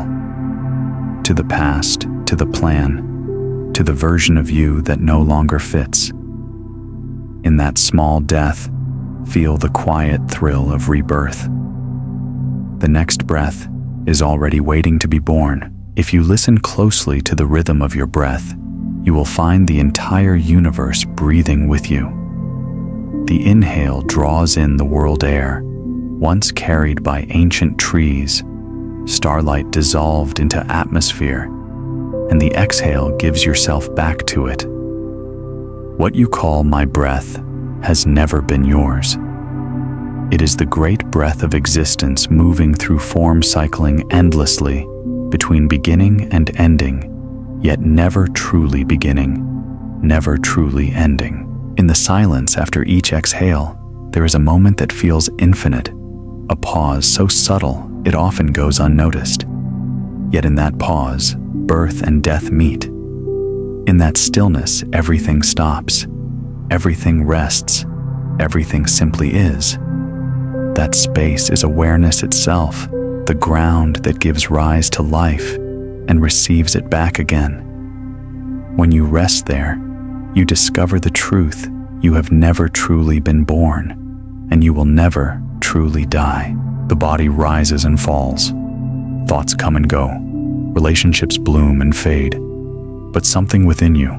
To the past, to the plan, to the version of you that no longer fits. In that small death, feel the quiet thrill of rebirth. The next breath is already waiting to be born. If you listen closely to the rhythm of your breath, you will find the entire universe breathing with you. The inhale draws in the world air, once carried by ancient trees, starlight dissolved into atmosphere, and the exhale gives yourself back to it. What you call my breath has never been yours. It is the great breath of existence moving through form, cycling endlessly between beginning and ending, yet never truly beginning, never truly ending. In the silence after each exhale, there is a moment that feels infinite, a pause so subtle it often goes unnoticed. Yet in that pause, birth and death meet. In that stillness, everything stops, everything rests, everything simply is. That space is awareness itself, the ground that gives rise to life and receives it back again. When you rest there, you discover the truth: you have never truly been born, and you will never truly die. The body rises and falls. Thoughts come and go. Relationships bloom and fade. But something within you,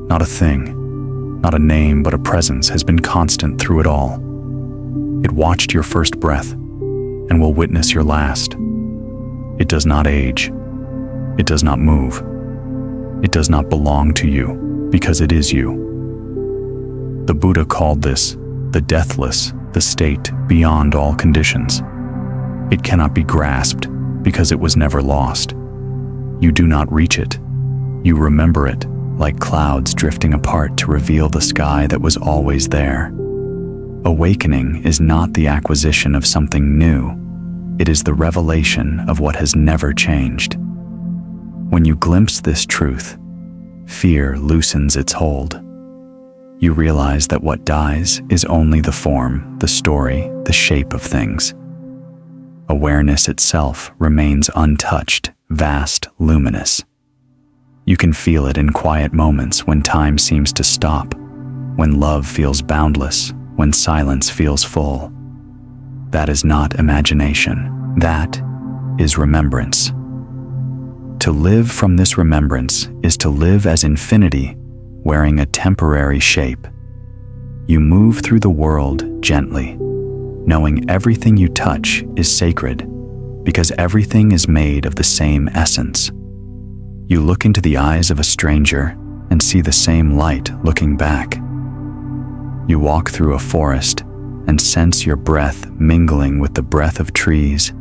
not a thing, not a name, but a presence, has been constant through it all. It watched your first breath and will witness your last. It does not age. It does not move. It does not belong to you because it is you. The Buddha called this the deathless, the state beyond all conditions. It cannot be grasped because it was never lost. You do not reach it. You remember it, like clouds drifting apart to reveal the sky that was always there. Awakening is not the acquisition of something new. It is the revelation of what has never changed. When you glimpse this truth, fear loosens its hold. You realize that what dies is only the form, the story, the shape of things. Awareness itself remains untouched, vast, luminous. You can feel it in quiet moments when time seems to stop, when love feels boundless, when silence feels full. That is not imagination. That is remembrance. To live from this remembrance is to live as infinity, wearing a temporary shape. You move through the world gently, knowing everything you touch is sacred, because everything is made of the same essence. You look into the eyes of a stranger and see the same light looking back. You walk through a forest and sense your breath mingling with the breath of trees.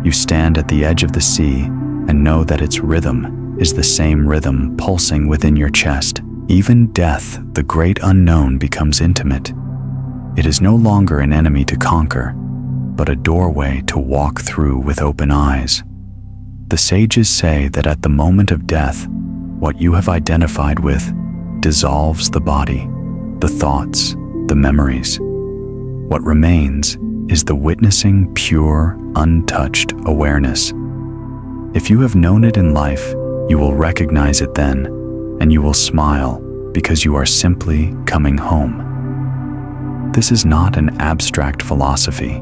You stand at the edge of the sea and know that its rhythm is the same rhythm pulsing within your chest. Even death, the great unknown, becomes intimate. It is no longer an enemy to conquer, but a doorway to walk through with open eyes. The sages say that at the moment of death, what you have identified with dissolves the body, the thoughts, the memories. What remains is the witnessing, pure, untouched awareness. If you have known it in life, you will recognize it then, and you will smile because you are simply coming home. This is not an abstract philosophy.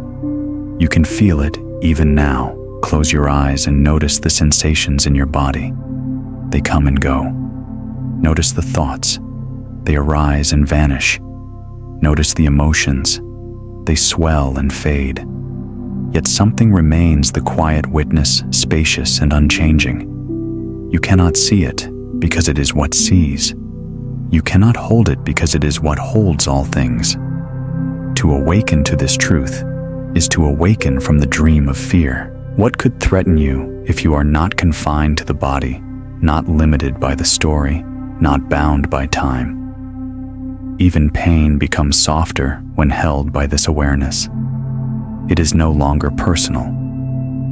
You can feel it even now. Close your eyes and notice the sensations in your body. They come and go. Notice the thoughts. They arise and vanish. Notice the emotions. They swell and fade. Yet something remains, the quiet witness, spacious and unchanging. You cannot see it because it is what sees. You cannot hold it because it is what holds all things. To awaken to this truth is to awaken from the dream of fear. What could threaten you if you are not confined to the body, not limited by the story, not bound by time? Even pain becomes softer when held by this awareness. It is no longer personal.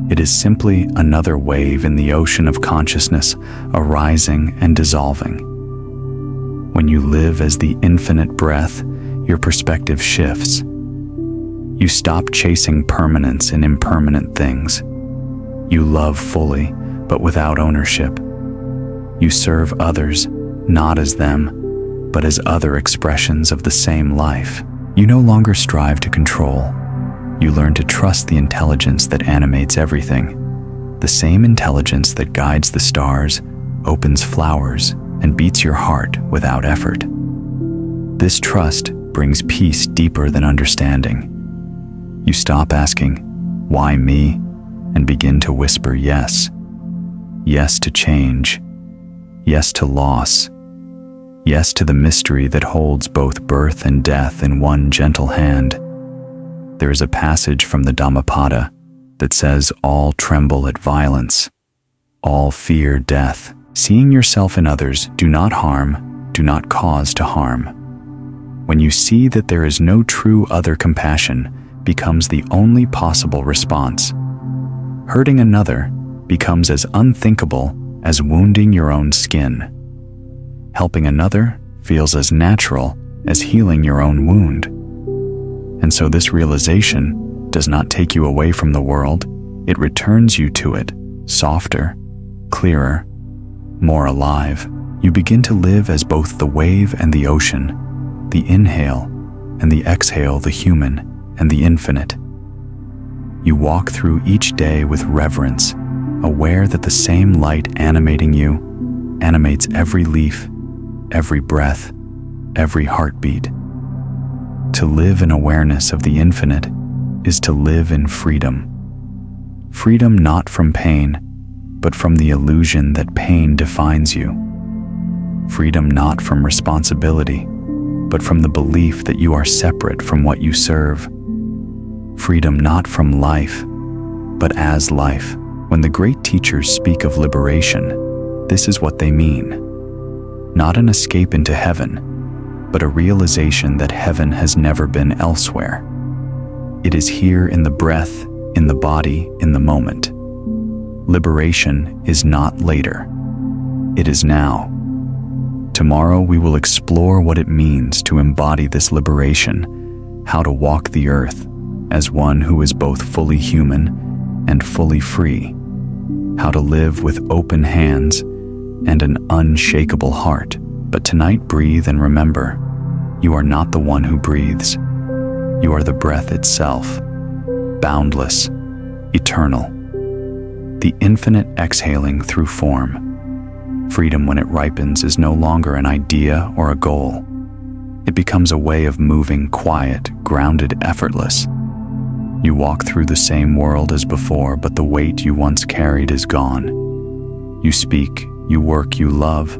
It is simply another wave in the ocean of consciousness, arising and dissolving. When you live as the infinite breath, your perspective shifts. You stop chasing permanence in impermanent things. You love fully, but without ownership. You serve others, not as them, but as other expressions of the same life. You no longer strive to control. You learn to trust the intelligence that animates everything, the same intelligence that guides the stars, opens flowers, and beats your heart without effort. This trust brings peace deeper than understanding. You stop asking, "Why me?" and begin to whisper yes. Yes to change. Yes to loss. Yes to the mystery that holds both birth and death in one gentle hand. There is a passage from the Dhammapada that says, "All tremble at violence. All fear death." Seeing yourself in others, do not harm, do not cause to harm. When you see that there is no true other, compassion becomes the only possible response. Hurting another becomes as unthinkable as wounding your own skin. Helping another feels as natural as healing your own wound. And so this realization does not take you away from the world, it returns you to it, softer, clearer, more alive. You begin to live as both the wave and the ocean, the inhale and the exhale, the human and the infinite. You walk through each day with reverence, aware that the same light animating you animates every leaf, every breath, every heartbeat. To live in awareness of the infinite is to live in freedom. Freedom not from pain, but from the illusion that pain defines you. Freedom not from responsibility, but from the belief that you are separate from what you serve. Freedom not from life, but as life. When the great teachers speak of liberation, this is what they mean. Not an escape into heaven, but a realization that heaven has never been elsewhere. It is here in the breath, in the body, in the moment. Liberation is not later. It is now. Tomorrow we will explore what it means to embody this liberation, how to walk the earth as one who is both fully human and fully free, how to live with open hands and an unshakable heart. But tonight, breathe and remember, you are not the one who breathes. You are the breath itself, boundless, eternal, the infinite exhaling through form. Freedom, when it ripens, is no longer an idea or a goal. It becomes a way of moving, quiet, grounded, effortless. You walk through the same world as before, but the weight you once carried is gone. You speak, you work, you love,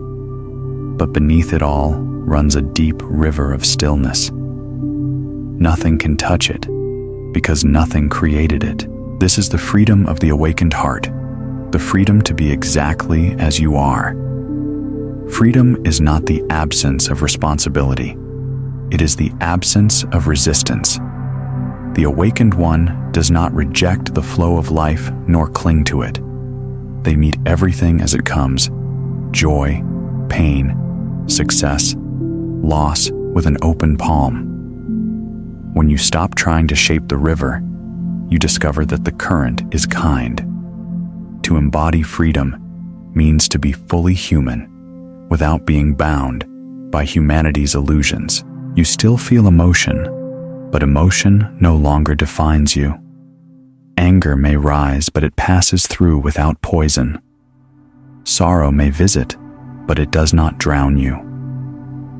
but beneath it all runs a deep river of stillness. Nothing can touch it, because nothing created it. This is the freedom of the awakened heart, the freedom to be exactly as you are. Freedom is not the absence of responsibility. It is the absence of resistance. The awakened one does not reject the flow of life nor cling to it. They meet everything as it comes: joy, pain, success, loss with an open palm. When you stop trying to shape the river, you discover that the current is kind. To embody freedom means to be fully human, without being bound by humanity's illusions. You still feel emotion, but emotion no longer defines you. Anger may rise, but it passes through without poison. Sorrow may visit, but it does not drown you.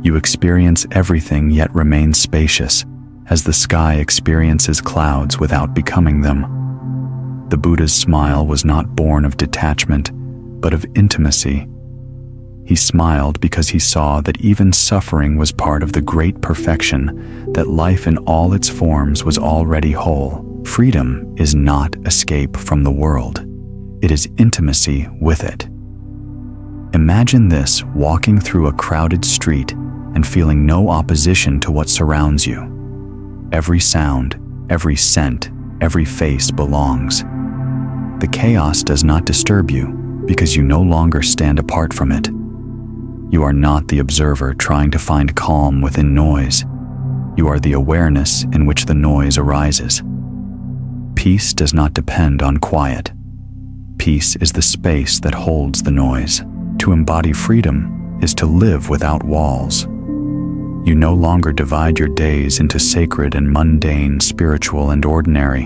You experience everything yet remain spacious, as the sky experiences clouds without becoming them. The Buddha's smile was not born of detachment, but of intimacy. He smiled because he saw that even suffering was part of the great perfection, that life in all its forms was already whole. Freedom is not escape from the world. It is intimacy with it. Imagine this: walking through a crowded street, and feeling no opposition to what surrounds you. Every sound, every scent, every face belongs. The chaos does not disturb you because you no longer stand apart from it. You are not the observer trying to find calm within noise. You are the awareness in which the noise arises. Peace does not depend on quiet. Peace is the space that holds the noise. To embody freedom is to live without walls. You no longer divide your days into sacred and mundane, spiritual and ordinary.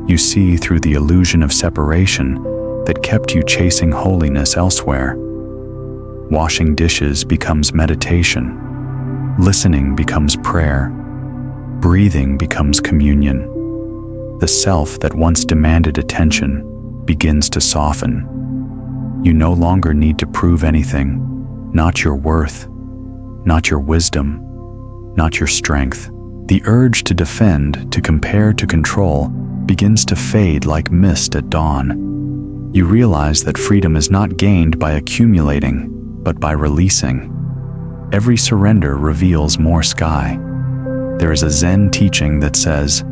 You see through the illusion of separation that kept you chasing holiness elsewhere. Washing dishes becomes meditation. Listening becomes prayer. Breathing becomes communion. The self that once demanded attention begins to soften. You no longer need to prove anything, not your worth, not your wisdom, not your strength. The urge to defend, to compare, to control begins to fade like mist at dawn. You realize that freedom is not gained by accumulating, but by releasing. Every surrender reveals more sky. There is a Zen teaching that says,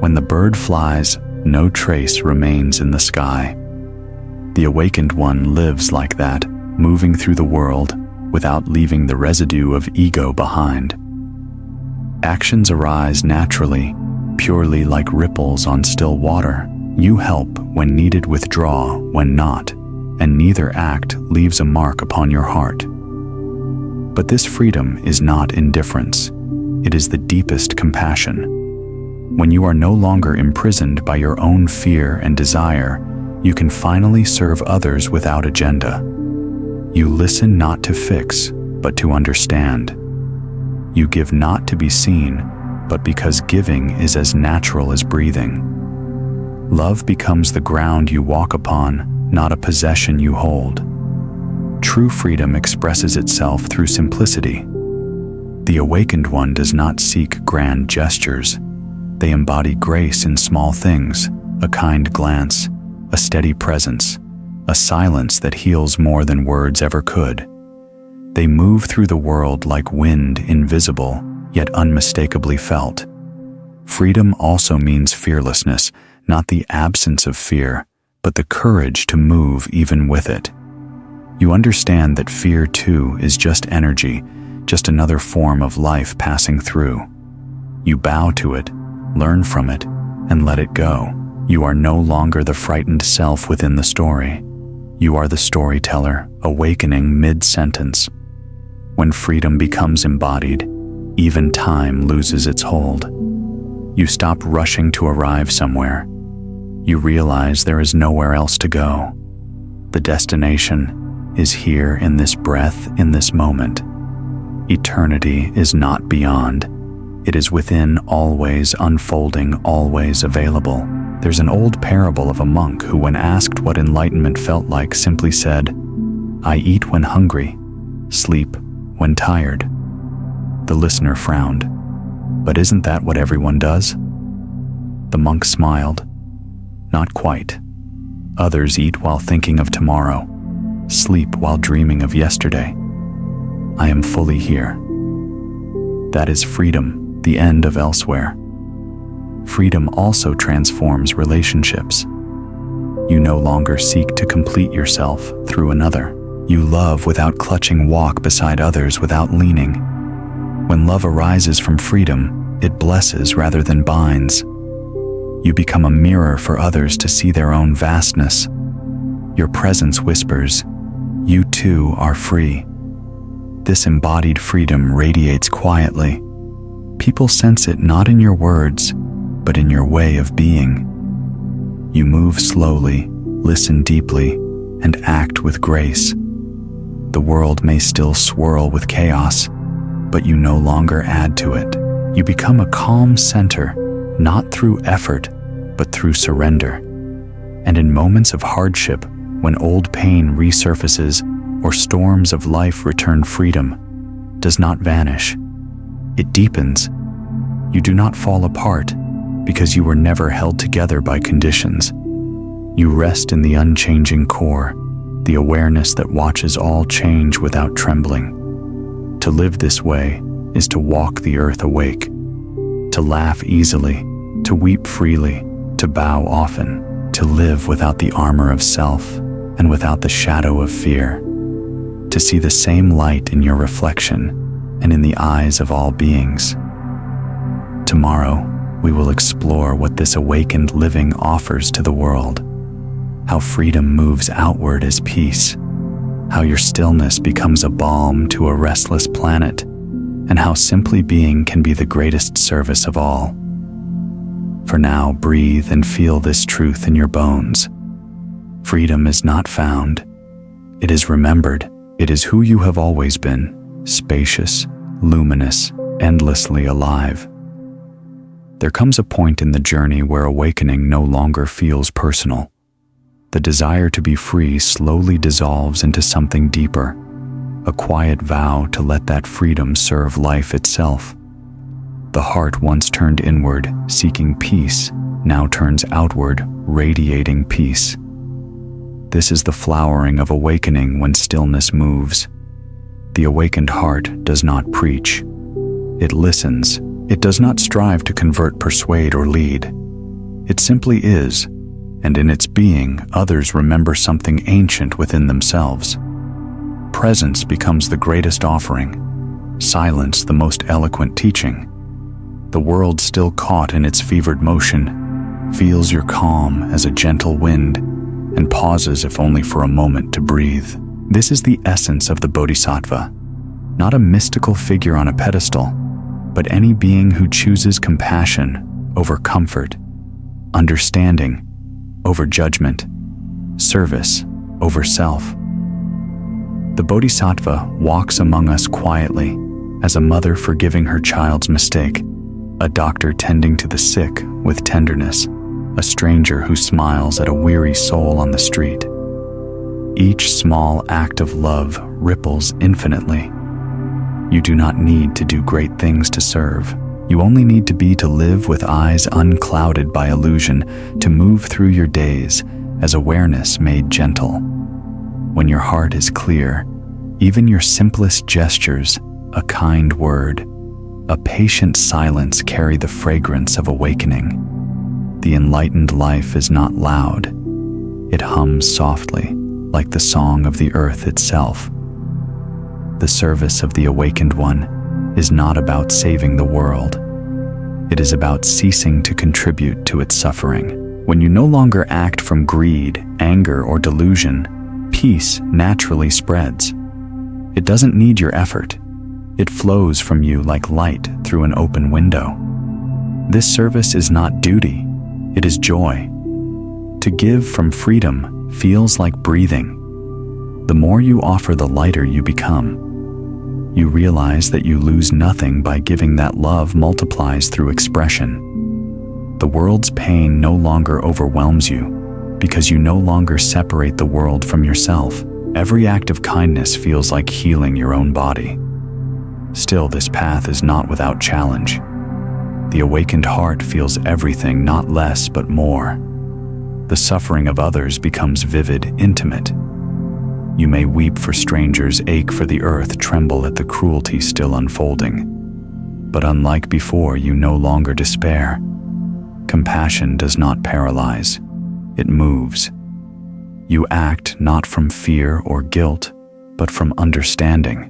"When the bird flies, no trace remains in the sky." The awakened one lives like that, moving through the world without leaving the residue of ego behind. Actions arise naturally, purely like ripples on still water. You help when needed, withdraw when not, and neither act leaves a mark upon your heart. But this freedom is not indifference. It is the deepest compassion. When you are no longer imprisoned by your own fear and desire, you can finally serve others without agenda. You listen not to fix, but to understand. You give not to be seen, but because giving is as natural as breathing. Love becomes the ground you walk upon, not a possession you hold. True freedom expresses itself through simplicity. The awakened one does not seek grand gestures. They embody grace in small things, a kind glance, a steady presence, a silence that heals more than words ever could. They move through the world like wind, invisible, yet unmistakably felt. Freedom also means fearlessness, not the absence of fear, but the courage to move even with it. You understand that fear too is just energy, just another form of life passing through. You bow to it, learn from it, and let it go. You are no longer the frightened self within the story. You are the storyteller, awakening mid-sentence. When freedom becomes embodied, even time loses its hold. You stop rushing to arrive somewhere. You realize there is nowhere else to go. The destination is here in this breath, in this moment. Eternity is not beyond. It is within, always unfolding, always available. There's an old parable of a monk who, when asked what enlightenment felt like, simply said, "I eat when hungry, sleep when tired." The listener frowned. "But isn't that what everyone does?" The monk smiled. "Not quite. Others eat while thinking of tomorrow, sleep while dreaming of yesterday. I am fully here." That is freedom, the end of elsewhere. Freedom also transforms relationships. You no longer seek to complete yourself through another. You love without clutching, walk beside others without leaning. When love arises from freedom, it blesses rather than binds. You become a mirror for others to see their own vastness. Your presence whispers, "You too are free." This embodied freedom radiates quietly. People sense it not in your words, but in your way of being. You move slowly, listen deeply, and act with grace. The world may still swirl with chaos, but you no longer add to it. You become a calm center, not through effort, but through surrender. And in moments of hardship, when old pain resurfaces or storms of life return, freedom does not vanish. It deepens. You do not fall apart because you were never held together by conditions. You rest in the unchanging core, the awareness that watches all change without trembling. To live this way is to walk the earth awake, to laugh easily, to weep freely, to bow often, to live without the armor of self and without the shadow of fear, to see the same light in your reflection and in the eyes of all beings. Tomorrow, we will explore what this awakened living offers to the world, how freedom moves outward as peace, how your stillness becomes a balm to a restless planet, and how simply being can be the greatest service of all. For now, breathe and feel this truth in your bones. Freedom is not found. It is remembered. It is who you have always been, spacious, luminous, endlessly alive. There comes a point in the journey where awakening no longer feels personal. The desire to be free slowly dissolves into something deeper, a quiet vow to let that freedom serve life itself. The heart once turned inward, seeking peace, now turns outward, radiating peace. This is the flowering of awakening when stillness moves. The awakened heart does not preach. It listens. It does not strive to convert, persuade, or lead. It simply is, and in its being, others remember something ancient within themselves. Presence becomes the greatest offering, silence the most eloquent teaching. The world, still caught in its fevered motion, feels your calm as a gentle wind and pauses if only for a moment to breathe. This is the essence of the Bodhisattva, not a mystical figure on a pedestal, but any being who chooses compassion over comfort, understanding over judgment, service over self. The Bodhisattva walks among us quietly, as a mother forgiving her child's mistake, a doctor tending to the sick with tenderness, a stranger who smiles at a weary soul on the street. Each small act of love ripples infinitely. You do not need to do great things to serve. You only need to be to live with eyes unclouded by illusion, to move through your days as awareness made gentle. When your heart is clear, even your simplest gestures, a kind word, a patient silence carry the fragrance of awakening. The enlightened life is not loud. It hums softly, like the song of the earth itself. The service of the awakened one is not about saving the world. It is about ceasing to contribute to its suffering. When you no longer act from greed, anger, or delusion, peace naturally spreads. It doesn't need your effort. It flows from you like light through an open window. This service is not duty, it is joy. To give from freedom feels like breathing. The more you offer, the lighter you become. You realize that you lose nothing by giving. That love multiplies through expression. The world's pain no longer overwhelms you because you no longer separate the world from yourself. Every act of kindness feels like healing your own body. Still, this path is not without challenge. The awakened heart feels everything, not less but more. The suffering of others becomes vivid, intimate. You may weep for strangers, ache for the earth, tremble at the cruelty still unfolding. But unlike before, you no longer despair. Compassion does not paralyze. It moves. You act not from fear or guilt, but from understanding.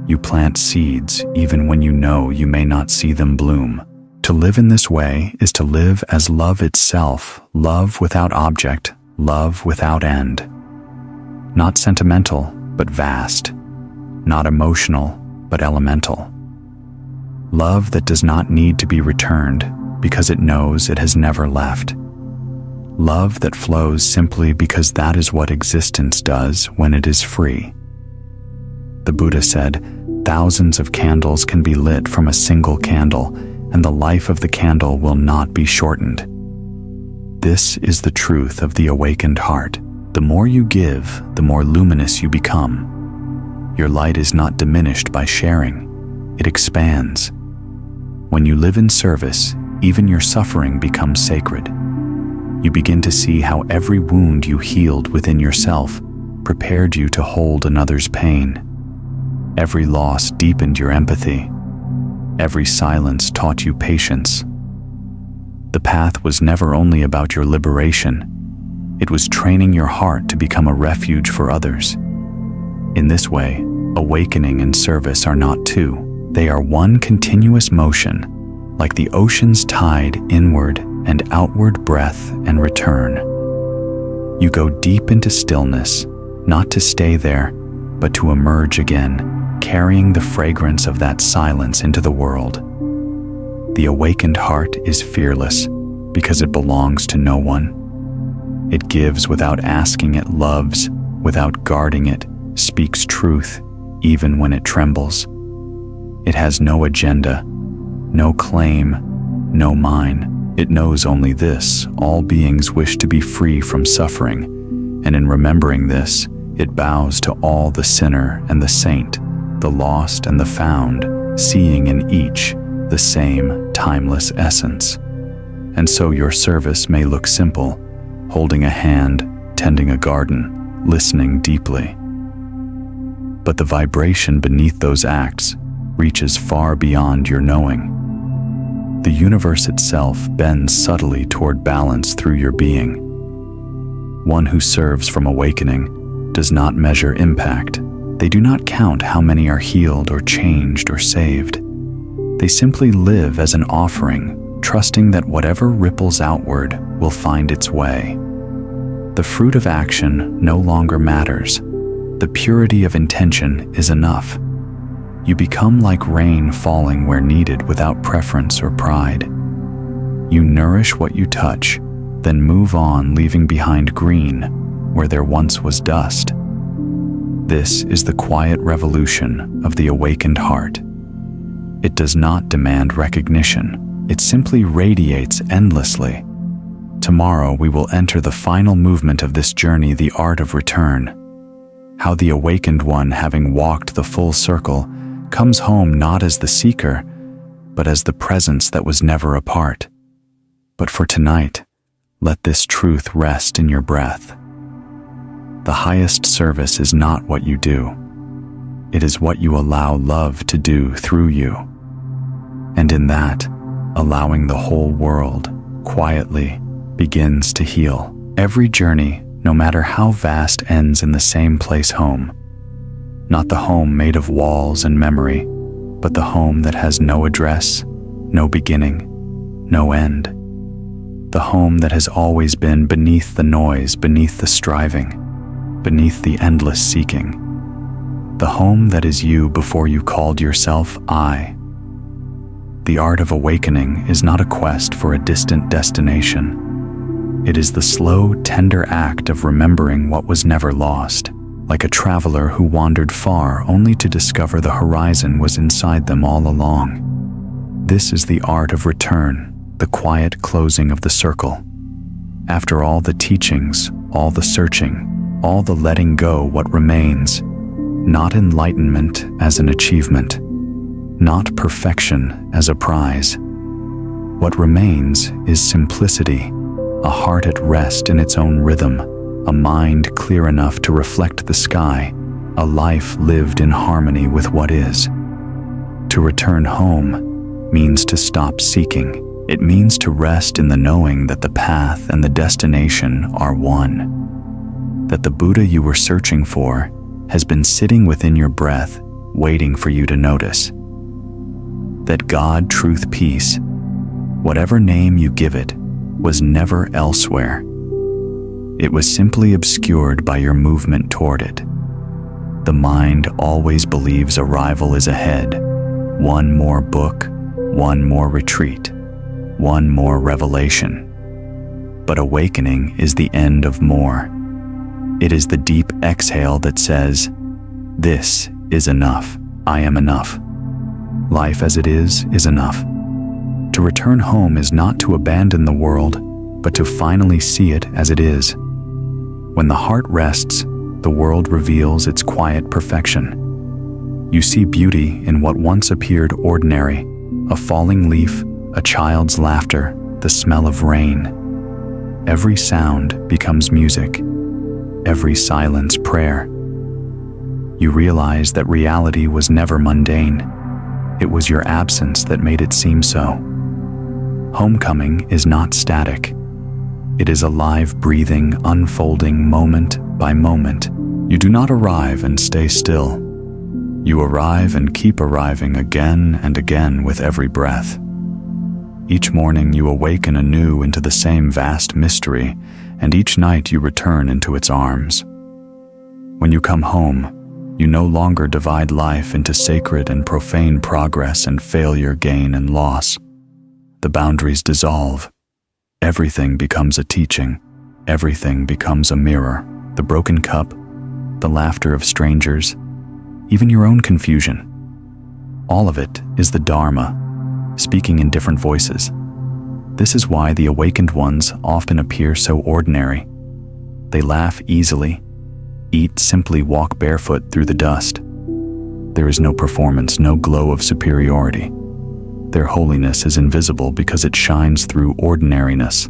You plant seeds even when you know you may not see them bloom. To live in this way is to live as love itself, love without object, love without end. Not sentimental, but vast. Not emotional, but elemental. Love that does not need to be returned because it knows it has never left. Love that flows simply because that is what existence does when it is free. The Buddha said, "Thousands of candles can be lit from a single candle, and the life of the candle will not be shortened." This is the truth of the awakened heart. The more you give, the more luminous you become. Your light is not diminished by sharing, it expands. When you live in service, even your suffering becomes sacred. You begin to see how every wound you healed within yourself prepared you to hold another's pain. Every loss deepened your empathy. Every silence taught you patience. The path was never only about your liberation. It was training your heart to become a refuge for others. In this way, awakening and service are not two. They are one continuous motion, like the ocean's tide inward and outward breath and return. You go deep into stillness, not to stay there, but to emerge again, carrying the fragrance of that silence into the world. The awakened heart is fearless because it belongs to no one. It gives without asking, it loves without guarding, it speaks truth even when it trembles. It has no agenda, no claim, no mine. It knows only this: all beings wish to be free from suffering, and in remembering this, it bows to all the sinner and the saint, the lost and the found, seeing in each the same timeless essence. And so your service may look simple: holding a hand, tending a garden, listening deeply. But the vibration beneath those acts reaches far beyond your knowing. The universe itself bends subtly toward balance through your being. One who serves from awakening does not measure impact. They do not count how many are healed or changed or saved. They simply live as an offering, trusting that whatever ripples outward will find its way. The fruit of action no longer matters. The purity of intention is enough. You become like rain falling where needed without preference or pride. You nourish what you touch, then move on, leaving behind green where there once was dust. This is the quiet revolution of the awakened heart. It does not demand recognition. It simply radiates endlessly. Tomorrow we will enter the final movement of this journey, the art of return. How the awakened one, having walked the full circle, comes home not as the seeker, but as the presence that was never apart. But for tonight, let this truth rest in your breath. The highest service is not what you do. It is what you allow love to do through you. And in that, allowing the whole world, quietly, begins to heal. Every journey, no matter how vast, ends in the same place: home. Not the home made of walls and memory, but the home that has no address, no beginning, no end. The home that has always been beneath the noise, beneath the striving, beneath the endless seeking. The home that is you before you called yourself I. The art of awakening is not a quest for a distant destination. It is the slow, tender act of remembering what was never lost, like a traveler who wandered far only to discover the horizon was inside them all along. This is the art of return, the quiet closing of the circle. After all the teachings, all the searching, all the letting go, what remains? Not enlightenment as an achievement, not perfection as a prize. What remains is simplicity, a heart at rest in its own rhythm, a mind clear enough to reflect the sky, a life lived in harmony with what is. To return home means to stop seeking. It means to rest in the knowing that the path and the destination are one. That the Buddha you were searching for has been sitting within your breath, waiting for you to notice. That God, truth, peace, whatever name you give it, was never elsewhere. It was simply obscured by your movement toward it. The mind always believes arrival is ahead. One more book, one more retreat, one more revelation. But awakening is the end of more. It is the deep exhale that says, "This is enough. I am enough. Life as it is enough." To return home is not to abandon the world, but to finally see it as it is. When the heart rests, the world reveals its quiet perfection. You see beauty in what once appeared ordinary: a falling leaf, a child's laughter, the smell of rain. Every sound becomes music, every silence prayer. You realize that reality was never mundane. It was your absence that made it seem so. Homecoming is not static. It is a live, breathing, unfolding moment by moment. You do not arrive and stay still. You arrive and keep arriving again and again with every breath. Each morning you awaken anew into the same vast mystery, and each night you return into its arms. When you come home, you no longer divide life into sacred and profane progress and failure, gain and loss. The boundaries dissolve. Everything becomes a teaching. Everything becomes a mirror. The broken cup, the laughter of strangers, even your own confusion. All of it is the Dharma, speaking in different voices. This is why the awakened ones often appear so ordinary. They laugh easily, eat simply, walk barefoot through the dust. There is no performance, no glow of superiority. Their holiness is invisible because it shines through ordinariness.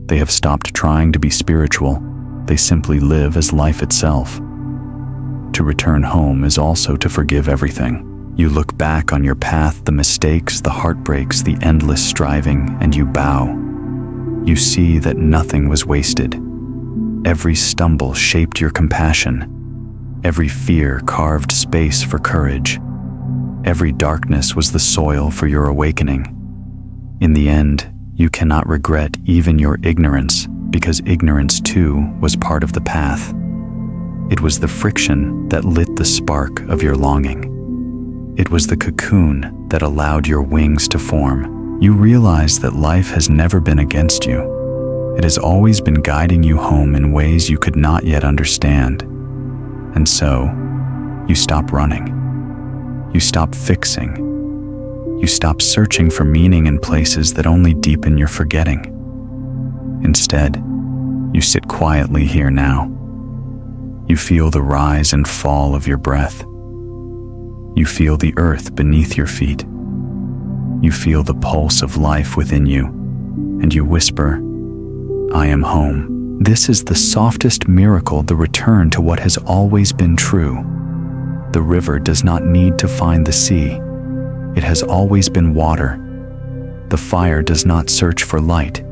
They have stopped trying to be spiritual. They simply live as life itself. To return home is also to forgive everything. You look back on your path, the mistakes, the heartbreaks, the endless striving, and you bow. You see that nothing was wasted. Every stumble shaped your compassion. Every fear carved space for courage. Every darkness was the soil for your awakening. In the end, you cannot regret even your ignorance, because ignorance too was part of the path. It was the friction that lit the spark of your longing. It was the cocoon that allowed your wings to form. You realize that life has never been against you. It has always been guiding you home in ways you could not yet understand. And so, you stop running. You stop fixing. You stop searching for meaning in places that only deepen your forgetting. Instead, you sit quietly here now. You feel the rise and fall of your breath. You feel the earth beneath your feet. You feel the pulse of life within you, and you whisper, "I am home." This is the softest miracle, the return to what has always been true. The river does not need to find the sea. It has always been water. The fire does not search for light.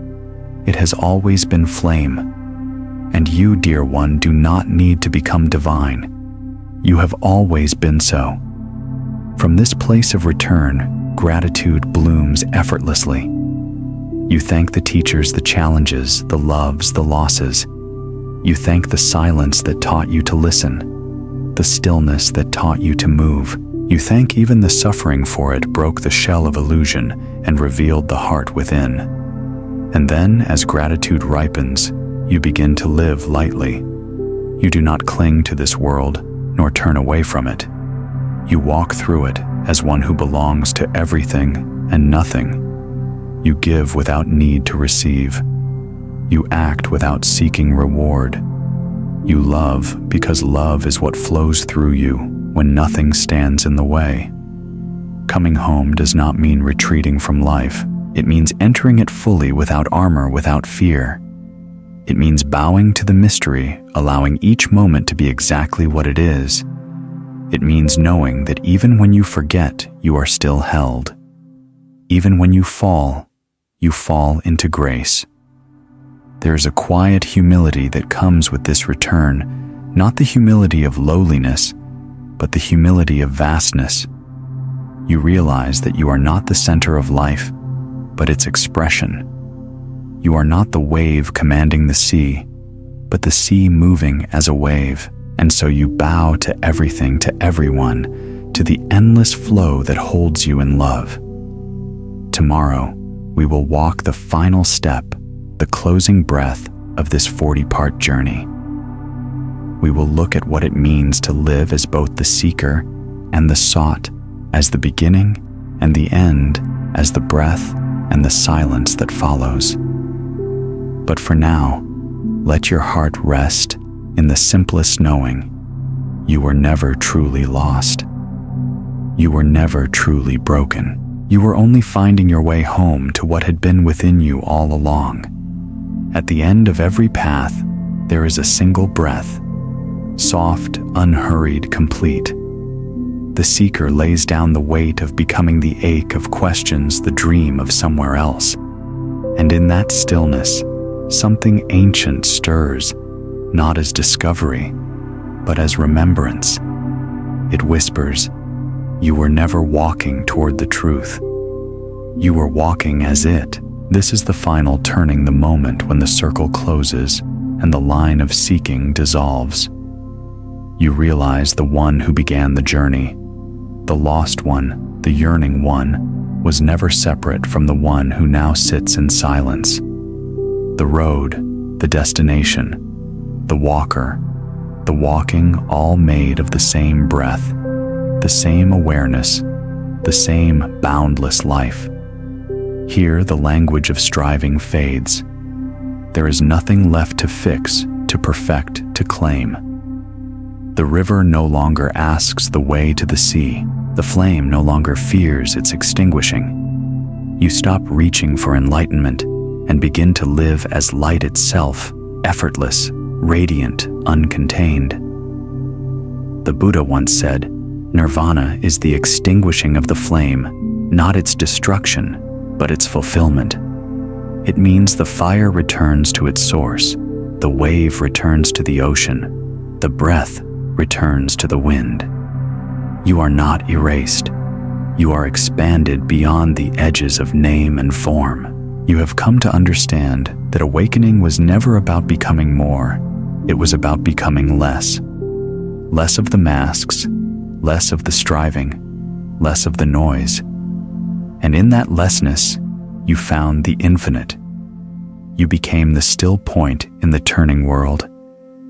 It has always been flame. And you, dear one, do not need to become divine. You have always been so. From this place of return, gratitude blooms effortlessly. You thank the teachers, the challenges, the loves, the losses. You thank the silence that taught you to listen, the stillness that taught you to move. You thank even the suffering, for it broke the shell of illusion and revealed the heart within. And then, as gratitude ripens, you begin to live lightly. You do not cling to this world, nor turn away from it. You walk through it as one who belongs to everything and nothing. You give without need to receive. You act without seeking reward. You love because love is what flows through you when nothing stands in the way. Coming home does not mean retreating from life. It means entering it fully, without armor, without fear. It means bowing to the mystery, allowing each moment to be exactly what it is. It means knowing that even when you forget, you are still held. Even when you fall into grace. There is a quiet humility that comes with this return, not the humility of lowliness, but the humility of vastness. You realize that you are not the center of life, but its expression. You are not the wave commanding the sea, but the sea moving as a wave. And so you bow to everything, to everyone, to the endless flow that holds you in love. Tomorrow, we will walk the final step, the closing breath of this 40-part journey. We will look at what it means to live as both the seeker and the sought, as the beginning and the end, as the breath and the silence that follows. But for now, let your heart rest in the simplest knowing: you were never truly lost. You were never truly broken. You were only finding your way home to what had been within you all along. At the end of every path, there is a single breath, soft, unhurried, complete. The seeker lays down the weight of becoming the ache of questions, the dream of somewhere else. And in that stillness, something ancient stirs, not as discovery, but as remembrance. It whispers, "You were never walking toward the truth. You were walking as it." This is the final turning, the moment when the circle closes and the line of seeking dissolves. You realize the one who began the journey, the lost one, the yearning one, was never separate from the one who now sits in silence. The road, the destination, the walker, the walking, all made of the same breath, the same awareness, the same boundless life. Here the language of striving fades. There is nothing left to fix, to perfect, to claim. The river no longer asks the way to the sea. The flame no longer fears its extinguishing. You stop reaching for enlightenment and begin to live as light itself, effortless, radiant, uncontained. The Buddha once said, "Nirvana is the extinguishing of the flame, not its destruction, but its fulfillment." It means the fire returns to its source, the wave returns to the ocean, the breath returns to the wind. You are not erased. You are expanded beyond the edges of name and form. You have come to understand that awakening was never about becoming more. It was about becoming less. Less of the masks, less of the striving, less of the noise. And in that lessness, you found the infinite. You became the still point in the turning world,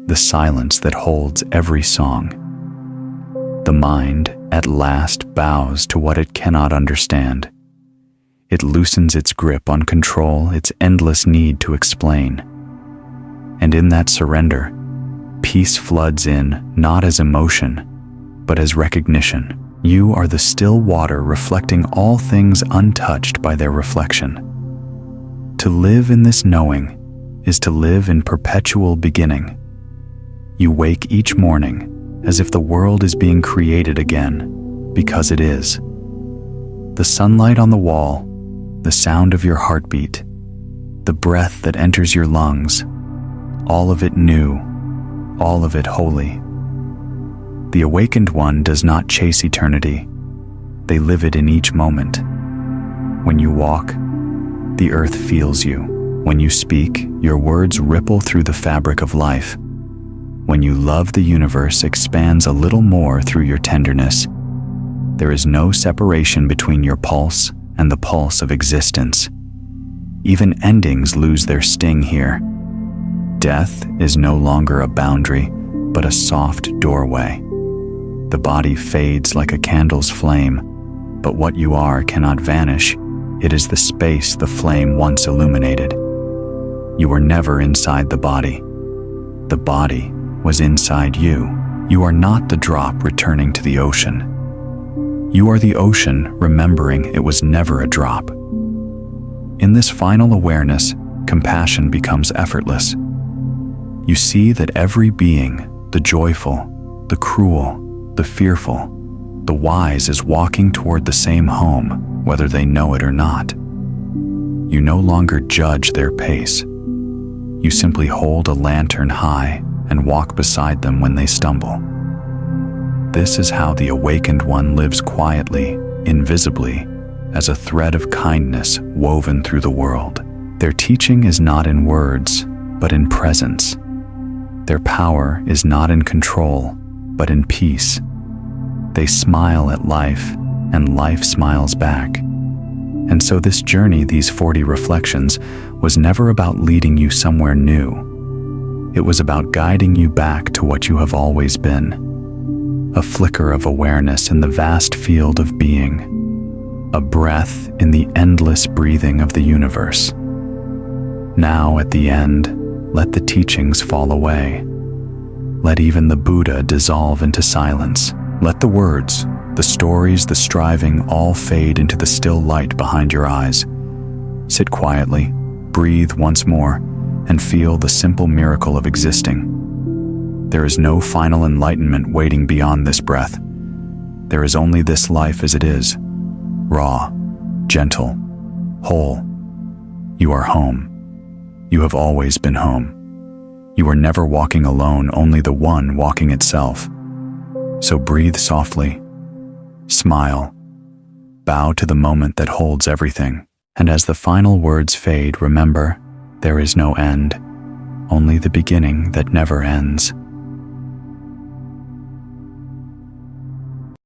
the silence that holds every song. The mind, at last, bows to what it cannot understand. It loosens its grip on control, its endless need to explain. And in that surrender, peace floods in, not as emotion, but as recognition. You are the still water reflecting all things untouched by their reflection. To live in this knowing is to live in perpetual beginning. You wake each morning as if the world is being created again, because it is. The sunlight on the wall, the sound of your heartbeat, the breath that enters your lungs, all of it new, all of it holy. The awakened one does not chase eternity. They live it in each moment. When you walk, the earth feels you. When you speak, your words ripple through the fabric of life. When you love, the universe expands a little more through your tenderness. There is no separation between your pulse and the pulse of existence. Even endings lose their sting here. Death is no longer a boundary, but a soft doorway. The body fades like a candle's flame, but what you are cannot vanish. It is the space the flame once illuminated. You were never inside the body. The body was inside you. You are not the drop returning to the ocean. You are the ocean remembering it was never a drop. In this final awareness, compassion becomes effortless. You see that every being, the joyful, the cruel, the fearful, the wise, is walking toward the same home, whether they know it or not. You no longer judge their pace. You simply hold a lantern high and walk beside them when they stumble. This is how the awakened one lives quietly, invisibly, as a thread of kindness woven through the world. Their teaching is not in words, but in presence. Their power is not in control, but in peace. They smile at life, and life smiles back. And so this journey, these 40 reflections, was never about leading you somewhere new. It was about guiding you back to what you have always been. A flicker of awareness in the vast field of being. A breath in the endless breathing of the universe. Now, at the end, let the teachings fall away. Let even the Buddha dissolve into silence. Let the words, the stories, the striving all fade into the still light behind your eyes. Sit quietly, breathe once more, and feel the simple miracle of existing. There is no final enlightenment waiting beyond this breath. There is only this life as it is, raw, gentle, whole. You are home. You have always been home. You are never walking alone, only the one walking itself. So breathe softly, smile, bow to the moment that holds everything. And as the final words fade, remember, there is no end, only the beginning that never ends.